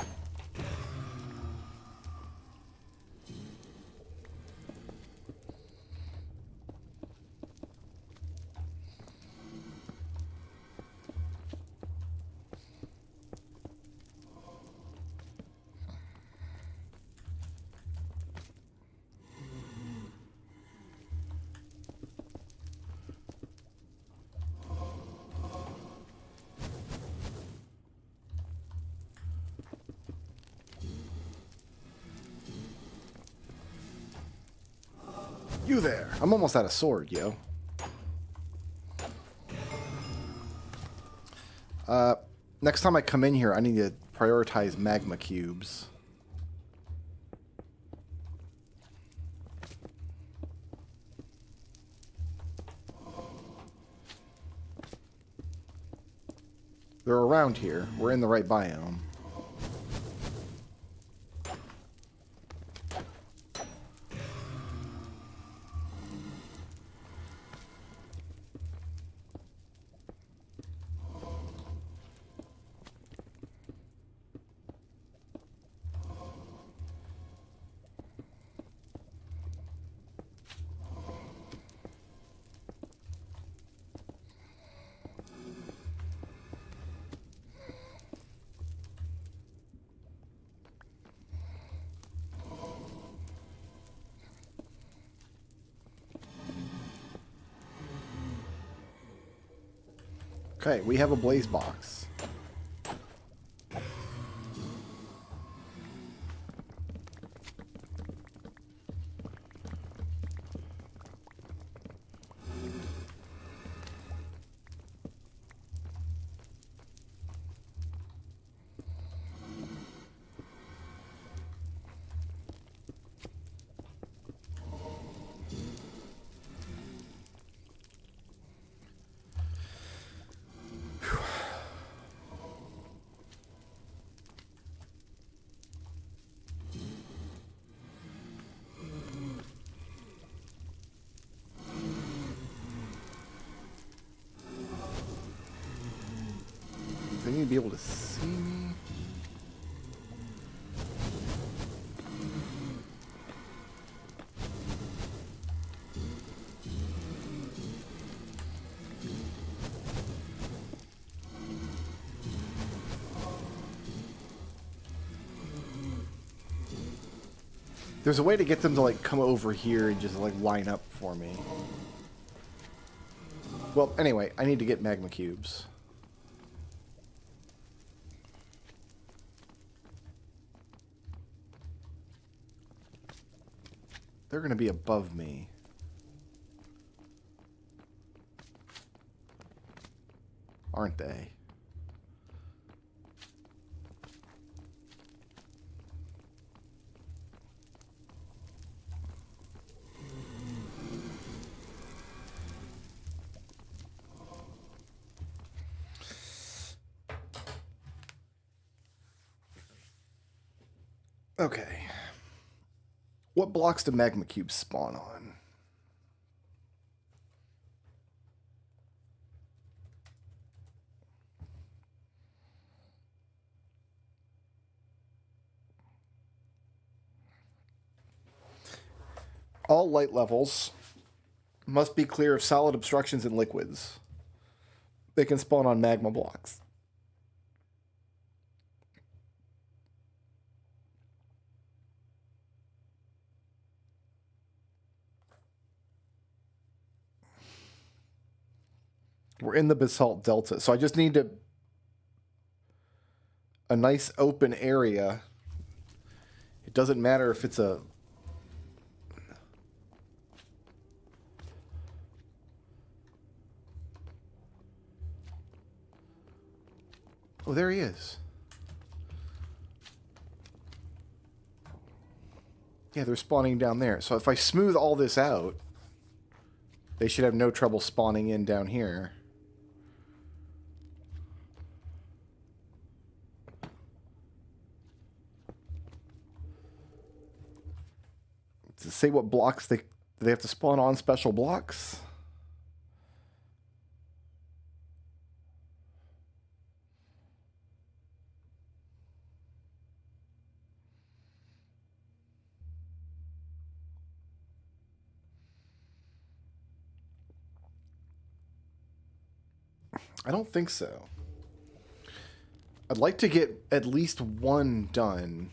You there! I'm almost out of sword, yo. Next time I come in here, I need to prioritize magma cubes. They're around here. We're in the right biome. Okay, we have a blaze box. They need to be able to see me. There's a way to get them to like come over here and just like line up for me. Well, anyway, I need to get magma cubes. They're going to be above me. Aren't they? Okay. What blocks do magma cubes spawn on? All light levels must be clear of solid obstructions and liquids. They can spawn on magma blocks. We're in the basalt delta, so I just need a nice open area. It doesn't matter if it's a... Oh, there he is. Yeah, they're spawning down there. So if I smooth all this out, they should have no trouble spawning in down here. Does it say what blocks they have to spawn on special blocks? I don't think so. I'd like to get at least one done.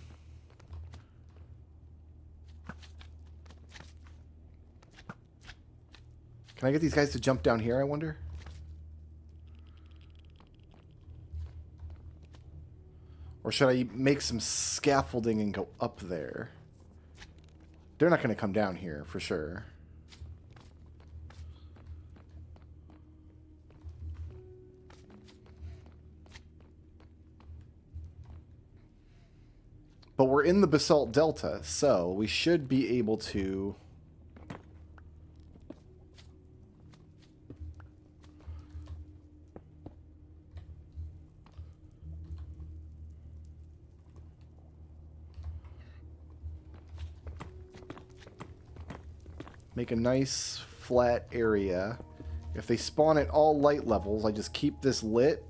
Can I get these guys to jump down here, I wonder? Or should I make some scaffolding and go up there? They're not going to come down here, for sure. But we're in the basalt delta, so we should be able to... make a nice flat area. If they spawn at all light levels, I just keep this lit.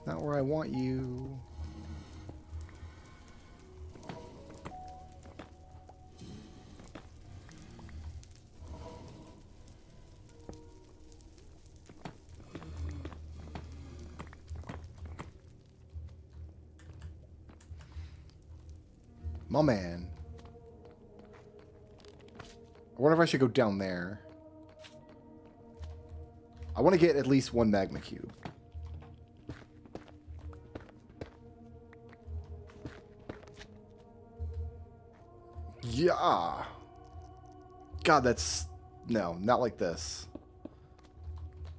Not where I want you. My man. I wonder if I should go down there. I want to get at least one magma cube. Yeah. God, that's... No, not like this.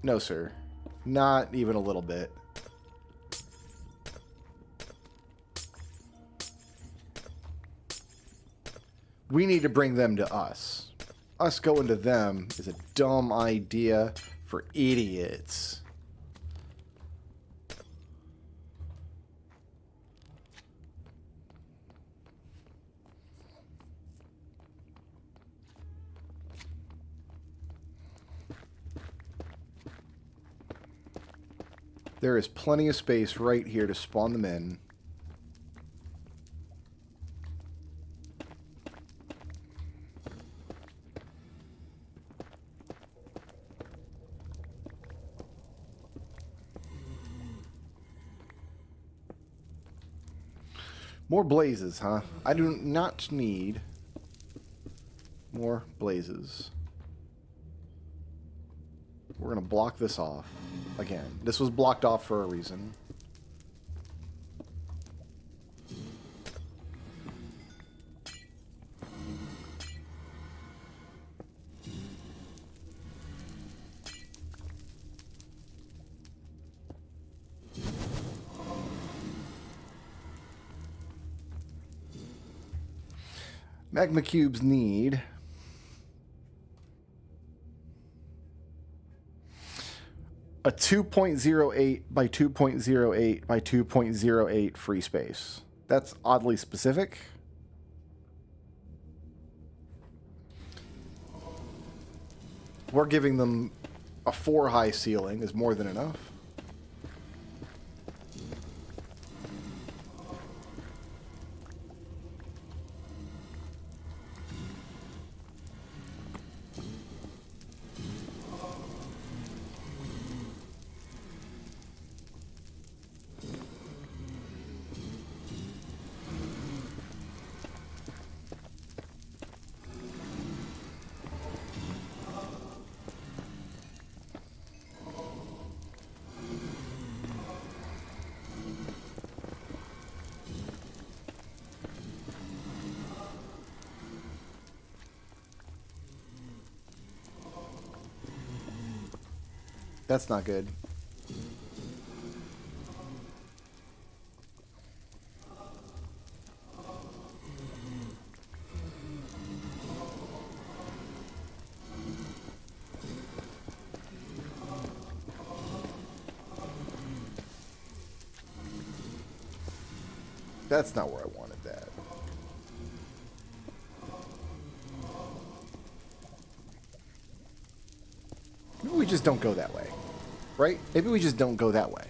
No, sir. Not even a little bit. We need to bring them to us. Us going to them is a dumb idea for idiots. There is plenty of space right here to spawn them in. More blazes, huh? I do not need more blazes. We're going to block this off. Again, this was blocked off for a reason. Magma cubes need a 2.08 by 2.08 by 2.08 free space. That's oddly specific. We're giving them a 4 high ceiling is more than enough. That's not good. That's not where I wanted that. Maybe we just don't go that way. Right? Maybe we just don't go that way.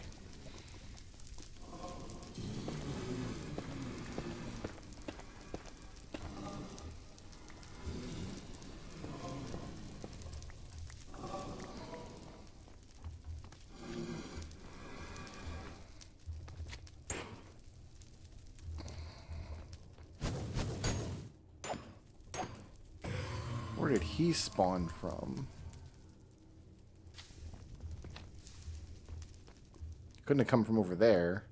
Where did he spawn from? Couldn't have come from over there.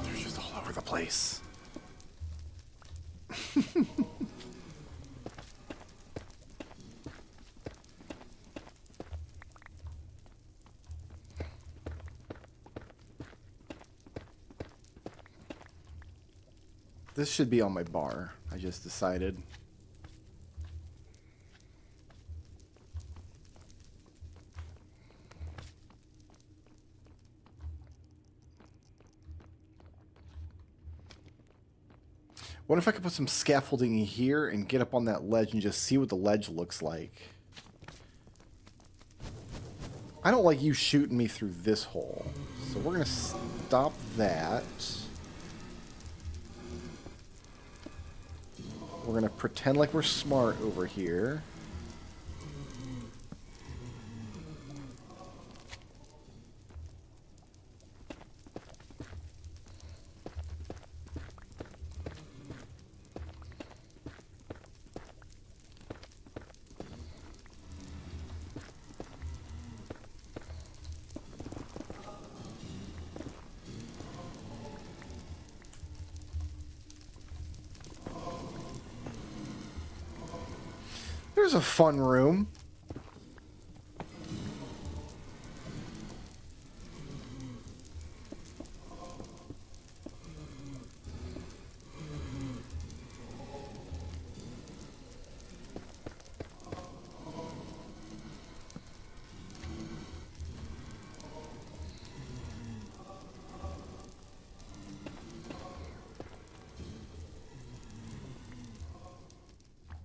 They're just all over the place. This should be on my bar, I just decided. What if I could put some scaffolding here and get up on that ledge and just see what the ledge looks like? I don't like you shooting me through this hole. So we're going to stop that. We're going to pretend like we're smart over here. There's a fun room.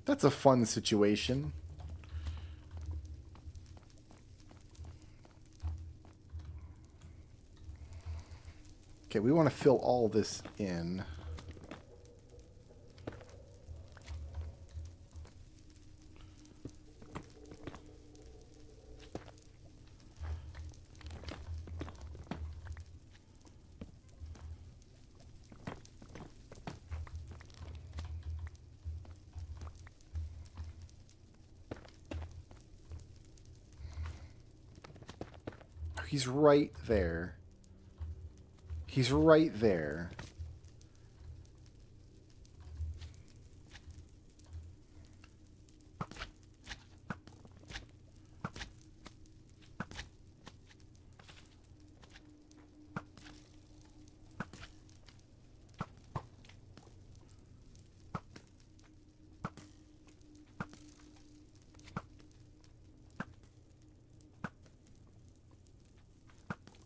That's a fun situation. Okay, we want to fill all this in. He's right there. He's right there.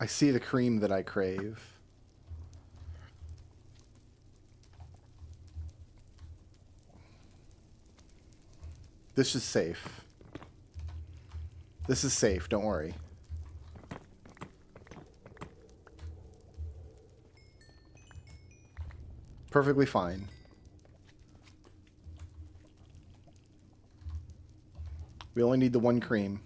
I see the cream that I crave. This is safe. This is safe, don't worry. Perfectly fine. We only need the one cream.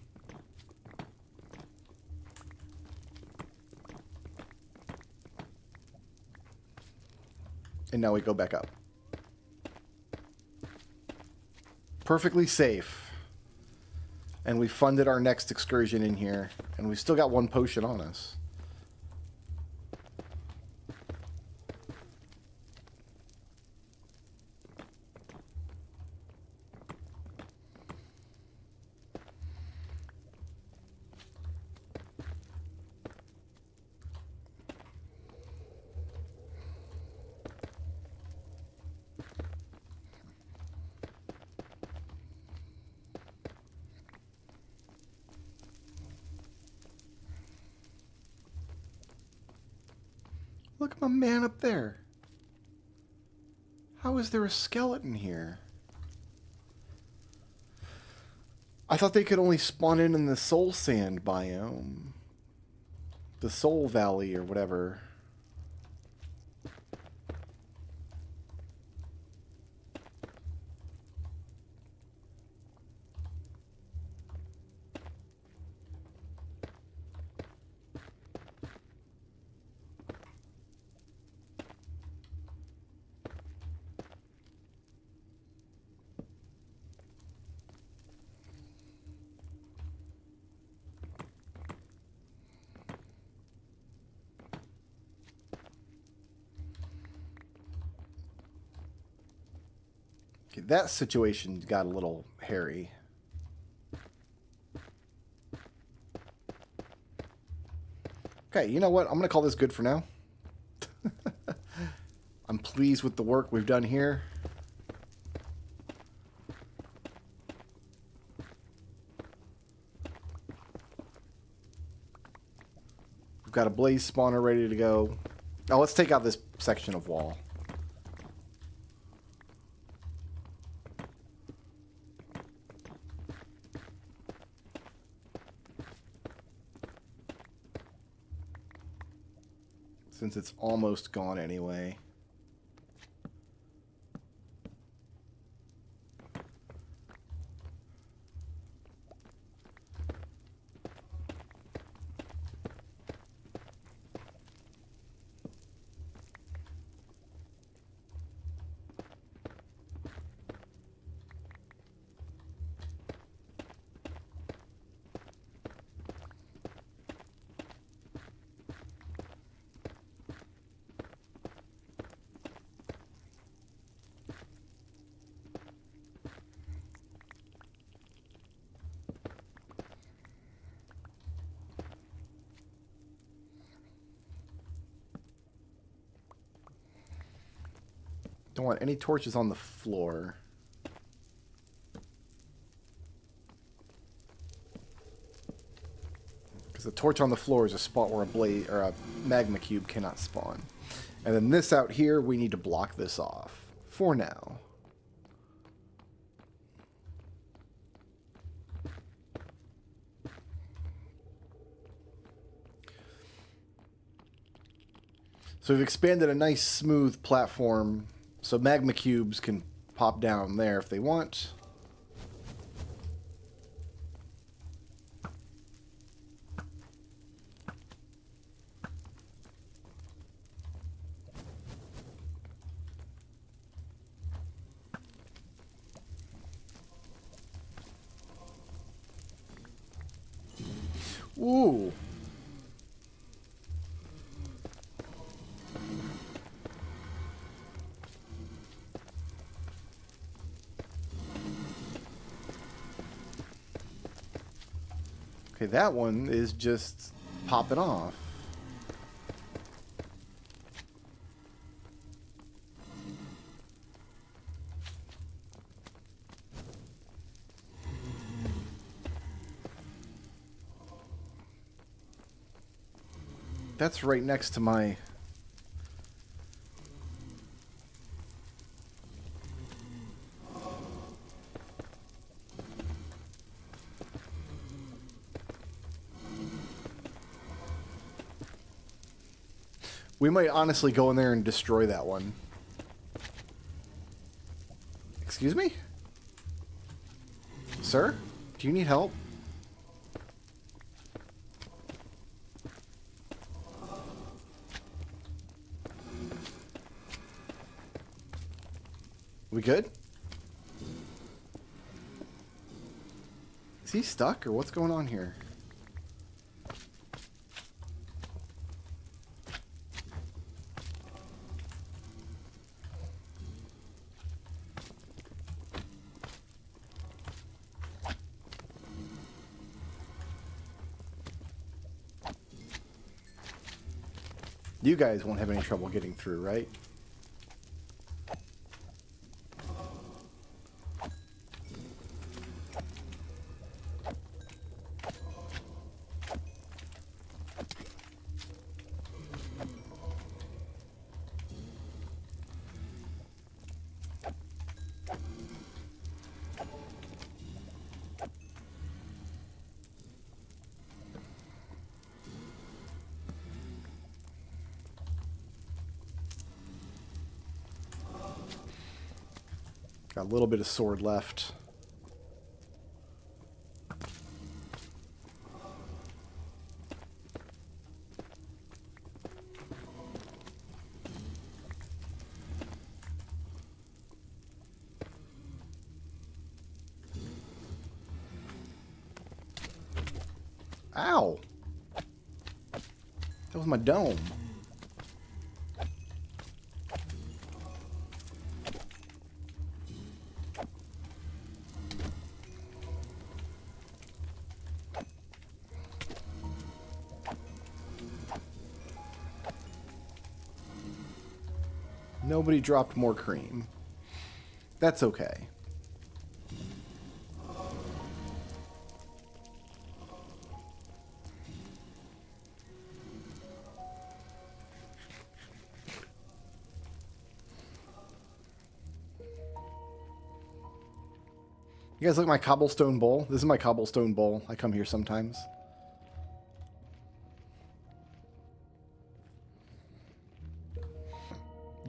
And now we go back up. Perfectly safe. And we funded our next excursion in here. And we've still got one potion on us. Look at my man up there. How is there a skeleton here? I thought they could only spawn in the Soul Sand biome. The Soul Valley or whatever. Okay, that situation got a little hairy. Okay, you know what? I'm going to call this good for now. I'm pleased with the work we've done here. We've got a blaze spawner ready to go. Now let's take out this section of wall. Since it's almost gone anyway. Don't want any torches on the floor. Because the torch on the floor is a spot where a blaze or a magma cube cannot spawn. And then this out here, we need to block this off for now. So we've expanded a nice smooth platform so magma cubes can pop down there if they want. Ooh. Okay, that one is just popping off. That's right next to my... We might honestly go in there and destroy that one. Excuse me? Sir? Do you need help? We good? Is he stuck or what's going on here? You guys won't have any trouble getting through, right? Got a little bit of sword left. Ow! That was my dome. Nobody dropped more cream. That's okay. You guys look at my cobblestone bowl? This is my cobblestone bowl. I come here sometimes.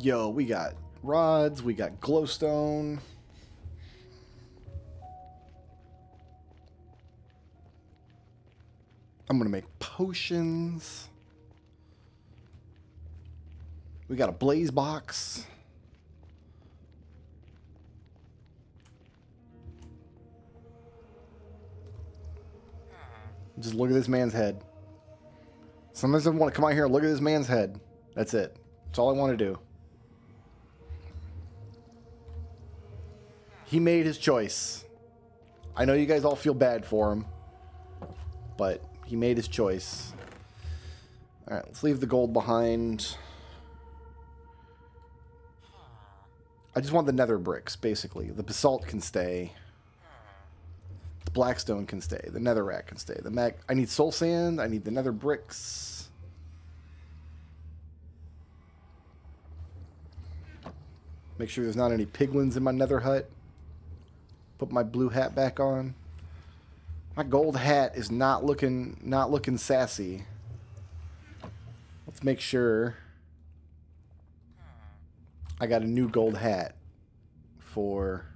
Yo, we got rods, we got glowstone. I'm gonna make potions. We got a blaze box. Just look at this man's head. Sometimes I want to come out here and look at this man's head. That's it. That's all I want to do. He made his choice. I know you guys all feel bad for him, but he made his choice. Alright, let's leave the gold behind. I just want the nether bricks, basically. The basalt can stay. The blackstone can stay. The netherrack can stay. I need soul sand. I need the nether bricks. Make sure there's not any piglins in my nether hut. Put my blue hat back on. My gold hat is not looking sassy. Let's make sure I got a new gold hat for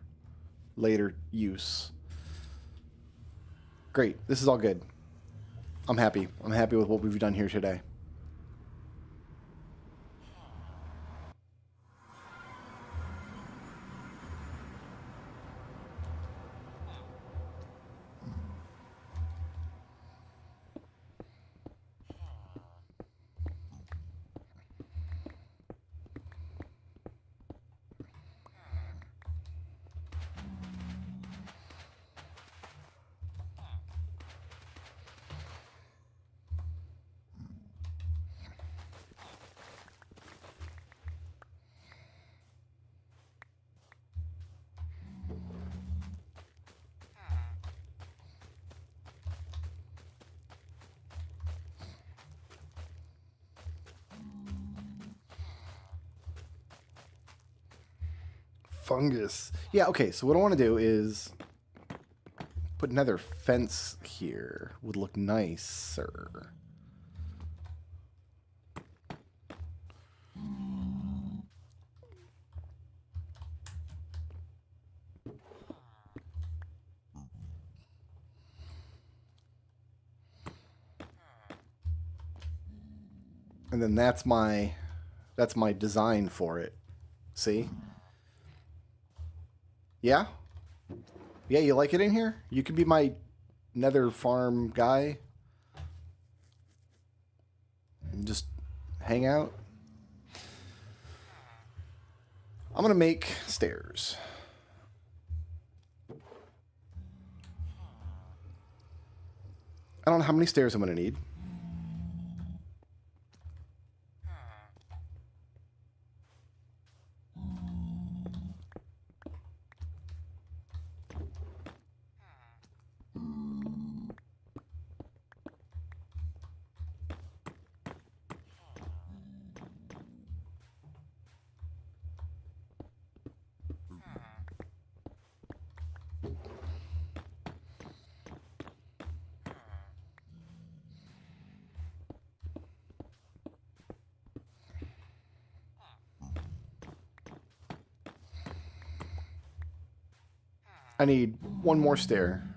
later use. Great. This is all good. I'm happy. I'm happy with what we've done here today. fungus. Yeah, okay, so what I want to do is put another fence here. Would look nicer. And then that's my design for it. See? Yeah? Yeah, you like it in here? You could be my nether farm guy. And just hang out. I'm going to make stairs. I don't know how many stairs I'm going to need. I need one more stair.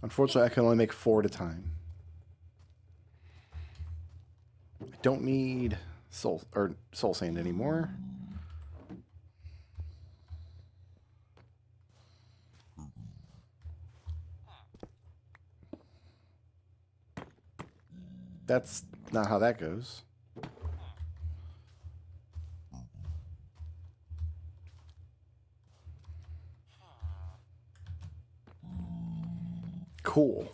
Unfortunately, I can only make 4 at a time. I don't need soul sand anymore. That's not how that goes. Cool.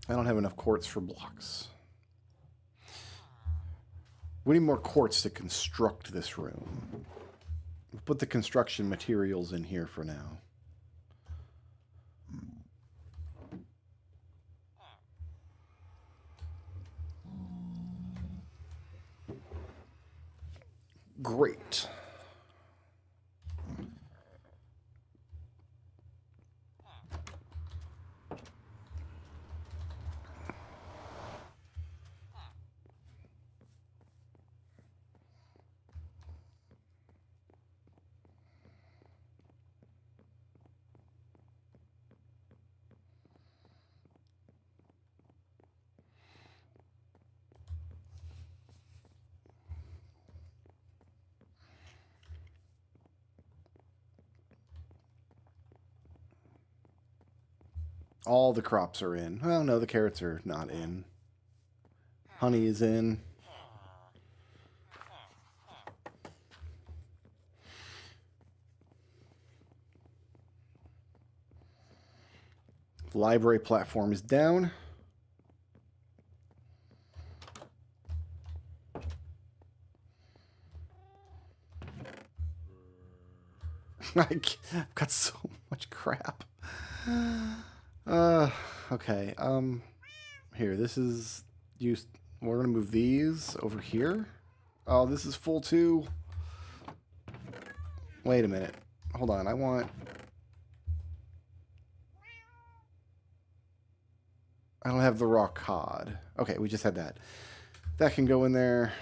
I don't have enough quartz for blocks. We need more quartz to construct this room. We'll put the construction materials in here for now. Great. All the crops are in. Well, no, the carrots are not in. Honey is in. The library platform is down. I've got so much crap. Okay. Here, this is used. We're gonna move these over here. Oh, this is full too. Wait a minute. Hold on. I don't have the raw cod. Okay, we just had that. That can go in there.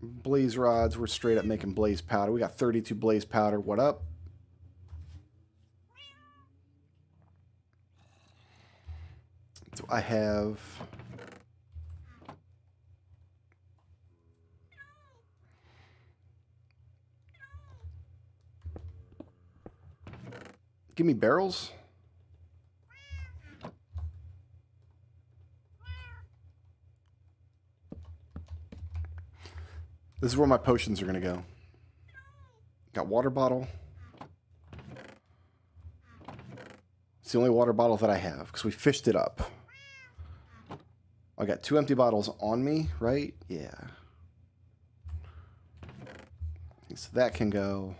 Blaze rods. We're straight up making blaze powder. We got 32 blaze powder. What up? So I have... Give me barrels. This is where my potions are going to go. Got water bottle. It's the only water bottle that I have because we fished it up. I got 2 empty bottles on me, right? Yeah. Okay, so that can go.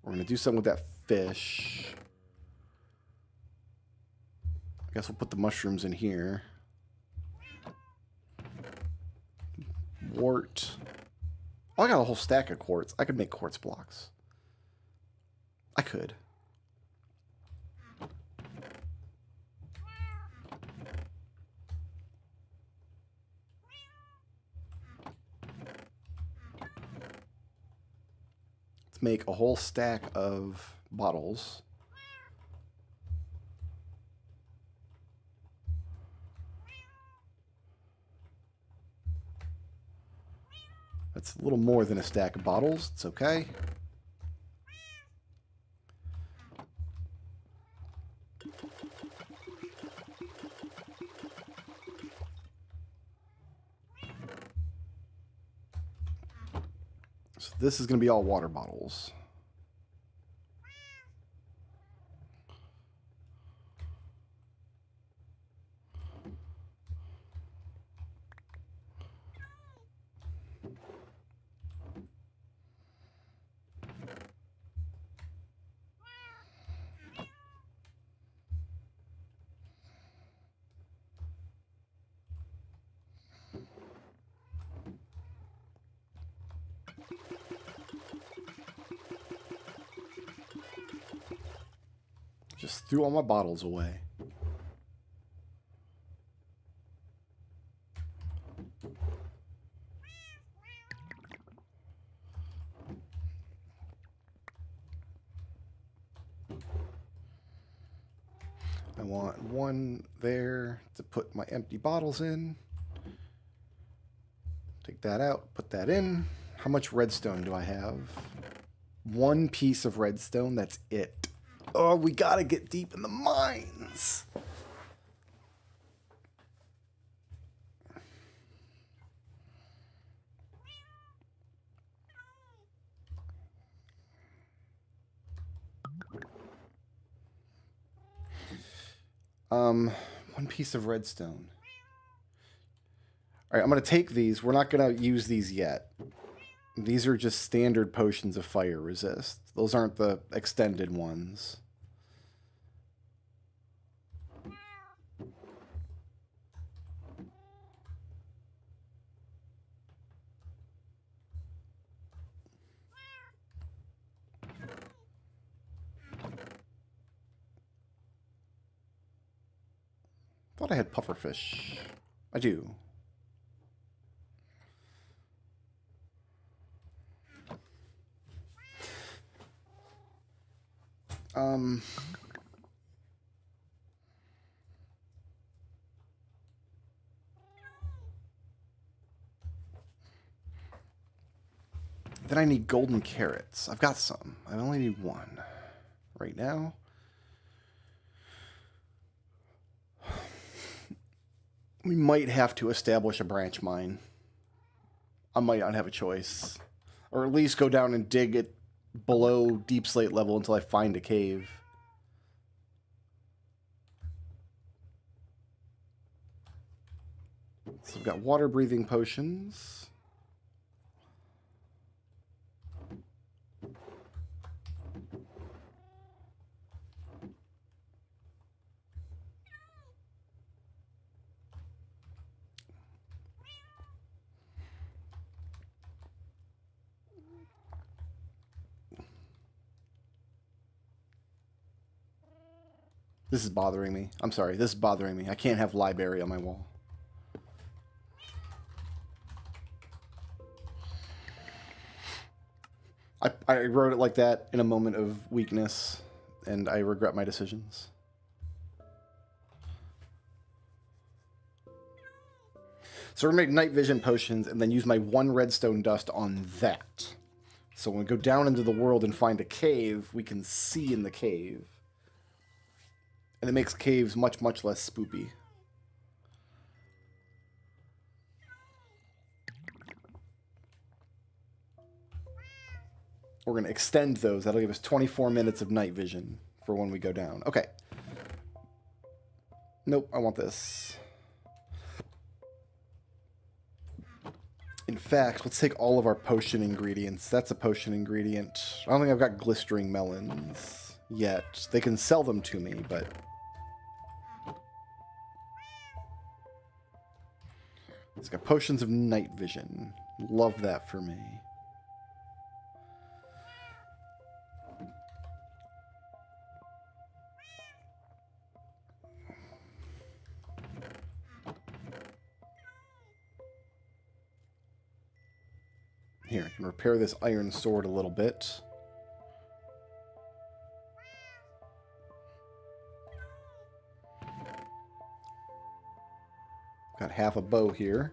We're going to do something with that fish. I guess we'll put the mushrooms in here. Wart. Oh, I got a whole stack of quartz. I could make quartz blocks. I could. Let's make a whole stack of bottles. That's a little more than a stack of bottles. It's okay. So this is going to be all water bottles. Just threw all my bottles away. I want one there to put my empty bottles in. Take that out, put that in. How much redstone do I have? 1 piece of redstone, that's it. Oh, we gotta get deep in the mines. One piece of redstone. All right, I'm gonna take these. We're not gonna use these yet. These are just standard potions of fire resist. Those aren't the extended ones. Thought I had pufferfish. I do. Then I need golden carrots. I've got some. I only need 1 right now. We might have to establish a branch mine. I might not have a choice. Or at least go down and dig it below deep slate level until I find a cave. So I've got water breathing potions. This is bothering me. I'm sorry, this is bothering me. I can't have library on my wall. I wrote it like that in a moment of weakness, and I regret my decisions. So we're going to make night vision potions and then use my 1 redstone dust on that. So when we go down into the world and find a cave, we can see in the cave. And it makes caves much, much less spoopy. We're going to extend those. That'll give us 24 minutes of night vision for when we go down. Okay. Nope, I want this. In fact, let's take all of our potion ingredients. That's a potion ingredient. I don't think I've got glistering melons yet. They can sell them to me, but... It's got potions of night vision. Love that for me. Here, I can repair this iron sword a little bit. Got half a bow here.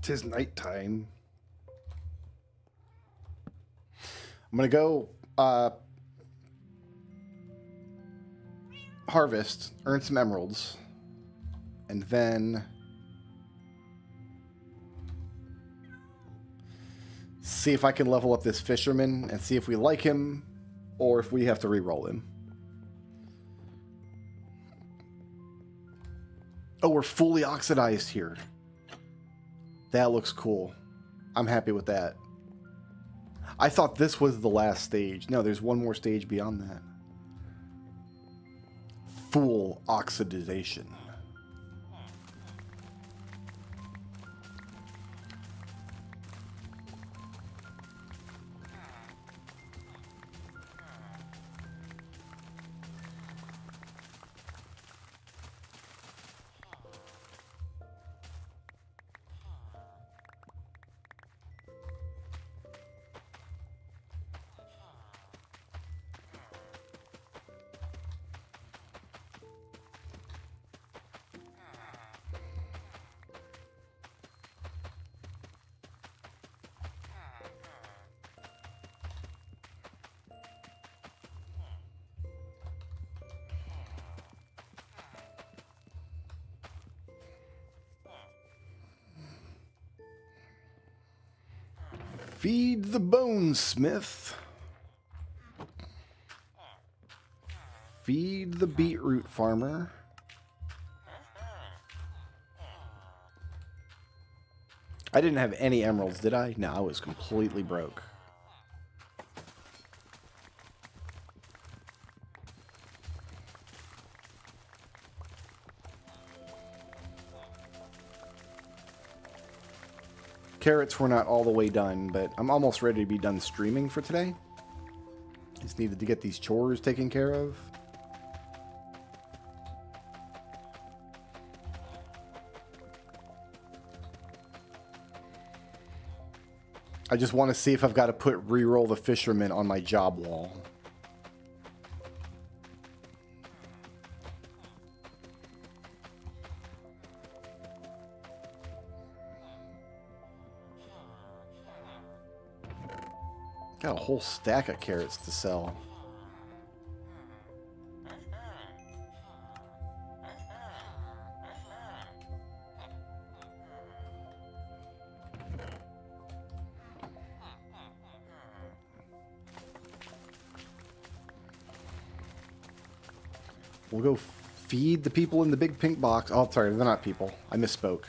Tis nighttime. I'm going to go harvest, earn some emeralds, and then see if I can level up this fisherman and see if we like him or if we have to re-roll him. Oh, we're fully oxidized here. That looks cool. I'm happy with that. I thought this was the last stage. No, there's one more stage beyond that. Full oxidization. Feed the bonesmith. Feed the beetroot farmer. I didn't have any emeralds, did I? No, I was completely broke. Carrots were not all the way done, but I'm almost ready to be done streaming for today. Just needed to get these chores taken care of. I just want to see if I've got to put re-roll the fisherman on my job wall. Got a whole stack of carrots to sell. We'll go feed the people in the big pink box. Oh, sorry, they're not people. I misspoke.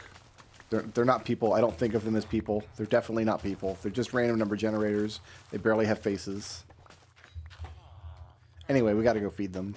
They're not people. I don't think of them as people. They're definitely not people. They're just random number generators. They barely have faces. Anyway, we gotta go feed them.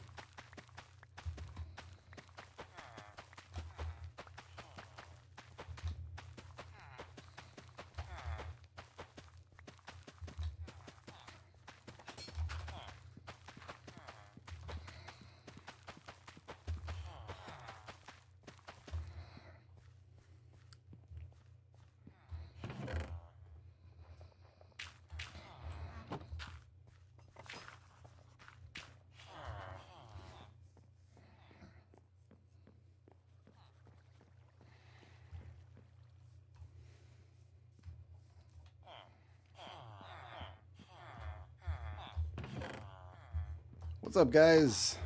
What's up, guys?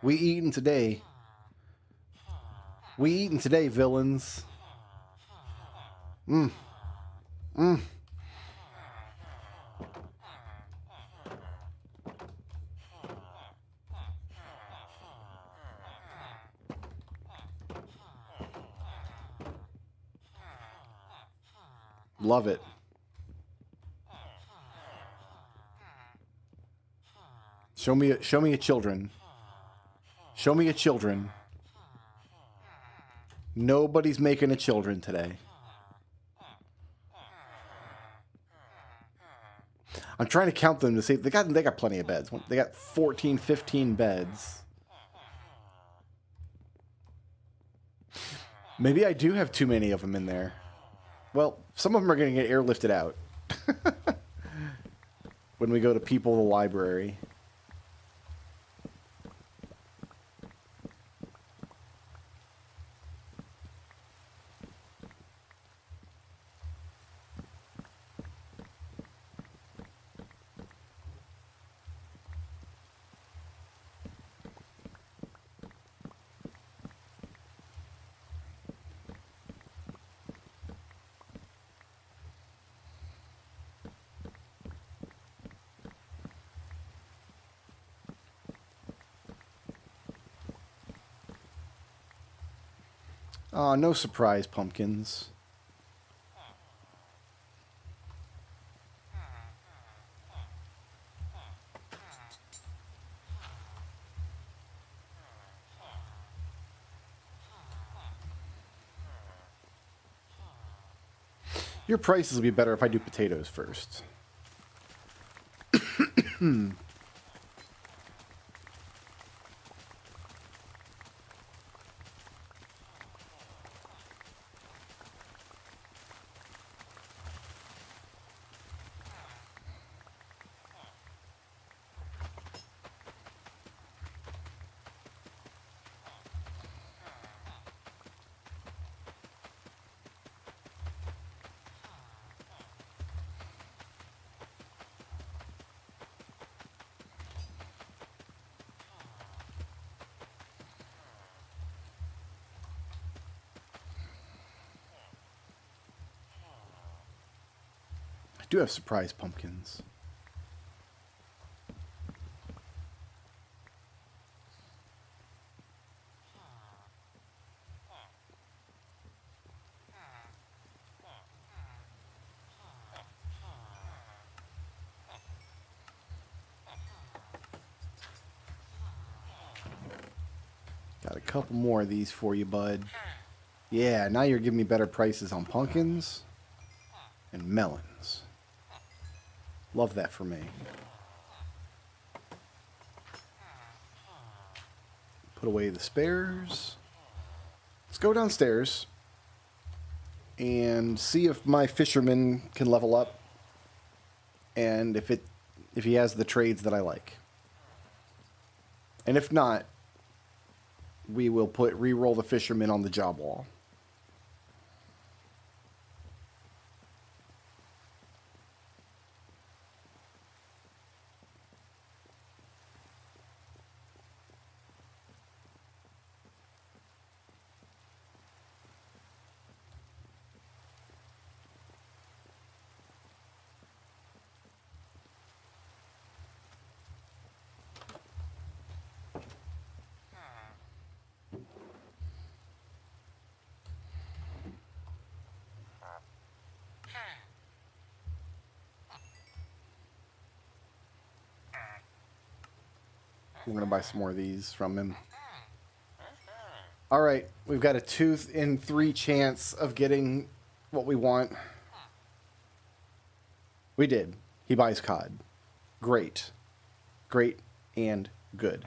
We eating today. We eating today, villains. Love it. Show me a children. Show me a children. Nobody's making a children today. I'm trying to count them to see. They got plenty of beds. They got 14, 15 beds. Maybe I do have too many of them in there. Well, some of them are going to get airlifted out. When we go to People the Library. Aw, no surprise pumpkins. Your prices will be better if I do potatoes first. I do have surprise pumpkins. Got a couple more of these for you, bud. Yeah, now you're giving me better prices on pumpkins and melons. Love that for me. Put away the spares. Let's go downstairs and see if my fisherman can level up and if he has the trades that I like. And if not, we will re-roll the fisherman on the job wall. We're going to buy some more of these from him. All right, we've got a 2 in 3 chance of getting what we want. We did. He buys cod. Great. Great and good.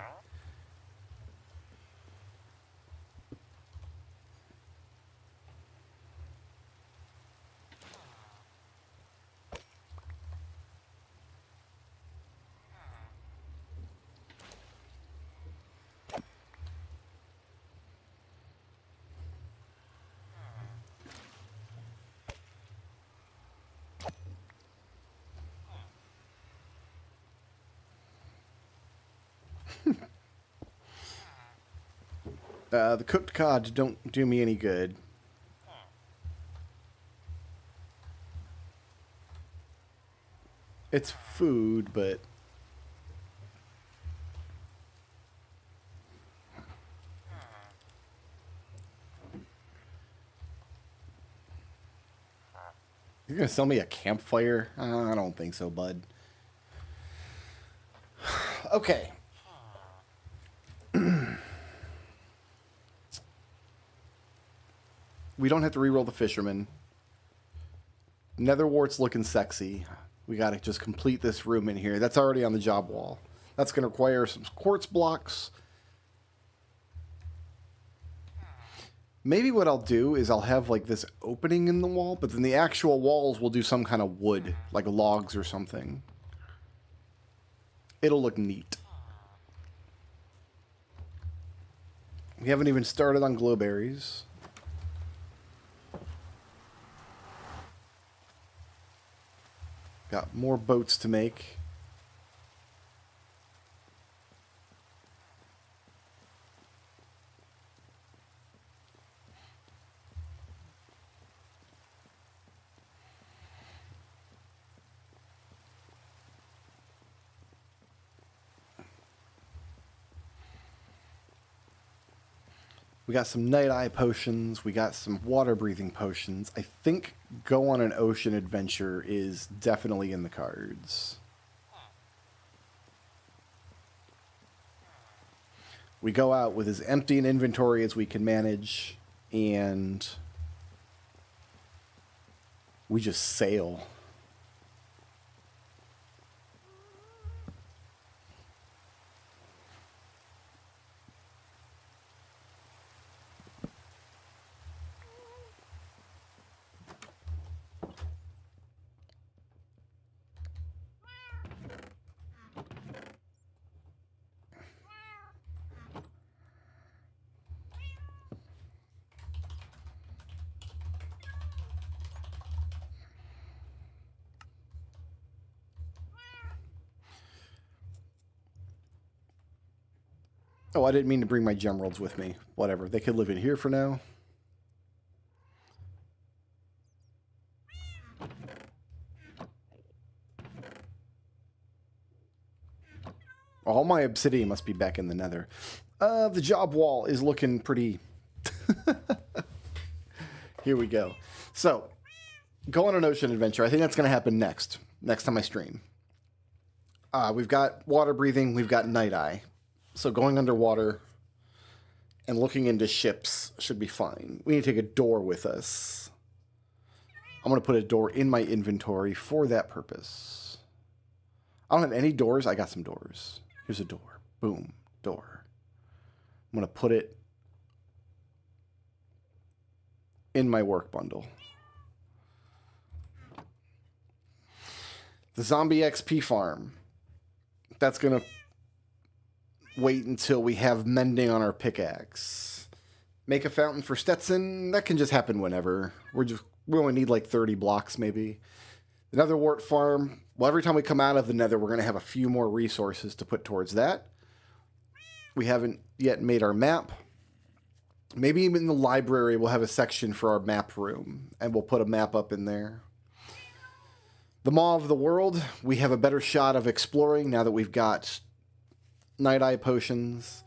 The cooked cod don't do me any good. It's food, but... You're gonna sell me a campfire? I don't think so, bud. Okay. We don't have to re-roll the fisherman. Netherwart's looking sexy. We gotta just complete this room in here. That's already on the job wall. That's gonna require some quartz blocks. Maybe what I'll do is I'll have like this opening in the wall, but then the actual walls will do some kind of wood, like logs or something. It'll look neat. We haven't even started on glowberries. Got more boats to make. We got some night eye potions. We got some water breathing potions. I think go on an ocean adventure is definitely in the cards. We go out with as empty an inventory as we can manage, and we just sail. Oh, I didn't mean to bring my gemeralds with me. Whatever. They could live in here for now. All my obsidian must be back in the nether. The job wall is looking pretty... Here we go. So, go on an ocean adventure. I think that's going to happen next time I stream. We've got water breathing. We've got night eye. So going underwater and looking into ships should be fine. We need to take a door with us. I'm going to put a door in my inventory for that purpose. I don't have any doors. I got some doors. Here's a door. Boom. Door. I'm going to put it in my work bundle. The zombie XP farm. That's going to wait until we have mending on our pickaxe. Make a fountain for Stetson. That can just happen whenever. We only need like 30 blocks maybe. The Netherwart farm. Well, every time we come out of the nether, we're going to have a few more resources to put towards that. We haven't yet made our map. Maybe even in the library, we'll have a section for our map room, and we'll put a map up in there. The Maw of the World. We have a better shot of exploring now that we've got night eye potions,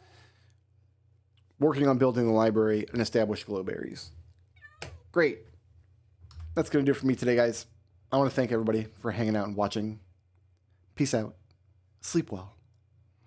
working on building the library, and established glowberries. Great. That's going to do it for me today, guys. I want to thank everybody for hanging out and watching. Peace out. Sleep well.